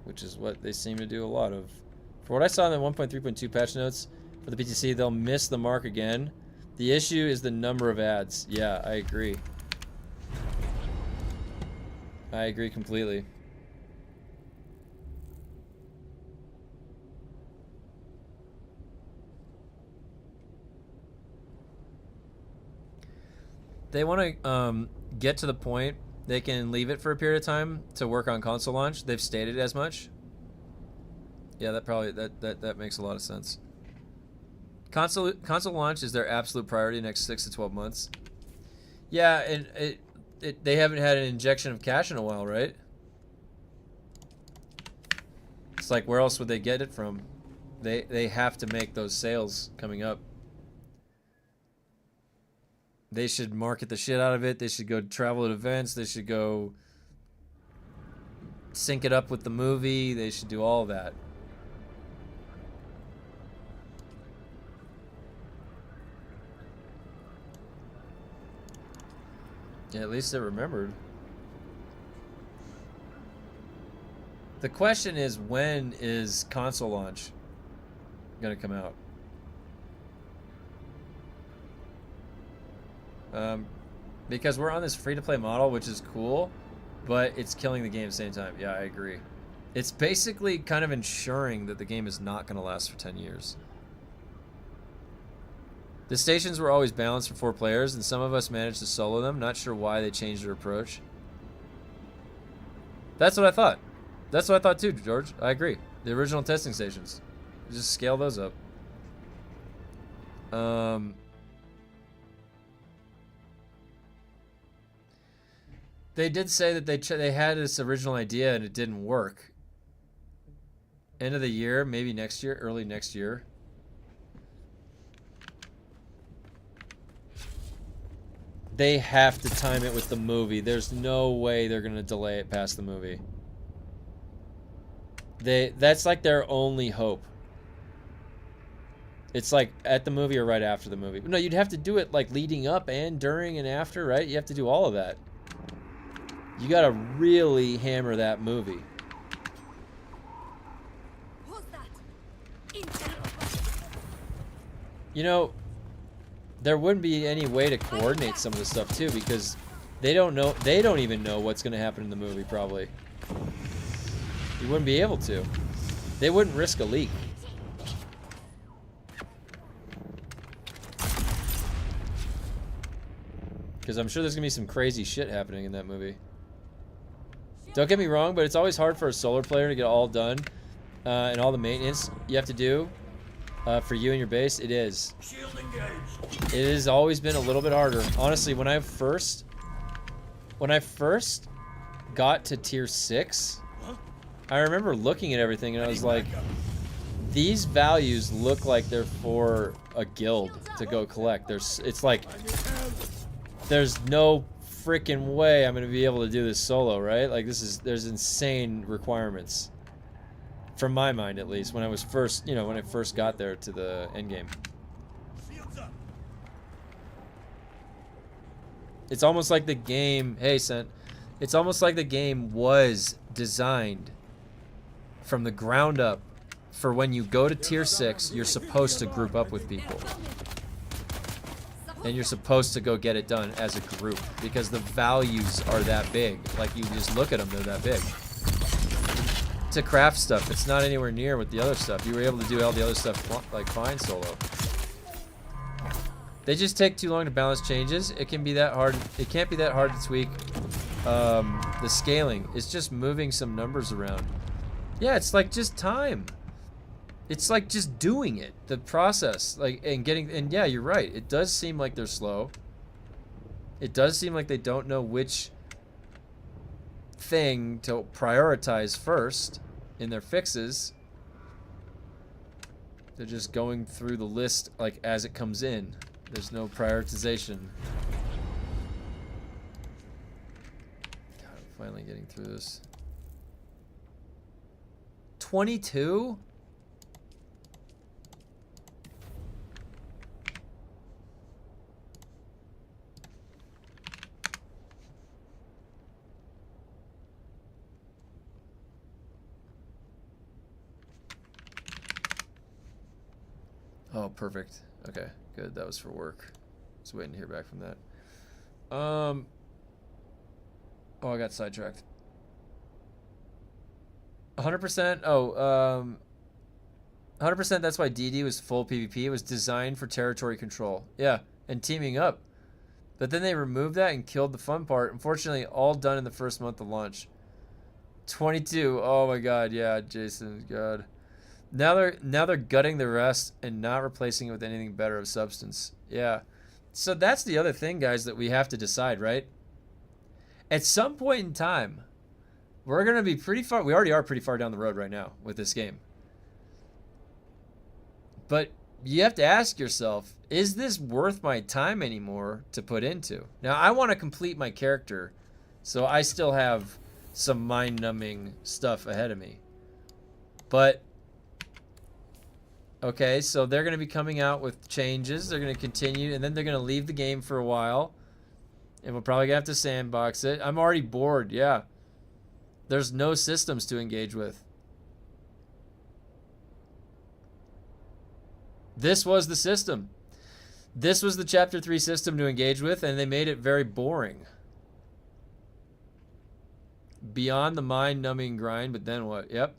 Which is what they seem to do a lot of. For what I saw in the 1.3.2 patch notes for the PTC, they'll miss the mark again. The issue is the number of ads. Yeah, I agree. I agree completely. They want to get to the point they can leave it for a period of time to work on console launch. They've stated as much. Yeah, that probably that makes a lot of sense. Console launch is their absolute priority next 6 to 12 months. Yeah, and they haven't had an injection of cash in a while, right? It's like, where else would they get it from? They have to make those sales coming up. They should market the shit out of it. They should go travel at events. They should go sync it up with the movie. They should do all of that. Yeah, at least they're remembered. The question is, when is console launch gonna come out? Because we're on this free-to-play model, which is cool, but it's killing the game at the same time. Yeah, I agree. It's basically kind of ensuring that the game is not going to last for 10 years. The stations were always balanced for 4 players, and some of us managed to solo them. Not sure why they changed their approach. That's what I thought. That's what I thought too, George. I agree. The original testing stations. Just scale those up. They did say that they had this original idea and it didn't work. End of the year, maybe next year, early next year. They have to time it with the movie. There's no way they're gonna delay it past the movie. That's like their only hope. It's like at the movie or right after the movie. No, you'd have to do it like leading up and during and after, right? You have to do all of that. You gotta really hammer that movie. Who's that? You know, there wouldn't be any way to coordinate some of this stuff too, because they don't even know what's gonna happen in the movie, probably. You wouldn't be able to. They wouldn't risk a leak. Because I'm sure there's gonna be some crazy shit happening in that movie. Don't get me wrong, but it's always hard for a solo player to get all done, and all the maintenance you have to do for you and your base. It is. It has always been a little bit harder. Honestly, when I first got to tier 6, I remember looking at everything and I was like, these values look like they're for a guild to go collect. It's like, there's no freaking way I'm gonna be able to do this solo, right? Like, there's insane requirements From my mind, at least, when I was first, you know, when I first got there to the end game. Shields up. It's almost like the game, hey, Sent, it's almost like the game was designed from the ground up for when you go to tier 6, you're supposed to group up with people. And you're supposed to go get it done as a group because the values are that big. Like, you just look at them, they're that big. To craft stuff, it's not anywhere near with the other stuff. You were able to do all the other stuff like fine solo. They just take too long to balance changes. It can be that hard. It can't be that hard to tweak. The scaling is just moving some numbers around. Yeah, it's like just time. It's like just doing it. The process, like, and getting, and yeah, you're right. It does seem like they're slow. It does seem like they don't know which thing to prioritize first in their fixes. They're just going through the list like as it comes in. There's no prioritization. God, I'm finally getting through this. 22? Oh, perfect. Okay, good. That was for work. Just waiting to hear back from that. Oh, I got sidetracked. 100%. Oh, 100%. That's why DD was full PvP. It was designed for territory control. Yeah, and teaming up. But then they removed that and killed the fun part. Unfortunately, all done in the first month of launch. 22. Oh my God. Yeah, Jason. God. Now they're gutting the rest and not replacing it with anything better of substance. Yeah. So that's the other thing, guys, that we have to decide, right? At some point in time, we're going to be pretty far. We already are pretty far down the road right now with this game. But you have to ask yourself, is this worth my time anymore to put into? Now, I want to complete my character, so I still have some mind-numbing stuff ahead of me. But okay, so they're going to be coming out with changes. They're going to continue, and then they're going to leave the game for a while. And we're probably going to have to sandbox it. I'm already bored, yeah. There's no systems to engage with. This was the system. This was the Chapter 3 system to engage with, and they made it very boring. Beyond the mind-numbing grind, but then what? Yep.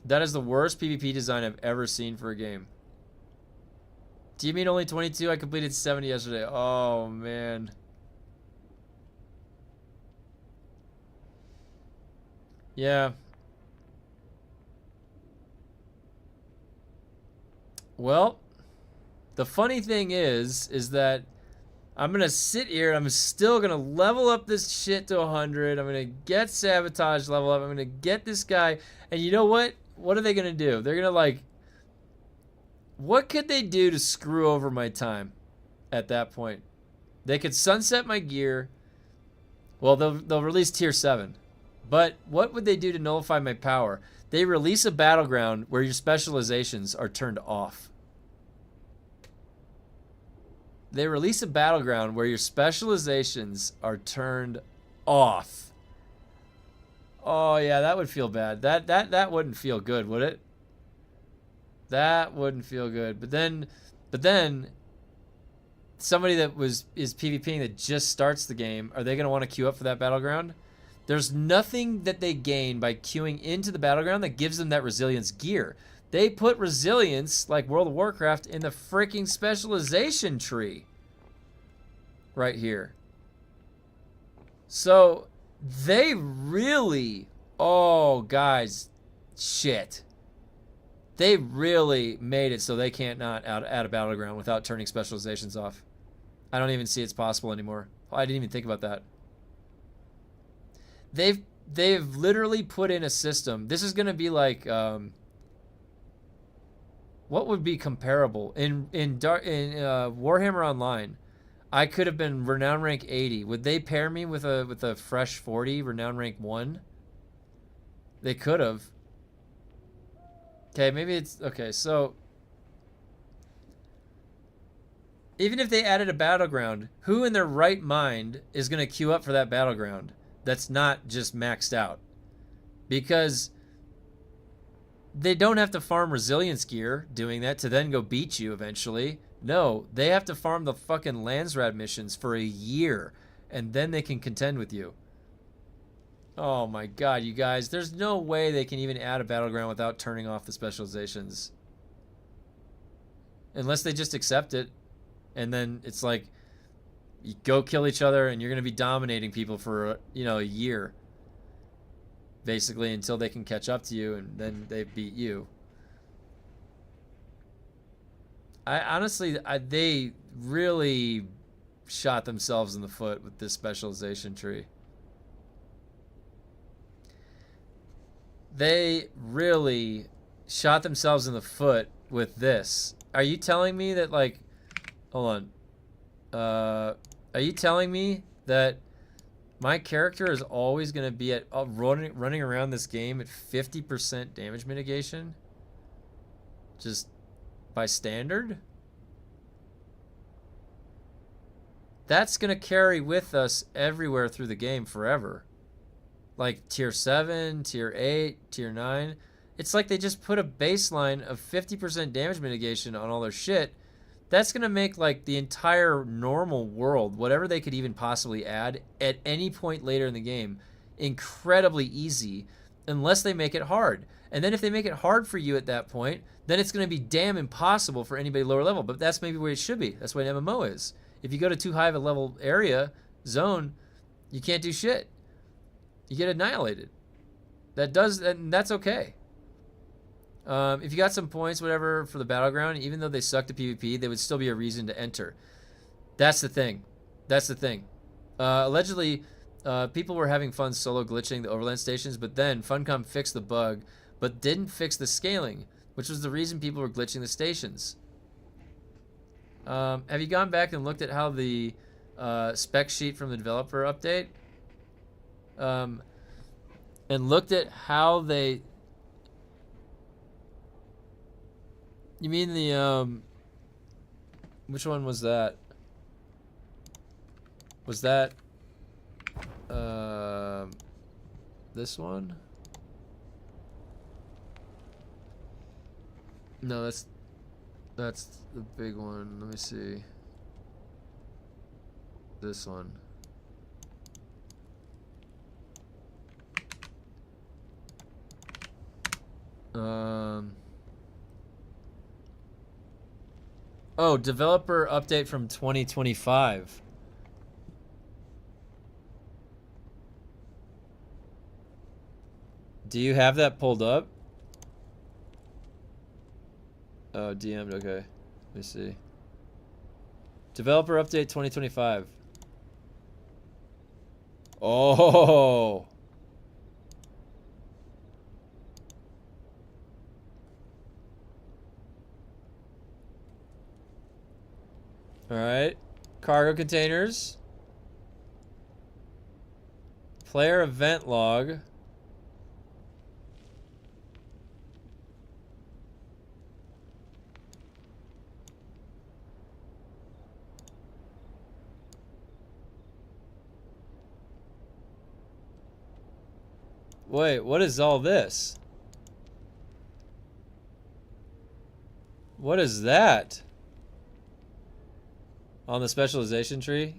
That is the worst PvP design I've ever seen for a game. Do you mean only 22? I completed 70 yesterday. Oh, man. Yeah. Well, the funny thing is that I'm going to sit here and I'm still going to level up this shit to 100. I'm going to get sabotage level up. I'm going to get this guy. And you know what? What are they going to do? They're going to like, what could they do to screw over my time at that point? They could sunset my gear. Well, they'll release tier 7. But what would they do to nullify my power? They release a battleground where your specializations are turned off. They release a battleground where your specializations are turned off. Oh yeah, that would feel bad. That wouldn't feel good, would it? That wouldn't feel good. But then somebody that is PvPing that just starts the game, are they going to want to queue up for that battleground? There's nothing that they gain by queuing into the battleground that gives them that resilience gear. They put resilience, like World of Warcraft, in the freaking specialization tree. Right here. So, they really... Oh, guys. Shit. They really made it so they can't not add a battleground without turning specializations off. I don't even see it's possible anymore. I didn't even think about that. They've literally put in a system. This is going to be like what would be comparable in Warhammer Online? I could have been renown rank 80. Would they pair me with a fresh 40 renown rank 1? They could have. Okay, maybe it's okay. So even if they added a battleground, who in their right mind is going to queue up for that battleground that's not just maxed out? Because they don't have to farm resilience gear doing that to then go beat you eventually. No, they have to farm the fucking Landsrat missions for a year, and then they can contend with you. Oh my god, you guys. There's no way they can even add a battleground without turning off the specializations. Unless they just accept it, and then it's like, you go kill each other, and you're going to be dominating people for, you know, a year. Basically, until they can catch up to you, and then they beat you. I honestly, they really shot themselves in the foot with this specialization tree. They really shot themselves in the foot with this. Are you telling me that, like, hold on. Are you telling me that my character is always going to be at running around this game at 50% damage mitigation? Just by standard? That's going to carry with us everywhere through the game forever. Like tier 7, tier 8, tier 9. It's like they just put a baseline of 50% damage mitigation on all their shit. That's going to make like the entire normal world, whatever they could even possibly add at any point later in the game, incredibly easy unless they make it hard. And then if they make it hard for you at that point, then it's going to be damn impossible for anybody lower level. But that's maybe where it should be. That's what an MMO is. If you go to too high of a level area, zone, you can't do shit. You get annihilated. And that's okay. If you got some points, whatever, for the battleground, even though they sucked at PvP, they would still be a reason to enter. That's the thing. Allegedly, people were having fun solo glitching the overland stations, but then Funcom fixed the bug, but didn't fix the scaling, which was the reason people were glitching the stations. Have you gone back and looked at how the spec sheet from the developer update? And looked at how they... You mean the, which one was that? Was that, this one? No, that's the big one. Let me see. This one. Oh, developer update from 2025. Do you have that pulled up? Oh, DM'd, okay. Let me see. Developer update 2025. Oh! Alright. Cargo containers. Player event log. Wait, what is all this? What is that? On the specialization tree?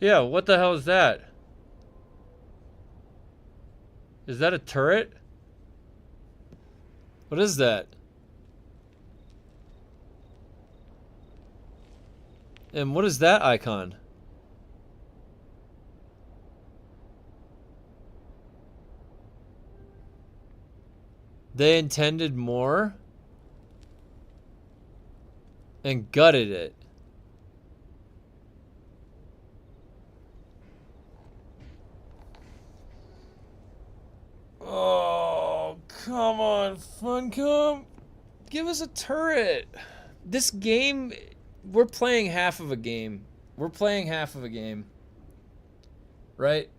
Yeah, what the hell is that? Is that a turret? What is that? And what is that icon? They intended more and gutted it. Oh, come on, Funcom. Give us a turret. This game, we're playing half of a game. We're playing half of a game. Right?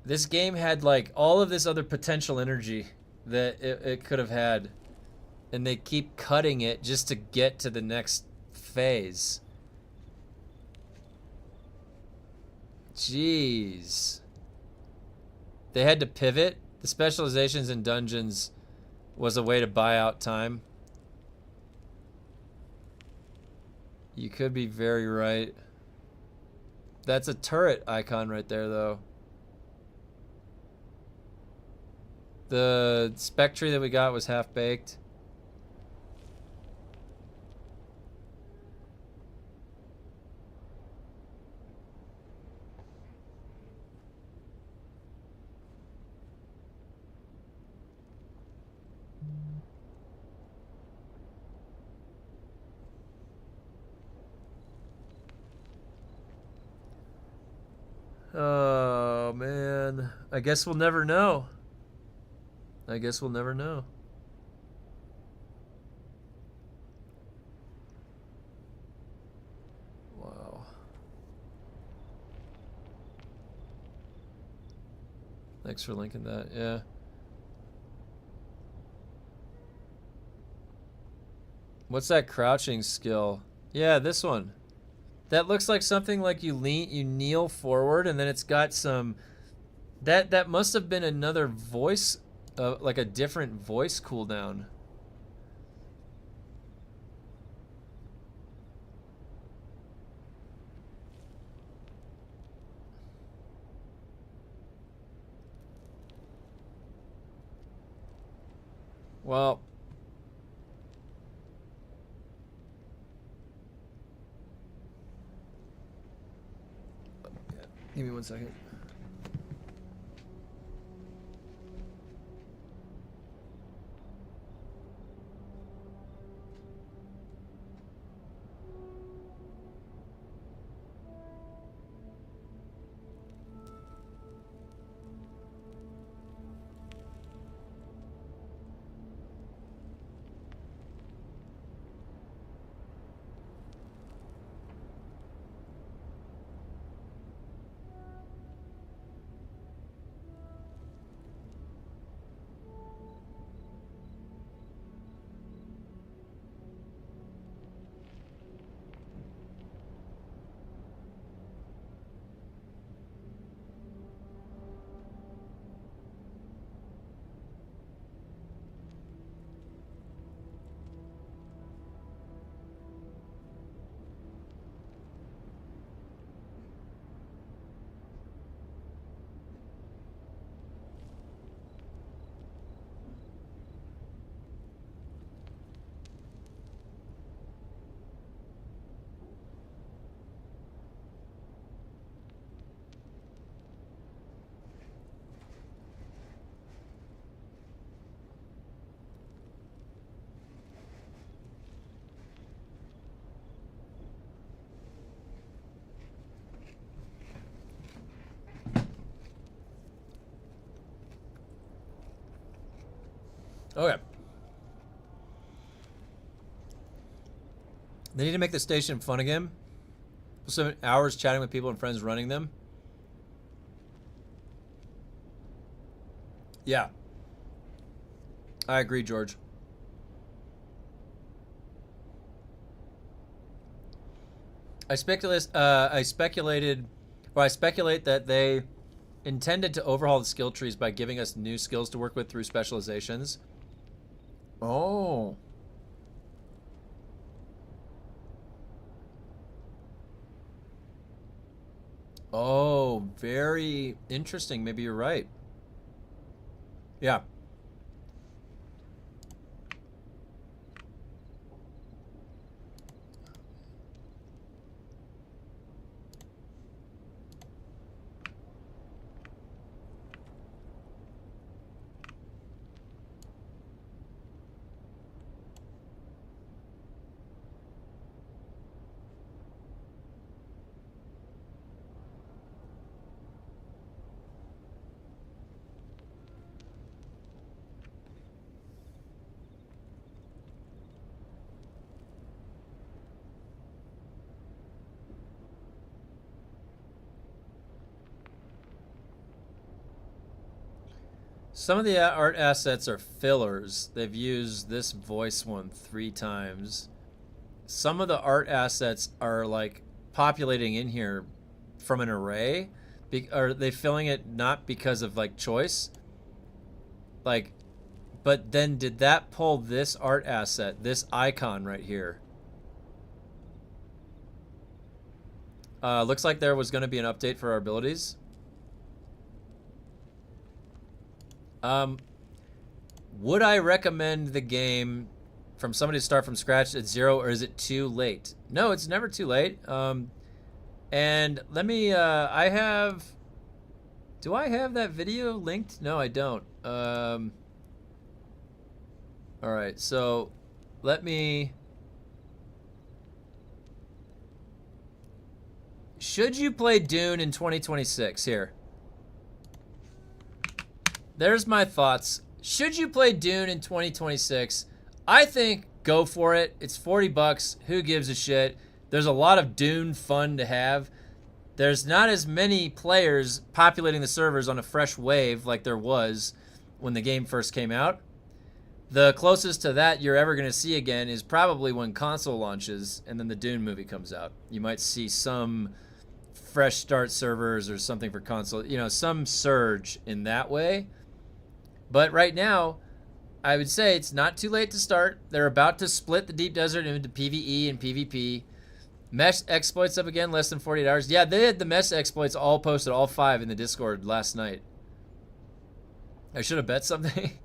This game had like all of this other potential energy that it could have had. And they keep cutting it just to get to the next phase. Jeez. They had to pivot. The specializations in dungeons was a way to buy out time. You could be very right. That's a turret icon right there, though. The spectre that we got was half-baked. Oh, man. I guess we'll never know. I guess we'll never know. Wow. Thanks for linking that, yeah. What's that crouching skill? Yeah, this one. That looks like something like you kneel forward, and then it's got some. That must have been another voice, like a different voice cooldown. Well. Give me 1 second. Okay. They need to make the station fun again. Some hours chatting with people and friends running them. Yeah. I agree, George. I speculate that they intended to overhaul the skill trees by giving us new skills to work with through specializations. Oh. Oh, very interesting. Maybe you're right. Yeah. Some of the art assets are fillers. They've used this voice one 3 times. Some of the art assets are like populating in here from an array. Are they filling it not because of like choice? Like, but then did that pull this art asset, this icon right here? Looks like there was going to be an update for our abilities. Would I recommend the game from somebody to start from scratch at 0, or is it too late? No, it's never too late. And let me, do I have that video linked? No, I don't. All right, so let me, should you play Dune in 2026? Here. There's my thoughts. Should you play Dune in 2026? I think go for it. It's $40. Who gives a shit? There's a lot of Dune fun to have. There's not as many players populating the servers on a fresh wave like there was when the game first came out. The closest to that you're ever going to see again is probably when console launches and then the Dune movie comes out. You might see some fresh start servers or something for console, you know, some surge in that way. But right now, I would say it's not too late to start. They're about to split the Deep Desert into PvE and PvP. Mesh exploits up again, less than 48 hours. Yeah, they had the mesh exploits all posted, all 5 in the Discord last night. I should have bet something.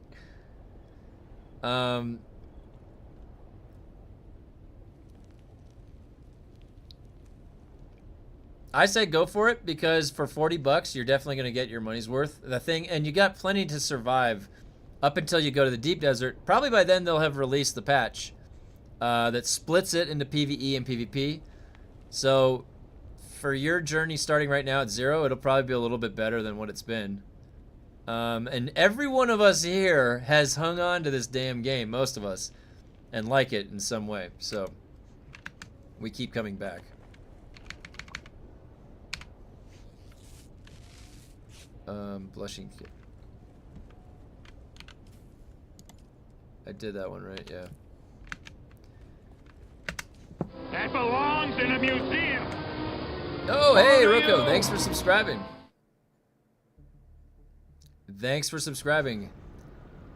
I say go for it because for $40, you're definitely going to get your money's worth. The thing, and you got plenty to survive up until you go to the Deep Desert. Probably by then they'll have released the patch that splits it into PvE and PvP. So for your journey starting right now at 0, it'll probably be a little bit better than what it's been. And every one of us here has hung on to this damn game, most of us, and like it in some way. So we keep coming back. Blushing. I did that one right, yeah. That belongs in a museum. Oh, hey, Rocco, thanks for subscribing. Thanks for subscribing.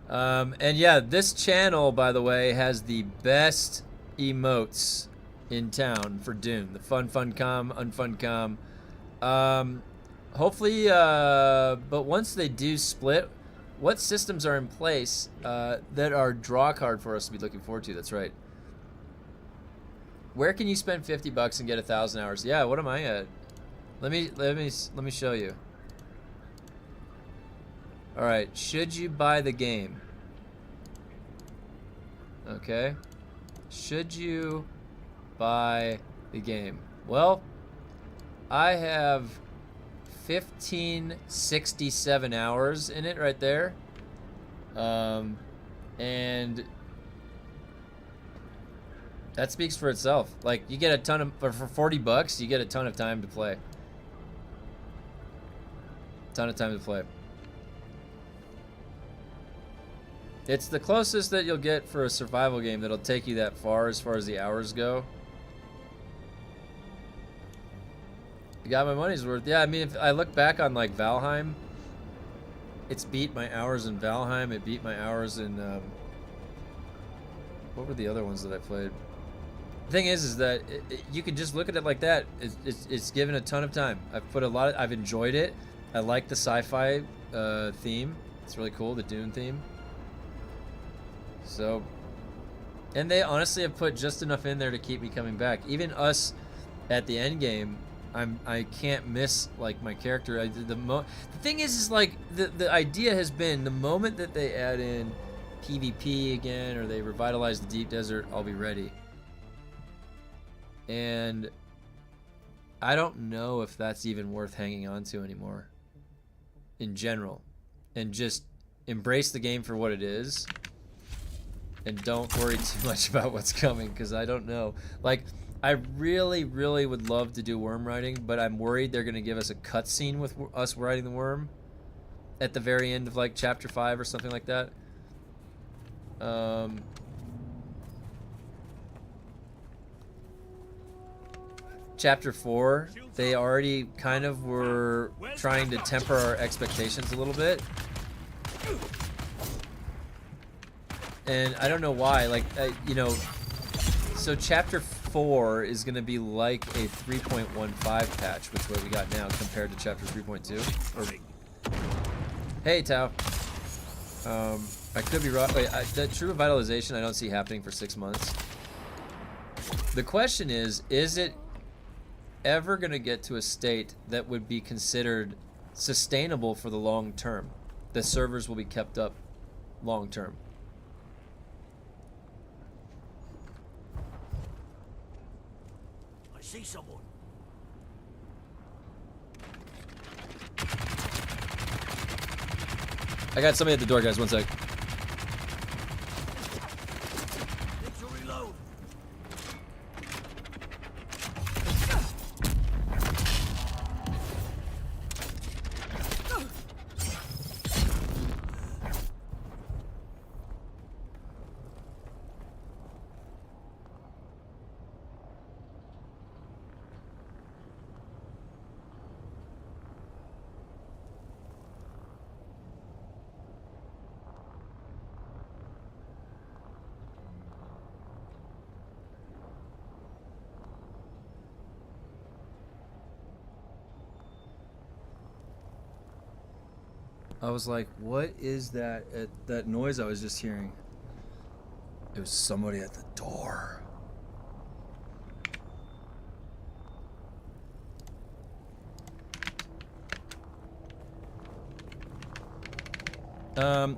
And yeah, this channel, by the way, has the best emotes in town for Dune. The fun com, unfun com. Hopefully, but once they do split, what systems are in place that are draw card for us to be looking forward to? That's right. Where can you spend $50 and get 1,000 hours? Yeah, what am I at? Let me show you. All right, should you buy the game? Okay. Should you buy the game? Well, I have 1567 hours in it right there. And that speaks for itself. Like, you get a ton of, for $40, you get a ton of time to play. Ton of time to play. It's the closest that you'll get for a survival game that'll take you that far as the hours go. You got my money's worth. Yeah, I mean, if I look back on, like, Valheim, it's beat my hours in Valheim. It beat my hours in, what were the other ones that I played? thing is that you can just look at it like that. It's given a ton of time. I've enjoyed it. I like the sci-fi theme. It's really cool, the Dune theme. So, and they honestly have put just enough in there to keep me coming back. Even us at the end game, I can't miss like my character. The thing is like the idea has been the moment that they add in PvP again or they revitalize the deep desert, I'll be ready. And I don't know if that's even worth hanging on to anymore in general. And just embrace the game for what it is and don't worry too much about what's coming, because I don't know. Like, I really, really would love to do worm riding, but I'm worried they're going to give us a cutscene with us riding the worm at the very end of like chapter 5 or something like that. Chapter 4, they already kind of were trying to temper our expectations a little bit. And I don't know why, like, you know, so chapter 4 is going to be like a 3.15 patch, which is what we got now, compared to chapter 3.2. Hey, Tao. I could be wrong. Wait, the true revitalization I don't see happening for 6 months. The question is it ever going to get to a state that would be considered sustainable for the long term? The servers will be kept up long term. I see someone. I got somebody at the door, guys. One sec. Need to reload. I was like, what is that that noise I was just hearing? It was somebody at the door.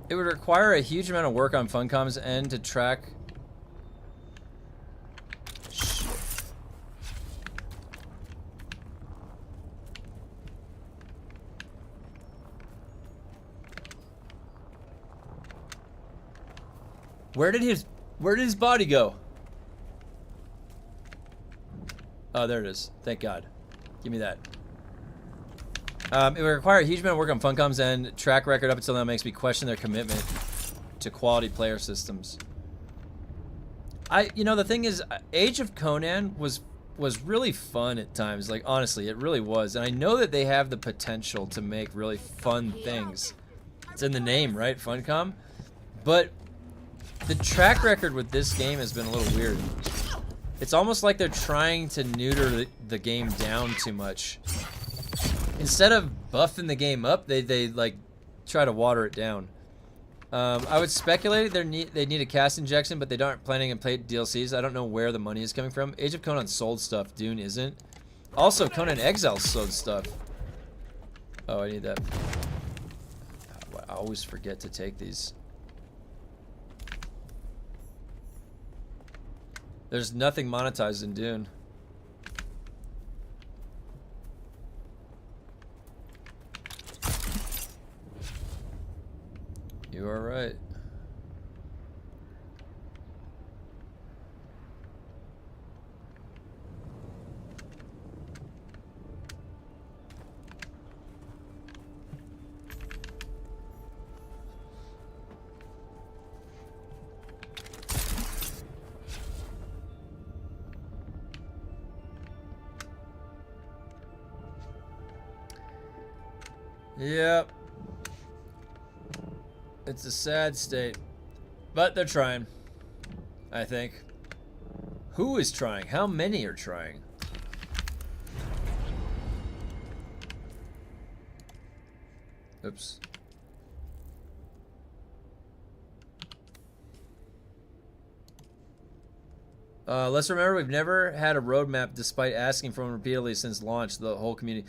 It would require a huge amount of work on Funcom's end to track. Shit. Where did his body go? Oh, there it is. Thank God. Give me that. It would require a huge amount of work on Funcom's end. Track record up until now makes me question their commitment to quality player systems. You know, the thing is, Age of Conan was really fun at times. Like, honestly, it really was. And I know that they have the potential to make really fun things. It's in the name, right? Funcom? But the track record with this game has been a little weird. It's almost like they're trying to neuter the game down too much. Instead of buffing the game up, they like try to water it down. I would speculate they need a cast injection, but they aren't planning on paid DLCs. I don't know where the money is coming from. Age of Conan sold stuff. Dune isn't. Also, Conan Exiles sold stuff. Oh, I need that. I always forget to take these. There's nothing monetized in Dune. You are right. Yep. It's a sad state. But they're trying, I think. Who is trying? How many are trying? Oops. Let's remember we've never had a roadmap despite asking for one repeatedly since launch. The whole community.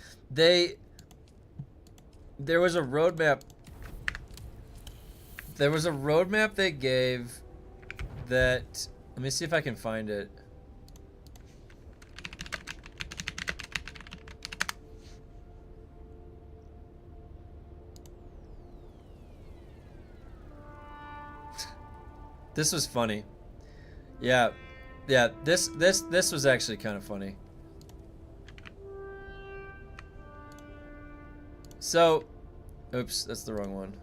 There was a roadmap. There was a roadmap they gave that. Let me see if I can find it. This was funny. Yeah. Yeah, this was actually kind of funny. So, oops, that's the wrong one.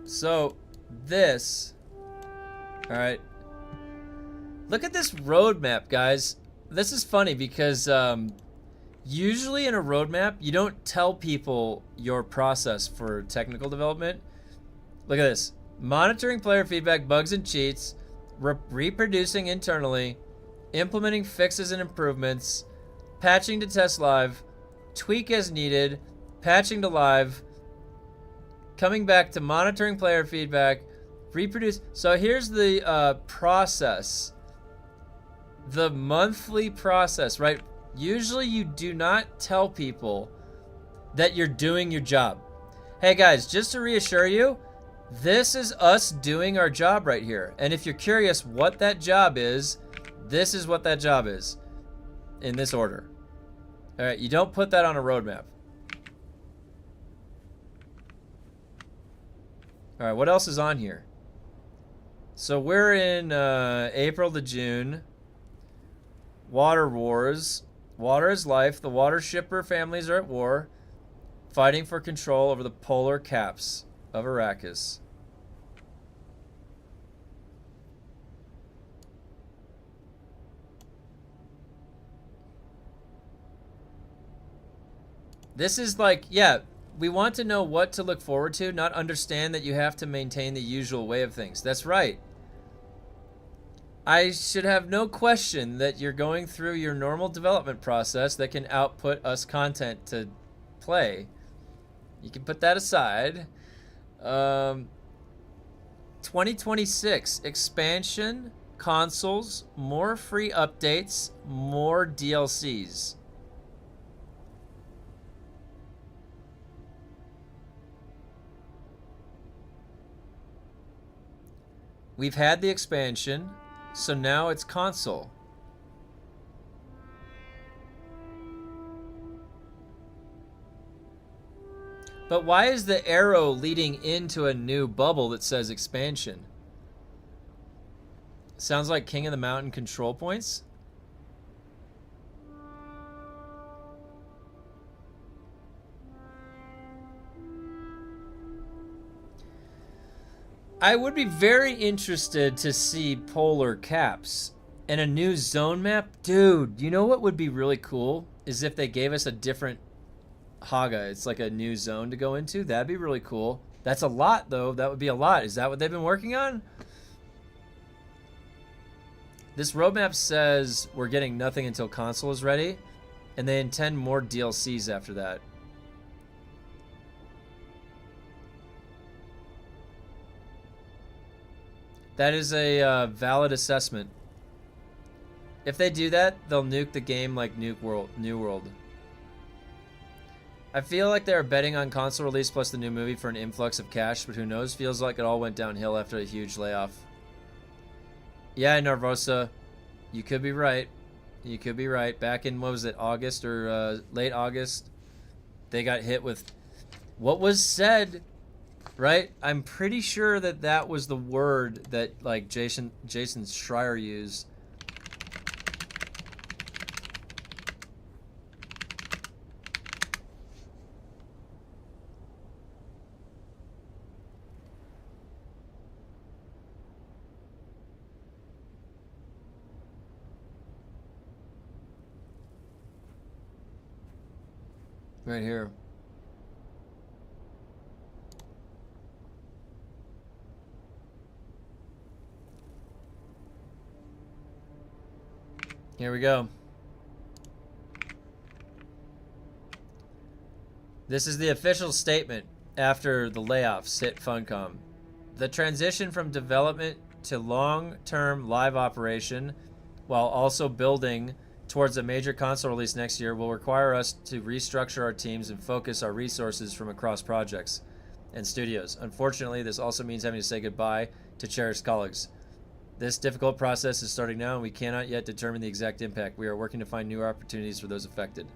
So, this, all right. Look at this roadmap, guys. This is funny because usually in a roadmap, you don't tell people your process for technical development. Look at this. Monitoring player feedback, bugs and cheats, reproducing internally, implementing fixes and improvements, patching to test live, tweak as needed, patching to live, coming back to monitoring player feedback, reproduce. So here's the process. The monthly process, right? Usually you do not tell people that you're doing your job. Hey guys, just to reassure you, this is us doing our job right here. And if you're curious what that job is, this is what that job is in this order. All right, you don't put that on a roadmap. All right, what else is on here? So we're in April to June. Water wars. Water is life. The water shipper families are at war, fighting for control over the polar caps of Arrakis. This is like, yeah, we want to know what to look forward to, not understand that you have to maintain the usual way of things. That's right. I should have no question that you're going through your normal development process that can output us content to play. You can put that aside. 2026 expansion, consoles, more free updates, more DLCs. We've had the expansion, so now it's console. But why is the arrow leading into a new bubble that says expansion? Sounds like King of the Mountain control points. I would be very interested to see polar caps and a new zone map. Dude, you know what would be really cool? Is if they gave us a different hagga. It's like a new zone to go into. That'd be really cool. That's a lot, though. That would be a lot. Is that what they've been working on? This roadmap says we're getting nothing until console is ready, and they intend more DLCs after that. That is a valid assessment. If they do that, they'll nuke the game like New World. I feel like they're betting on console release plus the new movie for an influx of cash, but who knows? Feels like it all went downhill after a huge layoff. Yeah, Narvosa, you could be right. You could be right. Back in, what was it, August or late August, they got hit with what was said. Right? I'm pretty sure that that was the word that like Jason Schreier used. Right here. Here we go. This is the official statement after the layoffs hit Funcom. The transition from development to long-term live operation, while also building towards a major console release next year, will require us to restructure our teams and focus our resources from across projects and studios. Unfortunately, this also means having to say goodbye to cherished colleagues. This difficult process is starting now, and we cannot yet determine the exact impact. We are working to find new opportunities for those affected.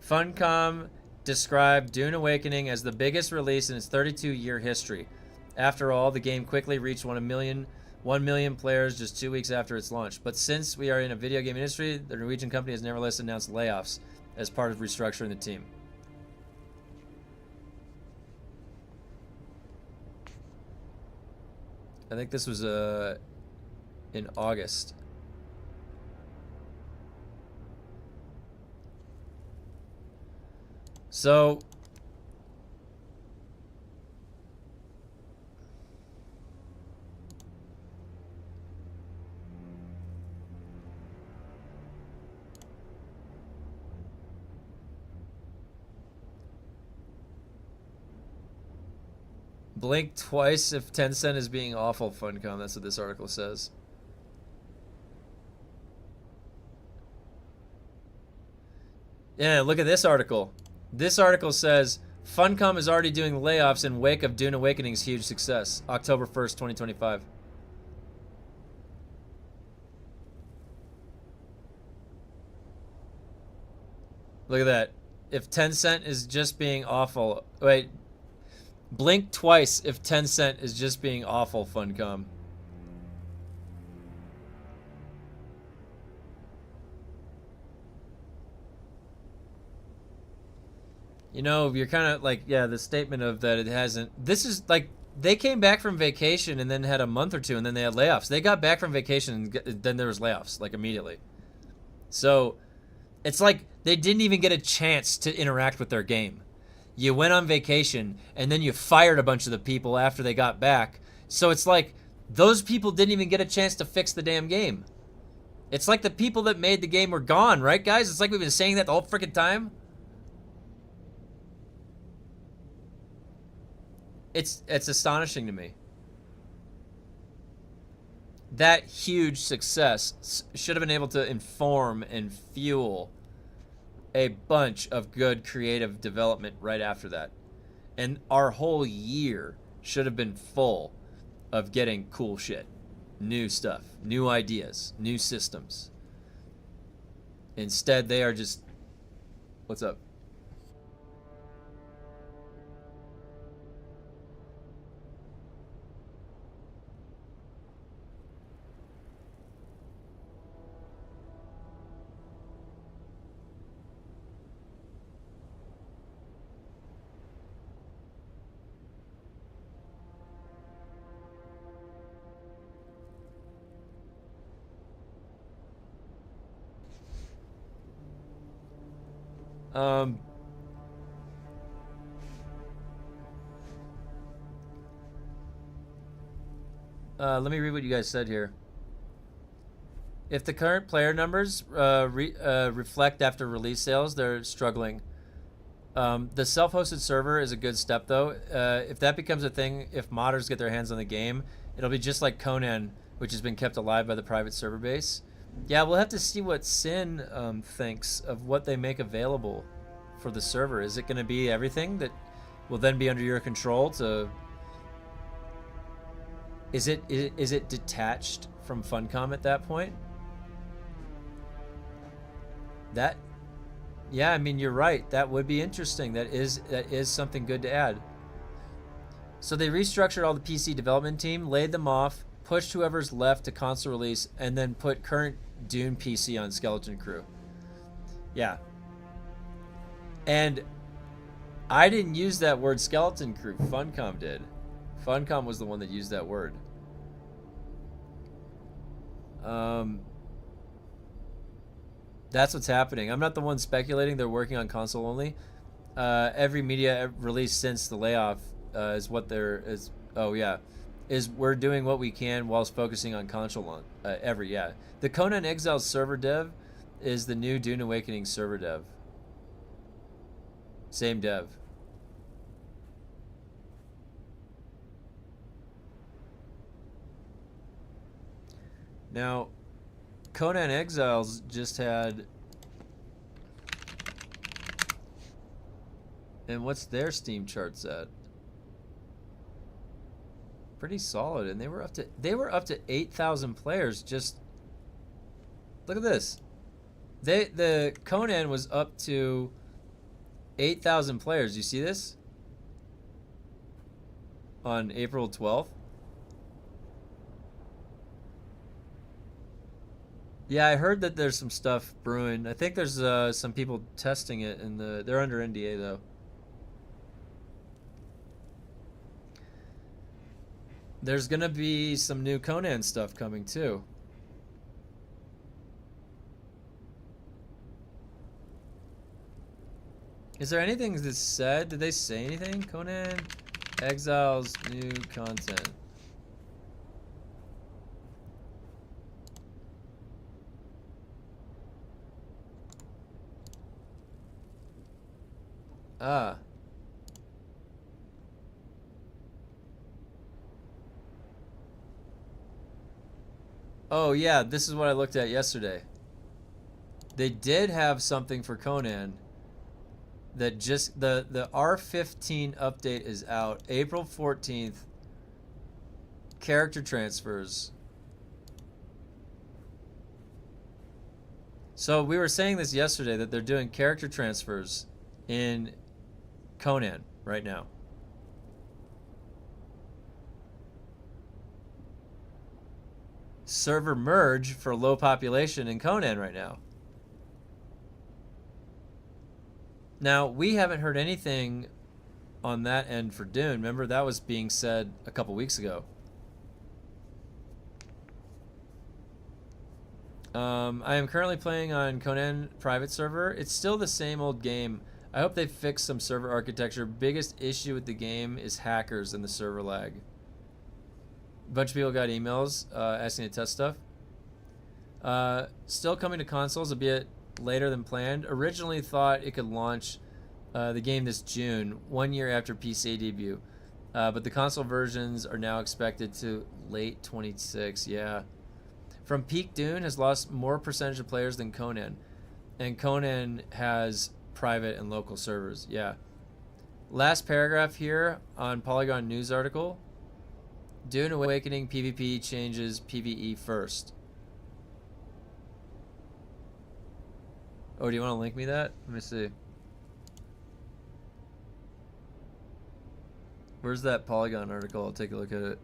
Funcom described Dune Awakening as the biggest release in its 32-year history. After all, the game quickly reached 1 million players just 2 weeks after its launch. But since we are in a video game industry, the Norwegian company has nevertheless announced layoffs as part of restructuring the team. I think this was in August. So blink twice if Tencent is being awful, Funcom. That's what this article says. Yeah, look at this article. This article says, Funcom is already doing layoffs in wake of Dune Awakening's huge success. October 1st, 2025. Look at that. If Tencent is just being awful... Wait. Blink twice if Tencent is just being awful, Funcom. You know, you're kind of like, yeah, the statement of that it hasn't... This is like, they came back from vacation and then had a month or two and then they had layoffs. They got back from vacation and then there was layoffs, like immediately. So, it's like they didn't even get a chance to interact with their game. You went on vacation and then you fired a bunch of the people after they got back. So it's like those people didn't even get a chance to fix the damn game. It's like the people that made the game were gone, right, guys? It's like we've been saying that the whole freaking time. It's astonishing to me. That huge success should have been able to inform and fuel a bunch of good creative development right after that. And our whole year should have been full of getting cool shit. New stuff, new ideas, new systems. Instead, they are just... What's up? Let me read what you guys said here. If the current player numbers reflect after release sales, they're struggling. The self-hosted server is a good step, though. If that becomes a thing, if modders get their hands on the game, it'll be just like Conan, which has been kept alive by the private server base. Yeah, we'll have to see what Sin thinks of what they make available for the server. Is it going to be everything that will then be under your control to... Is it detached from Funcom at that point? That... Yeah, I mean, you're right. That would be interesting. That is something good to add. So they restructured all the PC development team, laid them off, pushed whoever's left to console release, and then put current Dune PC on Skeleton Crew. Yeah. And I didn't use that word Skeleton Crew. Funcom did. Funcom was the one that used that word. That's what's happening. I'm not the one speculating they're working on console only. Every media release since the layoff is what there is. Oh yeah, is we're doing what we can whilst focusing on console launch. The Conan Exiles server dev is the new Dune Awakening server dev. Same dev. Now, Conan Exiles just had... And what's their Steam charts at? Pretty solid, and they were up to 8,000 players. Just look at this. The Conan was up to 8,000 players. You see this? On April 12th. Yeah, I heard that there's some stuff brewing. I think there's some people testing it, and they're under NDA though. There's gonna be some new Conan stuff coming too. Is there anything that's said? Did they say anything? Conan Exiles new content. Ah. Oh yeah, this is what I looked at yesterday. They did have something for Conan that just the R15 update is out April 14th. Character transfers. So we were saying this yesterday that they're doing character transfers in Conan right now. Server merge for low population in Conan right now. Now, we haven't heard anything on that end for Dune. Remember, that was being said a couple weeks ago. I am currently playing on Conan private server. It's still the same old game. I hope they fix some server architecture. Biggest issue with the game is hackers and the server lag. A bunch of people got emails asking to test stuff. Still coming to consoles a bit later than planned. Originally thought it could launch the game this June, 1 year after PC debut. But the console versions are now expected to late 26. Yeah. From peak, Dune has lost more percentage of players than Conan. And Conan has private and local servers. Yeah. Last paragraph here on Polygon news article. Dune Awakening PvP changes PvE first. Oh, do you want to link me that? Let me see. Where's that Polygon article? I'll take a look at it.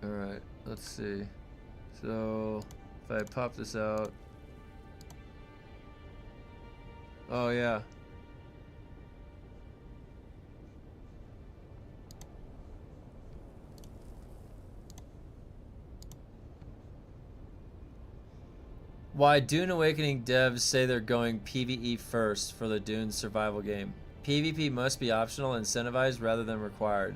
Alright, let's see. So, if I pop this out. Oh, yeah. Why Dune Awakening devs say they're going PvE first for the Dune survival game. PvP must be optional, incentivized rather than required.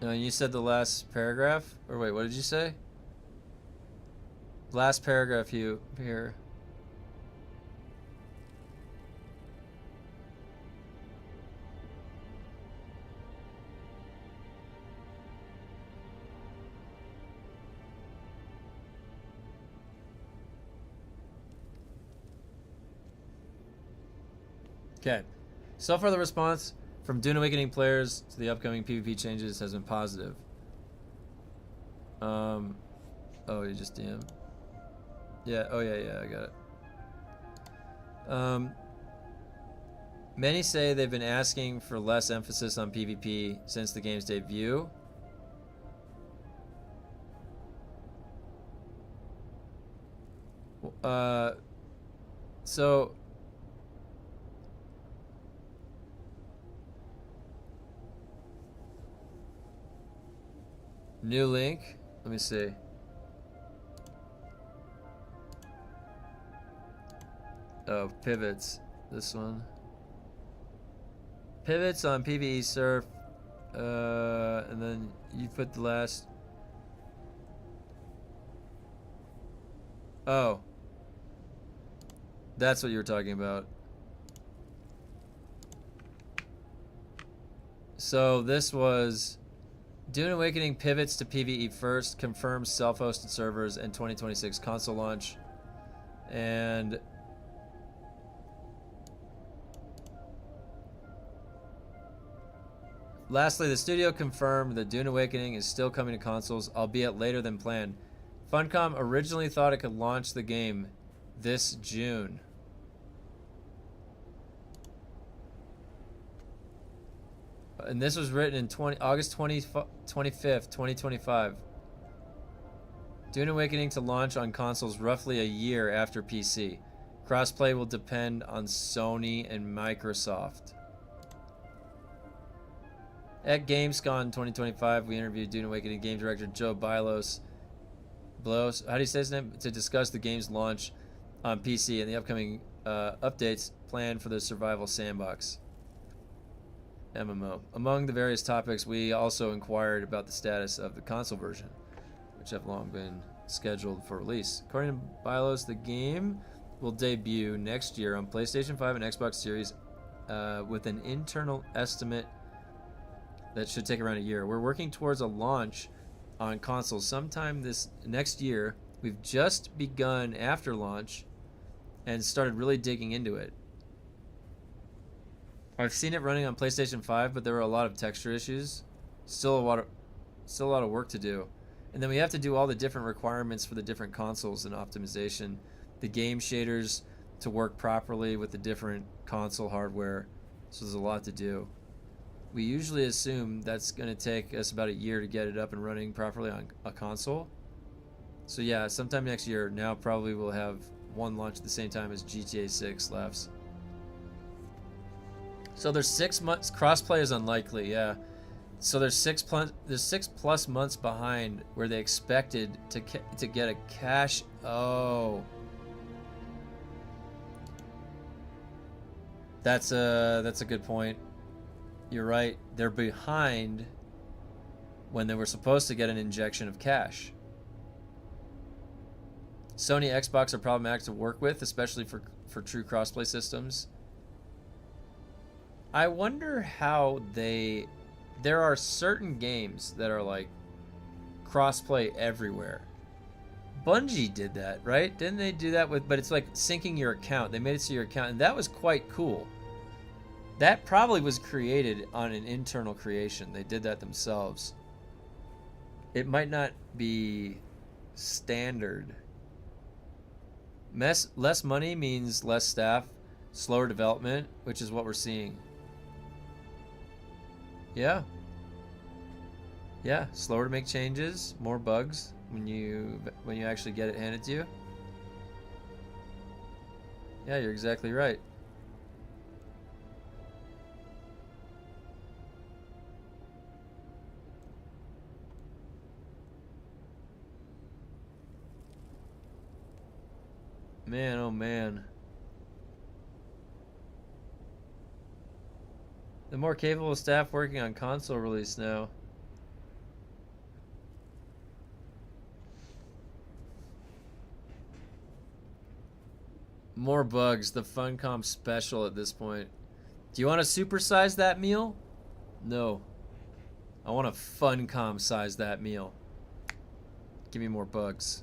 You said the last paragraph? Or wait, what did you say? Last paragraph here. Okay. So far the response from Dune Awakening players to the upcoming PvP changes has been positive. Oh, you just DM. Yeah, oh yeah, I got it. Many say they've been asking for less emphasis on PvP since the game's debut. So new link. Let me see. Oh, pivots. This one. Pivots on PvE surf. And then you put the last. Oh. That's what you were talking about. So this was DUNE Awakening pivots to PvE first, confirms self-hosted servers and 2026 console launch. And lastly, the studio confirmed that DUNE Awakening is still coming to consoles, albeit later than planned. Funcom originally thought it could launch the game this June. And this was written in August 25th, 2025. DUNE Awakening to launch on consoles roughly a year after PC. Crossplay will depend on Sony and Microsoft. At Gamescom 2025, we interviewed DUNE Awakening game director Joe Bylos. How do you say his name? To discuss the game's launch on PC and the upcoming updates planned for the survival sandbox MMO. Among the various topics, we also inquired about the status of the console version, which have long been scheduled for release. According to Bylos, the game will debut next year on PlayStation 5 and Xbox Series with an internal estimate that should take around a year. We're working towards a launch on consoles sometime this next year. We've just begun after launch and started really digging into it. I've seen it running on PlayStation 5, but there were a lot of texture issues. Still a lot of work to do. And then we have to do all the different requirements for the different consoles and optimization. The game shaders to work properly with the different console hardware. So there's a lot to do. We usually assume that's going to take us about a year to get it up and running properly on a console. So yeah, sometime next year. Now probably we'll have one launch at the same time as GTA 6 laughs. So there's 6 months. Crossplay is unlikely, yeah. So there's 6+ months behind where they expected to get a cash. Oh, that's a good point. You're right. They're behind when they were supposed to get an injection of cash. Sony Xbox are problematic to work with, especially for true crossplay systems. I wonder how there are certain games that are like crossplay everywhere. Bungie did that, right? Didn't they do that with, but it's like syncing your account. They made it so your account, and that was quite cool. That probably was created on an internal creation. They did that themselves. It might not be standard. Less money means less staff, slower development, which is what we're seeing. Yeah. Yeah, slower to make changes, more bugs when you actually get it handed to you. Yeah, you're exactly right. Man, oh man. The more capable staff working on console release now. More bugs. The Funcom special at this point. Do you want to supersize that meal? No. I want to Funcom size that meal. Give me more bugs.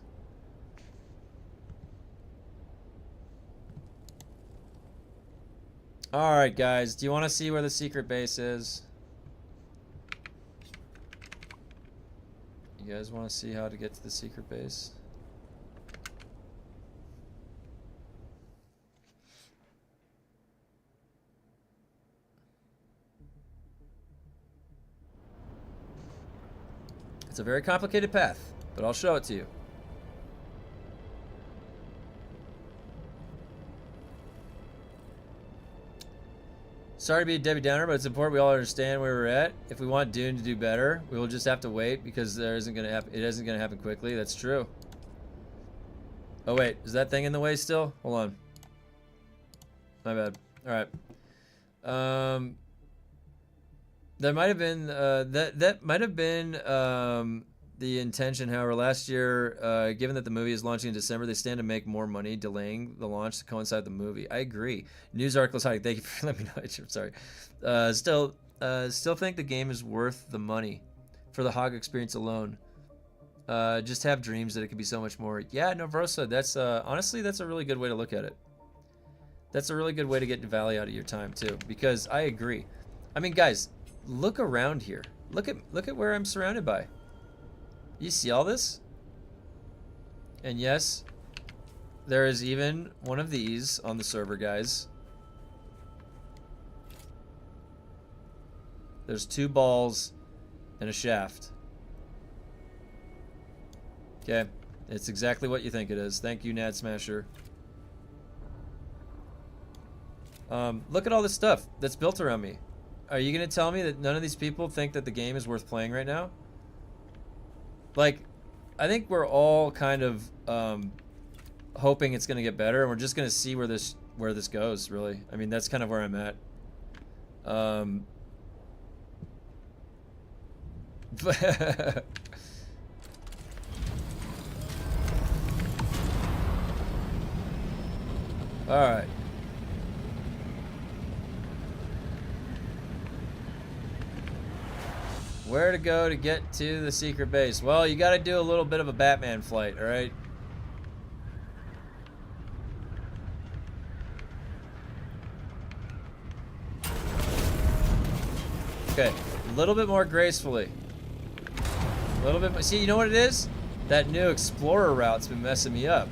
Alright guys, do you want to see where the secret base is? You guys want to see how to get to the secret base? It's a very complicated path, but I'll show it to you. Sorry to be a Debbie Downer, but it's important we all understand where we're at. If we want Dune to do better, we will just have to wait because it isn't gonna happen quickly. That's true. Oh wait, is that thing in the way still? Hold on. My bad. All right. There might have been that might have been the intention. However, last year, given that the movie is launching in December, they stand to make more money delaying the launch to coincide with the movie. I agree. News articles hiding. Thank you for letting me know. I'm sorry. Still think the game is worth the money for the hog experience alone. Just have dreams that it could be so much more. Yeah, no, Vrosa, that's honestly, that's a really good way to look at it. That's a really good way to get value out of your time too, because I agree. I mean, guys, look around here. Look at where I'm surrounded by. You see all this? And yes, there is even one of these on the server, guys. There's 2 balls and a shaft. Okay, it's exactly what you think it is. Thank you, Nad Smasher. Look at all this stuff that's built around me. Are you gonna tell me that none of these people think that the game is worth playing right now? Like, I think we're all kind of hoping it's gonna get better, and we're just gonna see where this goes. Really, I mean, that's kind of where I'm at. All right. Where to go to get to the secret base? Well, you got to do a little bit of a Batman flight, all right? Okay, a little bit more gracefully. A little bit more. See, you know what it is? That new Explorer route's been messing me up.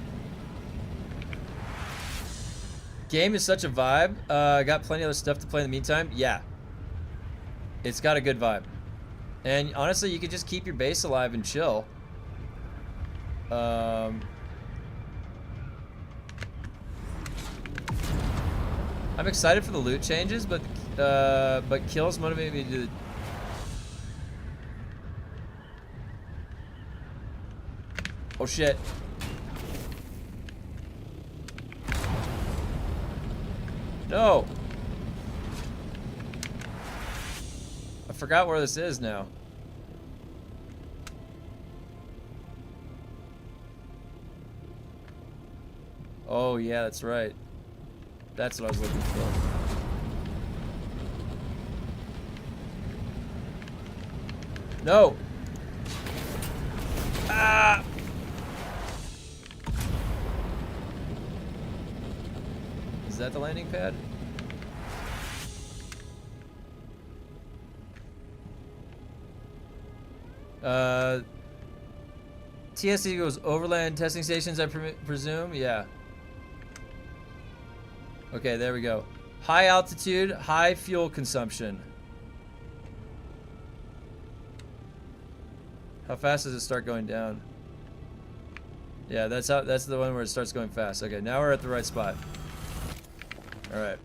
Game is such a vibe. I got plenty of other stuff to play in the meantime. Yeah. It's got a good vibe. And honestly, you could just keep your base alive and chill. I'm excited for the loot changes, but kills motivate me to do. Oh shit. No. I forgot where this is now. Oh yeah, that's right. That's what I was looking for. No. Ah. Is that the landing pad? TSC goes overland testing stations, I presume? Yeah. Okay, there we go. High altitude, high fuel consumption. How fast does it start going down? Yeah, that's the one where it starts going fast. Okay, now we're at the right spot. All right.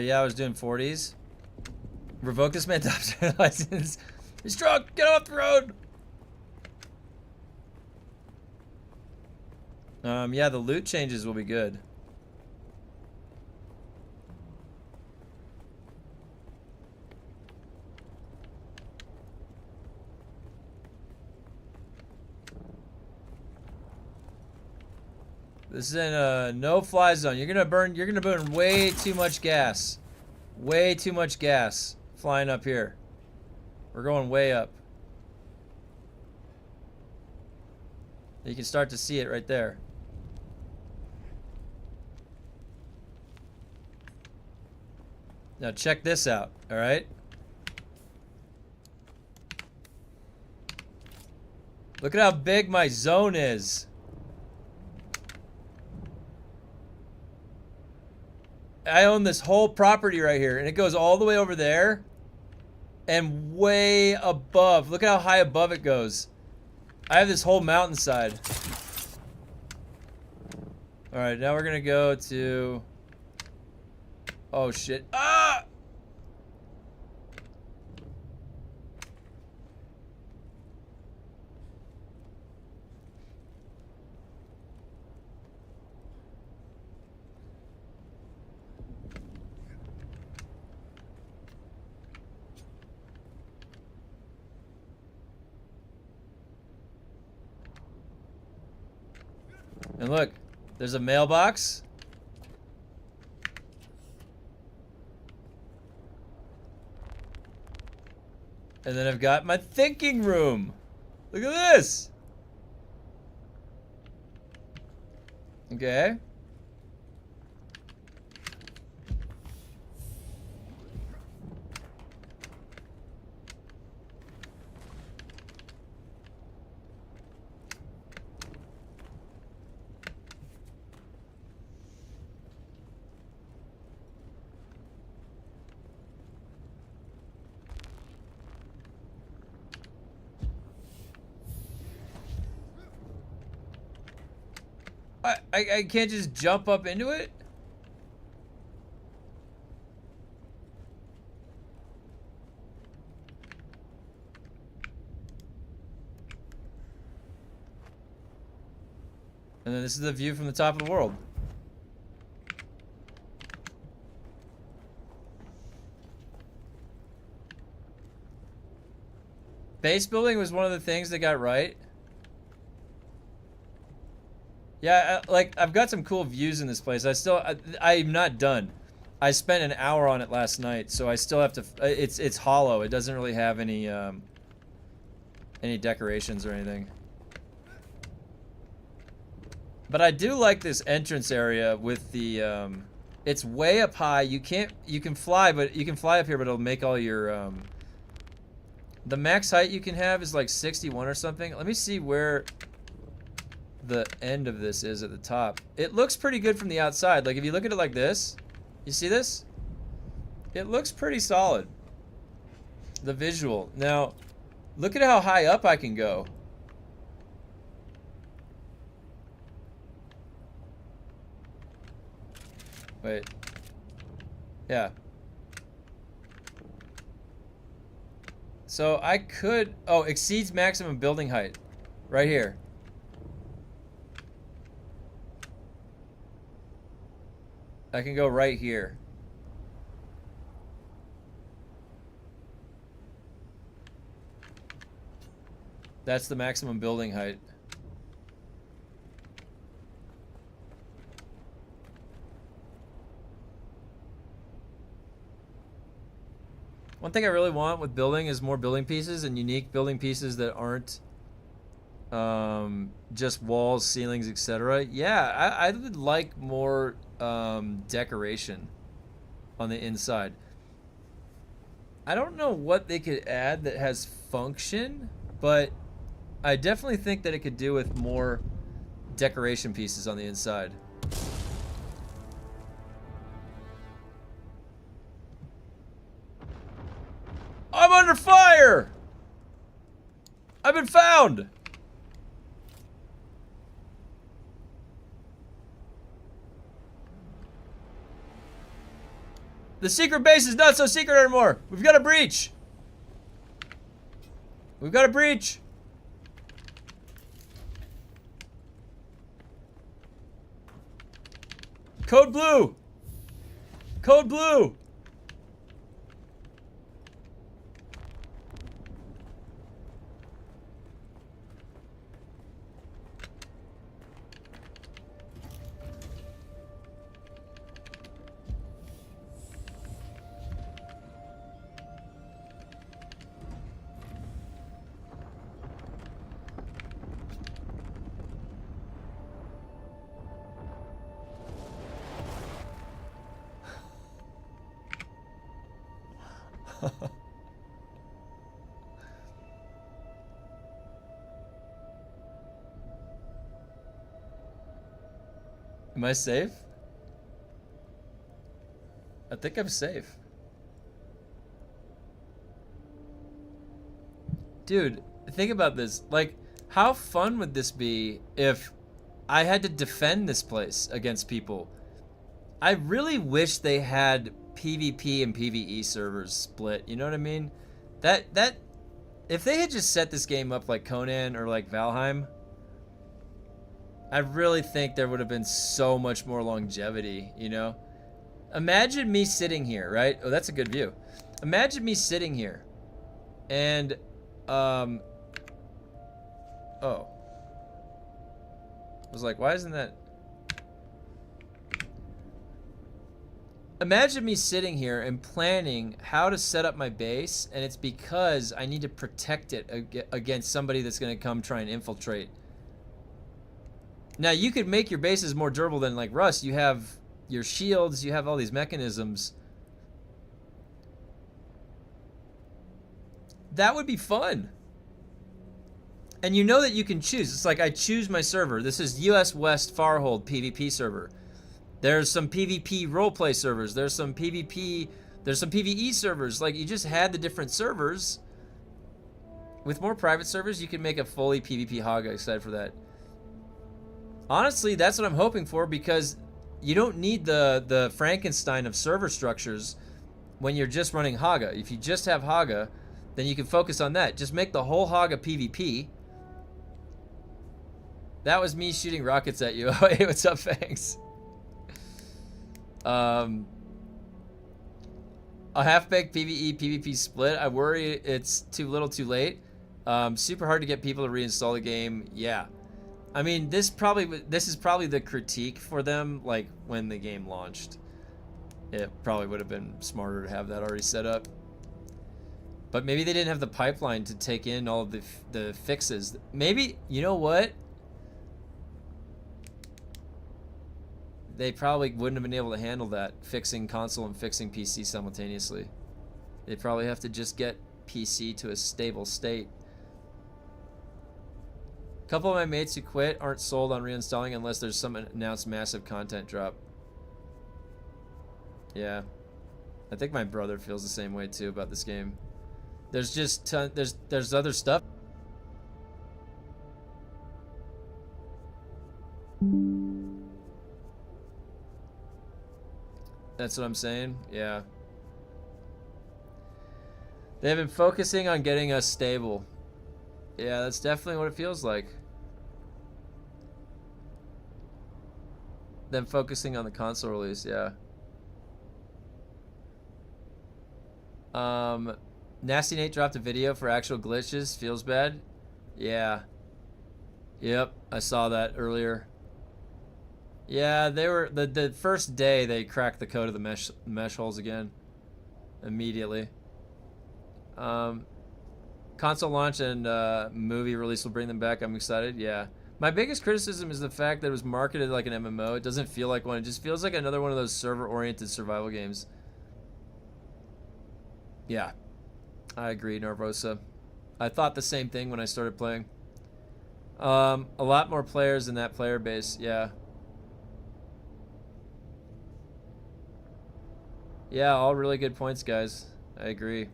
Yeah, I was doing 40s. Revoke this man's top license. He's drunk. Get off the road. Yeah, the loot changes will be good. This is in a no-fly zone. You're gonna burn way too much gas. Way too much gas flying up here. We're going way up. You can start to see it right there. Now check this out, all right? Look at how big my zone is. I own this whole property right here, and it goes all the way over there and way above. Look at how high above it goes. I have this whole mountainside. All right, now we're gonna go to... Oh shit. Ah! And look, there's a mailbox. And then I've got my thinking room. Look at this. Okay. I can't just jump up into it? And then this is the view from the top of the world. Base building was one of the things that got right. Yeah, like, I've got some cool views in this place. I'm not done. I spent an hour on it last night, so I still have to, it's hollow. It doesn't really have any decorations or anything. But I do like this entrance area with the, it's way up high. You can fly, but you can fly up here, but it'll make all your, the max height you can have is like 61 or something. Let me see where the end of this is at the top. It looks pretty good from the outside. Like if you look at it like this, you see this? It looks pretty solid. The visual. Now, look at how high up I can go. Wait. Yeah. So I could, oh, exceeds maximum building height. Right here. I can go right here. That's the maximum building height. One thing I really want with building is more building pieces and unique building pieces that aren't just walls, ceilings, etc. Yeah, I would like more decoration on the inside. I don't know what they could add that has function, but I definitely think that it could do with more decoration pieces on the inside. I'm under fire! I've been found! The secret base is not so secret anymore. We've got a breach. We've got a breach. Code blue. Code blue. Am I safe? I think I'm safe. Dude, think about this. Like, how fun would this be if I had to defend this place against people? I really wish they had PvP and PvE servers split. You know what I mean? That if they had just set this game up like Conan or like Valheim, I really think there would have been so much more longevity, you know? Imagine me sitting here, right? Oh, that's a good view. Imagine me sitting here and oh. I was like, why isn't that? Imagine me sitting here and planning how to set up my base, and it's because I need to protect it against somebody that's going to come try and infiltrate. Now, you could make your bases more durable than like Rust. You have your shields, you have all these mechanisms. That would be fun. And you know that you can choose. It's like I choose my server. This is US West Farhold PvP server. There's some PvP roleplay servers. There's some PvP, there's some PvE servers. Like, you just had the different servers. With more private servers, you can make a fully PvP hagga. Excited for that. Honestly, that's what I'm hoping for, because you don't need the Frankenstein of server structures when you're just running hagga. If you just have hagga, then you can focus on that. Just make the whole hagga PvP. That was me shooting rockets at you. Oh, hey, what's up, Fangs? A half-baked PvE PvP split. I worry it's too little too late. Super hard to get people to reinstall the game. Yeah. I mean, this is probably the critique for them, like, when the game launched. It probably would have been smarter to have that already set up. But maybe they didn't have the pipeline to take in all of the fixes. Maybe, you know what? They probably wouldn't have been able to handle that, fixing console and fixing PC simultaneously. They probably have to just get PC to a stable state. A couple of my mates who quit aren't sold on reinstalling unless there's some announced massive content drop. Yeah. I think my brother feels the same way too about this game. There's just there's other stuff. That's what I'm saying. Yeah. They've been focusing on getting us stable. Yeah, that's definitely what it feels like. Them focusing on the console release, yeah. Nasty Nate dropped a video for actual glitches. Feels bad. Yeah. Yep, I saw that earlier. Yeah, they were the first day they cracked the code of the mesh holes again. Immediately. Console launch and movie release will bring them back. I'm excited. Yeah. My biggest criticism is the fact that it was marketed like an MMO. It doesn't feel like one. It just feels like another one of those server-oriented survival games. Yeah. I agree, Narvosa. I thought the same thing when I started playing. A lot more players in that player base. Yeah. Yeah, all really good points, guys. I agree.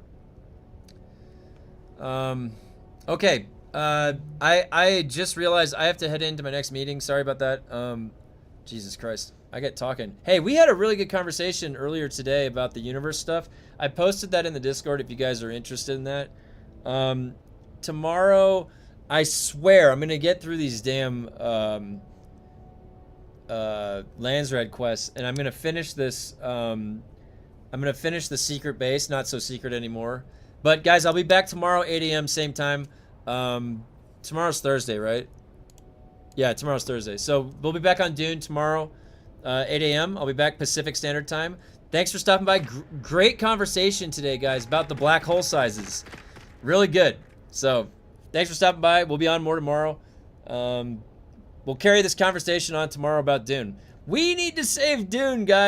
Okay. I just realized I have to head into my next meeting. Sorry about that. Jesus Christ. I get talking. Hey, we had a really good conversation earlier today about the universe stuff. I posted that in the Discord if you guys are interested in that. Tomorrow, I swear, I'm going to get through these damn Landsred quests, and I'm going to finish this. I'm going to finish the secret base. Not so secret anymore. But, guys, I'll be back tomorrow, 8 a.m., same time. Tomorrow's Thursday, right? Yeah, tomorrow's Thursday. So, we'll be back on Dune tomorrow, 8 a.m. I'll be back Pacific Standard Time. Thanks for stopping by. Great conversation today, guys, about the black hole sizes. Really good. So, thanks for stopping by. We'll be on more tomorrow. We'll carry this conversation on tomorrow about Dune. We need to save Dune, guys.